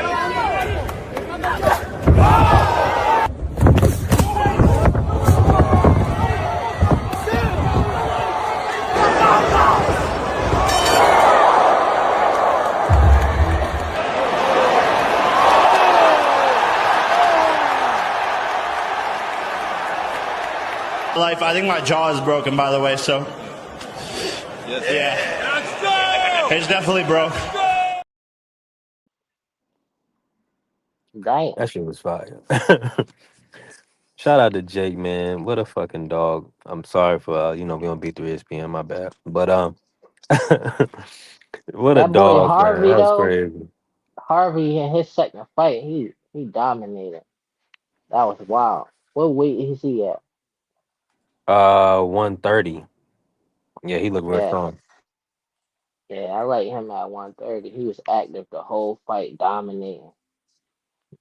C: Life, I think my jaw is broken, by the way, so. Yeah. It's definitely broke.
L: damn.
A: That shit was fire. Shout out to Jake, man. What a fucking dog. I'm sorry for we on B3SPN, my bad. But what a
L: That boy
A: dog, man.
L: Harvey
A: That was
L: though,
A: crazy.
L: Harvey in his second fight, he dominated. That was wild. What weight is he at?
A: 130. Yeah, he looked real
L: Yeah,
A: strong.
L: yeah, I like him at 130. He was active the whole fight, dominating,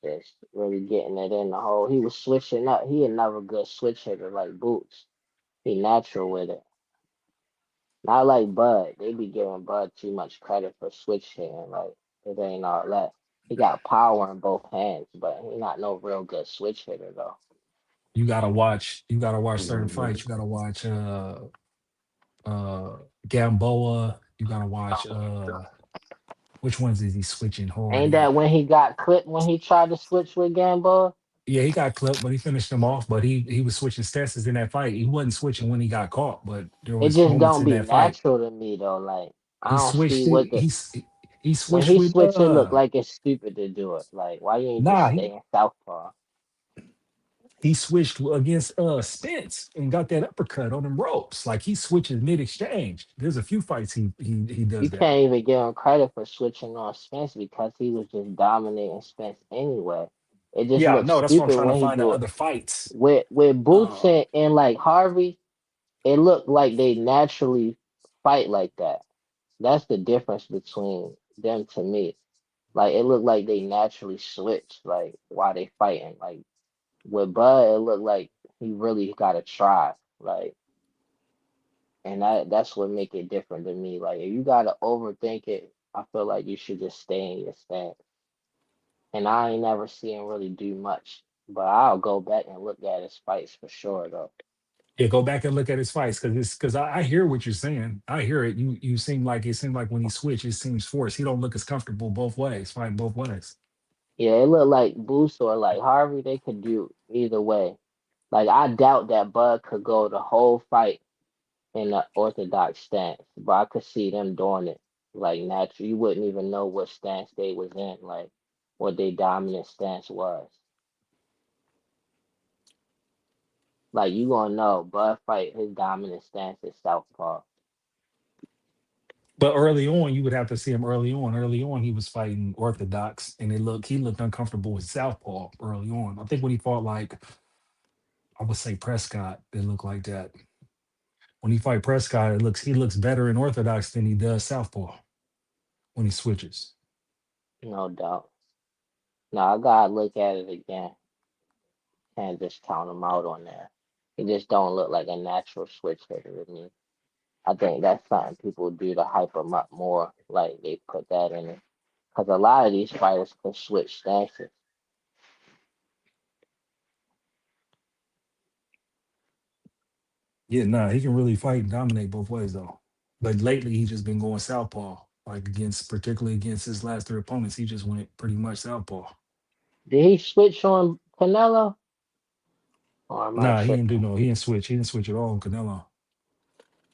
L: just really getting it in the hole. He was switching up. He another good switch hitter like Boots. He natural with it. Not like Bud. They be giving Bud too much credit for switch hitting. Like it ain't all that. He got power in both hands, but he not no real good switch hitter though.
J: You gotta watch certain
A: Mhm.
J: fights. You gotta watch Gamboa. You gotta watch which ones is he switching hard
L: Ain't
J: in?
L: that when he got clipped when he tried to switch with Gamboa?
J: Yeah, he got clipped, but he finished him off. But he was switching stances in that fight. He wasn't switching when he got caught, but there
L: It
J: was
L: just
J: moments
L: don't
J: in
L: be
J: that fight
L: natural to me though. Like I
J: he
L: don't see
J: switched
L: what
J: it.
L: the
J: He
L: when
J: switched
L: he
J: with
L: switch it look like it's stupid to do it. Like why you ain't just
J: nah
L: stay in southpaw?
J: he switched against Spence and got that uppercut on them ropes. Like he switches mid exchange. There's a few fights he
L: You
J: does that.
L: can't even give him credit for switching on Spence because he was just dominating Spence anyway. It just
J: Yeah,
L: looks
J: no, that's why I'm
L: stupid
J: trying to
L: when he
J: find the
L: do it.
J: other fights.
L: With Boots
J: Uh,
L: and like Harvey, it looked like they naturally fight like that. That's the difference between them to me. Like it looked like they naturally switch like while they fighting. Like with Bud, it looked like he really gotta try. Like and that's what make it different to me. Like if you gotta overthink it, I feel like you should just stay in your stance. And I ain't never seen him really do much, but I'll go back and look at his fights for sure though.
J: Yeah, go back and look at his fights because I hear what you're saying. I hear it. You seem like it seemed like when he switched, it seems forced. He don't look as comfortable both ways, fighting both ways.
L: Yeah, it looked like Boost or like Harvey. They could do either way. Like I doubt that Bud could go the whole fight in the orthodox stance, but I could see them doing it like natural. You wouldn't even know what stance they was in, like what their dominant stance was. Like you gonna know Bud fight his dominant stance is southpaw.
J: But early on, you would have to see him early on. Early on, he was fighting orthodox, and he looked uncomfortable with southpaw early on. I think when he fought like I would say Prescott, it looked like that. When he fight Prescott, he looks better in orthodox than he does southpaw when he switches.
L: No doubt. Now I gotta look at it again. Can't just count him out on that. He just don't look like a natural switch hitter to me. I think that's something people do to hype him up more. Like they put that in it. Because a lot of these fighters can switch stances.
J: Yeah, nah, he can really fight and dominate both ways though. But lately, he's just been going southpaw, like particularly against his last three opponents. He just went pretty much southpaw.
L: Did he switch on Canelo? Or am I
J: Nah,
L: tripping?
J: he didn't switch. He didn't switch at all on Canelo.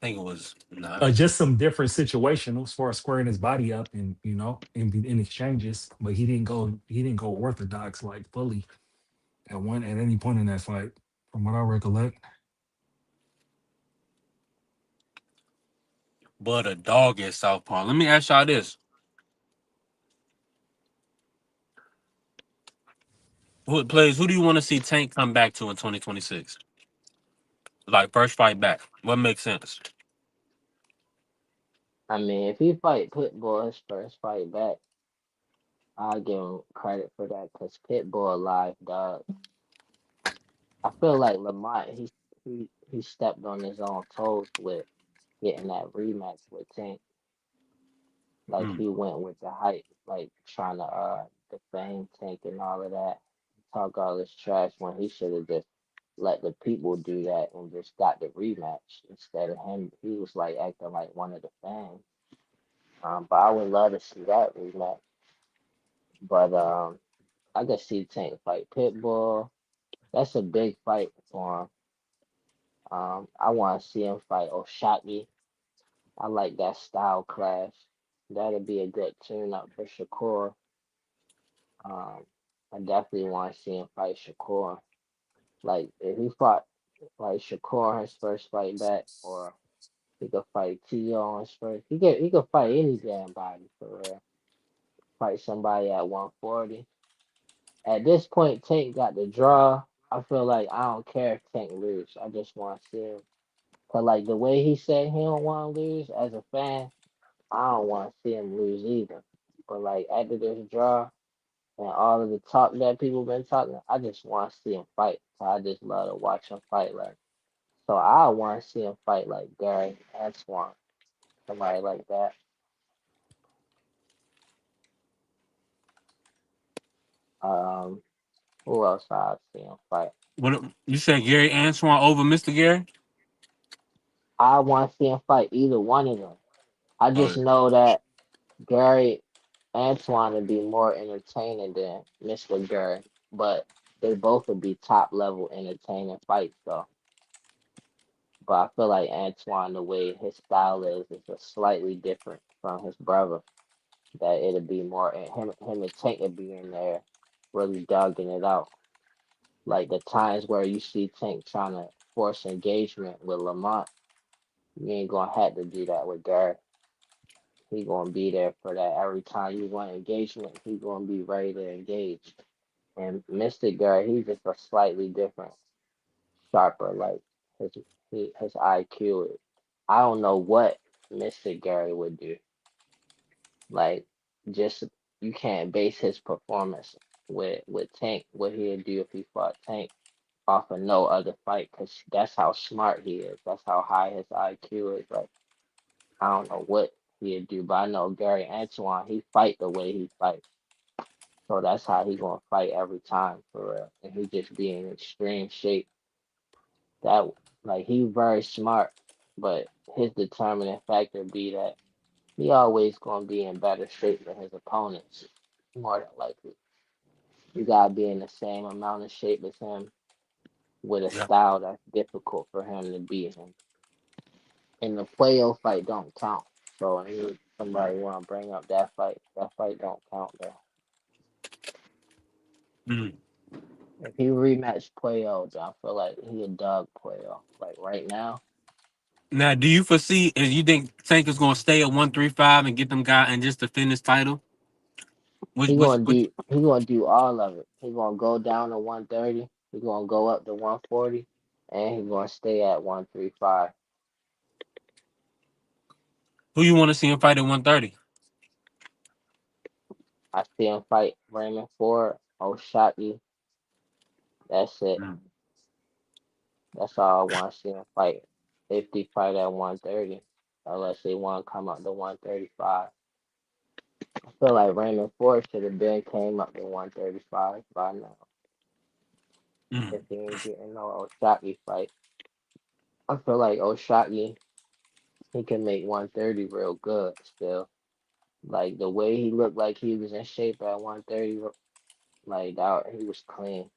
A: I think it was nah.
J: Just some different situational as far as squaring his body up and in exchanges, but he didn't go orthodox like fully at any point in that fight, from what I recollect.
A: But a dog at Southpaw. Let me ask y'all this: Who plays? Who do you want to see Tank come back to in 2026? Like first fight back. What makes sense?
L: I mean, if he fight Pitbull his first fight back, I'll give him credit for that because Pitbull alive, dog. I feel like Lamont, he stepped on his own toes with getting that rematch with Tank. Like
A: Mm.
L: he went with the hype, like trying to defame Tank and all of that, talk all this trash when he should have just let the people do that and just got the rematch instead of him. He was like acting like one of the fans. But I would love to see that rematch. But I could see Tank fight Pitbull. That's a big fight for him. I want to see him fight Oshaki. I like that style clash. That'd be a good tune up for Shakur. Um, I definitely want to see him fight Shakur. Like if he fought like Shakur on his first fight back, or he could fight Tio on his first. He could fight any damn body for real. Fight somebody at 140. At this point, Tank got the draw. I feel like I don't care if Tank lose. I just want to see him. Cause like the way he said he don't want to lose as a fan, I don't want to see him lose either. But like after this draw and all of the talk that people been talking, I just want to see him fight. So I just love to watch him fight. Like so, I want to see him fight like Gary Antoine, somebody like that. Um, who else I'd see him fight?
A: What you said? Gary Antoine over Mr. Gary?
L: I want to see him fight either one of them. I
A: Oh,
L: just
A: yeah.
L: know that Gary Antoine would be more entertaining than Mr. Gary, but they both would be top level entertaining fights though. But I feel like Antoine, the way his style is just slightly different from his brother. That it'll be more him and Tank would be in there really dogging it out. Like the times where you see Tank trying to force engagement with Lamont, you ain't gonna have to do that with Gary. He gonna be there for that every time you want engagement. He gonna be ready to engage. And Mr. Gary, he's just a slightly different, sharper. Like his his IQ. I don't know what Mr. Gary would do. Like just you can't base his performance with Tank. What he'd do if he fought Tank off of no other fight because that's how smart he is. That's how high his IQ is. Like I don't know what he'd do, but I know Gary Antoine. He fight the way he fight, so that's how he gonna fight every time for real. And he just be in extreme shape. That like he very smart, but his determining factor be that he always gonna be in better shape than his opponents. More than likely, you gotta be in the same amount of shape as him with a
A: Yeah.
L: style that's difficult for him to beat him. And the Puello fight don't count. So if somebody want to bring up that fight don't count though.
A: Mm.
L: If he rematch Puello, I feel like he a dog Puello. Like right now,
A: Now, do you foresee? And you think Tank is gonna stay at 135 and get them guy and just defend his title? Which, which, which?
L: he gonna do all of it. He gonna go down to 130. He gonna go up to 140, and he gonna stay at 135.
A: Who you want to see him fight at 130?
L: I see him fight Raymond Ford, Oshaki. That's it.
A: Mm.
L: That's all I want to see him fight. If they fight at 130, unless they want to come up to 135. I feel like Raymond Ford should have been came up to 135 by now.
A: Mm.
L: If he ain't getting no Oshaki fight. I feel like Oshaki, he can make 130 real good still. Like the way he looked like he was in shape at 130, like that he was clean.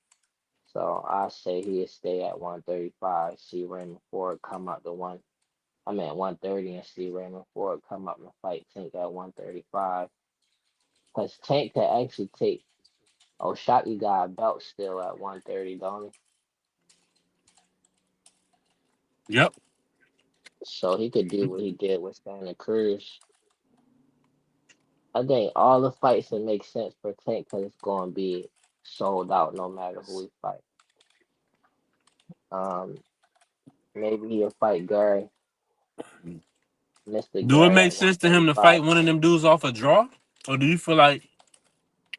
L: So I say he'd stay at 135, see Raymond Ford come up to 130 and see Raymond Ford come up and fight Tank at 135. Because Tank could actually take Oshaki got a belt still at 130, don't he?
A: Yep.
L: So he could do what he did with Santa Cruz. I think all the fights that make sense for Tank because it's going to be sold out no matter who he fight. Um, Maybe he'll fight Gary, Mr.
A: Do it
L: Gary
A: make
L: at
A: sense to him to fight
L: 135.
A: one of them dudes off a draw, or do you feel like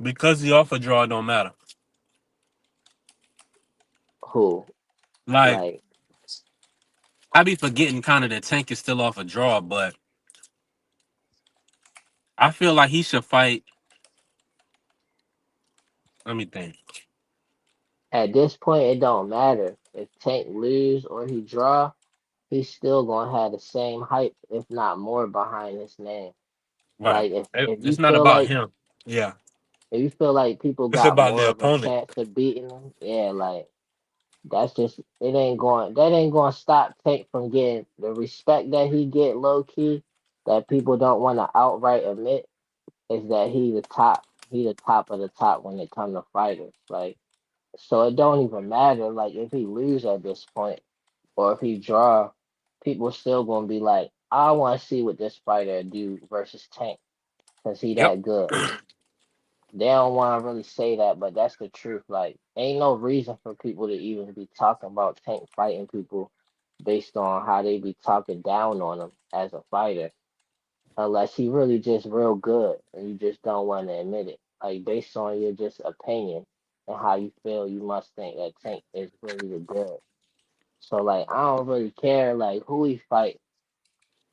A: because he off a draw, it don't matter?
L: Who?
A: Like
L: Like,
A: I be forgetting kind of that Tank is still off a draw, but I feel like he should fight. Let me think.
L: at this point, it don't matter. If Tank lose or he draw, he's still going to have the same hype, if not more, behind his name.
A: Right.
L: Like,
A: It's not about him. Yeah.
L: if you feel like people
A: It's
L: got
A: about
L: more
A: the
L: of a
A: opponent.
L: chance of beating him, yeah, like, that's just that ain't going to stop Tank from getting the respect that he get low key that people don't want to outright admit is that he the top of the top when it comes to fighters. Like so it don't even matter like if he lose at this point or if he draw, people still gonna be like, I wanna see what this fighter do versus Tank because he
A: Yep.
L: that good. They don't wanna really say that, but that's the truth. Like ain't no reason for people to even be talking about Tank fighting people based on how they be talking down on him as a fighter unless he really just real good and you just don't want to admit it. Like based on your just opinion and how you feel, you must think that Tank is really the good. So like I don't really care like who he fight,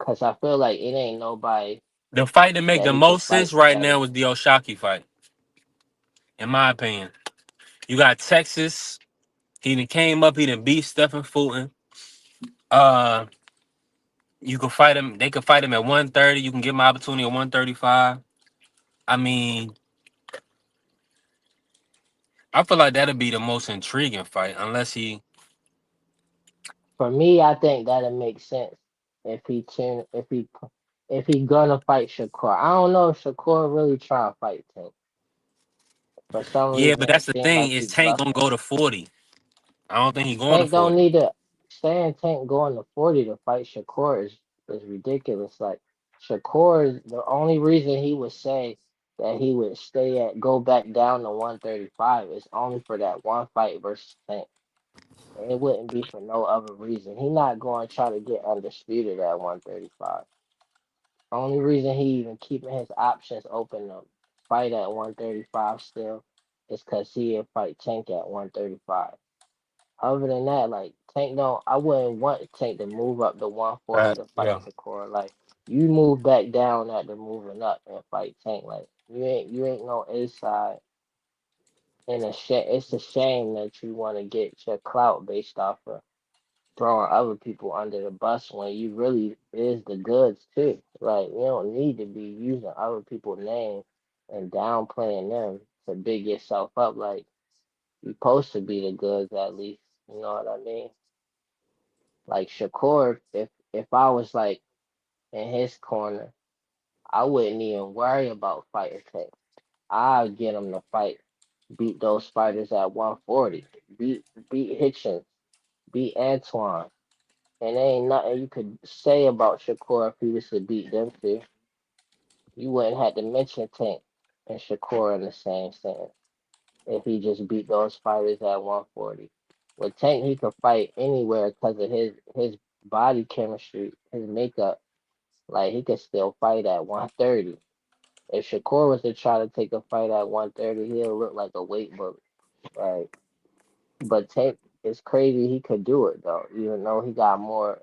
L: cause I feel like it ain't nobody
A: The fight that make
L: that
A: the
L: he could
A: most
L: fight
A: sense right
L: that
A: now is the Oshaki fight, in my opinion. You got Texas. He done came up. He done beat Stephen Fulton. Uh, you can fight him. They could fight him at 130. You can give him an opportunity at 135. I mean, I feel like that'd be the most intriguing fight, unless he.
L: for me I think that'll make sense if he gonna fight Shakur. I don't know if Shakur really trying to fight Tank. For some
A: Yeah,
L: reason
A: but
L: it
A: that's the
L: seemed
A: thing.
L: like
A: Is
L: he
A: Tank gonna
L: bluffing.
A: go to 40? I don't think he going to
L: Tank don't
A: 40.
L: need to saying Tank going to 40 to fight Shakur is ridiculous. Like Shakur is the only reason he would say that he would go back down to 135 is only for that one fight versus Tank. And it wouldn't be for no other reason. He not going to try to get undisputed at 135. Only reason he even keeping his options open to fight at 135 still is because he'll fight Tank at 135. Other than that, like Tank don't. I wouldn't want Tank to move up to 140 to fight
J: Yeah.
L: Shakur. Like you move back down after moving up and fight Tank. Like you ain't no A side. And it's a shame that you want to get your clout based off of throwing other people under the bus when you really is the goods too. Like you don't need to be using other people's names and downplaying them to big yourself up. Like you supposed to be the goods at least. You know what I mean? Like Shakur, if I was like in his corner, I wouldn't even worry about fighting Tank. I'd get him to fight, beat those fighters at 140, beat Hitchens, beat Antoine. And there ain't nothing you could say about Shakur if he was to beat them two. You wouldn't have to mention Tank and Shakur in the same sentence if he just beat those fighters at 140. With Tank, he could fight anywhere because of his body chemistry, his makeup. Like he could still fight at 130. If Shakur was to try to take a fight at 130, he'll look like a weight bully. Right? But Tank is crazy. He could do it though, even though he got more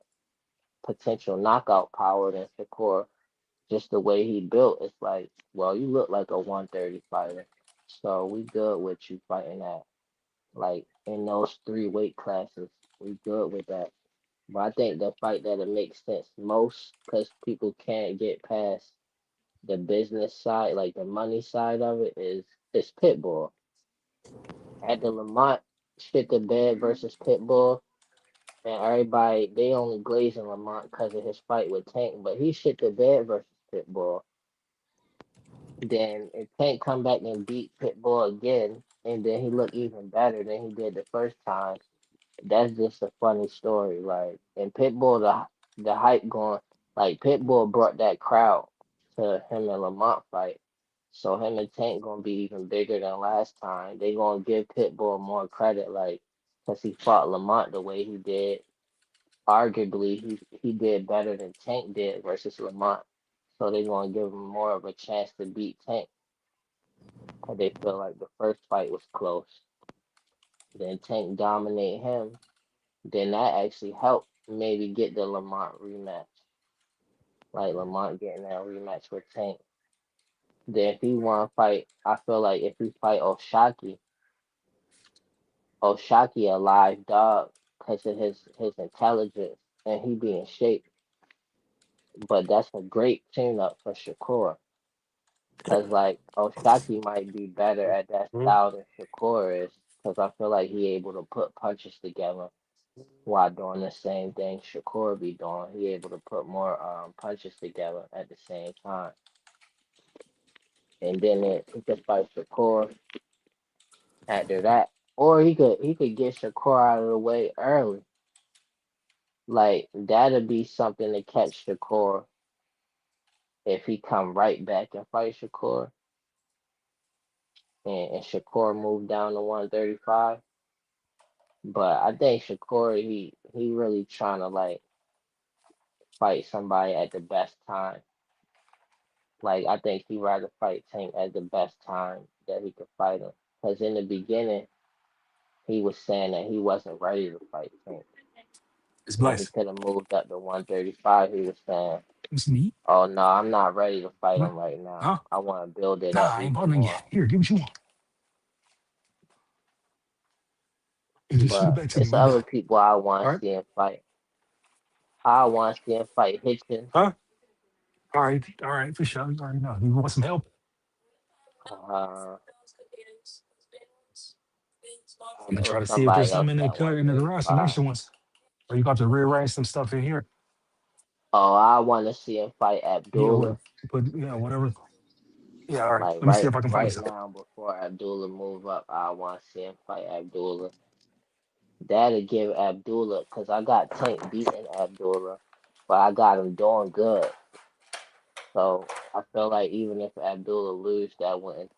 L: potential knockout power than Shakur. Just the way he built, it's like, well, you look like a 130 fighter, so we good with you fighting at like in those three weight classes. We good with that. But I think the fight that it makes sense most because people can't get past the business side, like the money side of it, is Pitbull. At the Lamont shit the bed versus Pitbull, and everybody they only glazing Lamont because of his fight with Tank, but he shit the bed versus Pitbull. Then if Tank come back and beat Pitbull again, and then he look even better than he did the first time, that's just a funny story. Like and Pitbull, the hype going, like Pitbull brought that crowd to him and Lamont fight. So him and Tank gonna be even bigger than last time. They gonna give Pitbull more credit, like, cause he fought Lamont the way he did. Arguably, he did better than Tank did versus Lamont. So they gonna give him more of a chance to beat Tank. Cause they feel like the first fight was close. Then Tank dominate him. Then that actually helped maybe get the Lamont rematch. Like Lamont getting that rematch with Tank. Then if he want to fight, I feel like if he fight Oshaki a live dog because of his intelligence and he be in shape. But that's a great tune up for Shakur. Cause like Oshaki might be better at that style than Shakur is. Cause I feel like he able to put punches together while doing the same thing Shakur be doing. He able to put more punches together at the same time. And then he could fight Shakur after that. Or he could get Shakur out of the way early. Like that'd be something to catch Shakur if he come right back and fight Shakur and Shakur move down to 135. But I think Shakur he really trying to like fight somebody at the best time. Like I think he rather fight Tank at the best time that he could fight him. Because in the beginning he was saying that he wasn't ready to fight Tank.
J: It's
L: When he
J: blessed.
L: could have moved up to 135, he was saying,
J: It's neat.
L: "Oh no, I'm not ready to fight
J: What?
L: him right now.
J: Huh?
L: I want to build it
J: Nah,
L: up
J: I ain't
L: even
J: bothering you.
L: more."
J: Here, give what you want. You just shoot it
L: But
J: back to me
L: it's
J: when you're
L: other
J: done.
L: people I want
J: All
L: to
J: right?
L: see him fight. I want to see him fight Hitchens.
J: Huh? All right, for sure. You already know. You want some help?
L: Uh,
J: I'm gonna
L: there was
J: try to see if there's
L: somebody
J: some
L: else
J: in the
L: at
J: cut in the garage, some
L: 135.
J: extra ones. Or you got to rearrange some stuff in here.
L: Oh, I want to see him fight
J: Yeah,
L: Abdullah.
J: what? But yeah, whatever. Yeah, all right.
L: Like
J: Let me see
L: right,
J: if I can find
L: right
J: something.
L: now before Abdullah move up, I want to see him fight Abdullah. That'll give Abdullah, cause I got Tank beating Abdullah, but I got him doing good. So I feel like even if Abdullah lose, that wouldn't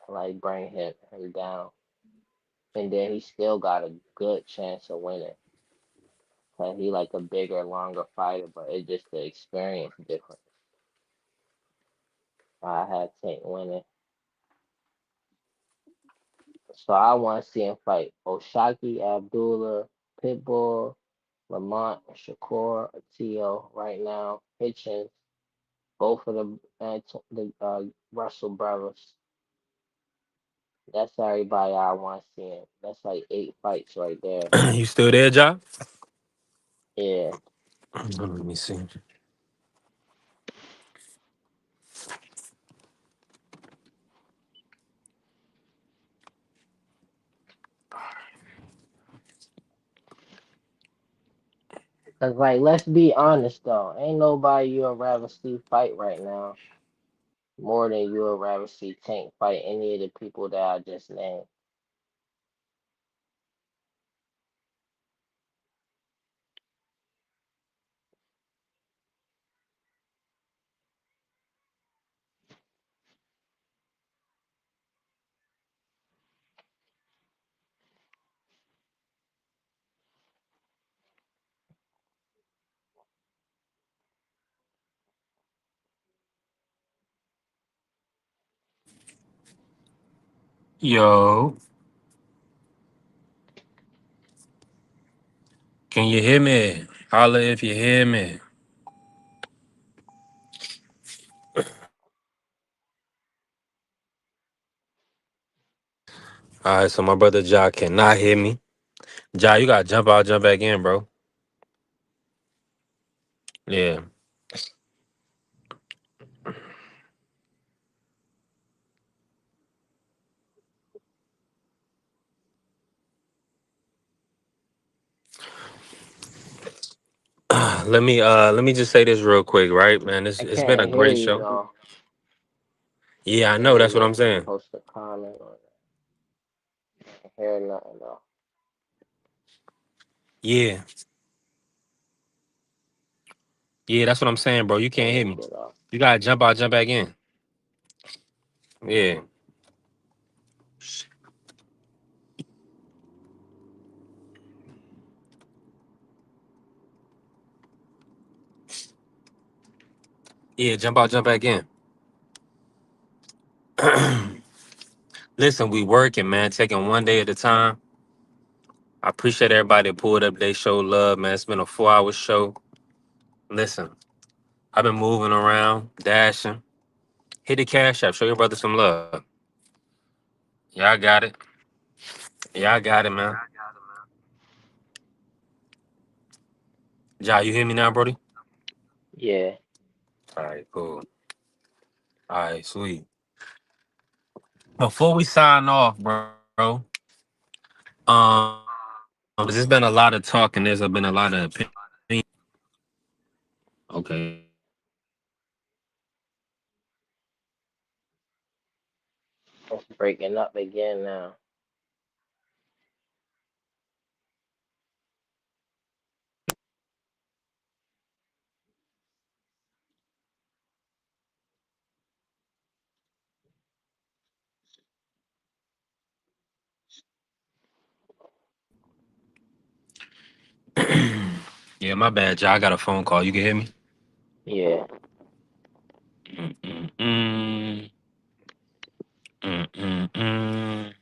L: like bring him down. And then he still got a good chance of winning. Cause he like a bigger, longer fighter, but it's just the experience difference. I had Tank winning. So I want to see him fight Oshaki, Abdullah, Pitbull, Lamont, Shakur, Atil right now, Hitchens, both of the Russell brothers. That's everybody I want to see him. That's like 8 fights right there.
A: You still there, Ja?
L: Yeah.
A: Let me see.
L: Cause like, let's be honest though, ain't nobody you would rather see fight right now more than you would rather see Tank fight any of the people that I just named.
A: Yo, can you hear me? Holla if you hear me. All right, so my brother Ja cannot hear me. Ja, you gotta jump out, jump back in, bro. Yeah. Let me just say this real quick, right, man?
L: I
A: It's been a
L: can't hear
A: great
L: you
A: show.
L: though.
A: Yeah, I
L: I
A: know.
L: hear
A: That's what
L: you
A: I'm
L: if you
A: saying.
L: post a comment on it. I hear nothing though.
A: Yeah, yeah, that's what I'm saying, bro. You can't
L: Same
A: hear me.
L: shit off.
A: You gotta jump out, jump back in. Yeah, yeah, jump out, jump back in. Listen, we working, man, taking one day at a time. I appreciate everybody that pulled up. They showed love, man. It's been a 4-hour show. Listen, I've been moving around, dashing. Hit the cash app. Show your brother some love. Yeah, I got it. Yeah, I got it, man. Ja, you hear me now, Brody?
L: Yeah.
A: All right, cool. All right, sweet. Before we sign off, bro, there's been a lot of talk and there's been a lot of opinion. Okay.
L: It's breaking up again now.
A: Yeah, my bad, Ja. I got a phone call. You can hear me?
L: Yeah.
A: Mm-mm-mm. Mm-mm-mm.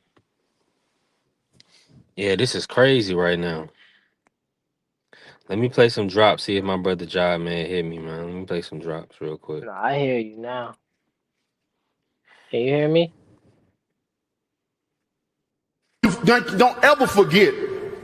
A: Yeah, this is crazy right now. Let me play some drops, see if my brother Ja, man, hit me, man. Let me play some drops real quick.
L: No, I hear you now. Can you hear me?
S: Don't ever forget,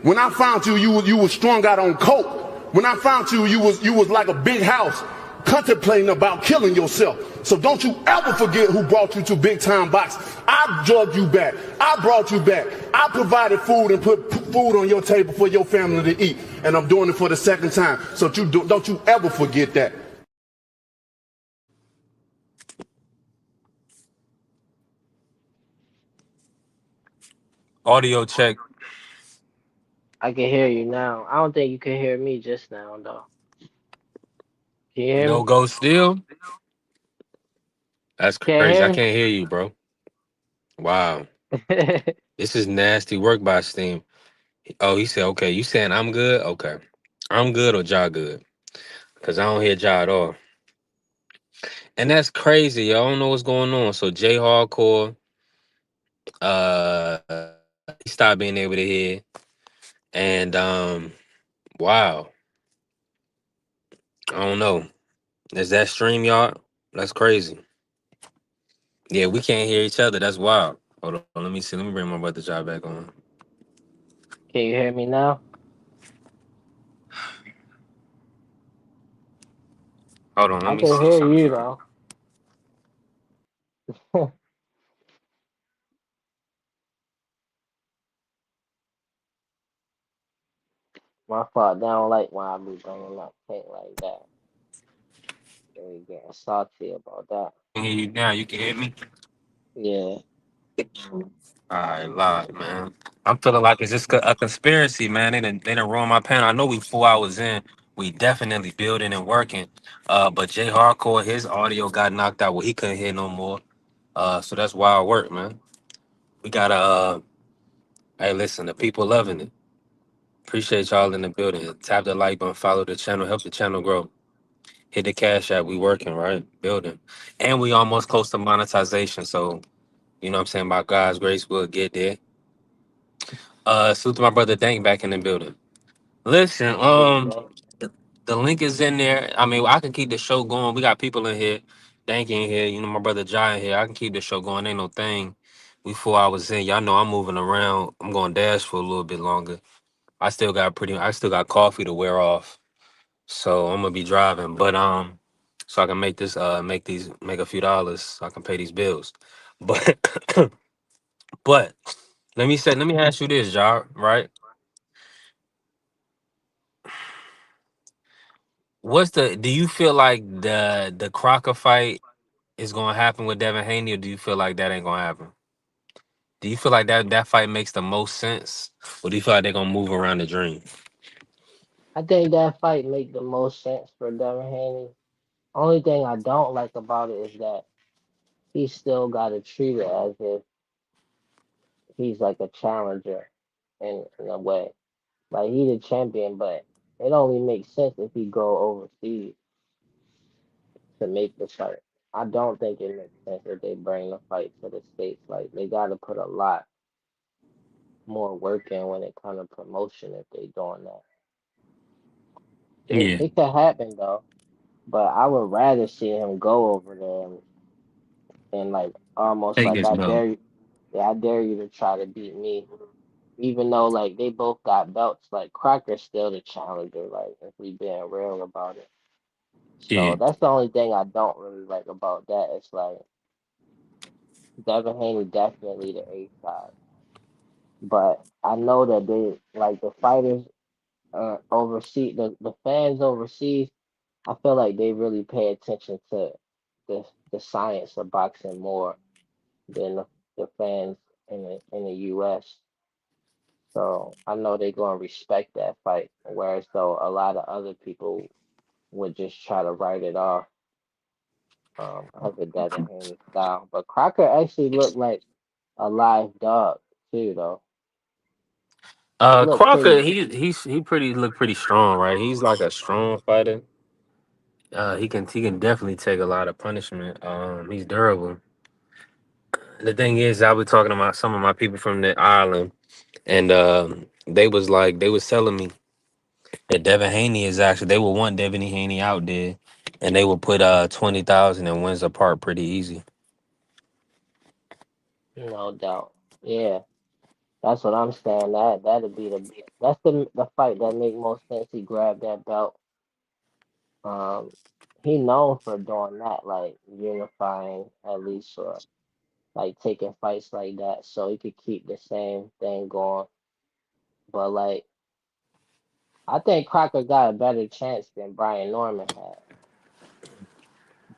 S: when I found you, you was strung out on coke. When I found you, you was like a big house, contemplating about killing yourself. So don't you ever forget who brought you to Big Time Box. I drugged you back. I brought you back. I provided food and put food on your table for your family to eat. And I'm doing it for the second time. So don't you ever forget that.
A: Audio check.
L: I can hear you now. I don't think you can hear me just now though. Can you hear
A: No
L: me?
A: go still? That's
L: Can't
A: crazy. I
L: hear
A: can't hear you, bro. Wow.
L: me?
A: This is nasty work by Steam. Oh, he said, okay, you saying I'm good? Okay. I'm good or Ja good? Because I don't hear Ja at all. And that's crazy. Y'all don't know what's going on. So J Hardcore, stopped being able to hear. And wow, I don't know. Is that StreamYard? That's crazy. Yeah, we can't hear each other. That's wild. Hold on, let me see. Let me bring my brother Jai back on.
L: Can you hear me now?
A: Hold on, let
L: I
A: me
L: can
A: see
L: hear
A: something.
L: you though. My fault. They don't like when I be bringing up Tank like that. They be getting salty about that.
A: I can hear you now. You can hear me?
L: Yeah.
A: All right, live, man. I'm feeling like it's just a conspiracy, man. They done ruin my panel. I know we 4 hours in. We definitely building and working. But Jay Hardcore, his audio got knocked out where he couldn't hear no more. So that's wild work, man. We gotta hey, listen, the people loving it. Appreciate y'all in the building. Tap the like button, follow the channel, help the channel grow. Hit the cash app. We working, right? Building. And we almost close to monetization. So, you know what I'm saying? By God's grace, we'll get there. Salute to my brother Dank back in the building. Listen,
L: Salute, man.
A: the link is in there. I mean, I can keep the show going. We got people in here. Dank in here. You know, my brother Jai in here. I can keep the show going. Ain't no thing. We 4 hours in. Y'all know I'm moving around. I'm going to dash for a little bit longer. I still got coffee to wear off. So I'm gonna be driving. But so I can make a few dollars so I can pay these bills. But but let me ask you this, Jar, right? Do you feel like the Crocker fight is gonna happen with Devin Haney, or do you feel like that ain't gonna happen? Do you feel like that fight makes the most sense, or do you feel like they're gonna move around the dream?
L: I think that fight make the most sense for Devin Haney. Only thing I don't like about it is that he still got to treat it as if he's like a challenger in a way. Like he the champion, but it only makes sense if he go overseas to make the fight. I don't think it makes sense if they bring the fight to the States. Like they got to put a lot more work in when it comes to promotion if they doing that. It
A: Yeah,
L: it could happen though, but I would rather see him go over there and like almost
A: take
L: like
A: his
L: I
A: belt.
L: dare you, yeah, I dare you to try to beat me. Even though like they both got belts, like Crocker's still the challenger. Like if we being real about it.
A: Yeah,
L: So that's the only thing I don't really like about that. It's like Devin Haney definitely the A side, but I know that they like the fighters overseas, the fans overseas. I feel like they really pay attention to the science of boxing more than the fans in the U.S. So I know they're gonna respect that fight, whereas though a lot of other people would just try to write it off because of Devin Haney style. But Crocker actually looked like a live dog too, though. He looked
A: Crawford,
L: pretty.
A: he pretty look pretty strong, right? He's like a strong fighter. He can definitely take a lot of punishment. He's durable. The thing is, I was talking about some of my people from the island, and they was telling me that Devin Haney is actually they would want Devin Haney out there, and they would put 20,000 in Windsor Park pretty easy.
L: No doubt. Yeah, that's what I'm saying. That'd be that's the fight that make most sense. He grabbed that belt. Um, he known for doing that, like unifying at least or like taking fights like that, so he could keep the same thing going. But like, I think Crocker got a better chance than Brian Norman had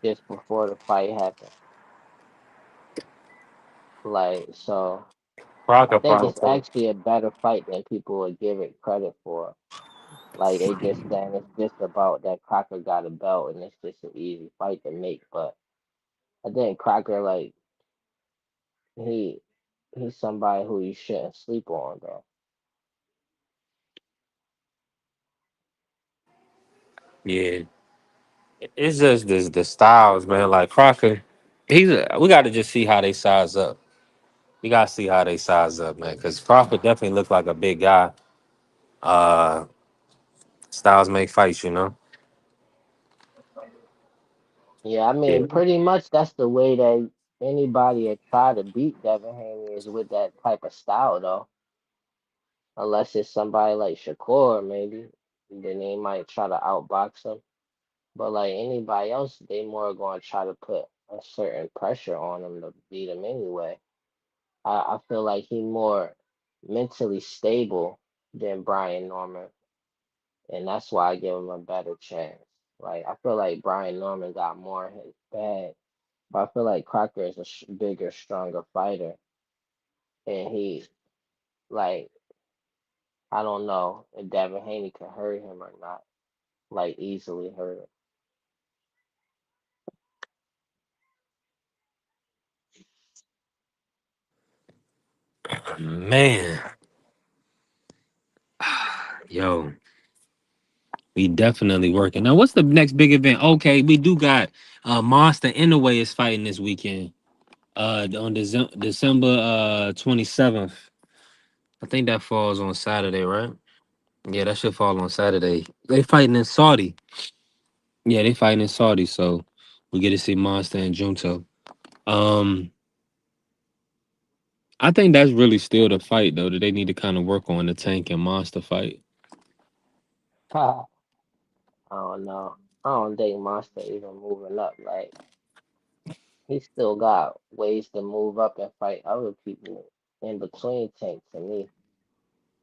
L: just before the fight happened. Like, so I
A: Crocker
L: think it's
A: probably.
L: actually a better fight than people would give it credit for. Like they just saying it's just about that Crocker got a belt and it's just an easy fight to make. But I think Crocker like he he's somebody who you shouldn't sleep on though.
A: Yeah, it's just the styles, man. Like Crocker, we got to just see how they size up. We gotta see how they size up, man. Because Crawford definitely looked like a big guy. Uh, Styles make fights, you know.
L: Yeah, I
A: Yeah.
L: mean, pretty much that's the way that anybody would try to beat Devin Haney is with that type of style, though. Unless it's somebody like Shakur, maybe, then they might try to outbox him. But like anybody else, they more going to try to put a certain pressure on him to beat him anyway. I feel like he more mentally stable than Brian Norman, and that's why I give him a better chance. Like I feel like Brian Norman got more in his bag, but I feel like Crocker is a bigger, stronger fighter, and he like I don't know if Devin Haney can hurt him or not, like easily hurt him.
A: Man, yo, we definitely working. Now, what's the next big event? Okay, we do got Monster Inouye is fighting this weekend. On December 27th. I think that falls on Saturday, right? Yeah, that should fall on Saturday. They fighting in Saudi. Yeah, they fighting in Saudi, so we get to see Monster and Junto. Um, I think that's really still the fight though that they need to kind of work on, the Tank and Monster fight.
L: I don't know. I don't think Monster even moving up. Like he still got ways to move up and fight other people in between Tank to me.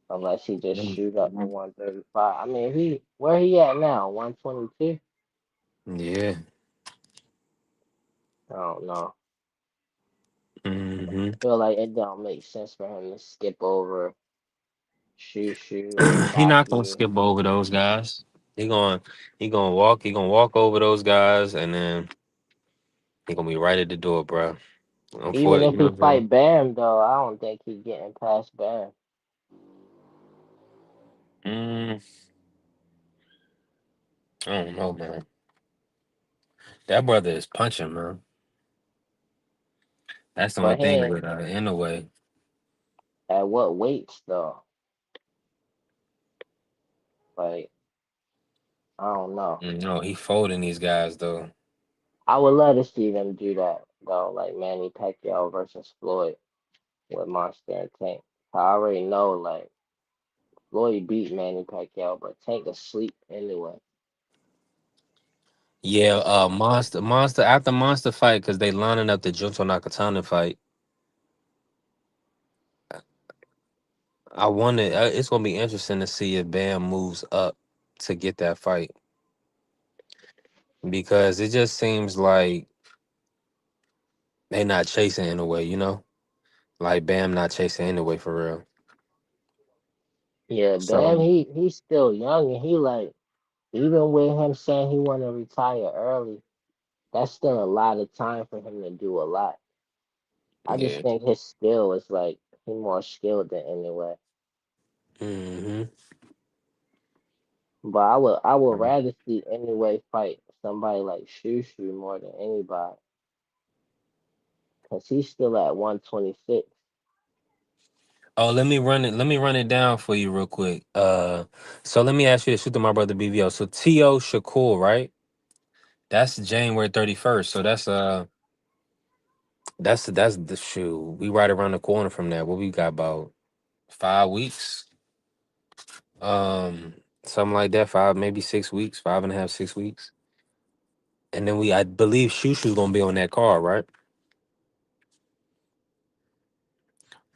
L: Unless he just shoot up to 135. I mean, where he at now? 122?
A: Yeah.
L: I don't know.
A: Hmm.
L: I feel like it don't make sense for him to skip over Shushu or
A: He not gonna
L: Taki.
A: skip over those guys. He gonna he gonna walk over those guys, and then he gonna be right at the door, bro.
L: Even
A: Unfortunately,
L: if
A: you know
L: he
A: what I'm
L: fight Bam though, I don't think he getting past Bam.
A: saying? I don't know, man. That brother is punching, man. That's the only
L: But he
A: thing
L: ain't
A: with in a way.
L: at what weights though? Like, I don't know.
A: No, he folding these guys though.
L: I would love to see them do that though, like Manny Pacquiao versus Floyd with Monster and Tank. I already know like Floyd beat Manny Pacquiao, but Tank asleep anyway.
A: Yeah, Monster after Monster fight because they lining up the Junto Nakatana fight. I wonder. It's gonna be interesting to see if Bam moves up to get that fight because it just seems like they not chasing in a way, you know, like Bam not chasing anyway for real.
L: Yeah, Bam,
A: So
L: he's still young and he like even with him saying he want to retire early, that's still a lot of time for him to do a lot. I just
A: yeah.
L: think his skill is like he more skilled than anyway.
A: Hmm.
L: But I would rather see anyway fight somebody like Shushu more than anybody because he's still at 126.
A: Oh, let me run it. Let me run it down for you real quick. So let me ask you to shoot to my brother BVO. So T.O. Shakur, right? That's January 31st. So that's the shoe. We right around the corner from that. What we got about 5 weeks? Something like that. Maybe 6 weeks, 5.5, 6 weeks. And then I believe Shushu's gonna be on that card, right?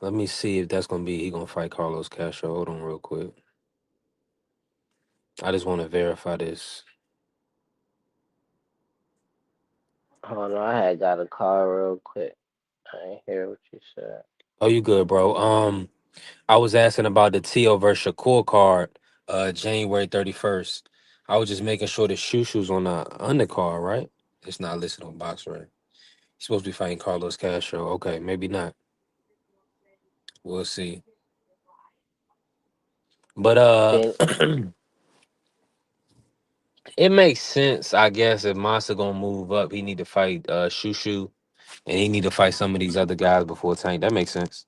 A: Let me see if that's gonna be he gonna fight Carlos Castro. Hold on real quick. I just want to verify this.
L: Hold on, I had got a call real quick. I ain't hear what you said.
A: Oh, you good, bro. I was asking about the T.O. versus Shakur card, January 31st. I was just making sure the Shushu's on the undercard, right? It's not listed on box, right? He's supposed to be fighting Carlos Castro. Okay, maybe not. We'll see. But
L: Then
A: it makes sense, I guess, if Monster gonna move up, he need to fight Shushu. and he need to fight some of these other guys before Tank. That makes sense.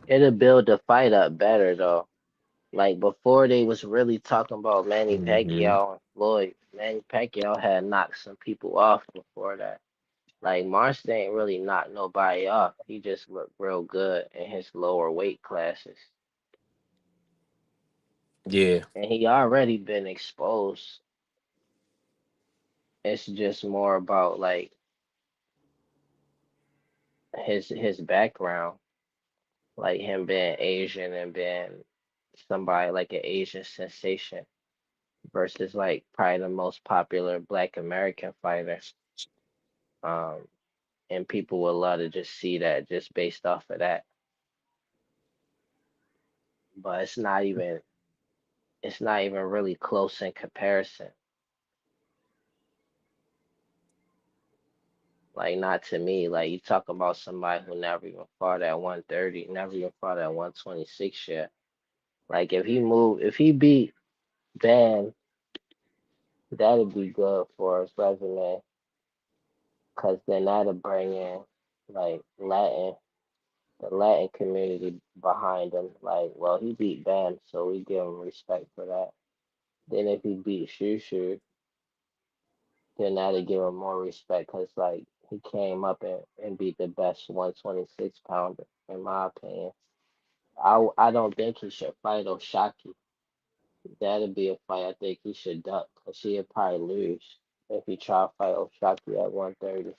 L: It'll build the fight up better though. Like before, they was really talking about Manny
A: Hmm.
L: Pacquiao and Floyd. Manny Pacquiao had knocked some people off before that. Like Marston ain't really knocked nobody off. He just looked real good in his lower weight classes,
A: Yeah.
L: and he already been exposed. It's just more about like his background, like him being Asian and being somebody like an Asian sensation versus like probably the most popular Black American fighter. Um, and people would love to just see that just based off of that. But it's not even really close in comparison. Like not to me. Like you talk about somebody who never even fought at 130, never even fought at 126 yet. Like if he beat Bam, that'd be good for his resume. Cause then that'll bring in like the Latin community behind him. Like, well, he beat Bam, so we give him respect for that. Then if he beat Shushu, then that'll give him more respect because like he came up and beat the best 126 pounder in my opinion. I don't think he should fight Oshaki. That'd be a fight I think he should duck because he'd probably lose if he try to fight Oshaki at 130.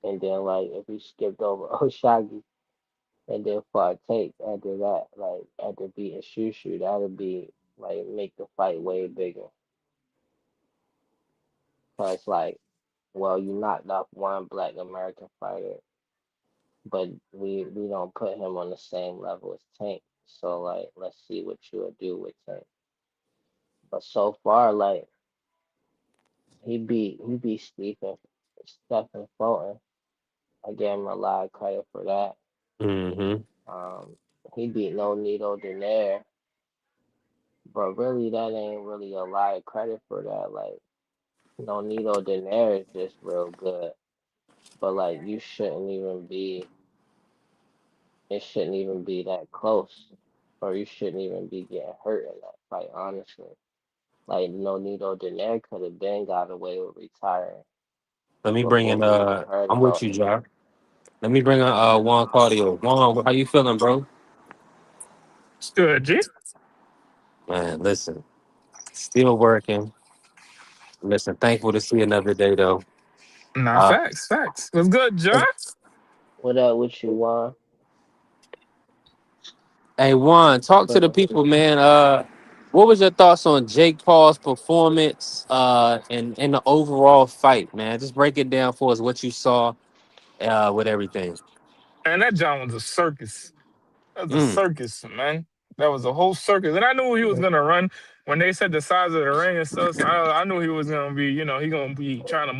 L: And then like if he skipped over Oshaki and then fought Tate after that, like after beating Shushu, that'd be like make the fight way bigger. Cause like, well, you knocked off one Black American fighter, but we don't put him on the same level as Tank. So like, let's see what you would do with Tank. But so far, like he beat Stephen Fulton. I gave him a lot of credit for that.
A: Hmm.
L: Um, he beat No Nito Donaire, but really that ain't really a lot of credit for that. Like No Nito Donaire is just real good, but like it shouldn't even be that close, or you shouldn't even be getting hurt in that fight. Honestly, like No Nito Donaire could have been got away with retiring
A: Let me bring
L: before
A: in.
L: we even heard
A: I'm with
L: about
A: you,
L: him.
A: Jar. Let me bring in Juan Cardio. Juan, how you feeling, bro?
T: It's good, G.
A: Man, listen, still working. Listen, thankful to see another day though.
T: Nah,
A: Uh,
T: facts, facts. What's good, John?
L: What up with you, Juan?
A: hey Juan, talk to the
L: Chilling.
A: people, man. What was your thoughts on Jake Paul's performance and the overall fight, man? Just break it down for us what you saw with everything.
T: And that John was a circus. That was a
A: Mm.
T: circus, man. That was a whole circus. And I knew he was gonna run when they said the size of the ring and stuff. So I knew he was gonna be, he gonna be trying to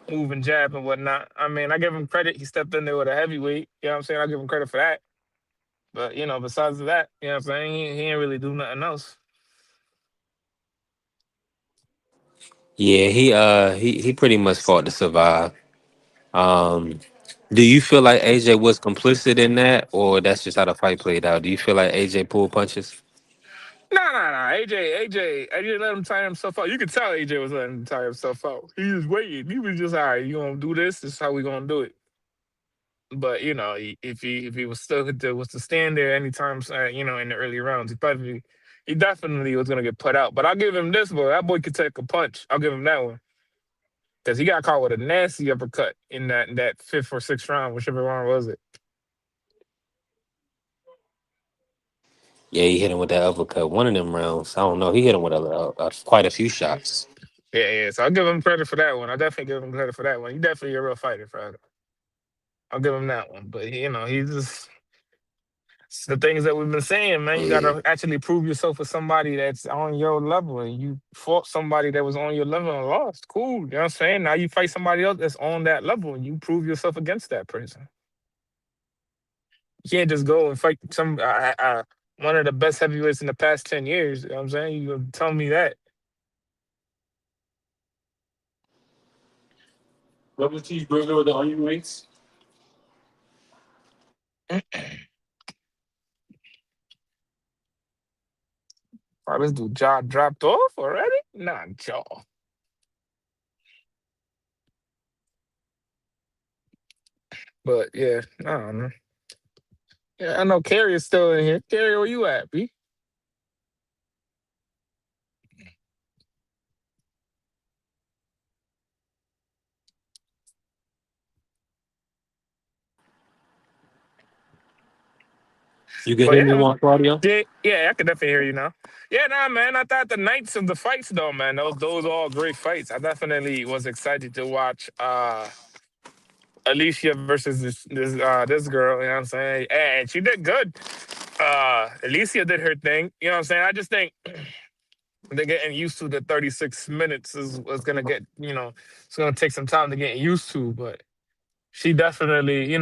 T: move and jab and whatnot. I mean, I give him credit. He stepped in there with a heavyweight. You know what I'm saying? I give him credit for that. But besides that, you know what I'm saying? He ain't really do nothing else.
A: Yeah, he pretty much fought to survive. Um, do you feel like AJ was complicit in that, or that's just how the fight played out? Do you feel like AJ pulled punches?
T: Nah. AJ let him tire himself out. You could tell AJ was letting him tire himself out. He was waiting. He was just, all right, you gonna do this? This is how we gonna do it. But if he was still was to stand there anytime, in the early rounds, he definitely was gonna get put out. But I'll give him this, boy. That boy could take a punch. I'll give him that one because he got caught with a nasty uppercut in that fifth or sixth round, whichever round was it.
A: Yeah, he hit him with that uppercut. One of them rounds, I don't know. He hit him with quite a few shots.
T: Yeah. So I'll give him credit for that one. I definitely give him credit for that one. He definitely a real fighter, Fred. I'll give him that one. But he's just it's the things that we've been saying, man. You
A: Yeah,
T: gotta actually prove yourself with somebody that's on your level. And you fought somebody that was on your level and lost. Cool. You know what I'm saying? Now you fight somebody else that's on that level and you prove yourself against that person. You can't just go and fight one of the best heavyweights in the past 10 years. You know what I'm saying? You gonna tell me that.
O: Double cheeseburger with the onion rings.
T: Oh, this dude jaw dropped off already? Nah, jaw. But yeah, I don't know. Yeah, I know Carrie is still in here. Carrie, where you at, B?
A: You can
T: But
A: hear me,
T: yeah,
A: Juan Claudio?
T: yeah, I can definitely hear you now. Yeah, nah, man. I thought the nights of the fights, though, man, those are all great fights. I definitely was excited to watch Alicia versus this girl. You know what I'm saying? And she did good. Alicia did her thing. You know what I'm saying? I just think they're getting used to the 36 minutes is gonna get. It's gonna take some time to get used to, but. She definitely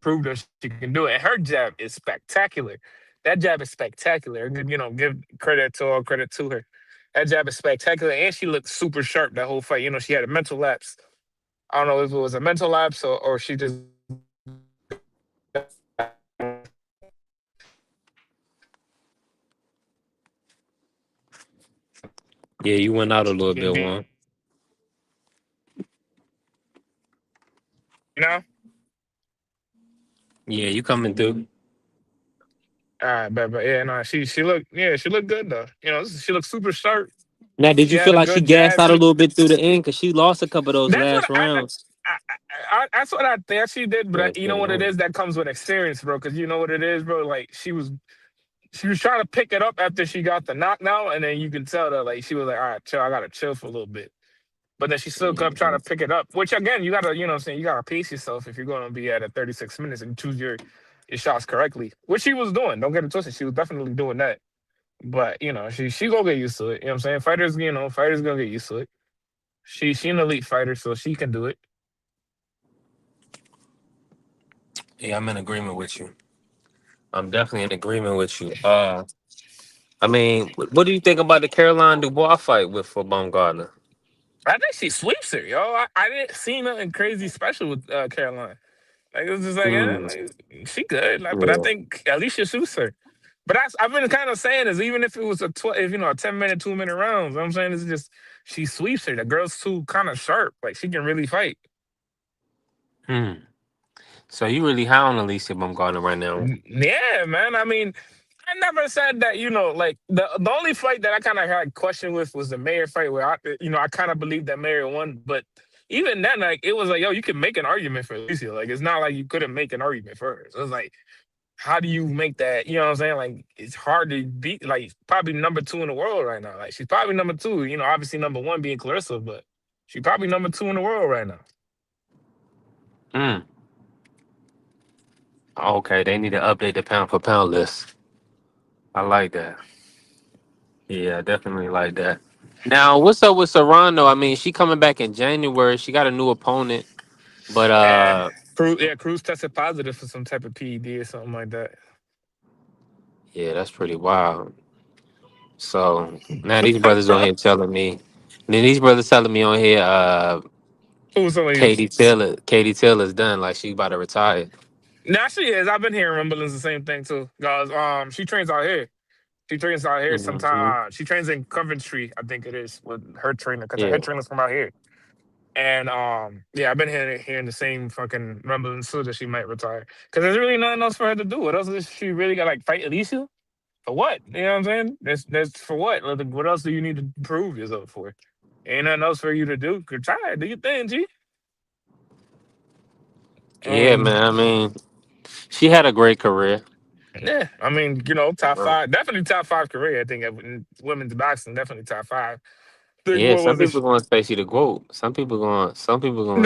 T: proved that she can do it. And her jab is spectacular. That jab is spectacular. Give credit to her. That jab is spectacular, and she looked super sharp that whole fight. She had a mental lapse. I don't know if it was a mental lapse or she just.
A: Yeah, you went out a little bit, Juan. Yeah, you coming through.
T: But yeah, no, she looked good though. She looked super sharp.
A: Now, did
T: She
A: you
T: had
A: feel
T: a
A: like she
T: good
A: gassed
T: jab.
A: out a little bit through the end? Because she lost a couple of those
T: That's what
A: last rounds.
T: that's what I think she did. But
A: Yeah,
T: you know what it is? That comes with experience, bro. Because you know what it is, bro. Like she was trying to pick it up after she got the knockdown, and then you can tell that like she was like, all right, chill, I gotta chill for a little bit. But then she still kept trying to pick it up. Which again, you gotta, what I'm saying, you gotta pace yourself if you're gonna be at a 36 minutes and choose your shots correctly. Which she was doing. Don't get it twisted. She was definitely doing that. But she gonna get used to it. You know what I'm saying? Fighters gonna get used to it. She's an elite fighter, so she can do it.
A: Yeah, I'm in agreement with you. I'm definitely in agreement with you. I mean, what do you think about the Caroline Dubois fight with for Baumgartner?
T: I think she sweeps her, yo. I didn't see nothing crazy special with Caroline. Like it was just like, she good. Like, but I
A: Yeah.
T: think Alicia shoots her. But I've been kind of saying is even if it was a 10-minute, 2-minute rounds, I'm saying it's just she sweeps her. The girl's too kind of sharp. Like she can really fight.
A: So you really high on Alicia Baumgartner right now?
T: Yeah, man. I mean, I never said that. Like the only fight that I kind of had question with was the Mayer fight, where I kind of believed that Mayer won. But even then, like it was like, yo, you can make an argument for Alicia. Like it's not like you couldn't make an argument for her. So it's like, how do you make that? You know what I'm saying? Like it's hard to beat. Like probably number 2 in the world right now. Like she's probably number 2. Obviously number 1 being Clarissa, but she's probably number 2 in the world right now.
A: Okay, they need to update the pound for pound list. I like that. Yeah, I definitely like that. Now, what's up with Serrano? I mean, she coming back in January. She got a new opponent, but
T: Cruz tested positive for some type of PED or something like that.
A: yeah, that's pretty wild. So now these brothers on here telling me, then these brothers telling me on here, Katie Taylor's done. Like she about to retire.
T: Now she is. I've been hearing rumblings the same thing too. Guys, she trains out here. She trains out here. Sometimes she trains in Coventry, I think it is, with her trainer because her trainer's from out here. And I've been hearing the same fucking rumblings too that she might retire because there's really nothing else for her to do. What else is she really got? Like fight Alicia? For what? You know what I'm saying? That's for what? Like, what else do you need to prove yourself for? Ain't nothing else for you to do. Good try. Do your thing, G.
A: Yeah, man. I mean, she had a great career.
T: Yeah, I mean, top 5, definitely top 5 career. I think in women's boxing, definitely top 5.
A: Yeah, some people going to say she the GOAT. Some people going to
T: No,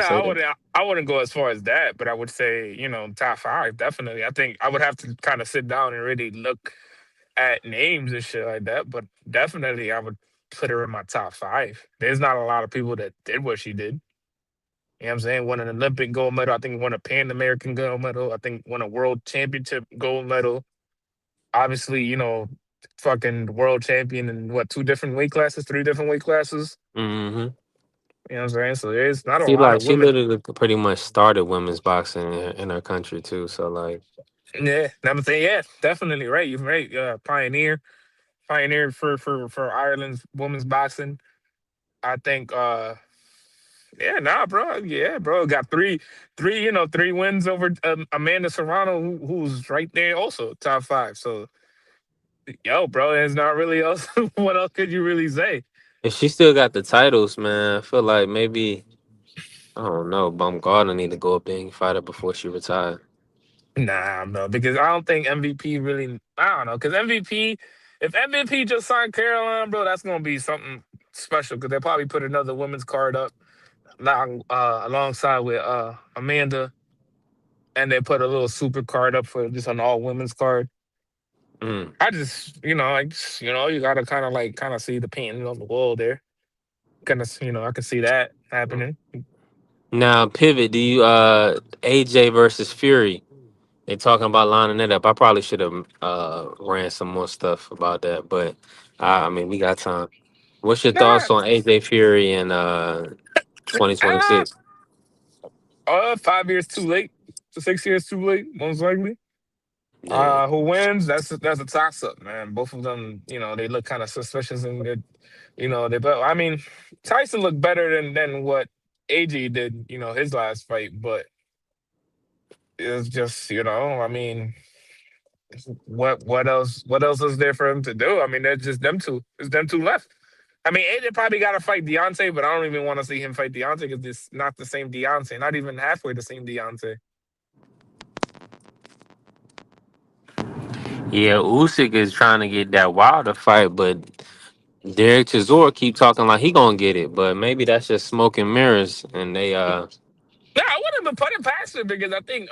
A: say that.
T: I wouldn't go as far as that, but I would say, top 5, definitely. I think I would have to kind of sit down and really look at names and shit like that, but definitely I would put her in my top 5. There's not a lot of people that did what she did. You know what I'm saying? Won an Olympic gold medal. I think won a Pan American gold medal. I think won a world championship gold medal. Obviously, fucking world champion in 2 different weight classes, 3 different weight classes.
A: Mm-hmm.
T: You know what I'm saying? So there's not a
A: She
T: lot
A: like
T: of
A: she
T: women.
A: literally pretty much started women's boxing in her country too. So like,
T: Yeah, I'm saying, yeah, definitely right. You're right. Pioneer for Ireland's women's boxing. I think yeah, nah, bro. Yeah, bro. Got three wins over Amanda Serrano, who's right there also top five. So, yo, bro, there's not really else. What else could you really say?
A: if she still got the titles, man, I feel like maybe I don't know. Baumgartner need to go up there and fight her before she retire.
T: Nah, bro, because I don't think MVP really. I don't know, because if MVP just signed Caroline, bro, that's gonna be something special. Because they'll probably put another women's card up alongside with Amanda, and they put a little super card up for just an all women's card.
A: Mm.
T: I just, you gotta kind of see the painting on the wall there. Kind of, I can see that happening.
A: Now pivot. Do you AJ versus Fury? They talking about lining it up. I probably should have ran some more stuff about that, but I mean we got time. What's your
T: Nah,
A: thoughts on AJ Fury in
T: ah,
A: 2026?
T: 5 years too late, 6 years too late, most likely.
A: Yeah.
T: Who wins? That's a toss up, man. Both of them, they look kind of suspicious and good. They. But I mean, Tyson looked better than what AJ did. His last fight, but it's just, I mean, what else? What else is there for him to do? I mean, there's just them two. There's them two left. I mean, AJ probably got to fight Deontay, but I don't even want to see him fight Deontay because it's not the same Deontay. Not even halfway the same Deontay.
A: Yeah, Usyk is trying to get that Wilder fight, but Derek Chisora keep talking like he gonna get it, but maybe that's just smoke and mirrors, and they
T: Yeah, I wouldn't have put it past it because I think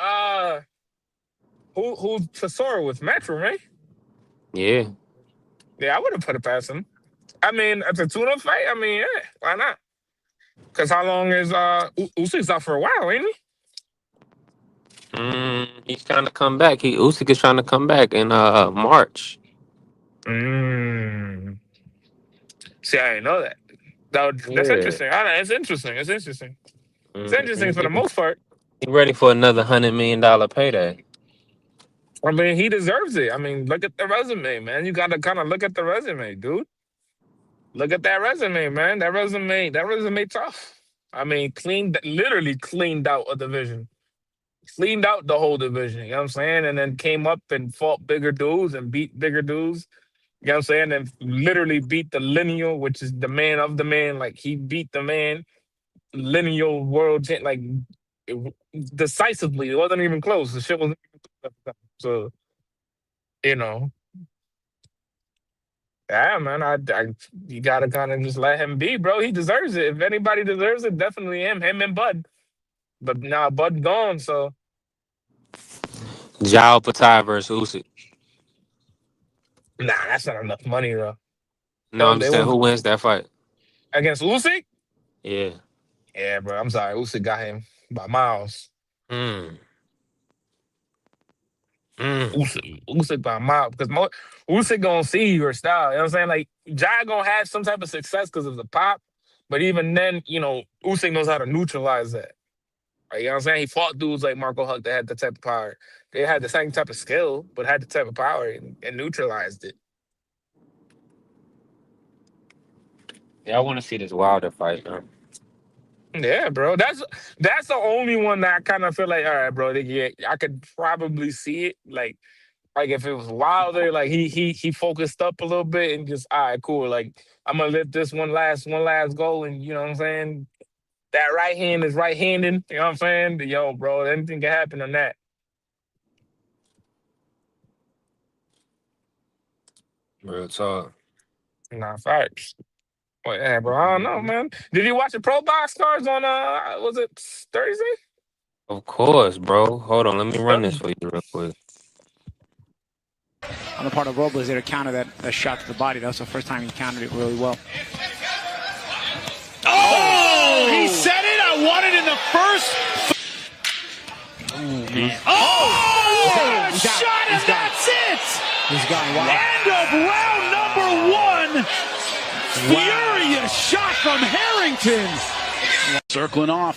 T: who's Tesoro with Metro, right?
A: yeah.
T: Yeah, I would have put it past him. I mean, at the tuna fight, I mean, yeah, why not? Because how long is Usyk's out for a while, ain't he?
A: He's trying to come back. Usyk is trying to come back in March.
T: See, I didn't know that. That's
A: Yeah.
T: interesting. It's interesting. It's interesting. It's interesting for the
A: He
T: most part.
A: ready for another $100 million payday.
T: I mean, he deserves it. I mean, look at the resume, man. You got to kind of look at the resume, dude. Look at that resume, man. That resume tough. I mean, literally cleaned out a division. Cleaned out the whole division, you know what I'm saying? And then came up and fought bigger dudes and beat bigger dudes. You know what I'm saying? And literally beat the lineal, which is the man of the man. Like, he beat the man, lineal world, like, decisively. It wasn't even close. The shit wasn't even close at the time. So, you know. Yeah, man, you gotta kind of just let him be, bro. He deserves it. If anybody deserves it, definitely him and Bud. But now Bud gone, so
A: Jao Patai versus Usyk.
T: nah, that's not enough money, though.
A: No, I'm
T: They
A: just saying
T: was
A: who wins that fight.
T: against Usyk.
A: Yeah.
T: Yeah, bro. I'm sorry, Usyk got him by miles. Usyk by miles because Usyk gonna see your style. You know what I'm saying? Like, Jai gonna have some type of success because of the pop, but even then, Usyk knows how to neutralize that. Like, you know what I'm saying? He fought dudes like Marco Huck that had the type of power. They had the same type of skill, but had the type of power and neutralized it.
A: Yeah, I want to see this Wilder fight, man.
T: Yeah, bro. That's the only one that I kind of feel like, all right, bro. I could probably see it. Like if it was Wilder, like he focused up a little bit and just, all right, cool. Like, I'm gonna let this one last go, and you know what I'm saying? That right hand is right-handed. You know what I'm saying? Yo, bro, anything can happen on that.
A: Real talk.
T: Nah, facts. Well, yeah, bro. I don't know, man. Did you watch the Pro Box Stars on was it Thursday?
A: Of course, bro. Hold on, let me run this for you real quick.
N: On the part of Robles there to counter that shot to the body. That was the first time he countered it really well.
O: Oh! He said it. I want it in the first. Oh! Shot, and that's it!
N: He's gone wild.
O: End of round number one. Furious shot from Harrington. Circling off.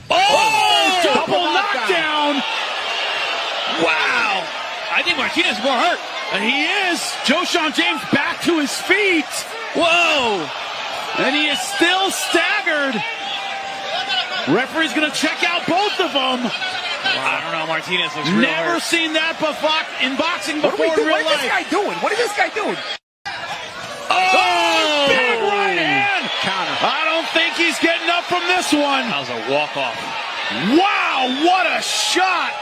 O: Oh, double knockdown. Wow. I think Martinez more hurt. And he is. Joshawn James back to his feet. Whoa. And he is still staggered. Referee's going to check out both of them.
U: I don't know. Martinez looks real
O: Never
U: hurt.
O: seen that in boxing before in real
U: What is
O: life.
U: this guy doing? What is this guy doing?
O: Oh, big right hand.
U: Counter.
O: I don't think he's getting up from this one.
U: That was a walk-off.
O: Wow, what a shot.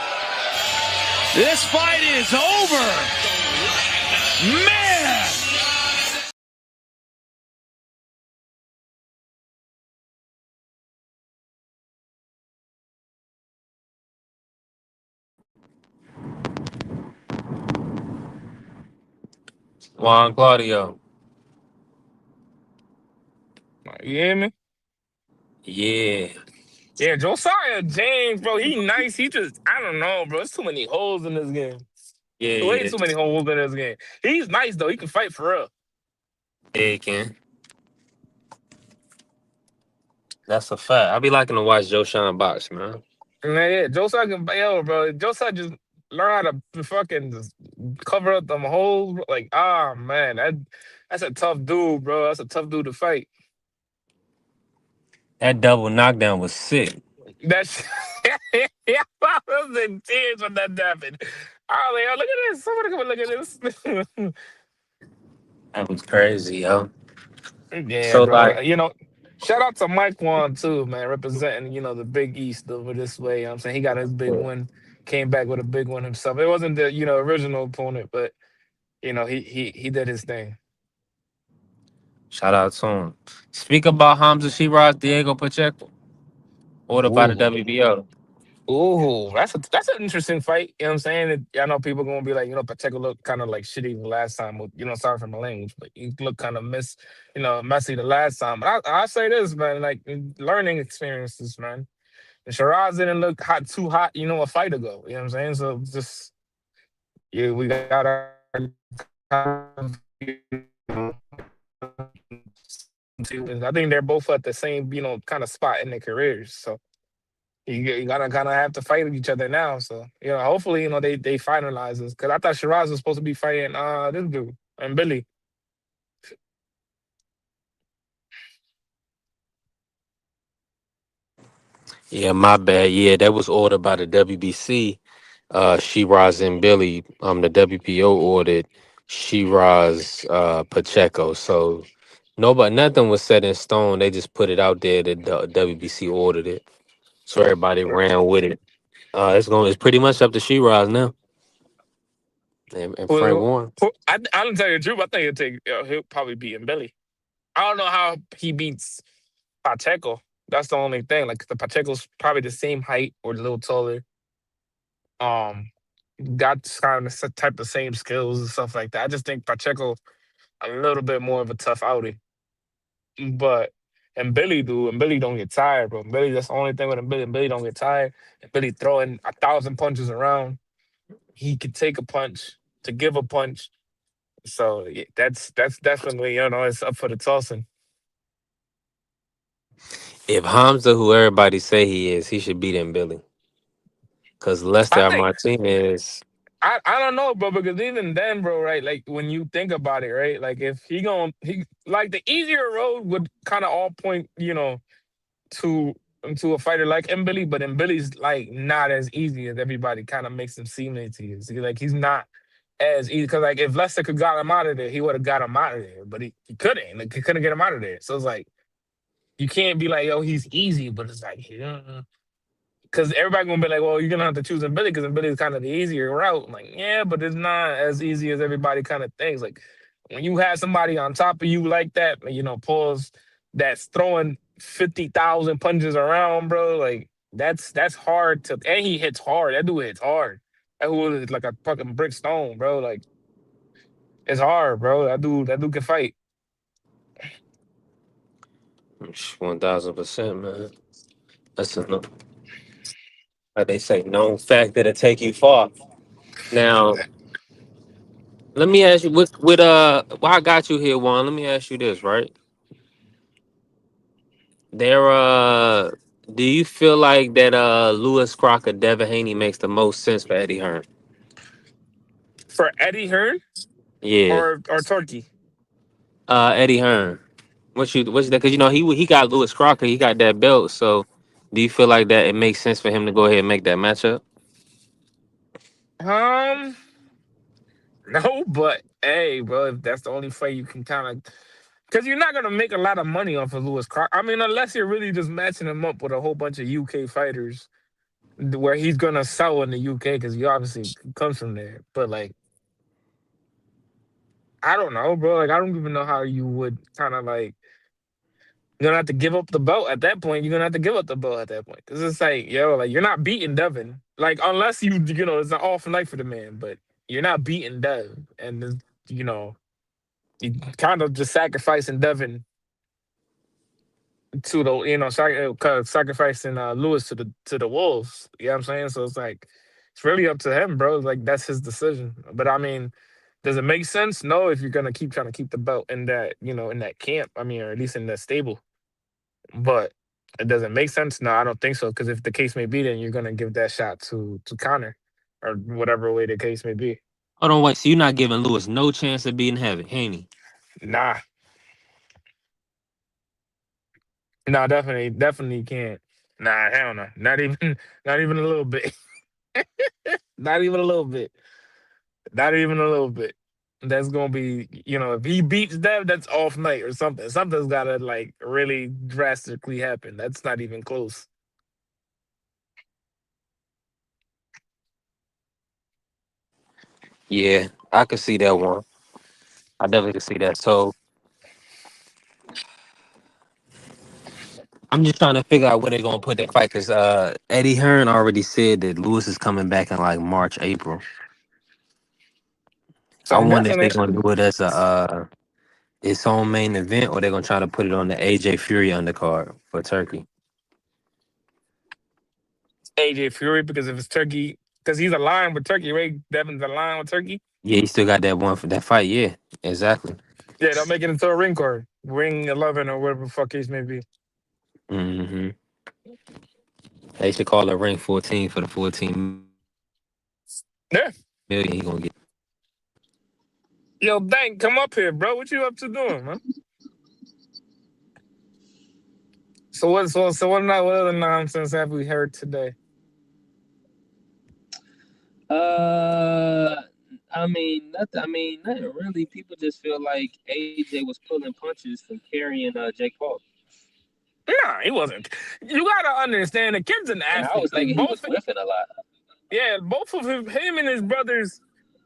O: This fight is over. Man.
A: Juan Claudio.
T: You hear me?
A: Yeah.
T: Yeah, Josiah James, bro, he nice. He just, I don't know, bro. There's too many holes in this game.
A: Yeah,
T: Way
A: yeah.
T: too many holes in this game. He's nice, though. He can fight for real.
A: Yeah, he can. That's a fact. I be liking to watch Joe Sean box, man.
T: Man, yeah, Josiah can, yo, bro. Josiah just learn how to fucking just cover up them holes. Bro. Like, man, that's a tough dude, bro. That's a tough dude to fight.
A: That double knockdown was sick.
T: That's yeah, I was in tears when that happened. I was like, oh, look at this. Somebody come and look at this.
A: That was crazy, yo.
T: Yeah,
A: So,
T: bro.
A: like,
T: You know, shout out to Mike Juan too, man, representing, the Big East over this way. You know what I'm saying? He got his big win, came back with a big one himself. It wasn't the, original opponent, but he did his thing.
A: shout out to him. Speak about Hamza Shiraz, Diego Pacheco. Ordered by the WBO.
T: Ooh, that's an interesting fight. You know what I'm saying? I know people gonna be like, Pacheco looked kind of like shitty the last time. Sorry for my language, but he looked kind of messy the last time. But I say this, man, like learning experiences, man. And Shiraz didn't look too hot, a fight ago. You know what I'm saying? So just we gotta. I think they're both at the same, kind of spot in their careers. So. You gotta kind of have to fight each other now. So, hopefully, they finalize this. Because I thought Shiraz was supposed to be fighting this dude and Billy.
A: Yeah, my bad. Yeah, that was ordered by the WBC. Shiraz and Billy. The WPO ordered Shiraz Pacheco. So nothing was set in stone. They just put it out there that the WBC ordered it. So everybody ran with it. It's pretty much up to Shiraz now. And Frank Warren.
T: I don't tell you the truth. I think he'll probably beat Billy. I don't know how he beats Pacheco. That's the only thing. Like the Pacheco's probably the same height or a little taller. Got kind of the type of same skills and stuff like that. I just think Pacheco a little bit more of a tough outing. And Billy don't get tired, bro. Billy, that's the only thing with him. Billy don't get tired. And Billy throwing 1,000 punches around. He could take a punch to give a punch. So that's definitely, it's up for the tossing.
A: If Hamza, who everybody say he is, he should beat him Billy. Because Lester Martinez.
T: I don't know, bro, because even then, bro, right, like when you think about it, right, like if he like the easier road would kind of all point, to a fighter like Billy, but Billy's like not as easy as everybody kind of makes him seem like he is. Like he's not as easy, because like if Lester could got him out of there, he would have got him out of there, but he couldn't. Like he couldn't get him out of there. So it's like you can't be like, yo, he's easy, but it's like, because everybody gonna be like, well, you're gonna have to choose Billy because Billy is kind of the easier route. I'm like, yeah, but it's not as easy as everybody kind of thinks. Like when you have somebody on top of you like that, pause, that's throwing 50,000 punches around, bro. Like that's hard to, and he hits hard. That dude hits hard. That dude is like a fucking brick stone, bro. Like it's hard, bro. That dude can fight.
A: 1,000%, man. That's enough. Like they say, known fact that'll take you far. Now, let me ask you, while I got you here, Juan, let me ask you this, right? There Do you feel like that Lewis Crocker, Devin Haney makes the most sense for Eddie Hearn?
T: For Eddie Hearn
A: Yeah.
T: or Turkey?
A: Eddie Hearn. What's that? Because he got Lewis Crocker, he got that belt. So do you feel like that it makes sense for him to go ahead and make that matchup?
T: Um, no, but hey, bro, if that's the only fight you can kind of, because you're not gonna make a lot of money off of Lewis Crocker. I mean, unless you're really just matching him up with a whole bunch of UK fighters, where he's gonna sell in the UK because he obviously comes from there. But like, I don't know, bro. Like, I don't even know how you would kind of like. You're gonna have to give up the belt at that point. You're gonna have to give up the belt at that point because it's like, yo, like you're not beating Devin. Like, unless it's an off night for the man, but you're not beating Dev, and you know, you kind of just sacrificing Devin to the, sacrificing Lewis to the Wolves. You know what I'm saying? So it's like, it's really up to him, bro. Like, that's his decision. But I mean, does it make sense? No, if you're gonna keep trying to keep the belt in that, in that camp. I mean, or at least in that stable. But it doesn't make sense. No, I don't think so. Because if the case may be, then you're gonna give that shot to Connor, or whatever way the case may be.
A: Hold on, wait. So you're not giving Lewis no chance of beating Haney?
T: Nah, no, definitely can't. Nah, hell no. Not even, not even a little bit. Not even a little bit. Not even a little bit. That's gonna be, if he beats Dev, that's off night or something. Something's gotta like really drastically happen. That's not even close.
A: Yeah, I could see that one. I definitely could see that. So I'm just trying to figure out where they're gonna put that fight because Eddie Hearn already said that Lewis is coming back in like March, April.
T: So
A: I
T: I'm
A: wonder
T: guessing
A: if they're gonna do it as its own main event, or they're gonna try to put it on the AJ Fury undercard for Turkey.
T: AJ Fury, because if it's Turkey, because he's aligned with Turkey, right? Devin's aligned with Turkey.
A: Yeah, he still got that one for that fight. Yeah, exactly.
T: Yeah, they'll make it into a ring card, ring 11 or whatever the fuck case may be.
A: hmm They should call it ring 14 for the 14
T: Yeah.
A: million he gonna get.
T: Yo, Dank, come up here, bro. What you up to doing, man? So what other nonsense have we heard today?
A: I mean, nothing. I mean, nothing really. People just feel like AJ was pulling punches from carrying Jake Paul.
T: Nah, he wasn't. You gotta understand, the kid's an
A: And I
T: athlete.
A: was
T: Like
A: thinking he
T: both,
A: was whiffing a lot.
T: yeah, both of him and his brothers,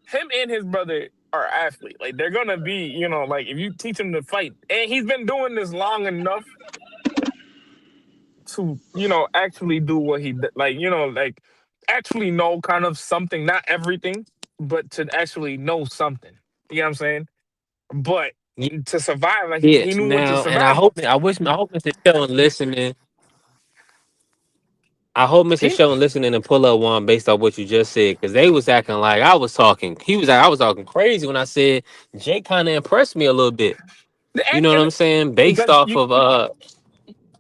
T: him and his brother are athletes. Like they're gonna be, like if you teach him to fight, and he's been doing this long enough to, actually do what he like actually know kind of something, not everything, but to actually know something. You know what I'm saying? But to survive, like he
A: Yes.
T: knew what to
A: Now, and
T: survive.
A: I hope Mr. Sheldon listening. I hope Mr.
T: He,
A: Sheldon listening and pull up one based off what you just said, because they was acting like I was talking. He was like I was talking crazy when I said Jake kind of impressed me a little bit. You know what I'm saying? Based
T: because
A: off of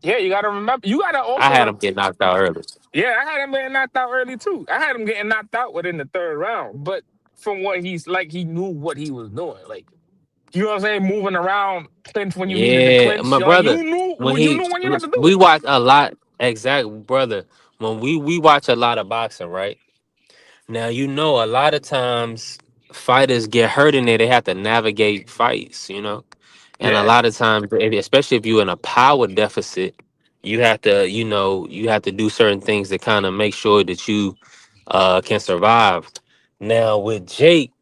T: yeah, you gotta remember, you gotta
A: I had
T: also,
A: him get knocked out early.
T: yeah, I had him getting knocked out early too. I had him getting knocked out within the third round, but from what he's like, he knew what he was doing. Like, you know what I'm saying? Moving around, clinch when you needed to
A: Yeah,
T: clinch.
A: my
T: Like
A: brother.
T: you knew
A: When
T: you knew when you had to do
A: we
T: it.
A: watch a lot, exactly, brother. When we watch a lot of boxing, right? Now a lot of times fighters get hurt in there. They have to navigate fights, and a
T: Yeah.
A: lot of times, especially if you're in a power deficit, you have to, you have to do certain things to kind of make sure that you can survive. Now with Jake,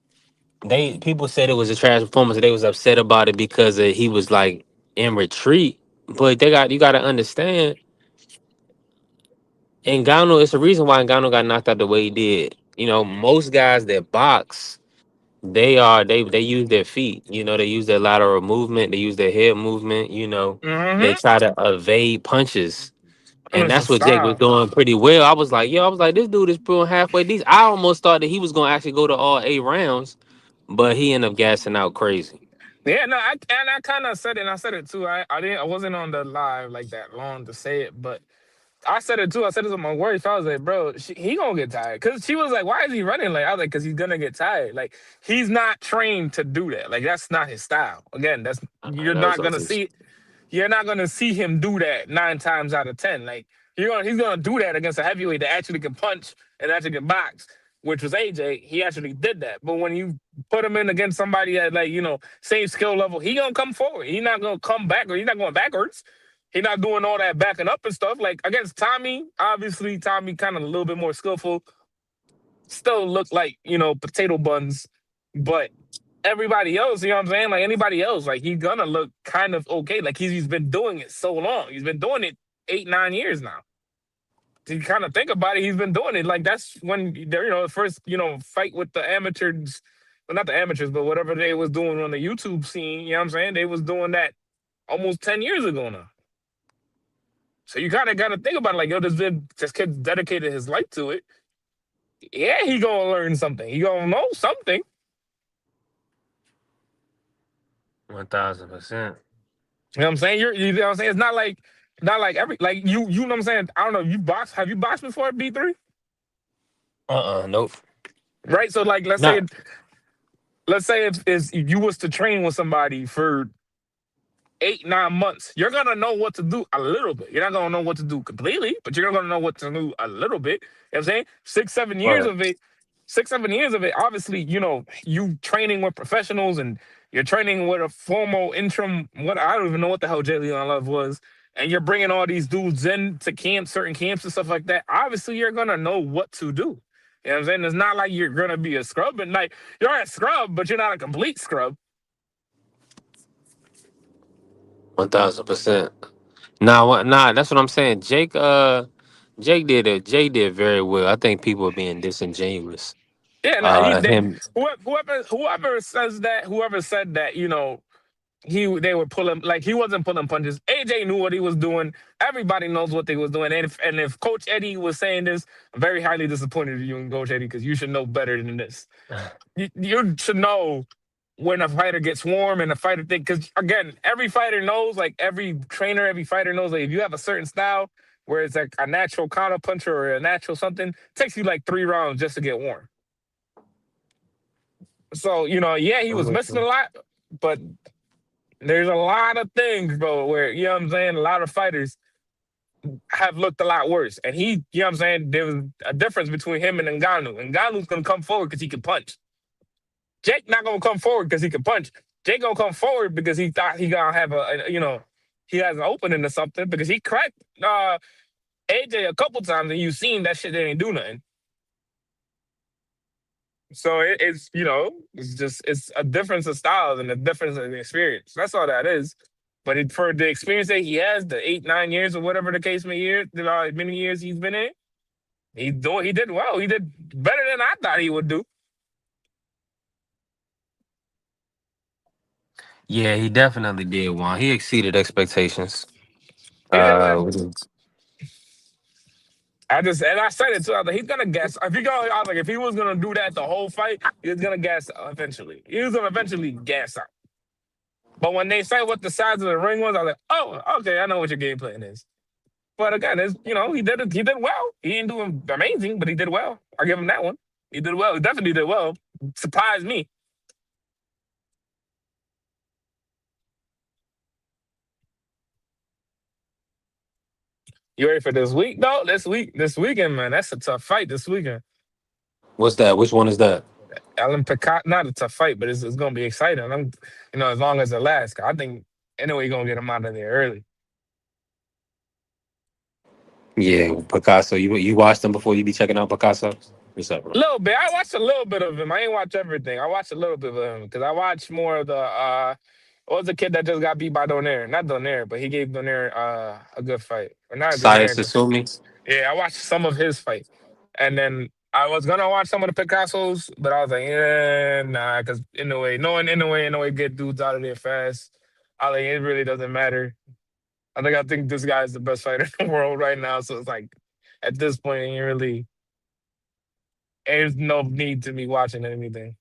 A: people said it was a trash performance. And they was upset about it because he was like in retreat. But you got to understand, Ngannou, it's a reason why Ngannou got knocked out the way he did. Most guys that box, they use their feet. They use their lateral movement. They use their head movement. They
T: Mm-hmm.
A: try to evade punches. And
T: It's a
A: that's what Jake was
T: style.
A: doing pretty well. I was like, this dude is pulling halfway decent. I almost thought that he was going to actually go to all 8 rounds, but he ended up gassing out crazy.
T: Yeah, no, I kind of said it, and I said it too. I wasn't on the live like that long to say it, but I said it too. I said it to my wife. I was like, bro, he gonna get tired. Cause she was like, why is he running? Like, I was like, cause he's gonna get tired. Like, he's not trained to do that. Like, that's not his style. Again, you're
A: That was
T: not
A: what
T: gonna see. You're not gonna see him do that 9 times out of 10. Like, he's gonna do that against a heavyweight that actually can punch and actually can box, which was AJ. He actually did that. But when you put him in against somebody at, like, same skill level, he gonna come forward. He's not gonna come back, or he's not going backwards. He's not doing all that backing up and stuff. Like, against Tommy, obviously Tommy kind of a little bit more skillful. Still look like, potato buns. But everybody else, you know what I'm saying? Like, anybody else, like, he's gonna look kind of okay. Like, he's been doing it so long. He's been doing it 8-9 years now. You kind of think about it, he's been doing it. Like, that's when the first, fight with the amateurs. Well, not the amateurs, but whatever they was doing on the YouTube scene, you know what I'm saying? They was doing that almost 10 years ago now. So you kind of got to think about it, like, this kid dedicated his life to it. Yeah, he gonna learn something. He gonna know something.
A: 1000%.
T: You know what I'm saying? You know what I'm saying? It's not like you know what I'm saying? I don't know. Have you boxed before, B3?
A: Nope.
T: Right. So, like, let's say if you was to train with somebody for 8-9 months, you're gonna know what to do a little bit. You're not gonna know what to do completely, but you're gonna know what to do a little bit. You know what I'm saying? 6-7 years of it. 6-7 years of it. Obviously, you training with professionals and you're training with a formal interim. I don't even know what the hell Jay Leon Love was. And you're bringing all these dudes in to certain camps and stuff like that. Obviously, you're gonna know what to do. You know what I'm saying? It's not like you're gonna be a scrub, and like you're a scrub, but you're not a complete scrub.
A: 1000%. Nah, that's what I'm saying. Jake did very well. I think people are being disingenuous.
T: Yeah, no,
A: Him.
T: whoever said that, they were pulling, like, he wasn't pulling punches. AJ knew what he was doing. Everybody knows what they was doing. And if Coach Eddie was saying this, I'm very highly disappointed in you and Coach Eddie, because you should know better than this. You should know when a fighter gets warm and a fighter think, because again, every fighter knows, like, every trainer, every fighter knows, like, if you have a certain style where it's like a natural counter puncher or a natural something, it takes you like 3 rounds just to get warm. So, he was missing a lot, but there's a lot of things, bro, where, you know what I'm saying, a lot of fighters have looked a lot worse. And he, you know what I'm saying, there was a difference between him and Ngannou. Ngannou's going to come forward because he can punch. Jake not going to come forward because he can punch. Jake going to come forward because he thought he going to have he has an opening or something, because he cracked AJ a couple times and you seen that shit didn't do nothing. So it's a difference of styles and a difference of experience. That's all that is. But for the experience that he has, the 8-9 years or whatever the case may be, many years he's been in, he did well. He did better than I thought he would do.
A: Yeah, he definitely did well. He exceeded expectations.
T: I said it too. I was like, he's gonna gas. I was like, if he was gonna do that the whole fight, he was gonna gas eventually. He was gonna eventually gas out. But when they say what the size of the ring was, I was like, oh, okay, I know what your game plan is. But again, he did it. He did well. He didn't do amazing, but he did well. I give him that one. He did well. He definitely did well. Surprised me. You ready for this week, though? This weekend, man. That's a tough fight this weekend.
A: What's that? Which one is that?
T: Alan Picott, not a tough fight, but it's going to be exciting. As long as it lasts. I think anyway, you're going to get him out of there early.
A: Yeah, Picasso. You watched him before? You be checking out Picasso? What's up, bro?
T: A little bit. I watched a little bit of him. I ain't watch everything. I watched a little bit of him because I watched more of the what was the kid that just got beat by Donaire? Not Donaire, but he gave Donaire a good fight. Or not
A: Saya
T: Donaire.
A: Sasumi?
T: Yeah, I watched some of his fight. And then I was gonna watch some of the Picassos, but I was like, nah, because Inoue get dudes out of there fast. I like, it really doesn't matter. I think this guy is the best fighter in the world right now. So it's like, at this point, there's no need to be watching anything.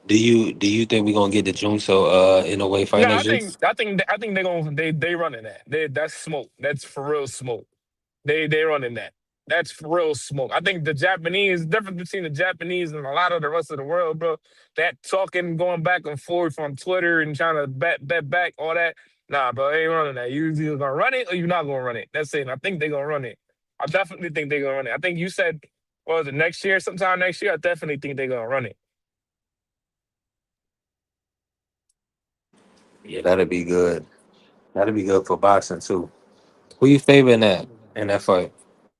A: Do you think we're gonna get the Junso in a way fight
T: No,
A: next year?
T: I think they running that. That's smoke. That's for real smoke. They running that. That's for real smoke. I think the Japanese, difference between the Japanese and a lot of the rest of the world, bro. That talking, going back and forth on Twitter and trying to bet back, all that. Nah, bro, they ain't running that. You either gonna run it or you not gonna run it. That's it. And I think they gonna run it. I definitely think they gonna run it. I think you said, what was it, next year, sometime next year? I definitely think they gonna run it.
A: Yeah, that'd be good. That'd be good for boxing too. Who you favor in that fight?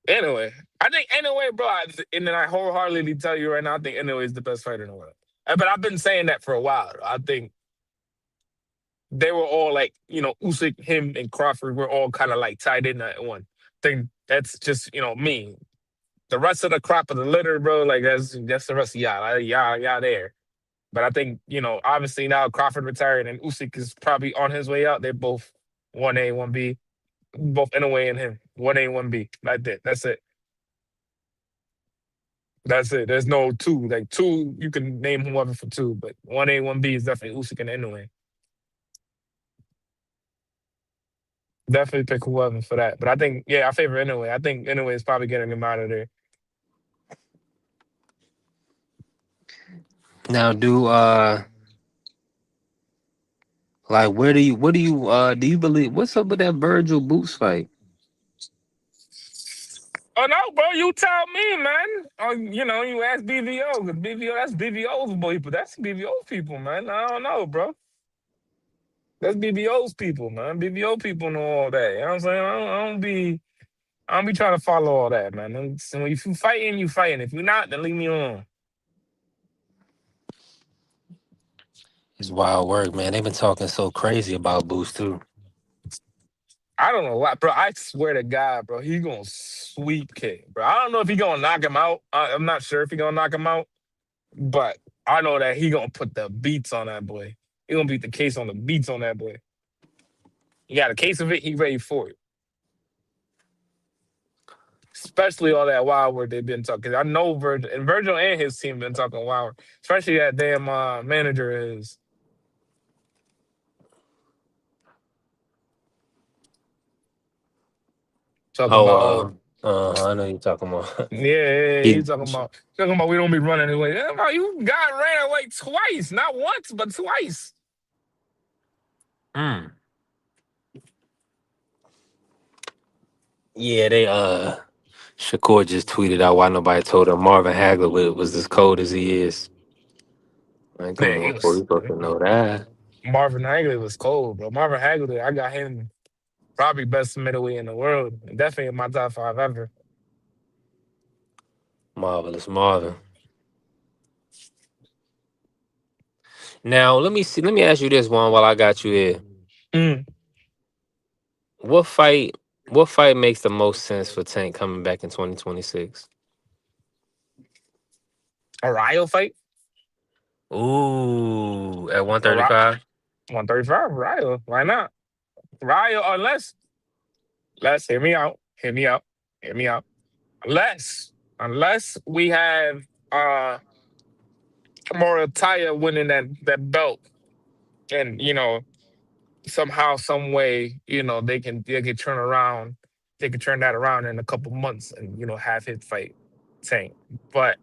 T: Anyway, I think anyway, bro. And then I wholeheartedly tell you right now, I think anyway is the best fighter in the world. But I've been saying that for a while. I think they were all like, Usyk, him, and Crawford were all kind of like tied in that one. I think that's just me. The rest of the crop of the litter, bro, like that's the rest of y'all. Y'all there. But I think obviously now Crawford retired and Usyk is probably on his way out. They're both 1A, 1B, both Inoue and him 1A, 1B. Like that. That's it. That's it. There's no two. Like two, you can name whoever for two, but 1A, 1B is definitely Usyk and Inoue. Definitely pick whoever for that. But I think, I favor Inoue. I think Inoue is probably getting him out of there.
A: Now, do you believe what's up with that Virgil Boots fight?
T: Oh no, bro, you tell me, man. Oh, you ask BVO, because BVO, that's BVO's boy, but that's BVO's people, man. I don't know, bro. That's BVO's people, man. BVO people know all that. You know what I'm saying? I don't be trying to follow all that, man. And so if you fighting, you fighting. If you're not, then leave me alone.
A: It's wild work, man. They've been talking so crazy about Boots too.
T: I don't know why, bro. I swear to God, bro, he gonna sweep K, bro. I don't know if he gonna knock him out. I'm not sure if he gonna knock him out, but I know that he gonna put the beats on that boy. He gonna beat the case on the beats on that boy. He got a case of it. He ready for it. Especially all that wild word they've been talking. I know Virgil and his team been talking wild. Especially that damn manager is. Talking about.
A: I know you're talking about.
T: Yeah, he's talking about we don't be running away. Yeah, bro, you got ran away twice, not once, but twice.
A: Yeah, they Shakur just tweeted out why nobody told him Marvin Hagler was as cold as he is. Like, come
T: Man,
A: on, boy, you supposed to know that.
T: Marvin Hagler was cold, bro. Marvin Hagler, I got him probably best middleweight in the world. Definitely in my top 5 ever.
A: Marvelous Marvin. Now let me ask you this one while I got you here. What fight makes the most sense for Tank coming back in 2026?
T: A Ryo fight?
A: Ooh, at 135?
T: 135, Ryo. Why not? Ryo, unless hear me out. Unless we have Moritaya winning that belt, and somehow, some way, they can turn around. They can turn that around in a couple months and have his fight Tank. But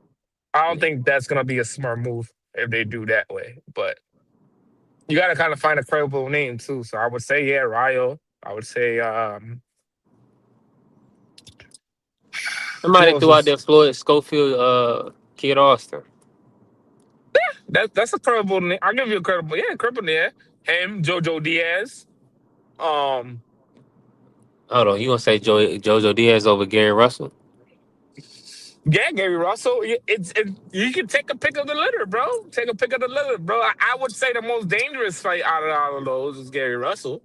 T: I don't think that's gonna be a smart move if they do that way. But you got to kind of find a credible name too. So I would say, Ryo. I would say
A: somebody threw out there Floyd Schofield, Kid Austin.
T: That's a credible name. I'll give you a credible name. Him, Jojo Diaz.
A: Hold on, you gonna say Jojo Diaz over Gary Russell?
T: Yeah, Gary Russell. You can take a pick of the litter, bro. Take a pick of the litter, bro. I would say the most dangerous fight out of all of those is Gary Russell.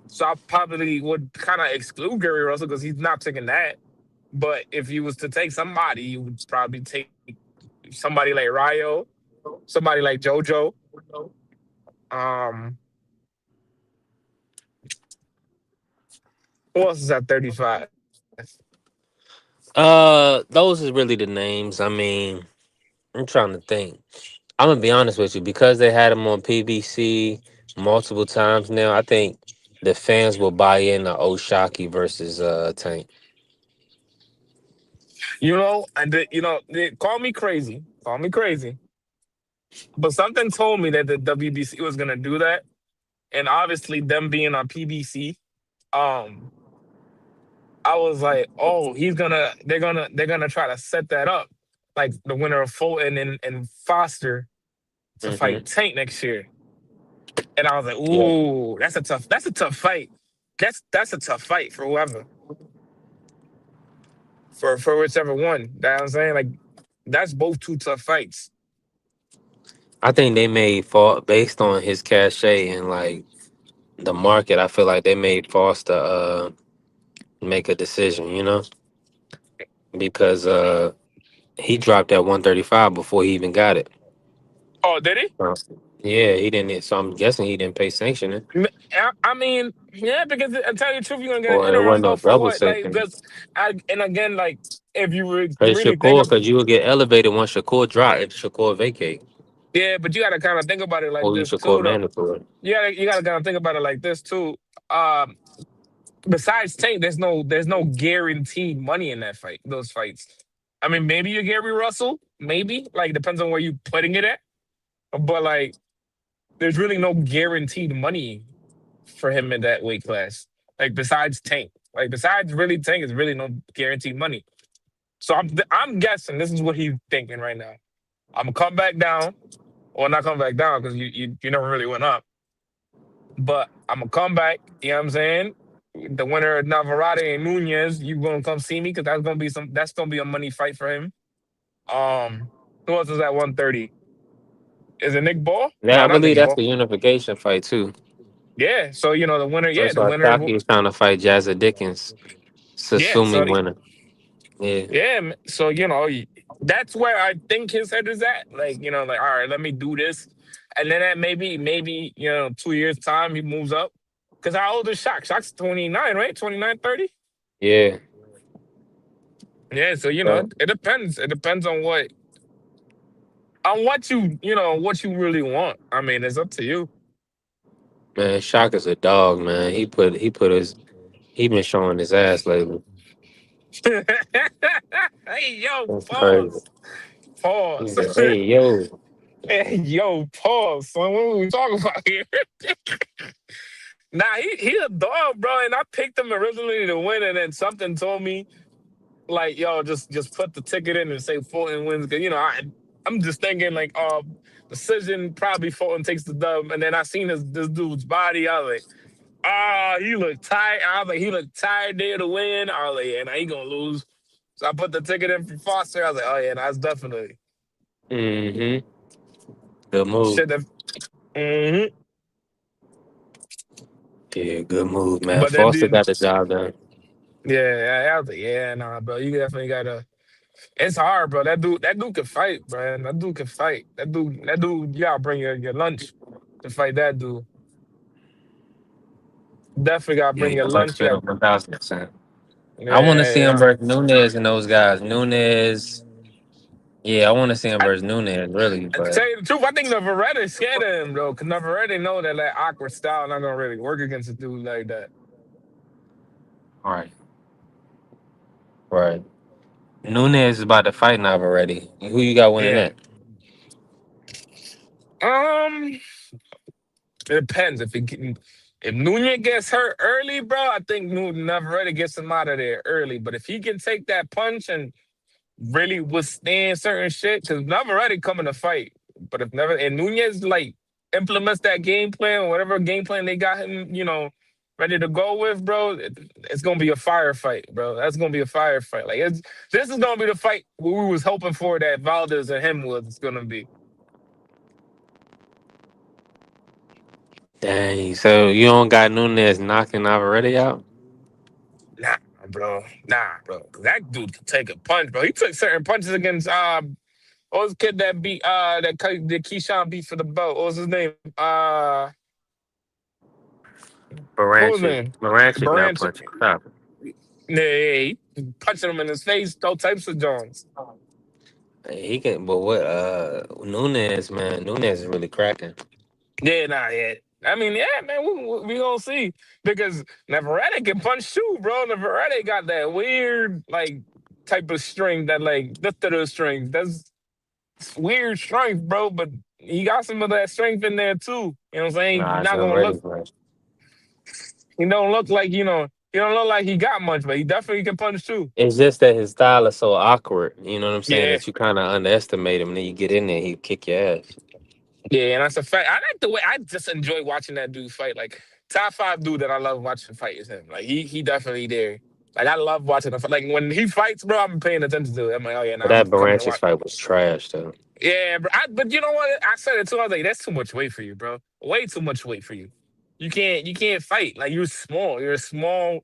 T: So I probably would kind of exclude Gary Russell because he's not taking that. But if you was to take somebody, you would probably take somebody like Ryo, somebody like JoJo. Who else is at 35?
A: Those is really the names. I mean, I'm trying to think. I'm gonna be honest with you, because they had him on PBC multiple times now. I think the fans will buy in to Oshaki versus Tank.
T: You know, call me crazy. Call me crazy. But something told me that the WBC was gonna do that. And obviously them being on PBC, um, I was like, oh, they're gonna try to set that up. Like the winner of Fulton and Foster to fight
A: Mm-hmm.
T: Tank next year. And I was like,
A: Yeah,
T: ooh, that's a tough fight. That's a tough fight for whoever. For whichever one. You know what I'm saying? Like that's both two tough fights.
A: I think they made based on his cachet and like the market. I feel like they made Foster make a decision. You know, because he dropped at 135 before he even got it.
T: Oh, did he?
A: Yeah, he didn't. So I'm guessing he didn't pay sanctioning,
T: I mean, yeah, because I tell you the truth, you're gonna get an
A: or it
T: interim
A: wasn't no
T: belt for
A: double
T: what? Like,
A: sanctioning.
T: because and again, like, if you
A: Hey,
T: really think
A: Shakur,
T: of,
A: because you will get elevated once Shakur drop. If Shakur vacate,
T: yeah, but you gotta kind of think about it like
A: or you
T: this
A: Shakur
T: too, though.
A: mandatory.
T: You gotta kind of think about it like this too. Um, Besides Tank, there's no guaranteed money in that fight. Those fights. I mean, maybe you're Gary Russell, maybe like depends on where you putting it at. But like, there's really no guaranteed money for him in that weight class. Like besides Tank, like besides really Tank, is really no guaranteed money. So I'm guessing this is what he's thinking right now. I'm gonna come back down, or not come back down because you never really went up. But I'm gonna come back. You know what I'm saying? The winner of Navarrete and Nunez, you gonna come see me because that's gonna be a money fight for him. Who else is at 130? Is it Nick Ball?
A: Yeah,
T: No,
A: I
T: not
A: believe
T: Nick
A: that's
T: Ball.
A: the unification fight too.
T: Yeah. So the winner. Yeah,
A: That's
T: the
A: why
T: winner.
A: Shockey is trying to fight Jazza Dickens,
T: Yeah.
A: Sasumi winner. Yeah,
T: Yeah, so that's where I think his head is at. Like, like all right, let me do this, and then at maybe 2 years time he moves up. Cause how old is Shock? Shock's 29, right? 29, 30?
A: yeah.
T: Yeah, so
A: But
T: it depends. It depends on what what you really want. I mean, it's up to you.
A: man, Shock is a dog, man. He been showing his ass lately.
T: Hey, yo,
A: That's crazy.
T: pause. Pause.
A: He's like, hey, yo.
T: Hey, yo, pause. Son, what are we talking about here? Nah, he a dog, bro. And I picked him originally to win, and then something told me, like, yo, just put the ticket in and say Fulton wins. Cause I'm just thinking like, decision probably Fulton takes the dub. And then I seen this dude's body. I was like, he looked tired. I was like, he looked tired there to win. I was like, yeah, now he gonna lose. So I put the ticket in for Foster. I was like, oh yeah, that's definitely
A: Mm-hmm. Good move.
T: shit. Mm-hmm.
A: Yeah, good move, man.
T: But then,
A: Foster got the job done.
T: yeah, I was like, yeah, nah, bro, you definitely gotta. It's hard, bro. That dude can fight, bro. That dude can fight. That dude, you gotta bring your lunch to fight that dude. Definitely gotta
A: Yeah,
T: bring your lunch. You got,
A: 1000%. I want to see him
T: yeah.
A: versus Nunez and those guys. Nunez. Yeah, I want to see him
T: I,
A: versus Nunez, really.
T: I
A: But
T: tell you the truth, I think Navarrete scared of him, though, because Navarrete know that awkward style not gonna really work against a dude like that.
A: right. Nunez is about to fight now already. Who you got winning
T: Yeah.
A: that?
T: It depends. If Nunez gets hurt early, bro, I think Navarrete gets him out of there early. But if he can take that punch and really withstand certain shit, because Navarrete coming to fight. But if Nunez like implements that game plan, whatever game plan they got him, ready to go with, bro, it's gonna be a firefight, bro. That's gonna be a firefight. Like this is gonna be the fight we was hoping for that Valdez and him was gonna be.
A: Dang. So you don't got Nunez knocking Navarrete out?
T: Nah, bro. That dude can take a punch, bro. He took certain punches against what was the kid that beat that Keyshawn beat for the belt? What was his name? What was his name?
A: Baranchik not
T: Baranchik.
A: punching. Stop.
T: Yeah, he punching him in his face, all types of Jones.
A: He can, but what? Nunes, man, Nunes is really cracking.
T: Yeah, nah, yeah. I mean, yeah, man, we gonna see because Navarrete can punch too, bro. Navarrete got that weird like type of strength that like the strength. That's weird strength, bro. But he got some of that strength in there too. You know what I'm saying?
A: Nah,
T: He's
A: it's
T: not gonna look.
A: already fresh.
T: He don't look like He don't look like he got much, but he definitely can punch too.
A: It's just that his style is so awkward. You know what I'm saying?
T: Yeah.
A: That you kind of underestimate him, and then you get in there, he kick your ass.
T: Yeah, and that's a fact. I like the way I just enjoy watching that dude fight. Like top 5 dude that I love watching fight is him. Like he definitely there. Like I love watching him. Like when he fights, bro, I'm paying attention to it. I'm like, oh yeah,
A: But
T: now I'm
A: that
T: coming to
A: Baranchis
T: watch.
A: fight was trash, though.
T: Yeah, bro. But you know what? I said it too. I was like, that's too much weight for you, bro. Way too much weight for you. You can't fight. Like you're small. You're a small.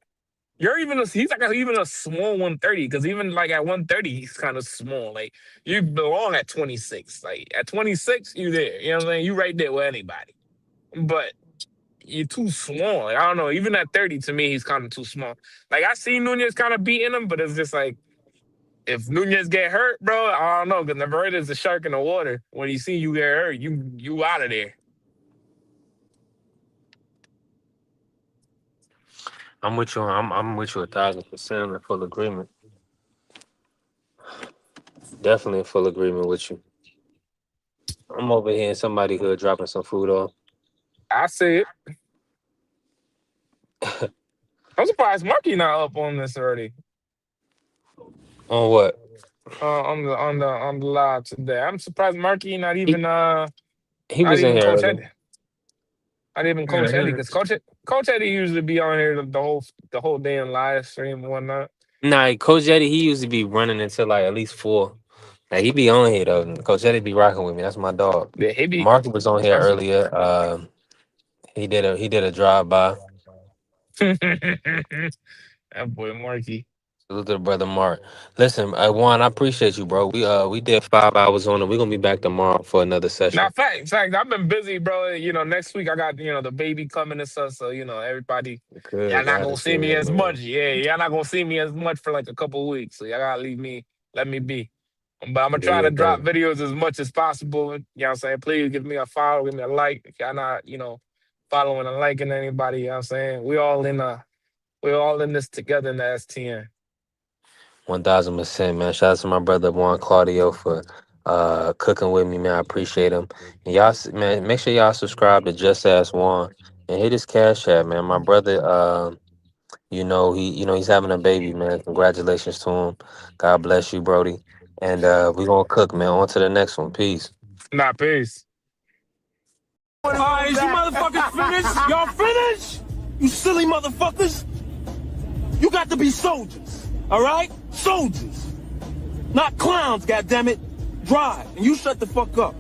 T: He's like even a small 130 because even like at 130 he's kind of small. Like you belong at 26. Like at 26 you there. You know what I'm saying? You right there with anybody. But you're too small. Like, I don't know. Even at 30 to me he's kind of too small. Like I see Nunez kind of beating him, but it's just like if Nunez get hurt, bro, I don't know because Navarrete is a shark in the water. When he see you get hurt, you out of there.
A: I'm with you. I'm with you 1,000% in full agreement. Definitely in full agreement with you. I'm over here in somebody hood dropping some food off.
T: I see it. I'm surprised Marky not up on this already.
A: On what?
T: On the live today. I'm surprised Marky not even
A: He
T: not
A: was in
T: even
A: here
T: Coach
A: early.
T: Eddie. Not even Coach Eddie, because Coach Eddie usually be on here the whole damn live stream and whatnot.
A: Nah, Coach Eddie, he used to be running until like at least 4. Like he be on here though. Coach Eddie be rocking with me. That's my dog.
T: Yeah, he be.
A: Marky was on here earlier. He did a drive by.
T: That boy Marky.
A: Salute to the brother Mark. Listen, Juan, I appreciate you, bro. We did 5 hours on it. We're gonna be back tomorrow for another session.
T: Now, facts. I've been busy, bro. Next week I got the baby coming and stuff. So everybody,
A: Good,
T: y'all not
A: I
T: gonna see
A: understand
T: me
A: that,
T: as
A: man.
T: much. Yeah, y'all not gonna see me as much for like a couple weeks. So y'all gotta let me be. But I'm gonna try to drop videos as much as possible. You know what I'm saying? Please give me a follow, give me a like. If y'all not, following and liking anybody, you know what I'm saying? We're all in this together in the STN.
A: 1,000%, man. Shout out to my brother Juan Claudio for cooking with me, man. I appreciate him. And y'all, man, make sure y'all subscribe to Just Ask Juan and hit his Cash App, man. My brother, he's having a baby, man. Congratulations to him. God bless you, Brody. And we gonna cook, man. On to the next one. Peace.
T: Nah, peace.
F: All right, is you motherfuckers finished? Y'all finished? You silly motherfuckers. You got to be soldiers, all right? Soldiers. Not clowns, goddammit. Drive, and you shut the fuck up.